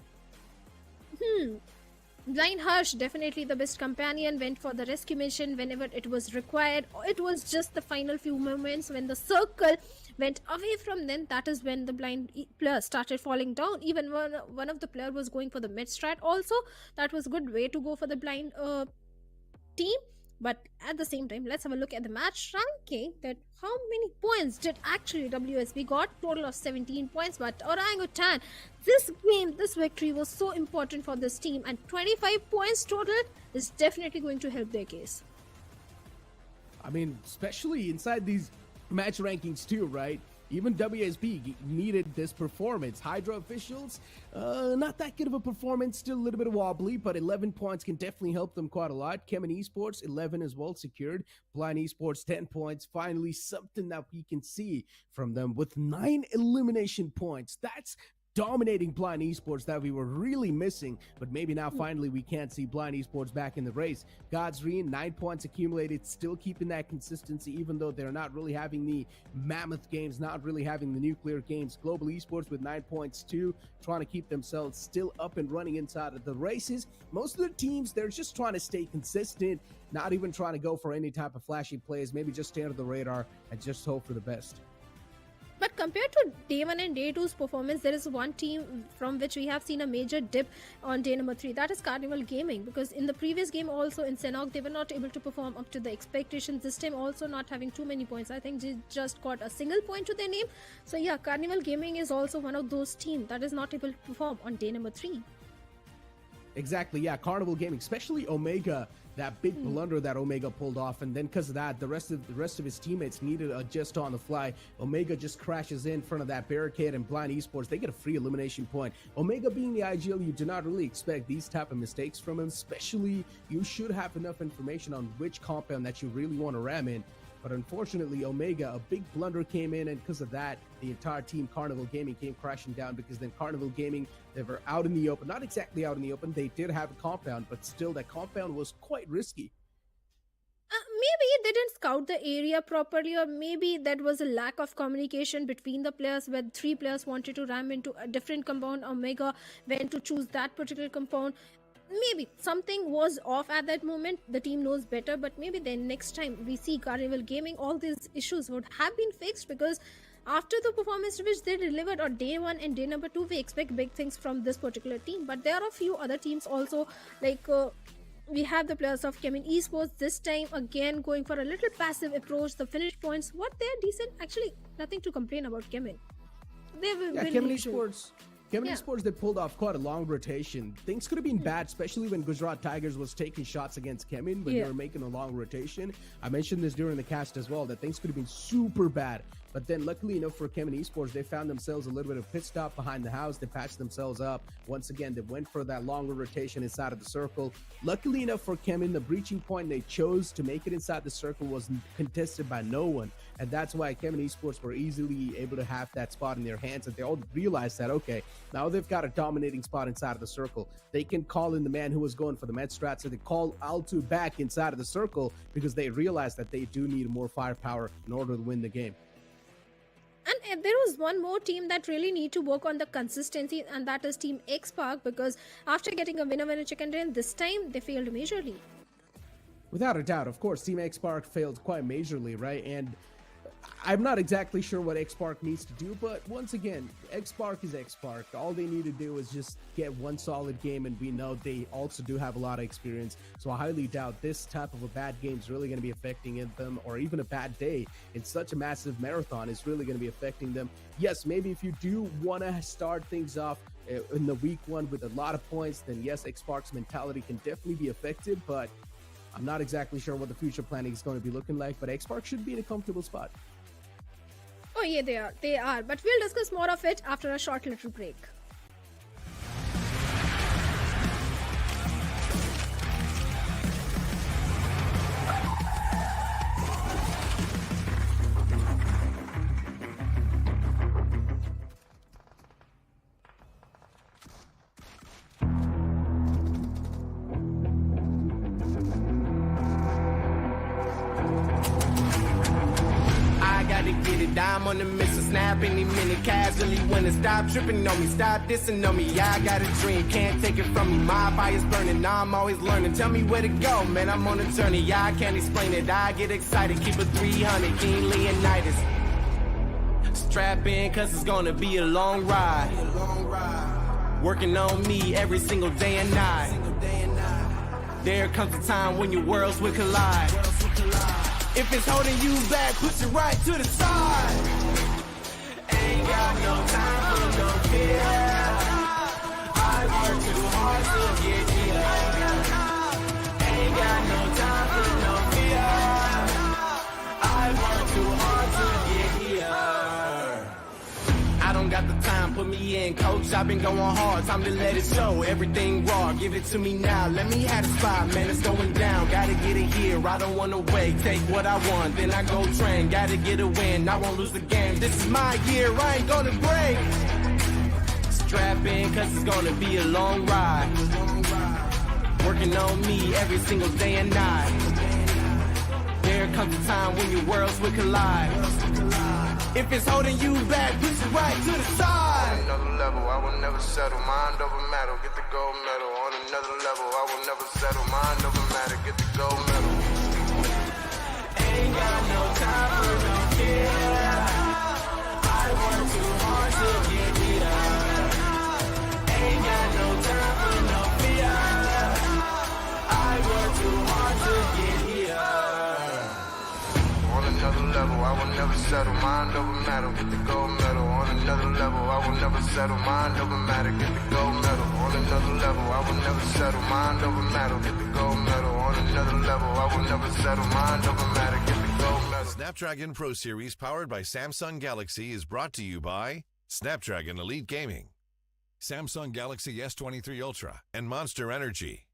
G: Blind Hirsch, definitely the best companion, went for the rescue mission whenever it was required. It was just the final few moments when the circle went away from them, that is when the Blind player started falling down. Even one of the player was going for the mid strat also. That was a good way to go for the Blind team. But at the same time, let's have a look at the match ranking, that how many points did actually WSB got. Total of 17 points. But Orangutan, this game, this victory was so important for this team, and 25 points total is definitely going to help their case.
H: I mean, especially inside these match rankings too, right? Even WSB needed this performance. Hydra officials, not that good of a performance, still a little bit wobbly, but 11 points can definitely help them quite a lot. Chemin Esports, 11 as well secured. Blind Esports, 10 points. Finally, something that we can see from them with 9 elimination points. That's dominating Blind Esports that we were really missing, but maybe now finally we can't see Blind Esports back in the race. God's Reign, 9 points accumulated, still keeping that consistency even though they're not really having the mammoth games, not really having the nuclear games. Global Esports with 9 points too, trying to keep themselves still up and running inside of the races. Most of the teams, they're just trying to stay consistent, not even trying to go for any type of flashy plays, maybe just stay under the radar and just hope for the best.
G: But compared to day 1 and day 2's performance, there is one team from which we have seen a major dip on day number 3. That is Carnival Gaming, because in the previous game also in Sanhok, they were not able to perform up to the expectations. This time also not having too many points. I think they just got a single point to their name. So yeah, Carnival Gaming is also one of those teams that is not able to perform on day number 3.
H: Exactly, yeah, Carnival Gaming, especially Omega, that big blunder that Omega pulled off, and then because of that, the rest of his teammates needed to adjust on the fly. Omega just crashes in front of that barricade, and Blind Esports, they get a free elimination point. Omega being the IGL, you do not really expect these type of mistakes from him, especially you should have enough information on which compound that you really want to ram in. But unfortunately, Omega, a big blunder came in, and because of that, the entire team, Carnival Gaming, came crashing down, because then Carnival Gaming, they were out in the open. Not exactly out in the open. They did have a compound, but still, that compound was quite risky.
G: Maybe they didn't scout the area properly, or maybe that was a lack of communication between the players, where 3 players wanted to ram into a different compound. Omega went to choose that particular compound. Maybe something was off at that moment. The team knows better, but maybe then next time we see Carnival Gaming, all these issues would have been fixed, because after the performance which they delivered on day 1 and day number 2, we expect big things from this particular team. But there are a few other teams also, like we have the players of Chemin Esports this time again going for a little passive approach. The finish points, what they're decent, actually nothing to complain about Chemin. They will
H: Chemin Esports, they pulled off quite a long rotation. Things could have been bad, especially when Gujarat Tigers was taking shots against Chemin when they were making a long rotation. I mentioned this during the cast as well, that things could have been super bad. But then luckily enough for Chemin Esports, they found themselves a little bit of pit stop behind the house. They patched themselves up. Once again, they went for that longer rotation inside of the circle. Luckily enough for Chemin, the breaching point they chose to make it inside the circle was contested by no one. And that's why Chemin Esports were easily able to have that spot in their hands. And they all realized that, okay, now they've got a dominating spot inside of the circle. They can call in the man who was going for the med strat. So they call AUTOBOTZ back inside of the circle, because they realized that they do need more firepower in order to win the game.
G: And there was one more team that really need to work on the consistency, and that is Team X-Park, because after getting a winner chicken dinner, this time they failed majorly.
H: Without a doubt, of course, Team X-Park failed quite majorly, right? And I'm not exactly sure what X-Park needs to do, but once again, X-Park is X-Park. All they need to do is just get one solid game, and we know they also do have a lot of experience. So I highly doubt this type of a bad game is really going to be affecting them, or even a bad day in such a massive marathon is really going to be affecting them. Yes, maybe if you do want to start things off in the week 1 with a lot of points, then yes, X-Park's mentality can definitely be affected, but I'm not exactly sure what the future planning is going to be looking like, but X-Park should be in a comfortable spot.
G: Oh yeah, they are. But we'll discuss more of it after a short little break.
B: I'm on the mission, snap any minute, casually when it stop tripping on me, stop dissing on me. Yeah, I got a dream, can't take it from me. My fire's burning, now I'm always learning. Tell me where to go, man, I'm on a journey. Yeah, I can't explain it, I get excited. Keep it 300, King Leonidas. Strap in, cause it's gonna be a long ride. Working on me every single day and night. There comes a time when your worlds will collide. If it's holding you back, push it right to the side. Ain't got no time for no fear. I work too hard to get here. Ain't got no time for no fear. I work too hard to get here. I don't got the time, put me in, coach. I've been going hard, time to let it show. Everything raw, give it to me now. Let me have the spot, man, it's going down. Gotta get it here, I don't wanna wait. Take what I want, then I go train. Gotta get a win, I won't lose the game. This is my year, I ain't gonna break. Strap in, cause it's gonna be a long ride. Working on me every single day and night. There comes a time when your worlds will collide. If it's holding you back, push it right to the side.
A: On another level, I will never settle. Mind over matter, get the gold medal. On another level, I will never settle. Mind over matter, get the gold medal.
B: Ain't got no time for no fear. I work
A: over medal, get the gold medal. On another level, I will never settle. Mind over matter, get the gold medal. On another level, I will never settle. Mind over matter, get the gold medal. On another level, I will never settle. Mind over matter, get the gold medal.
D: Snapdragon Pro Series powered by Samsung Galaxy is brought to you by Snapdragon Elite Gaming, Samsung Galaxy S23 Ultra, and Monster Energy.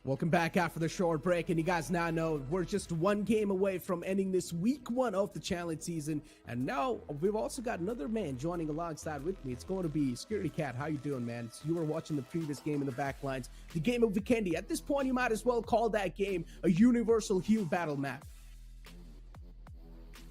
H: Welcome back after the short break, and you guys now know we're just one game away from ending this week 1 of the challenge season, and now we've also got another man joining alongside with me. It's going to be Security Cat. How you doing, man? So you were watching the previous game in the back lines, the game of Vikendi. At this point, you might as well call that game a universal heal battle map.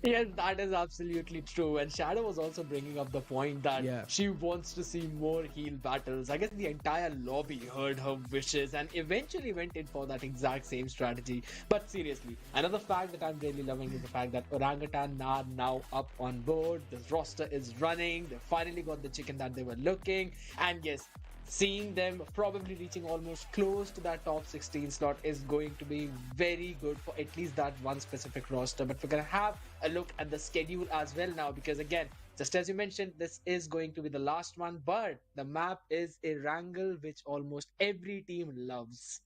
F: Yes, that is absolutely true. And Shadow was also bringing up the point that she wants to see more heal battles. I guess the entire lobby heard her wishes and eventually went in for that exact same strategy. But seriously, another fact that I'm really loving is the fact that Orangutan are now up on board. The roster is running. They finally got the chicken that they were looking. And yes, seeing them probably reaching almost close to that top 16 slot is going to be very good for at least that one specific roster. But we're going to have a look at the schedule as well now, because again, just as you mentioned, this is going to be the last one, but the map is Erangel, which almost every team loves.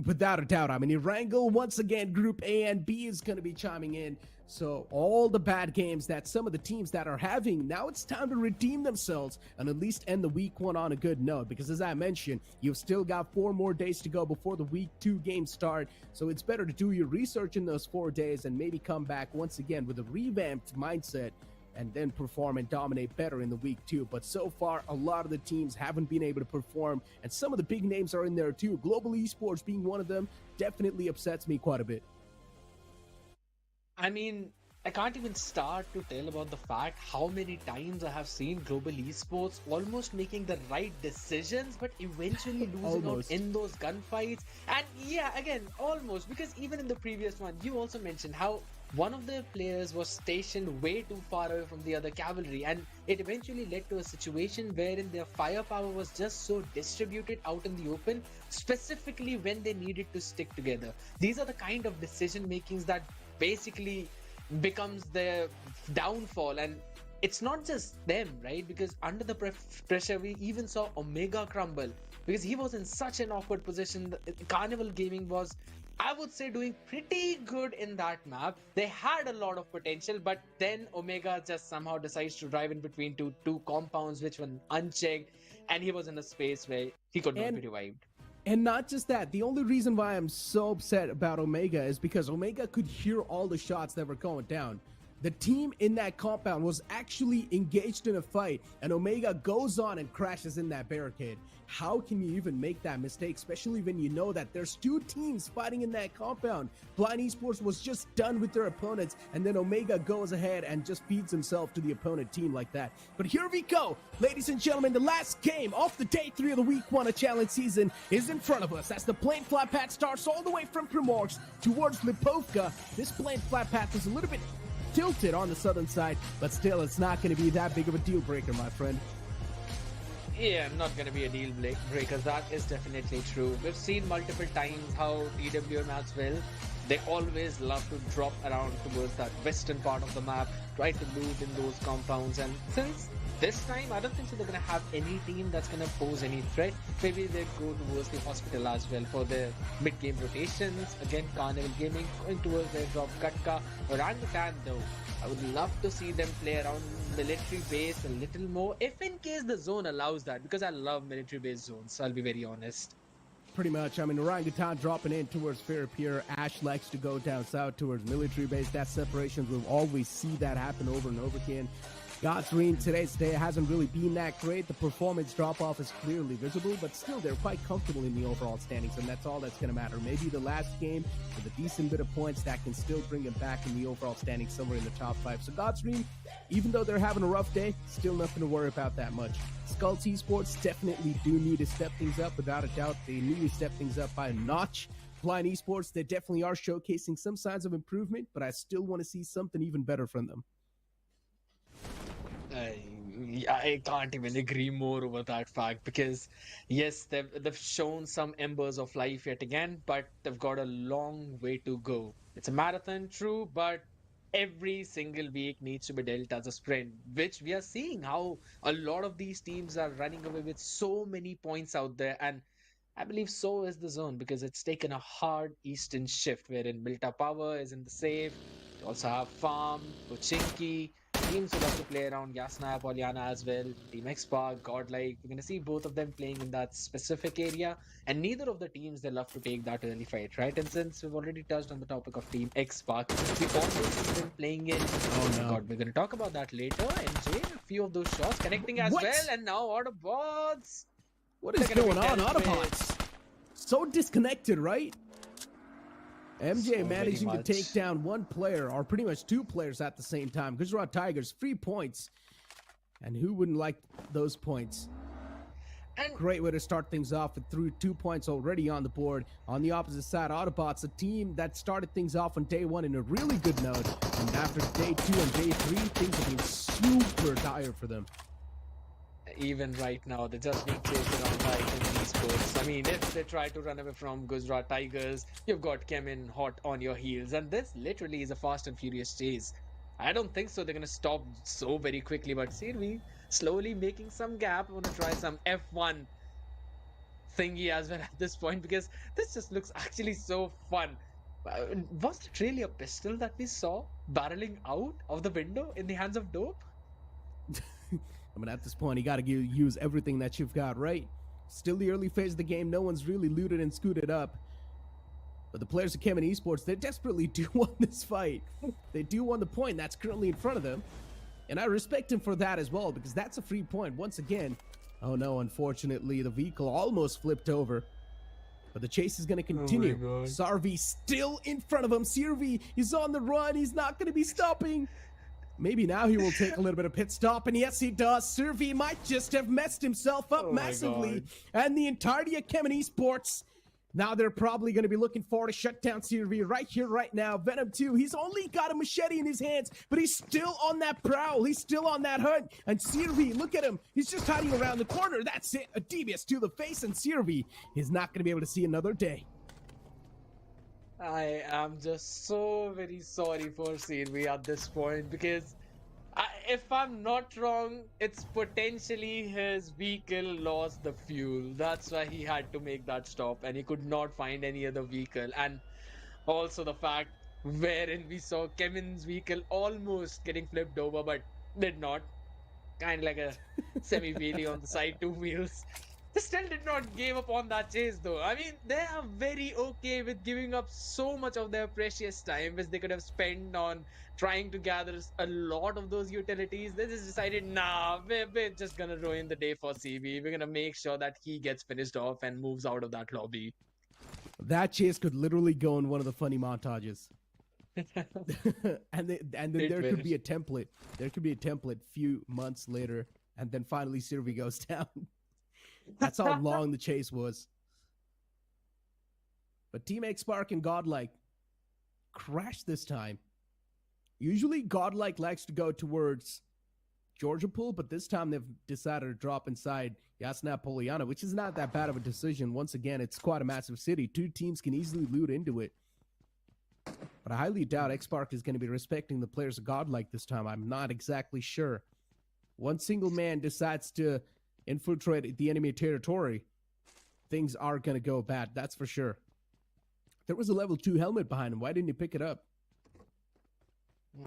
H: Without a doubt. I mean, Erangel, once again, Group A and B is going to be chiming in. So all the bad games that some of the teams that are having, now it's time to redeem themselves and at least end the week 1 on a good note. Because as I mentioned, you've still got 4 more days to go before the week 2 games start. So it's better to do your research in those 4 days and maybe come back once again with a revamped mindset and then perform and dominate better in the week 2. But so far, a lot of the teams haven't been able to perform, and some of the big names are in there too. Global Esports being one of them definitely upsets me quite a bit.
F: I mean, I can't even start to tell about the fact how many times I have seen Global Esports almost making the right decisions, but eventually losing out in those gunfights. And yeah, again, almost, because even in the previous one, you also mentioned how one of their players was stationed way too far away from the other cavalry, and it eventually led to a situation wherein their firepower was just so distributed out in the open, specifically when they needed to stick together. These are the kind of decision makings that basically becomes their downfall, and it's not just them, right? Because under the pressure, we even saw Omega crumble because he was in such an awkward position. Carnival Gaming was, I would say, doing pretty good in that map. They had a lot of potential, but then Omega just somehow decides to drive in between two compounds which were unchecked, and he was in a space where he could not be revived.
H: And not just that, the only reason why I'm so upset about Omega is because Omega could hear all the shots that were going down. The team in that compound was actually engaged in a fight, and Omega goes on and crashes in that barricade. How can you even make that mistake, especially when you know that there's 2 teams fighting in that compound? Blind Esports was just done with their opponents, and then Omega goes ahead and just feeds himself to the opponent team like that. But here we go, ladies and gentlemen, the last game of the day 3 of the week 1 of challenge season is in front of us as the plane flat path starts all the way from Primorsk towards Lipovka. This plane flat path is a little bit tilted on the southern side, but still, it's not going to be that big of a deal breaker, my friend.
F: Yeah, not going to be a deal breaker. That is definitely true. We've seen multiple times how TWM as well, they always love to drop around towards that western part of the map, try to loot in those compounds, and since this time, I don't think so they're going to have any team that's going to pose any threat. Maybe they go towards the hospital as well for their mid-game rotations. Again, Carnival Gaming going towards their drop Katka. Orangutan though, I would love to see them play around military base a little more, if in case the zone allows that, because I love military base zones, so I'll be very honest.
H: Pretty much. I mean, Orangutan dropping in towards Fair Pier. Ash likes to go down south towards military base. That separations, we'll always see that happen over and over again. God's Reign today's day hasn't really been that great. The performance drop-off is clearly visible, but still they're quite comfortable in the overall standings, and that's all that's going to matter. Maybe the last game with a decent bit of points that can still bring them back in the overall standings somewhere in the top 5. So God's Reign, even though they're having a rough day, still nothing to worry about that much. Gujarat Tigers definitely do need to step things up, without a doubt. They need to step things up by a notch. Blind Esports, they definitely are showcasing some signs of improvement, but I still want to see something even better from them.
F: I can't even agree more over that fact because, yes, they've shown some embers of life yet again, but they've got a long way to go. It's a marathon, true, but every single week needs to be dealt as a sprint, which we are seeing how a lot of these teams are running away with so many points out there. And I believe so is the zone because it's taken a hard Eastern shift wherein built up power is in the safe. You also have Farm, Pochinki, teams who love to play around Yasna, Polyana as well, Team Xpark, Godlike. We're going to see both of them playing in that specific area, and neither of the teams they love to take that early fight, right? And since we've already touched on the topic of Team Xpark, we also see them playing in. Oh
H: no.
F: God, we're going to talk about that later. MJ, a few of those shots connecting as well, and now AUTOBOTZ.
H: What is going on, AUTOBOTZ? So disconnected, right? MJ
F: So
H: managing to
F: much.
H: take down one player, or pretty much two players at the same time. Gujarat Tigers, 3 points. And who wouldn't like those points?
F: And
H: Great way to start things off with 2 points already on the board. On the opposite side, AUTOBOTZ, a team that started things off on day 1 in a really good note. And after day 2 and day 3, things have been super dire for them.
F: even right now, they're just being chased around by Chemin Esports. I mean, if they try to run away from Gujarat Tigers, you've got Chemin hot on your heels. And this literally is a fast and furious chase. I don't think so they're going to stop so very quickly, but Sirvi slowly making some gap. I want to try some F1 thingy as well at this point because this just looks actually so fun. Was it really a pistol that we saw barreling out of the window in the hands of Dope?
H: I mean, at this point, you got to use everything that you've got, right? Still the early phase of the game. No one's really looted and scooted up. But the players of Chemin Esports, they desperately do want this fight. They do want the point that's currently in front of them. And I respect him for that as well, because that's a free point. Once again, oh no, unfortunately, the vehicle almost flipped over. But the chase is going to continue.
F: Oh
H: Sarvi still in front of him. Sirvi is on the run. He's not going to be stopping. Maybe now he will take a little bit of pit stop, and yes, he does. Sirvi might just have messed himself up massively. And the entirety of Chemin Esports, now they're probably going to be looking forward to shut down Sirvi right here, right now. Venom 2, he's only got a machete in his hands, but he's still on that prowl. He's still on that hunt. And Sirvi, look at him. He's just hiding around the corner. That's it. A devious to the face, and Sirvi is not going to be able to see another day.
F: I am just so very sorry for Sirvi at this point because if I'm not wrong, it's potentially his vehicle lost the fuel. That's why he had to make that stop and he could not find any other vehicle. And also the fact wherein we saw Kevin's vehicle almost getting flipped over but did not. Kind of like a semi-wheelie on the side, 2 wheels. They still did not give up on that chase though. I mean, they are very okay with giving up so much of their precious time which they could have spent on trying to gather a lot of those utilities. They just decided, nah, we're just gonna ruin the day for CB. We're gonna make sure that he gets finished off and moves out of that lobby.
H: That chase could literally go in one of the funny montages. and then there could be a template. There could be a template few months later, and then finally Sirvi goes down. That's how long the chase was. But Team Xpark and Godlike crashed this time. Usually Godlike likes to go towards Georgia Pool, but this time they've decided to drop inside Yasna Poliana, which is not that bad of a decision. Once again, it's quite a massive city. 2 teams can easily loot into it. But I highly doubt Xpark is going to be respecting the players of Godlike this time. I'm not exactly sure. One single man decides to infiltrate the enemy territory, things are going to go bad, that's for sure. There was a level 2 helmet behind him. Why didn't he pick it up?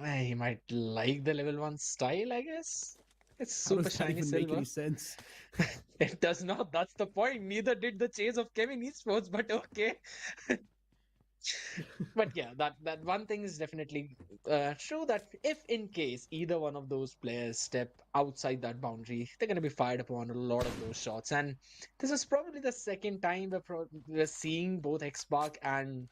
F: He might like the level 1 style, I guess. It's
H: How
F: super
H: does that
F: shiny
H: even
F: silver.
H: make any sense?
F: It does not. That's the point. Neither did the chase of Chemin Esports, but okay. But yeah, that one thing is definitely true, that if in case either one of those players step outside that boundary, they're going to be fired upon a lot of those shots. And this is probably the second time we're seeing both Xpark and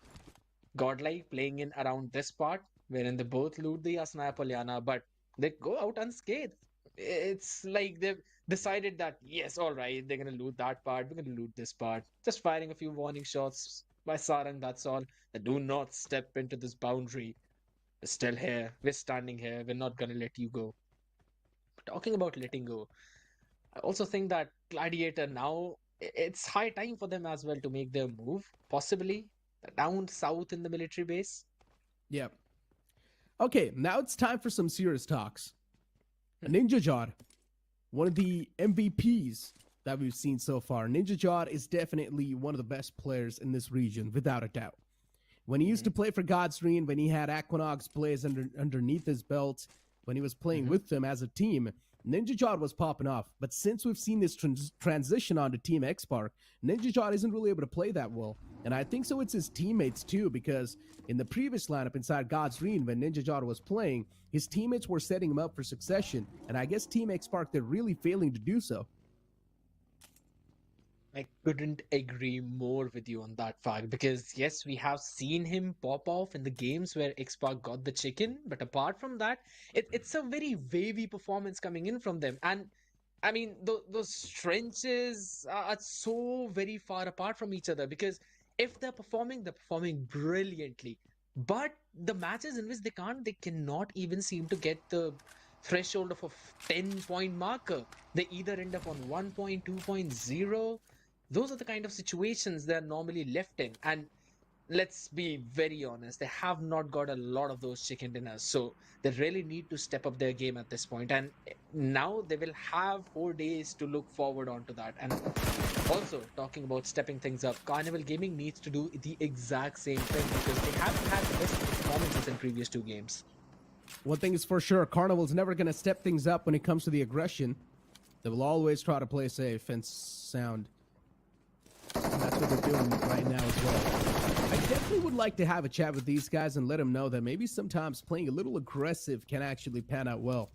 F: Godlike playing in around this part, wherein they both loot the Asnaya Polyana, but they go out unscathed. It's like they've decided that, yes, all right, they're going to loot that part, we're going to loot this part. Just firing a few warning shots, by Sarang, that's all. Do not step into this boundary. We're still here. We're standing here. We're not gonna let you go. Talking about letting go, I also think that Gladiator now, it's high time for them as well to make their move, possibly down south in the military base.
H: Yep. Okay, now it's time for some serious talks. Ninja Jod, one of the MVPs that we've seen so far. Ninja Jod is definitely one of the best players in this region, without a doubt. When he used to play for Godsreen, when he had Equinox Blaze underneath his belt, when he was playing with them as a team, Ninja Jod was popping off. But since we've seen this transition onto Team X-Spark, Ninja Jod isn't really able to play that well. And I think so it's his teammates too, because in the previous lineup inside Godsreen, when Ninja Jod was playing, his teammates were setting him up for succession. And I guess Team X-Spark, they're really failing to do so.
F: I couldn't agree more with you on that fact because yes, we have seen him pop off in the games where Xpark got the chicken, but apart from that, it's a very wavy performance coming in from them. And I mean, those trenches are so very far apart from each other because if they're performing brilliantly. But the matches in which they cannot even seem to get the threshold of a 10-point marker. They either end up on 1 point, 2.0. Those are the kind of situations they're normally left in. And let's be very honest, they have not got a lot of those chicken dinners. So they really need to step up their game at this point. And now they will have 4 days to look forward onto that. And also, talking about stepping things up, Carnival Gaming needs to do the exact same thing because they haven't had the best performances in previous 2 games.
H: One thing is for sure, Carnival's never going to step things up when it comes to the aggression. They will always try to play safe and sound. And that's what they're doing right now as well. I definitely would like to have a chat with these guys and let them know that maybe sometimes playing a little aggressive can actually pan out well.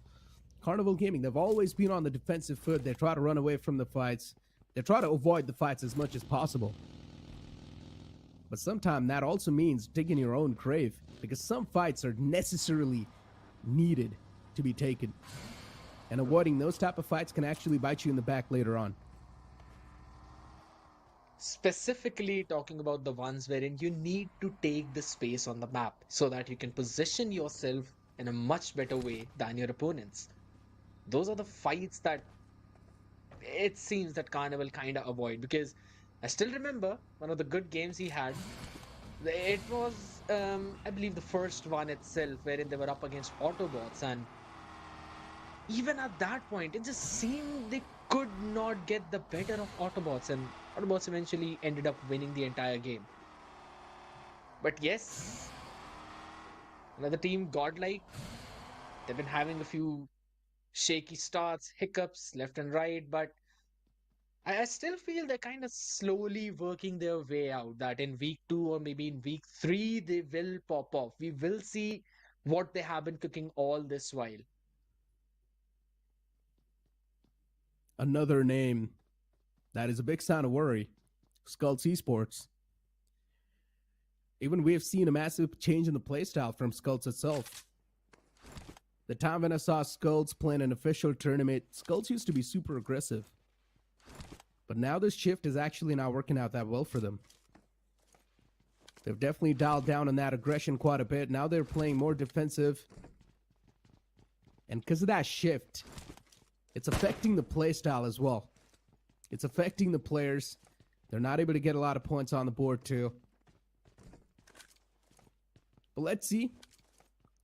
H: Carnival Gaming, they've always been on the defensive foot. They try to run away from the fights. They try to avoid the fights as much as possible. But sometimes that also means digging your own grave because some fights are necessarily needed to be taken. And avoiding those type of fights can actually bite you in the back later on.
F: Specifically talking about the ones wherein you need to take the space on the map so that you can position yourself in a much better way than your opponents. Those are the fights that it seems that Carnival kind of avoid because I still remember one of the good games he had. It was, I believe, the first one itself wherein they were up against AUTOBOTZ, and even at that point, it just seemed they could not get the better of AUTOBOTZ, and AUTOBOTZ eventually ended up winning the entire game. But yes, another team, Godlike, they've been having a few shaky starts, hiccups left and right, but I still feel they're kind of slowly working their way out, that in week 2 or maybe in week 3, they will pop off. We will see what they have been cooking all this while.
H: Another name that is a big sign of worry, Gujarat Esports. Even we have seen a massive change in the playstyle from Skulls itself. The time when I saw Skulls playing an official tournament, Skulls used to be super aggressive. But now this shift is actually not working out that well for them. They've definitely dialed down on that aggression quite a bit. Now they're playing more defensive. And because of that shift, it's affecting the playstyle as well. It's affecting the players. They're not able to get a lot of points on the board too. But let's see.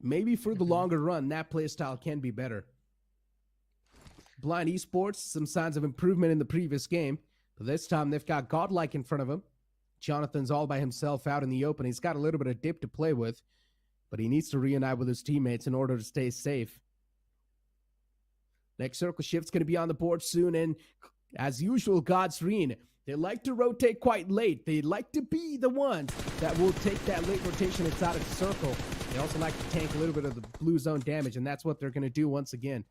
H: Maybe for the longer run, that playstyle can be better. Blind Esports, some signs of improvement in the previous game. But this time they've got Godlike in front of him. Jonathan's all by himself out in the open. He's got a little bit of dip to play with. But he needs to reunite with his teammates in order to stay safe. Next circle shift's going to be on the board soon. And as usual, Godsreen, they like to rotate quite late. They like to be the ones that will take that late rotation inside of the circle. They also like to tank a little bit of the blue zone damage. And that's what they're going to do once again.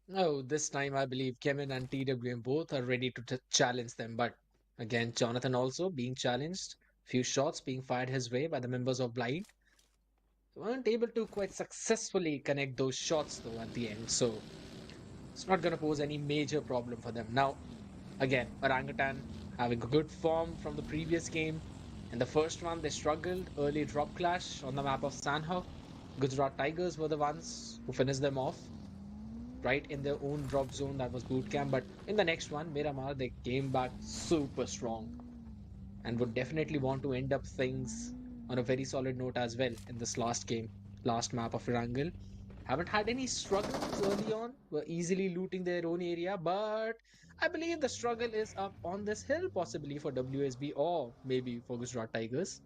F: No, this time I believe Chemin and TWM both are ready to challenge them. But again, Jonathan also being challenged. Few shots being fired his way by the members of Blind. They weren't able to quite successfully connect those shots though at the end. So it's not going to pose any major problem for them. Now, again, Orangutan having a good form from the previous game. In the first one, they struggled, early drop clash on the map of Sanhok. Gujarat Tigers were the ones who finished them off right in their own drop zone, that was boot camp. But in the next one, Miramar, they came back super strong and would definitely want to end up things on a very solid note as well in this last game, last map of Erangel. Haven't had any struggles early on, were easily looting their own area, but I believe the struggle is up on this hill, possibly for WSB or maybe for Gujarat Tigers.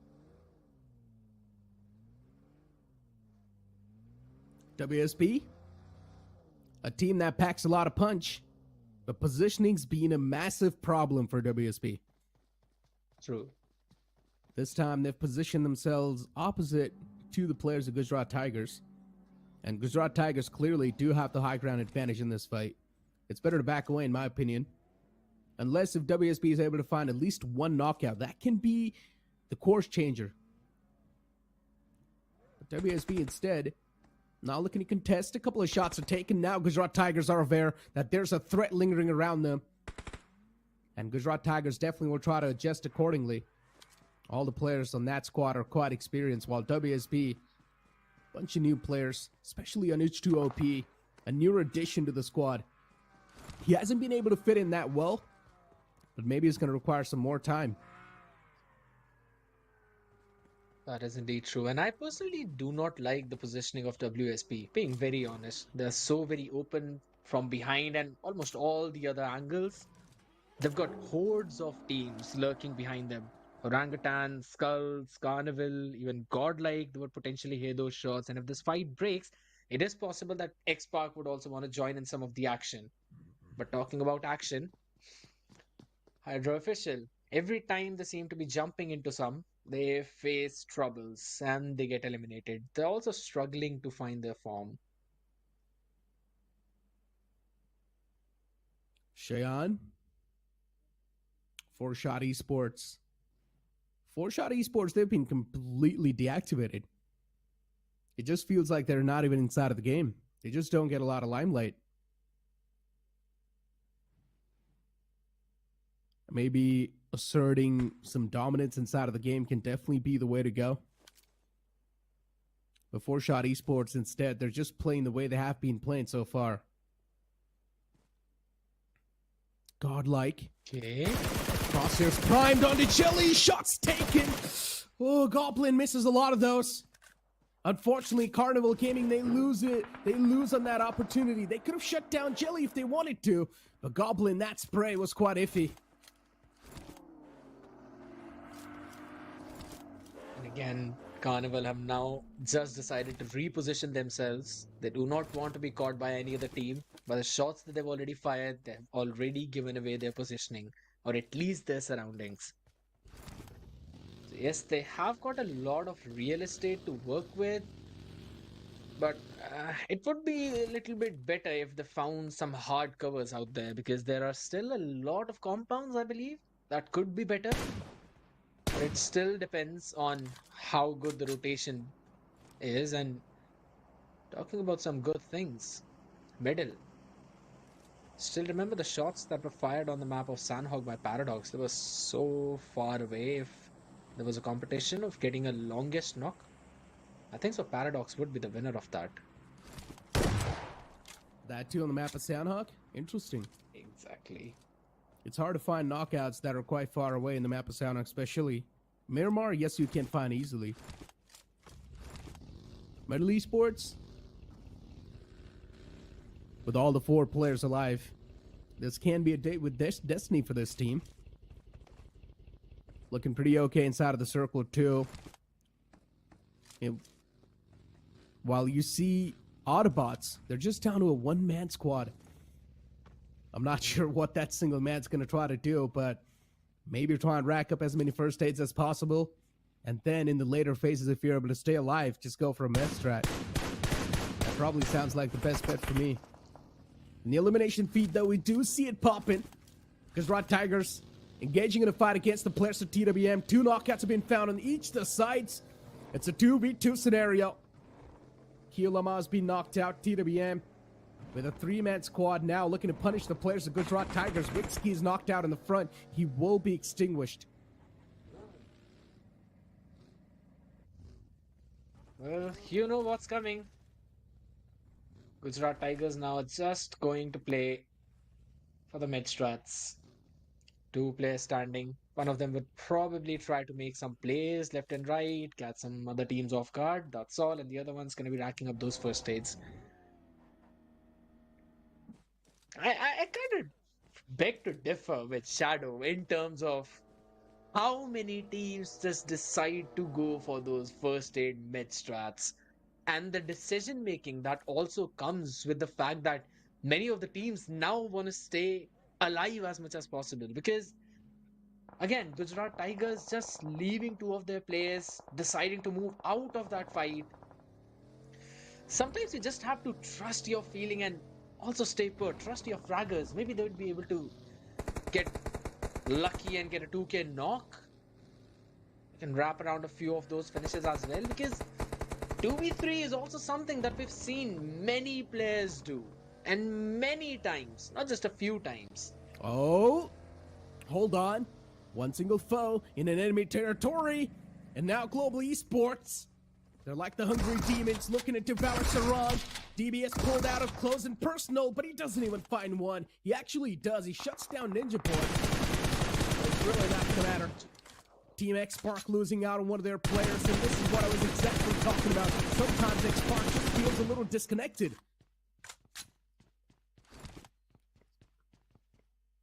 H: WSB, a team that packs a lot of punch, but positioning's been a massive problem for WSB.
F: True.
H: This time they've positioned themselves opposite to the players of Gujarat Tigers. And Gujarat Tigers clearly do have the high ground advantage in this fight. It's better to back away, in my opinion. Unless if WSB is able to find at least one knockout, that can be the course changer. But WSB instead, now looking to contest. A couple of shots are taken. Now Gujarat Tigers are aware that there's a threat lingering around them. And Gujarat Tigers definitely will try to adjust accordingly. All the players on that squad are quite experienced, while WSB, bunch of new players, especially on H2OP, a newer addition to the squad. He hasn't been able to fit in that well, but maybe it's going to require some more time.
F: That is indeed true. And I personally do not like the positioning of WSP, being very honest. They're so very open from behind and almost all the other angles. They've got hordes of teams lurking behind them. Orangutan, Skulls, Carnival, even Godlike, they would potentially hear those shots. And if this fight breaks, it is possible that X-Park would also want to join in some of the action. But talking about action, Hydra official, every time they seem to be jumping into some, they face troubles and they get eliminated. They're also struggling to find their form.
H: Cheyenne, 4-Shot Esports. 4-Shot Esports, they've been completely deactivated. It just feels like they're not even inside of the game. They just don't get a lot of limelight. Maybe asserting some dominance inside of the game can definitely be the way to go. But 4-Shot Esports, instead, they're just playing the way they have been playing so far. Godlike.
F: Okay.
H: Crosshairs primed onto Jelly. Shots taken. Oh, Goblin misses a lot of those. Unfortunately, Carnival Gaming, they lose it. They lose on that opportunity. They could have shut down Jelly if they wanted to. But Goblin, that spray was quite iffy.
F: And again, Carnival have now just decided to reposition themselves. They do not want to be caught by any other team. By the shots that they've already fired, they've already given away their positioning, or at least their surroundings. So yes, they have got a lot of real estate to work with, but it would be a little bit better if they found some hard covers out there, because there are still a lot of compounds, I believe, that could be better. But it still depends on how good the rotation is. And talking about some good things, middle. Still remember the shots that were fired on the map of Sanhok by Paradox. They were so far away. If there was a competition of getting a longest knock, I think so Paradox would be the winner of that.
H: That too on the map of Sanhok? Interesting.
F: Exactly.
H: It's hard to find knockouts that are quite far away in the map of Sanhok, especially Miramar. Yes, you can find easily. Metal Esports, with all the 4 players alive, this can be a date with destiny for this team. Looking pretty okay inside of the circle too. While you see AUTOBOTZ, they're just down to a 1-man squad. I'm not sure what that single man's going to try to do, but maybe try and rack up as many first aids as possible. And then in the later phases, if you're able to stay alive, just go for a meth strat. That probably sounds like the best bet for me. In the elimination feed, though, we do see it popping. Gujarat Tigers engaging in a fight against the players of TWM. 2 knockouts have been found on each of the sides. It's a 2v2 scenario. Kielama has been knocked out. TWM with a 3-man squad now looking to punish the players of Gujarat Tigers. Wikendi is knocked out in the front. He will be extinguished.
F: Well, you know what's coming. Gujarat Tigers now are just going to play for the mid strats. 2 players standing. One of them would probably try to make some plays left and right, catch some other teams off guard. That's all. And the other one's going to be racking up those first aids. I kind of beg to differ with Shadow in terms of how many teams just decide to go for those first aid mid strats, and the decision making that also comes with the fact that many of the teams now want to stay alive as much as possible, because again, Gujarat Tigers just leaving 2 of their players, deciding to move out of that fight. Sometimes you just have to trust your feeling and also stay put, trust your fraggers. Maybe they would be able to get lucky and get a 2k knock. You can wrap around a few of those finishes as well, because 2v3 is also something that we've seen many players do, and many times, not just a few times.
H: Oh, hold on. One single foe in an enemy territory, and now Global Esports. They're like the hungry demons looking to devour Sarang. DBS pulled out of close and personal, but he doesn't even find one. He actually does. He shuts down Ninja Boy. But it's really not gonna matter. Team X Spark losing out on one of their players, and this is what I was exactly talking about. Sometimes X Spark just feels a little disconnected.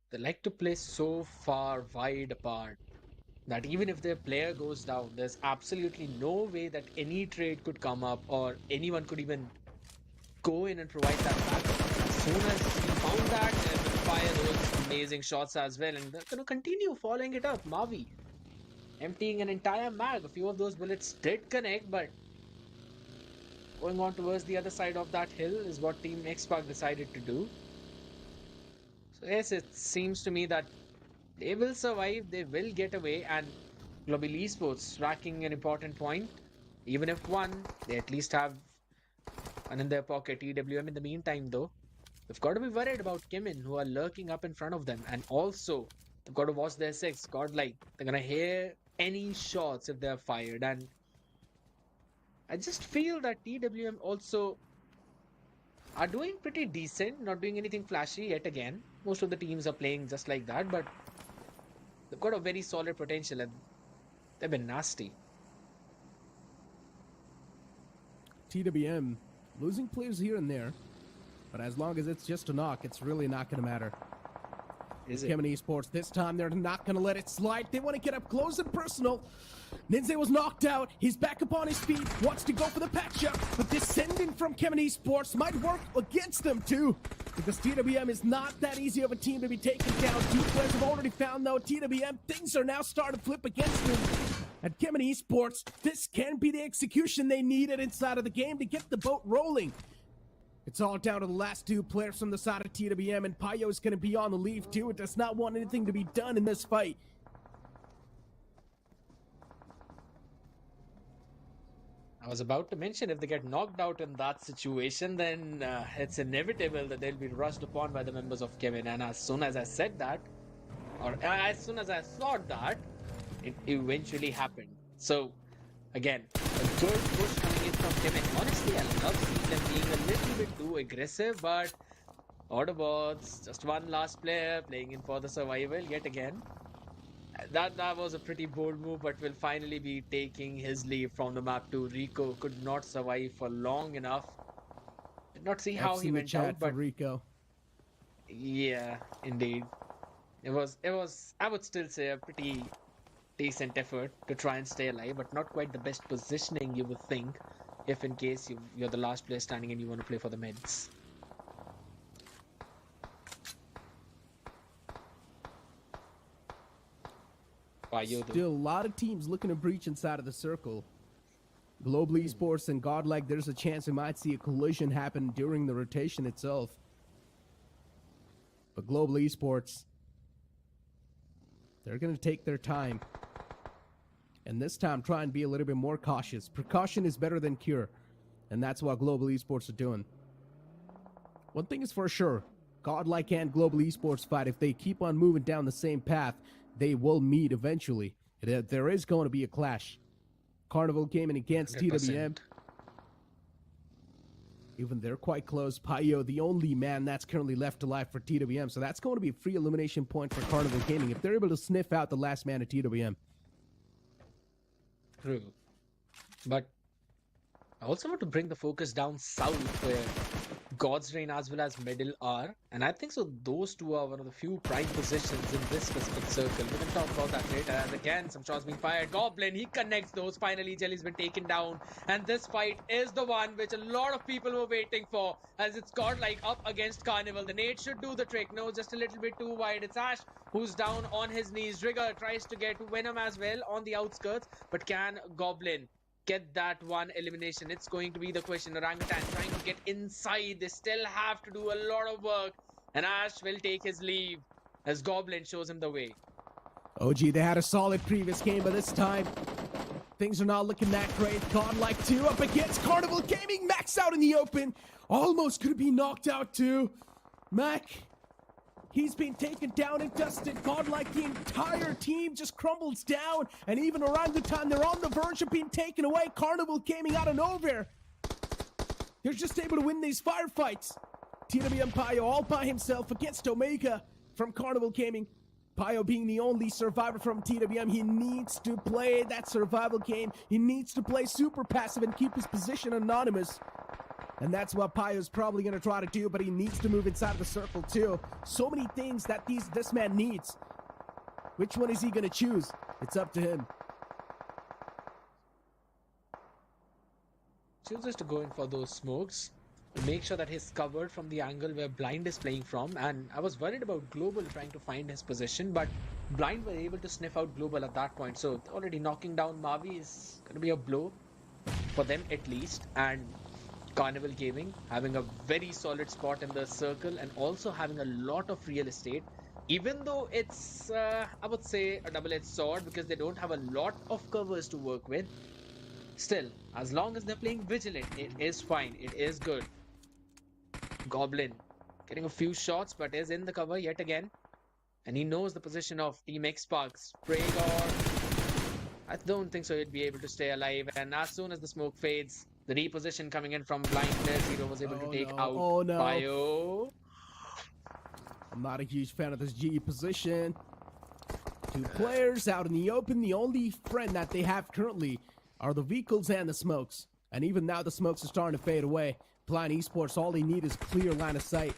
F: They like to play so far wide apart that even if their player goes down, there's absolutely no way that any trade could come up or anyone could even go in and provide that backup. As soon as he found that, they will fire those amazing shots as well, and they're going to continue following it up. Mavi emptying an entire mag. A few of those bullets did connect, but going on towards the other side of that hill is what Team X-Spark decided to do. So yes, it seems to me that they will survive, they will get away, and Global Esports racking an important point. Even if one, they at least have one in their pocket. EWM in the meantime though, they've got to be worried about Chemin, who are lurking up in front of them, and also they've got to watch their 6, Godlike. They're gonna hear any shots if they're fired, and I just feel that EWM also are doing pretty decent, not doing anything flashy yet again. Most of the teams are playing just like that, but they've got a very solid potential and they've been nasty.
H: TWM losing players here and there, but as long as it's just a knock, it's really not going to matter. Chemin Esports, this time they're not going to let it slide. They want to get up close and personal. Ninze was knocked out. He's back up on his feet. Wants to go for the patch up, but this sending from Chemin Esports might work against them too, because TWM is not that easy of a team to be taken down. 2 players have already found though. TWM, things are now starting to flip against them. At Chemin Esports, this can be the execution they needed inside of the game to get the boat rolling. It's all down to the last 2 players from the side of TWM, and Payo is going to be on the leave too. It does not want anything to be done in this fight.
F: I was about to mention, if they get knocked out in that situation, then it's inevitable that they'll be rushed upon by the members of Chemin. And as soon as I said that, or as soon as I thought that, it eventually happened. So again, a good push coming in from Chemin. Honestly, I love seeing them being a little bit too aggressive, but AUTOBOTZ, just one last player playing in for the survival yet again. That was a pretty bold move, but will finally be taking his leave from the map too. Rico could not survive for long enough. Did not see how he went out, but
H: Rico.
F: Yeah, indeed. It was I would still say a pretty decent effort to try and stay alive, but not quite the best positioning you would think if in case you're the last player standing and you want to play for the mids.
H: Still a lot of teams looking to breach inside of the circle. Global Esports and Godlike, there's a chance we might see a collision happen during the rotation itself. But Global Esports, they're going to take their time. And this time try and be a little bit more cautious. Precaution is better than cure. And that's what Global Esports are doing. One thing is for sure, Godlike and Global Esports fight, if they keep on moving down the same path, they will meet eventually. There is going to be a clash. Carnival Gaming against
F: 100%.
H: TWM. Even they're quite close. Payo, the only man that's currently left alive for TWM. So that's going to be a free elimination point for Carnival Gaming if they're able to sniff out the last man of TWM.
F: True. But I also want to bring the focus down south where God's Reign as well as Middle are. And I think so those two are one of the few prime positions in this specific circle. We can talk about that later. As again, some shots being fired. Goblin, he connects those. Finally, Jelly's been taken down. And this fight is the one which a lot of people were waiting for. As it's Godlike up against Carnival. The nade should do the trick. No, just a little bit too wide. It's Ash who's down on his knees. Trigger tries to get Venom as well on the outskirts. But can Goblin get that one elimination? It's going to be the question. Orangutan trying to get inside. They still have to do a lot of work. And Ash will take his leave as Goblin shows him the way.
H: OG, they had a solid previous game, but this time, things are not looking that great. Godlike 2 up against Carnival Gaming. Max out in the open. Almost could have been knocked out too. Mac, he's been taken down and dusted. Godlike, the entire team just crumbles down. And even Orangutan, they're on the verge of being taken away. Carnival Gaming out of nowhere. They're just able to win these firefights. TWM Payo all by himself against Omega from Carnival Gaming. Payo being the only survivor from TWM, he needs to play that survival game. He needs to play super passive and keep his position anonymous. And that's what Payo's probably going to try to do, but he needs to move inside of the circle too. So many things that this man needs. Which one is he going to choose? It's up to him.
F: Chooses to go in for those smokes. Make sure that he's covered from the angle where Blind is playing from. And I was worried about Global trying to find his position, but Blind were able to sniff out Global at that point. So already knocking down Mavi is going to be a blow for them at least. And Carnival Gaming having a very solid spot in the circle and also having a lot of real estate. Even though it's, I would say, a double-edged sword because they don't have a lot of covers to work with. Still, as long as they're playing vigilant, it is fine. It is good. Goblin getting a few shots but is in the cover yet again. And he knows the position of Team X Sparks. Praegor, I don't think so he'd be able to stay alive. And as soon as the smoke fades, the reposition coming in from Blindness, Hero was able to take out Bio.
H: I'm not a huge fan of this GE position. Two players out in the open. The only friend that they have currently are the vehicles and the smokes. And even now the smokes are starting to fade away. Blind Esports, all they need is clear line of sight.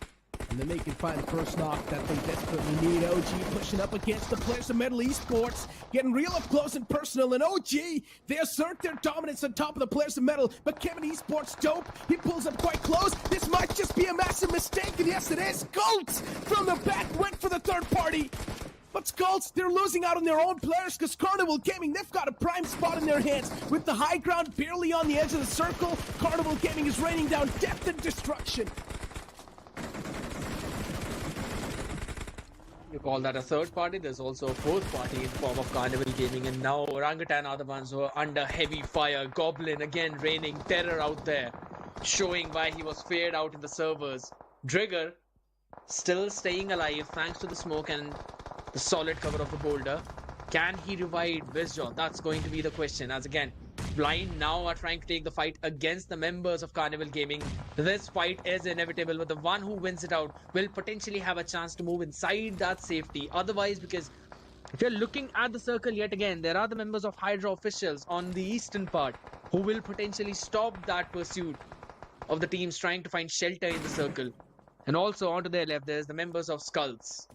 H: And then they can find the first knock that they desperately need. OG pushing up against the players of Metal Esports. Getting real up close and personal. And OG, they assert their dominance on top of the players of Metal. But Chemin Esports dope. He pulls up quite close. This might just be a massive mistake. And yes, it is. Gults from the back went for the third party. But Skulls, they're losing out on their own players because Carnival Gaming, they've got a prime spot in their hands. With the high ground barely on the edge of the circle, Carnival Gaming is raining down death and destruction.
F: You call that a third party, there's also a fourth party in form of Carnival Gaming, and now Orangutan are the ones who are under heavy fire. Goblin again raining terror out there, showing why he was feared out in the servers. Drigger still staying alive thanks to the smoke and the solid cover of the boulder. Can he revive Vizjaw? That's going to be the question, as again, Blind now are trying to take the fight against the members of Carnival Gaming. This fight is inevitable, but the one who wins it out will potentially have a chance to move inside that safety. Otherwise, because if you're looking at the circle yet again, there are the members of Hydra officials on the eastern part who will potentially stop that pursuit of the teams trying to find shelter in the circle. And also onto their left, there's the members of Skulls.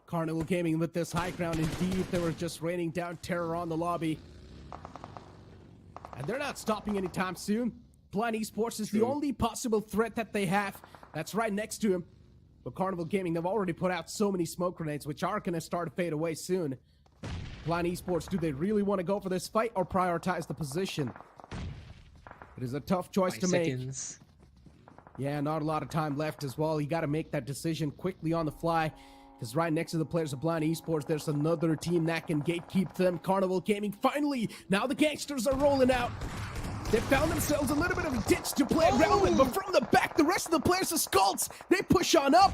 H: Carnival Gaming with this high ground indeed. They were just raining down terror on the lobby. And they're not stopping anytime soon. Blind Esports is the only possible threat that they have. That's right next to him. But Carnival Gaming, they've already put out so many smoke grenades, which are going to start to fade away soon. Blind Esports, do they really want to go for this fight or prioritize the position? It is a tough choice to make. Yeah, not a lot of time left as well. You got to make that decision quickly on the fly. Because right next to the players of Blind Esports, there's another team that can gatekeep them. Carnival Gaming, finally! Now the gangsters are rolling out. They found themselves a little bit of a ditch to play around with, but from the back, the rest of the players, the Skulls, they push on up.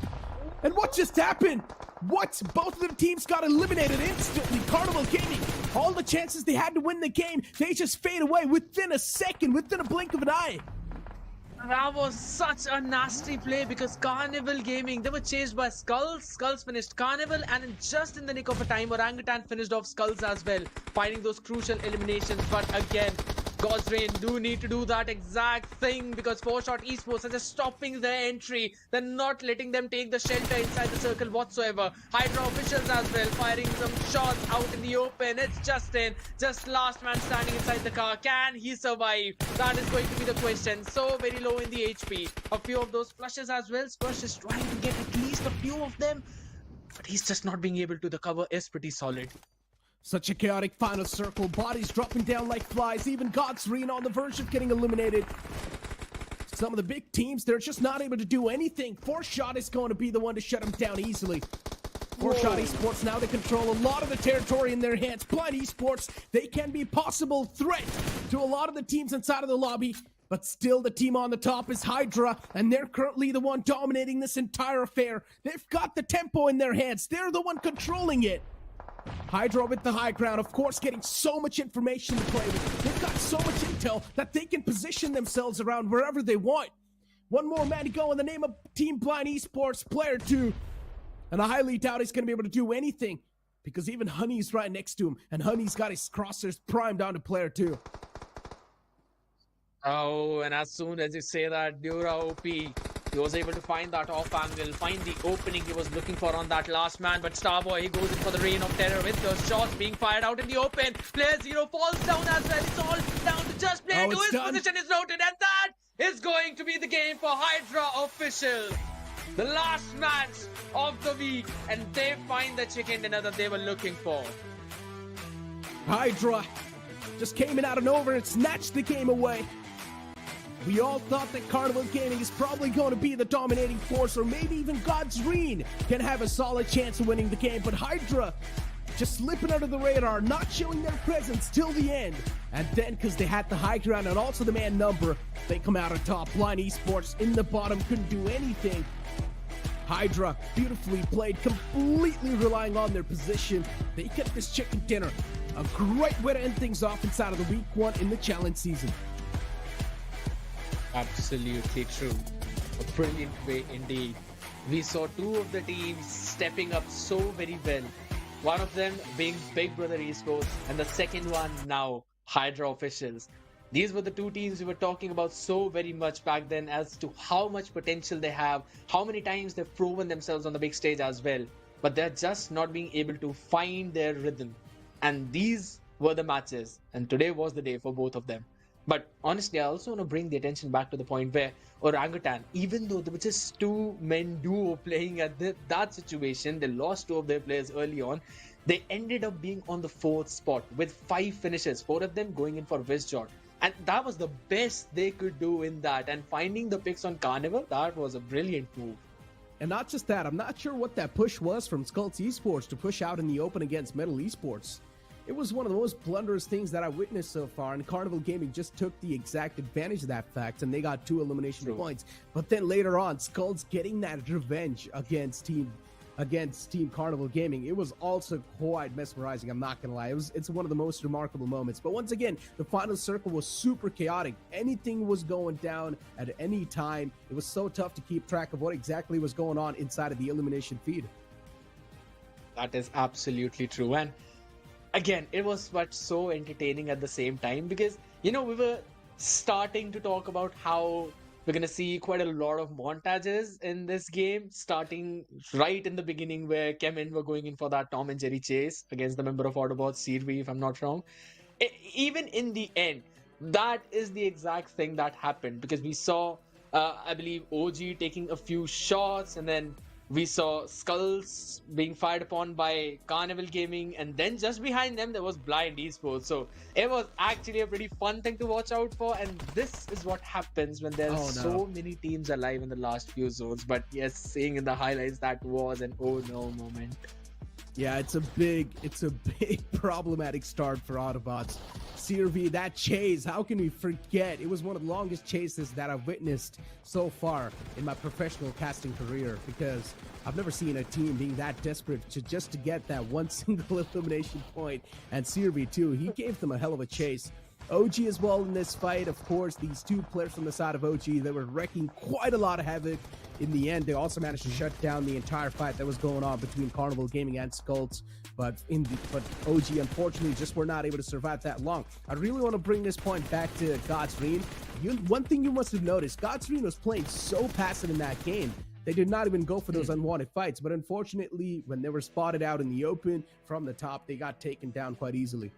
H: And what just happened? What? Both of the teams got eliminated instantly. Carnival Gaming, all the chances they had to win the game, they just fade away within a second, within a blink of an eye.
F: That was such a nasty play because Carnival Gaming, they were chased by Skulls. Skulls finished Carnival, and just in the nick of a time, Orangutan finished off Skulls as well, finding those crucial eliminations. But again, God's Rain do need to do that exact thing because 4-Shot Esports are just stopping their entry. They're not letting them take the shelter inside the circle whatsoever. Hydra officials as well, firing some shots out in the open. It's Justin, just last man standing inside the car. Can he survive? That is going to be the question. So very low in the HP. A few of those flushes as well. Spurs is trying to get at least a few of them, but he's just not being able to. The cover is pretty solid.
H: Such a chaotic final circle, bodies dropping down like flies, even God's Rain on the verge of getting eliminated. Some of the big teams, they're just not able to do anything. 4-Shot is going to be the one to shut them down easily. 4-Shot Esports, now they control a lot of the territory in their hands. Blind Esports, they can be possible threat to a lot of the teams inside of the lobby. But still, the team on the top is Hydra, and they're currently the one dominating this entire affair. They've got the tempo in their hands. They're the one controlling it. Hydra with the high ground, of course, getting so much information to play with. They've got so much intel that they can position themselves around wherever they want. One more man to go in the name of Team Blind Esports, player 2. And I highly doubt he's going to be able to do anything because even Honey's right next to him, and Honey's got his crosshairs primed onto player 2.
F: Oh, and as soon as you say that, Dura OP, he was able to find that off angle, find the opening he was looking for on that last man. But Starboy, he goes in for the reign of terror with those shots being fired out in the open. Player 0 falls down as well. It's all down to just player 2. His position is noted, and that is going to be the game for Hydra officials. The last match of the week, and they find the chicken dinner that they were looking for.
H: Hydra just came in out of nowhere and snatched the game away. We all thought that Carnival Gaming is probably going to be the dominating force, or maybe even God's Rain can have a solid chance of winning the game, but Hydra just slipping under the radar, not showing their presence till the end. And then, because they had the high ground and also the man number, they come out on top. Blind Esports in the bottom couldn't do anything. Hydra, beautifully played, completely relying on their position. They get this chicken dinner. A great way to end things off inside of the week 1 in the challenge season.
F: Absolutely true. A brilliant way indeed. We saw 2 of the teams stepping up so very well. One of them being Big Brother Esports, and the second one now Hydra officials. These were the 2 teams we were talking about so very much back then as to how much potential they have, how many times they've proven themselves on the big stage as well. But they're just not being able to find their rhythm. And these were the matches, and today was the day for both of them. But honestly, I also want to bring the attention back to the point where Orangutan, even though there were just 2-men duo playing at that situation, they lost 2 of their players early on. They ended up being on the 4th spot with 5 finishes, 4 of them going in for Wizjot. And that was the best they could do in that. And finding the picks on Carnival, that was a brilliant move.
H: And not just that, I'm not sure what that push was from Skulls Esports to push out in the open against Metal Esports. It was one of the most blunderous things that I witnessed so far, and Carnival Gaming just took the exact advantage of that fact, and they got 2 elimination points. But then later on, Skulls getting that revenge against Team Carnival Gaming, it was also quite mesmerizing, I'm not gonna lie. It's one of the most remarkable moments. But once again, the final circle was super chaotic. Anything was going down at any time. It was so tough to keep track of what exactly was going on inside of the elimination feed.
F: That is absolutely true. And again, it was so entertaining at the same time because, we were starting to talk about how we're going to see quite a lot of montages in this game, starting right in the beginning where Chemin were going in for that Tom and Jerry chase against the member of AUTOBOTZ, Sirvi, if I'm not wrong. Even in the end, that is the exact thing that happened because we saw, I believe, OG taking a few shots, and then we saw Skulls being fired upon by Carnival Gaming, and then just behind them there was Blind Esports. So it was actually a pretty fun thing to watch out for, and this is what happens when there's so many teams alive in the last few zones. But yes, seeing in the highlights, that was an oh no moment.
H: Yeah, it's a big problematic start for AUTOBOTZ. CRV, that chase, how can we forget? It was one of the longest chases that I've witnessed so far in my professional casting career, because I've never seen a team being that desperate to just to get that one single elimination point. And CRV too, he gave them a hell of a chase. OG as well in this fight, of course. These two players from the side of OG, they were wrecking quite a lot of havoc. In the end, they also managed to shut down the entire fight that was going on between Carnival Gaming and Skulls. But OG, unfortunately, just were not able to survive that long. I really want to bring this point back to Godsreen. One thing you must have noticed, Godsreen was playing so passive in that game. They did not even go for those unwanted fights. But unfortunately, when they were spotted out in the open from the top, they got taken down quite easily.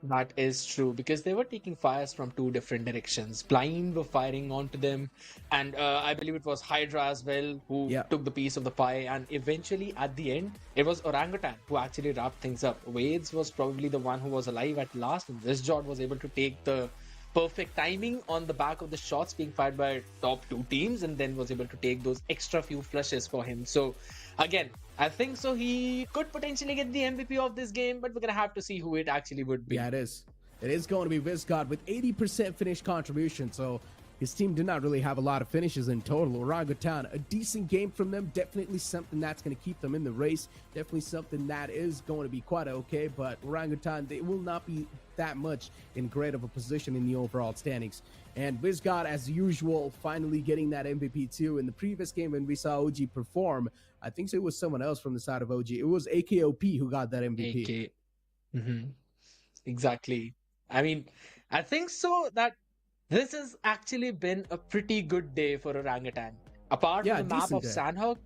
F: That is true, because they were taking fires from two different directions. Blind were firing onto them, and I believe it was Hydra as well who took the piece of the pie, and eventually at the end it was Orangutan who actually wrapped things up. Wades was probably the one who was alive at last, and this Jod was able to take the perfect timing on the back of the shots being fired by top two teams, and then was able to take those extra few flushes for him. So again, I think so he could potentially get the MVP of this game, but we're gonna have to see who it actually would be.
H: Yeah, it is. It is going to be Vizgod with 80% finish contribution, so his team did not really have a lot of finishes in total. Orangutan, a decent game from them, definitely something that's going to keep them in the race, definitely something that is going to be quite okay, but Orangutan, they will not be that much in great of a position in the overall standings. And Vizgod, as usual, finally getting that MVP too. In the previous game when we saw OG perform, I think it was someone else from the side of OG. It was AKOP who got that MVP.
F: Exactly. I mean, I think so that this has actually been a pretty good day for Orangutan. Apart from the map of Sanhok,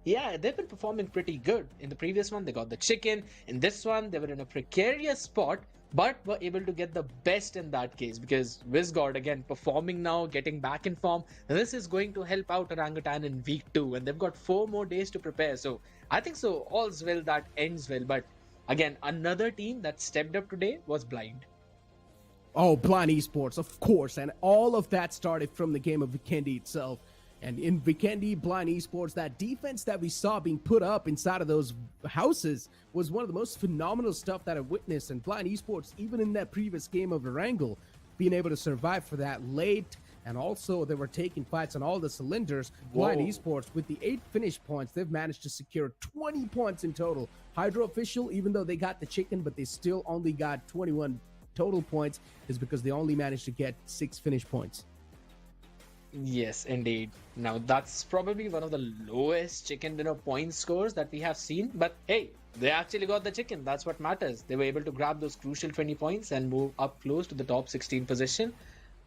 F: yeah, they've been performing pretty good. In the previous one, they got the chicken. In this one, they were in a precarious spot, but were able to get the best in that case, because Vizgod, again, performing now, getting back in form. This is going to help out Orangutan in week 2, and they've got 4 more days to prepare. So I think so, all's well that ends well. But again, another team that stepped up today was Blind.
H: Oh, Blind Esports, of course. And all of that started from the game of Vikendi itself. And in Vikendi, Blind Esports, that defense that we saw being put up inside of those houses was one of the most phenomenal stuff that I've witnessed. And Blind Esports, even in that previous game of Erangel, being able to survive for that late, and also they were taking fights on all the cylinders. Blind Esports, with the 8 finish points, they've managed to secure 20 points in total. Hydra official, even though they got the chicken, but they still only got 21 total points, is because they only managed to get 6 finish points.
F: Yes, indeed. Now, that's probably one of the lowest chicken dinner point scores that we have seen. But hey, they actually got the chicken. That's what matters. They were able to grab those crucial 20 points and move up close to the top 16 position.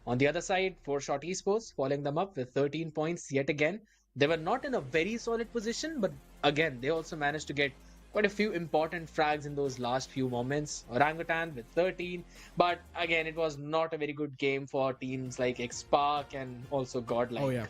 F: On the other side, 4Shot Esports following them up with 13 points yet again. They were not in a very solid position, but again, they also managed to get quite a few important frags in those last few moments. Orangutan with 13, but again, it was not a very good game for teams like Xpark and also Godlike.
H: Oh yeah,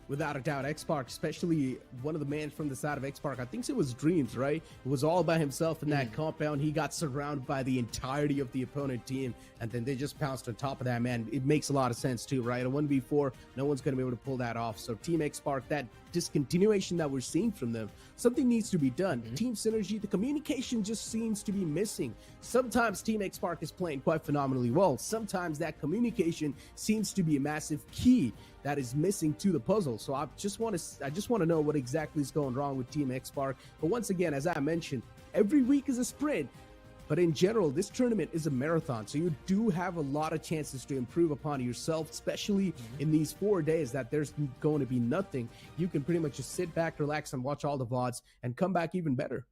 H: without a doubt. Xpark, especially one of the men from the side of Xpark, I think it was Dreams, right? It was all by himself in that compound. He got surrounded by the entirety of the opponent team, and then they just pounced on top of that, man. It makes a lot of sense too, right? A 1v4, no one's going to be able to pull that off. So Team Xpark, that discontinuation that we're seeing from them, something needs to be done. Team synergy, the communication just seems to be missing. Sometimes Team Xpark is playing quite phenomenally well. Sometimes that communication seems to be a massive key that is missing to the puzzle. So I just want to know what exactly is going wrong with Team Xpark. But once again, as I mentioned, every week is a sprint. But in general, this tournament is a marathon, so you do have a lot of chances to improve upon yourself, especially in these 4 days that there's going to be nothing. You can pretty much just sit back, relax, and watch all the VODs and come back even better.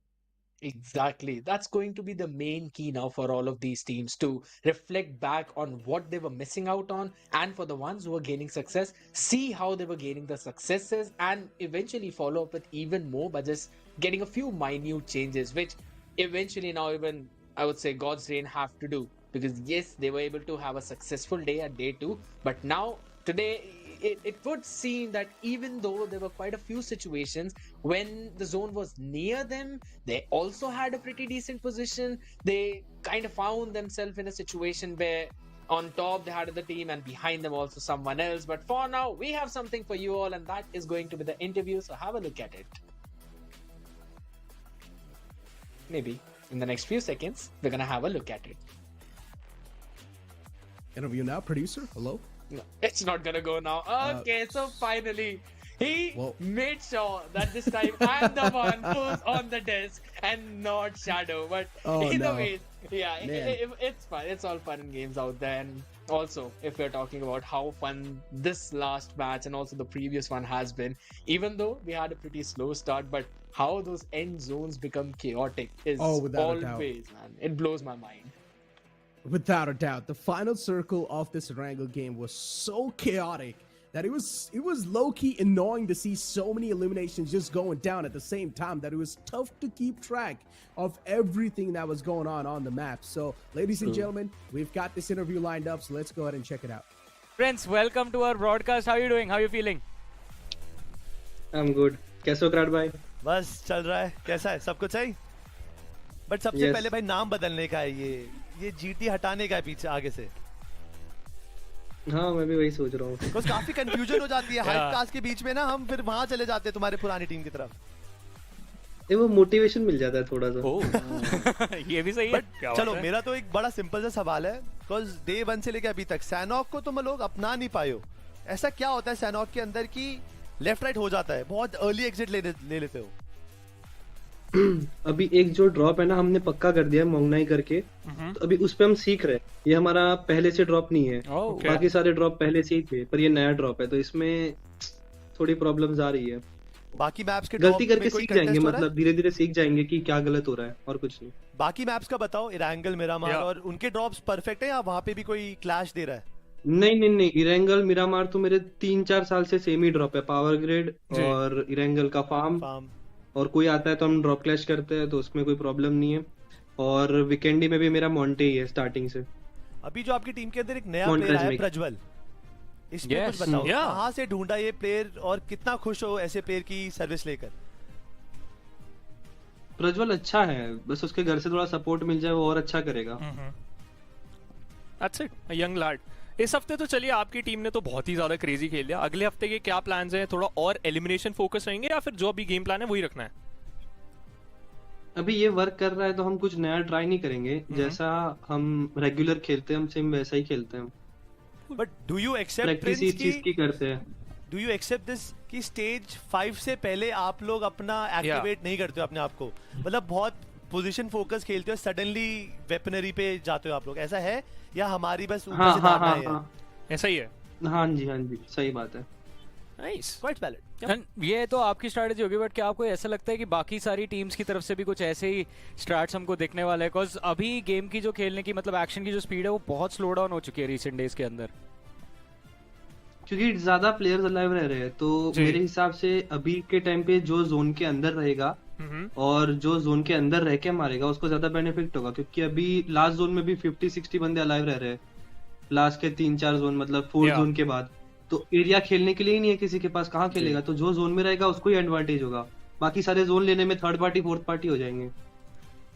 F: Exactly. That's going to be the main key now for all of these teams, to reflect back on what they were missing out on, and for the ones who were gaining success, see how they were gaining the successes, and eventually follow up with even more by just getting a few minute changes, which eventually now even I would say God's Reign have to do, because yes, they were able to have a successful day at day 2, but now today it would seem that even though there were quite a few situations when the zone was near them, they also had a pretty decent position. They kind of found themselves in a situation where on top they had the team and behind them also someone else. But for now, we have something for you all, and that is going to be the interview, so have a look at it. Maybe in the next few seconds, we're gonna have a look at it.
H: Interview now, producer. Hello.
F: No, it's not gonna go now. Okay, so finally, he made sure that this time I'm the one who's on the desk and not Shadow. But either way, yeah, it's fun. It's all fun and games out there. And also, if we're talking about how fun this last match and also the previous one has been, even though we had a pretty slow start, but how those end zones become chaotic is always, man. It blows my mind.
H: Without a doubt, the final circle of this Erangel game was so chaotic that it was low-key annoying to see so many eliminations just going down at the same time that it was tough to keep track of everything that was going on the map. So, ladies and gentlemen, we've got this interview lined up, so let's go ahead and check it out.
I: Friends, welcome to our broadcast. How are you doing? How are you feeling?
J: I'm good. कैसे हो क्राड भाई?
K: बस चल रहा है. कैसा है? सब कुछ सही? बट सबसे पहले भाई नाम बदलने का है ये जीटी हटाने का है पीछे आगे से.
J: हाँ मैं भी वही सोच रहा हूँ.
K: बिकॉज़ काफी कंफ्यूजन हो जाती है हाइप कास्ट के बीच में ना, हम फिर वहां चले जाते हैं तुम्हारे पुरानी टीम की तरफ.
J: ये वो मोटिवेशन मिल जाता है थोड़ा सा.
I: ये भी सही है.
K: चलो मेरा तो एक बड़ा सिंपल सा सवाल है, बिकॉज़ डे 1 से लेके अभी तक सैनॉक को तुम लोग अपना नहीं पाए हो. ऐसा क्या होता है सैनॉक के अंदर की लेफ्ट राइट हो जाता है, बहुत अर्ली एग्जिट ले लेते हो?
J: अभी एक जो ड्रॉप है ना हमने पक्का कर दिया है मोंगनाई करके, तो अभी उस पे हम सीख रहे हैं. ये हमारा पहले से ड्रॉप नहीं है, बाकी सारे ड्रॉप पहले से ही थे, पर ये नया ड्रॉप है तो इसमें थोड़ी प्रॉब्लम्स आ रही है.
K: बाकी मैप्स के
J: गलती करके सीख जाएंगे, मतलब धीरे धीरे सीख जाएंगे कि क्या गलत हो रहा है और कुछ नहीं.
K: बाकी मैप्स का बताओ, इरांगल, मिरामार और उनके ड्रॉप्स परफेक्ट है या वहाँ पे भी कोई क्लैश दे रहा है?
J: नहीं, इरेंगल मिरामार तो मेरे 3-4 साल से सेम ही ड्रॉप है. पावर ग्रेड और इरेंगल का फार्म, और कोई आता है तो हम ड्रॉप क्लैश करते हैं तो उसमें कोई प्रॉब्लम नहीं है. और वीकेंडी में भी मेरा मॉन्टे ही है स्टार्टिंग से.
K: अभी जो आपकी टीम के अंदर एक नया प्लेयर आया है प्रज्वल, इसमें कुछ बताओ. कहाँ से ढूंढा ये प्लेयर और कितना खुश हो ऐसे प्लेयर की सर्विस लेकर?
J: प्रज्वल अच्छा है, बस उसके घर से थोड़ा सपोर्ट मिल जाए वो और अच्छा करेगा.
I: That's it, a young lad. इस हफ्ते तो चलिए आपकी टीम ने तो बहुत ही ज्यादा क्रेजी खेल लिया. अगले हफ्ते के क्या प्लान्स हैं? थोड़ा और एलिमिनेशन फोकस रहेंगे या फिर जो अभी गेम प्लान है वही रखना है?
J: अभी ये वर्क कर रहा है तो हम कुछ नया ट्राई नहीं करेंगे. जैसा हम रेगुलर खेलते हैं हम सेम वैसा ही खेलते हैं.
K: But do you accept
J: practice इस चीज की करते हैं?
K: डू यू एक्सेप्ट दिस कि स्टेज 5 से पहले आप लोग अपना एक्टिवेट नहीं करते हो अपने आप को, मतलब बहुत पोजीशन फोकस खेलते हो, सडनली वेपनरी पे जाते हो आप लोग, ऐसा है या हमारी बस ऊपर से धारणा है?
I: ऐसा ही है.
J: हाँ जी सही बात है.
I: Nice,
K: quite valid.
I: एंड ये तो आपकी स्ट्रैटेजी होगी, बट क्या आपको ऐसा लगता है कि बाकी सारी टीम्स की तरफ से भी कुछ ऐसे ही स्ट्रैट्स हमको देखने वाले हैं? बिकॉज अभी गेम की जो खेलने की मतलब एक्शन की जो स्पीड है वो बहुत स्लो डाउन हो चुकी है रिसेंट डेज के अंदर,
J: क्योंकि ज्यादा प्लेयर्स अलाइव रह रहे हैं. तो मेरे हिसाब से अभी के टाइम पे जो जोन के अंदर रहेगा और जो जोन के अंदर रह के मारेगा उसको ज्यादा बेनिफिट होगा, क्योंकि अभी लास्ट जोन में भी 50-60 बंदे अलाइव रह रहे हैं. लास्ट के 3-4 जोन मतलब 4 जोन के बाद तो एरिया खेलने के लिए ही नहीं है किसी के पास, कहाँ खेलेगा? तो जो जोन में रहेगा उसको ही एडवांटेज होगा, बाकी सारे जोन लेने में थर्ड पार्टी फोर्थ पार्टी हो जाएंगे.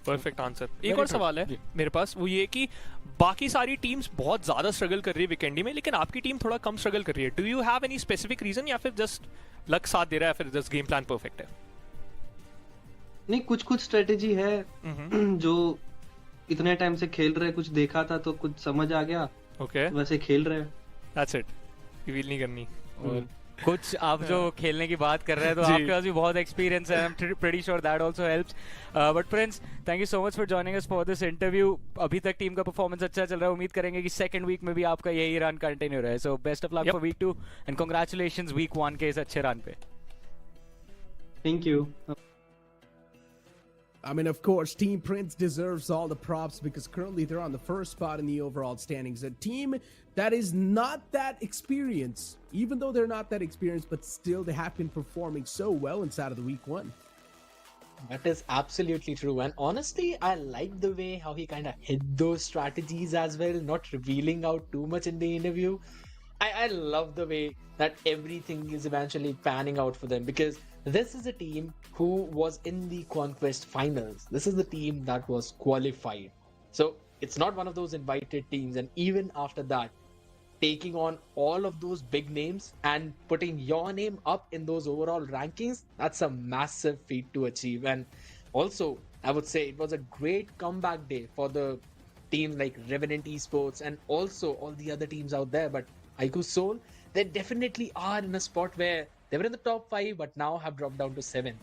I: Perfect answer. एक और सवाल है मेरे पास, वो ये कि बाकी सारी टीम्स बहुत ज्यादा स्ट्रगल कर रही है वीकेंडी में, लेकिन आपकी टीम थोड़ा कम स्ट्रगल कर रही है. Do you have any specific reason या फिर जस्ट लक साथ दे रहा है, फिर जस्ट गेम प्लान परफेक्ट है?
J: नहीं, कुछ स्ट्रेटेजी है जो इतने टाइम से खेल रहे, कुछ देखा था तो कुछ समझ आ गया.
I: ओके,
J: वैसे खेल रहे.
I: दैट्स इट, रिवील नहीं करनी.
F: और
I: कुछ आप जो खेलने की बात कर रहे हैं तो आपके पास भी बहुत एक्सपीरियंस है. I am pretty sure that also helps. But friends, thank you so much for joining us for this interview. अभी तक टीम का परफॉर्मेंस अच्छा चल रहा है, उम्मीद करेंगे कि सेकंड वीक में भी आपका यही रन कंटिन्यू रहे. So best of luck for week 2 and congratulations week 1 के इस अच्छे रन पे.
J: Thank you.
H: I mean, of course, Team Prince deserves all the props because currently they're on the first spot in the overall standings. A team that is not that experienced, even though they're not that experienced, but still they have been performing so well inside of the week 1.
F: That is absolutely true. And honestly, I like the way how he kind of hid those strategies as well, not revealing out too much in the interview. I love the way that everything is eventually panning out for them, because this is a team who was in the Conquest finals. This is the team that was qualified. So it's not one of those invited teams. And even after that, taking on all of those big names and putting your name up in those overall rankings, that's a massive feat to achieve. And also, I would say it was a great comeback day for the teams like Revenant Esports and also all the other teams out there. But IQ Soul, they definitely are in a spot where they were in the top 5 but now have dropped down to 7th.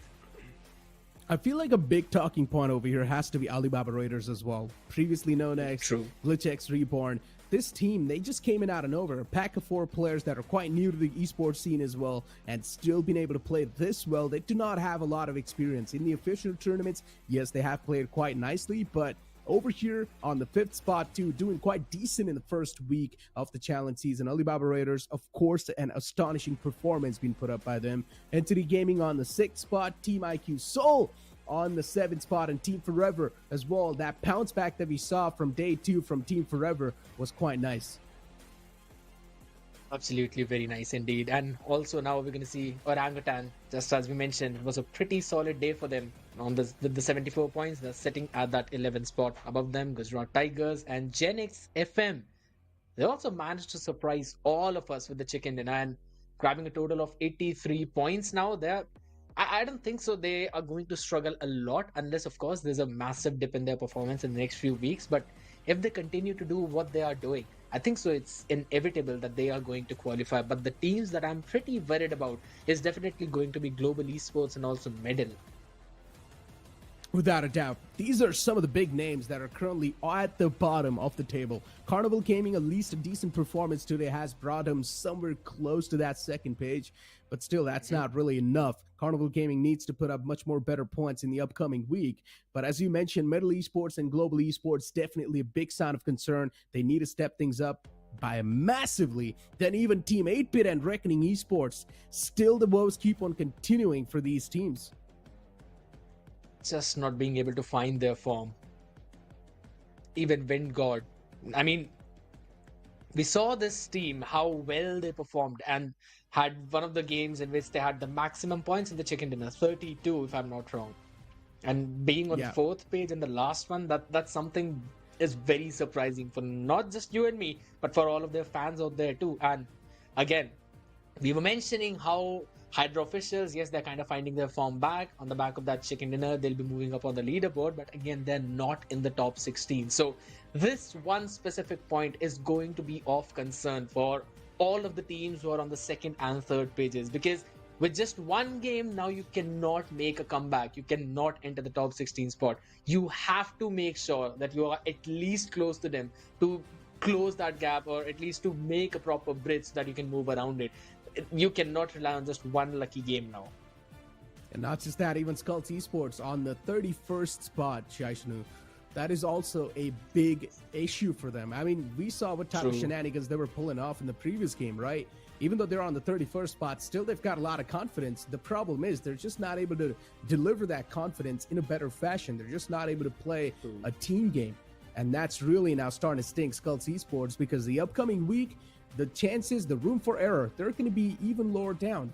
H: I feel like a big talking point over here has to be Alibaba Raiders as well. Previously known as GlitchX Reborn. This team, they just came in out of nowhere. A pack of 4 players that are quite new to the esports scene as well, and still been able to play this well. They do not have a lot of experience in the official tournaments. Yes, they have played quite nicely, but over here on the 5th spot too, doing quite decent in the first week of the challenge season. Alibaba Raiders, of course, an astonishing performance being put up by them. Entity Gaming on the 6th spot, Team IQ Soul on the 7th spot, and Team Forever as well. That bounce back that we saw from day 2 from Team Forever was quite nice.
F: Absolutely, very nice indeed. And also now we're going to see Orangutan, just as we mentioned, it was a pretty solid day for them on with the 74 points. They're sitting at that 11th spot. Above them, Gujarat Tigers and Genix FM. They also managed to surprise all of us with the chicken dinner and grabbing a total of 83 points now. I don't think so they are going to struggle a lot unless, of course, there's a massive dip in their performance in the next few weeks. But if they continue to do what they are doing, I think so it's inevitable that they are going to qualify. But the teams that I'm pretty worried about is definitely going to be Global Esports and also Medal.
H: Without a doubt, these are some of the big names that are currently at the bottom of the table. Carnival Gaming, at least a decent performance today, has brought them somewhere close to that second page, but still, that's not really enough. Carnival Gaming needs to put up much more better points in the upcoming week. But as you mentioned, Medal Esports and Global Esports, definitely a big sign of concern. They need to step things up by massively. Then even Team 8-Bit and Reckoning Esports, still the woes keep on continuing for these teams.
F: Just not being able to find their form. Even Wind God. I mean, we saw this team, how well they performed and had one of the games in which they had the maximum points in the chicken dinner, 32 if I'm not wrong. And being on the 4th page in the last one, that's something is very surprising for not just you and me, but for all of their fans out there too. And again, we were mentioning how Hydra officials, yes, they're kind of finding their form back. On the back of that chicken dinner, they'll be moving up on the leaderboard, but again, they're not in the top 16. So this one specific point is going to be of concern for all of the teams who are on the 2nd and 3rd pages, because with just one game now you cannot make a comeback. You cannot enter the top 16 spot. You have to make sure that you are at least close to them to close that gap, or at least to make a proper bridge so that you can move around it. You cannot rely on just one lucky game now.
H: And not just that, even Skulls Esports on the 31st spot, Shaishnu. That is also a big issue for them. I mean, we saw what type of shenanigans they were pulling off in the previous game, right? Even though they're on the 31st spot, still they've got a lot of confidence. The problem is they're just not able to deliver that confidence in a better fashion. They're just not able to play a team game. And that's really now starting to stink Skulls Esports, because the upcoming week, the chances, the room for error, they're going to be even lower down.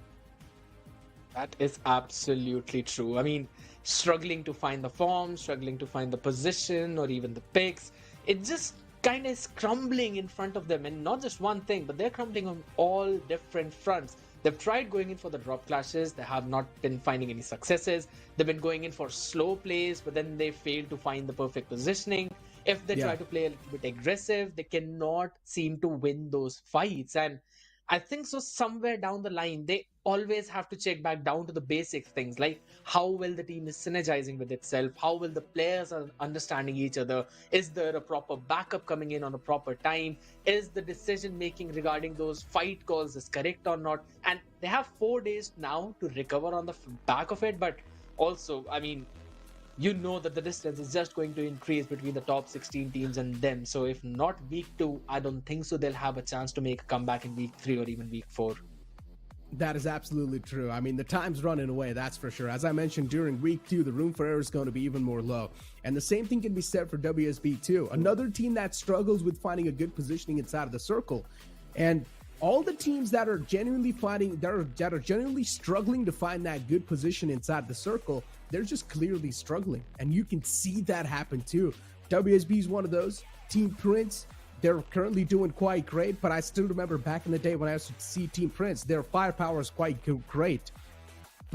F: That is absolutely true. I mean, struggling to find the form, struggling to find the position or even the picks, it just kind of is crumbling in front of them. And not just one thing, but they're crumbling on all different fronts. They've tried going in for the drop clashes. They have not been finding any successes. They've been going in for slow plays, but then they fail to find the perfect positioning. If they try to play a little bit aggressive, they cannot seem to win those fights. And I think so somewhere down the line, they always have to check back down to the basic things, like how well the team is synergizing with itself, how well the players are understanding each other, is there a proper backup coming in on a proper time, is the decision making regarding those fight calls is correct or not. And they have 4 days now to recover on the back of it. But also, I mean, you know that the distance is just going to increase between the top 16 teams and them. So if not week 2, I don't think so they'll have a chance to make a comeback in week 3 or even week 4.
H: That is absolutely true. I mean, the time's running away, that's for sure. As I mentioned, during week 2, the room for error is going to be even more low. And the same thing can be said for WSB too. Another team that struggles with finding a good positioning inside of the circle. And all the teams that are genuinely that are genuinely struggling to find that good position inside the circle, they're just clearly struggling. And you can see that happen too. WSB is one of those. Team Prince, they're currently doing quite great, but I still remember back in the day when I used to see Team Prince, their firepower is quite great.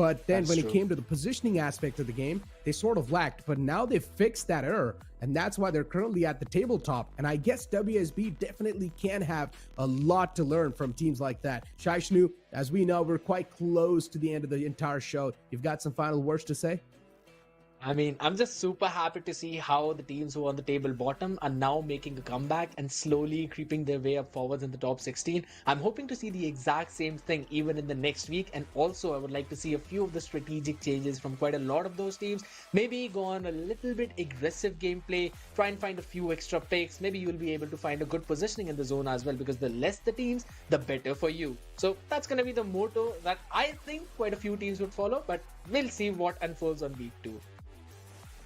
H: But then
F: That's
H: when
F: true.
H: it came to the positioning aspect of the game, they sort of lacked. But now they've fixed that error, and that's why they're currently at the tabletop. And I guess WSB definitely can have a lot to learn from teams like that. Shaishnu, as we know, we're quite close to the end of the entire show. You've got some final words to say?
F: I mean, I'm just super happy to see how the teams who are on the table bottom are now making a comeback and slowly creeping their way up forwards in the top 16. I'm hoping to see the exact same thing even in the next week. And also, I would like to see a few of the strategic changes from quite a lot of those teams. Maybe go on a little bit aggressive gameplay, try and find a few extra picks. Maybe you'll be able to find a good positioning in the zone as well, because the less the teams, the better for you. So that's going to be the motto that I think quite a few teams would follow, but we'll see what unfolds on week 2.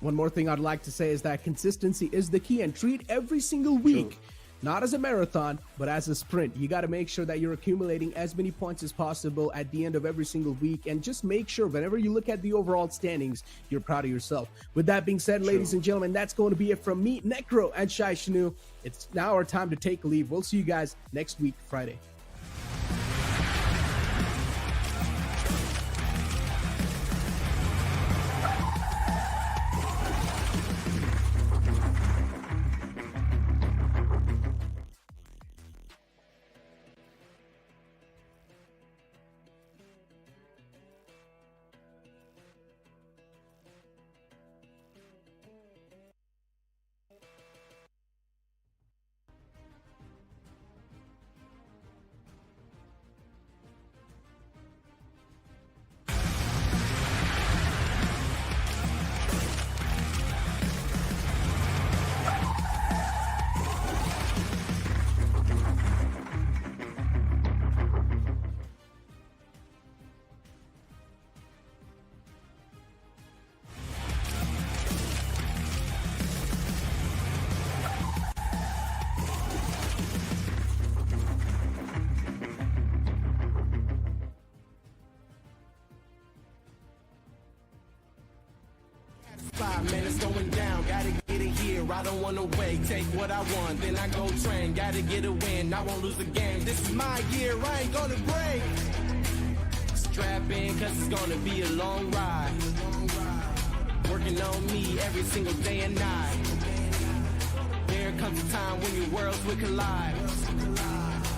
H: One more thing I'd like to say is that consistency is the key, and treat every single week not as a marathon, but as a sprint. You got to make sure that you're accumulating as many points as possible at the end of every single week, and just make sure whenever you look at the overall standings, you're proud of yourself. With that being said, ladies and gentlemen, that's going to be it from me, Necro, and Shaishnu. It's now our time to take leave. We'll see you guys next week, Friday.
B: Man, it's going down, gotta get it here, I don't wanna wait, take what I want, then I go train, gotta get a win, I won't lose the game, this is my year, I ain't gonna break. Strap in, cause it's gonna be a long ride, working on me every single day and night. There comes a time when your worlds will collide.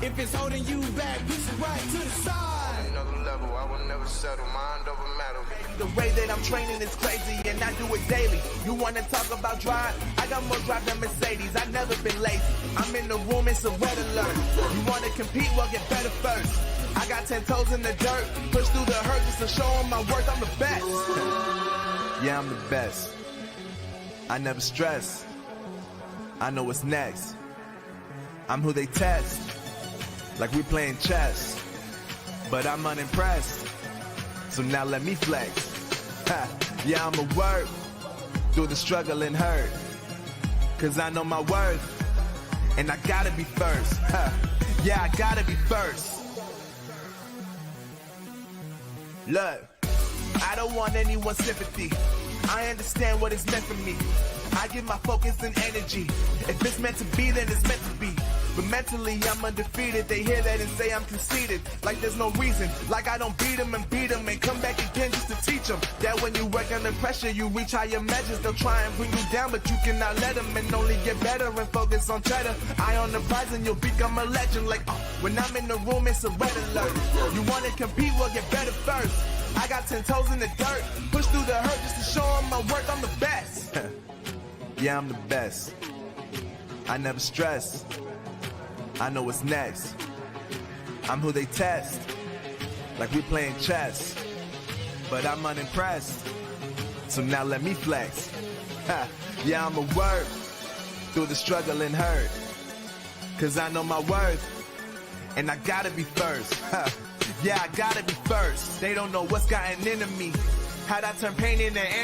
B: If it's holding you back, push it right to the side.
A: Another level, I will never settle, mind over matter.
C: The way that I'm training is crazy, and I do it daily. You wanna talk about drive? I got more drive than Mercedes. I've never been lazy. I'm in the room, it's a red alert. You wanna compete? Well, get better first. I got 10 toes in the dirt. Push through the hurt just to show them my worth. I'm the best. Yeah, I'm the best. I never stress. I know what's next. I'm who they test. Like we playing chess. But I'm unimpressed. So now let me flex. Ha, yeah, I'ma work through the struggle and hurt. Cause I know my worth. And I gotta be first. Ha, yeah, I gotta be first. Look, I don't want anyone's sympathy. I understand what it's meant for me. I give my focus and energy. If it's meant to be, then it's meant to be. But mentally, I'm undefeated. They hear that and say I'm conceited. Like there's no reason. Like I don't beat them and come back again just to teach them. That when you work under pressure, you reach higher measures. They'll try and bring you down, but you cannot let them. And only get better and focus on cheddar. Eye on the prize and you'll become a legend. Like, when I'm in the room, it's a red alert. You wanna compete? Well, get better first. I got 10 toes in the dirt. Push through the hurt just to show them my worth. I'm the best. Yeah, I'm the best. I never stress. I know what's next. I'm who they test. Like we playing chess. But I'm unimpressed. So now let me flex. Ha, yeah, I'ma work through the struggle and hurt. Cause I know my worth. And I gotta be first. Ha, yeah, I gotta be first. They don't know what's gotten into me. How'd I turn pain into energy?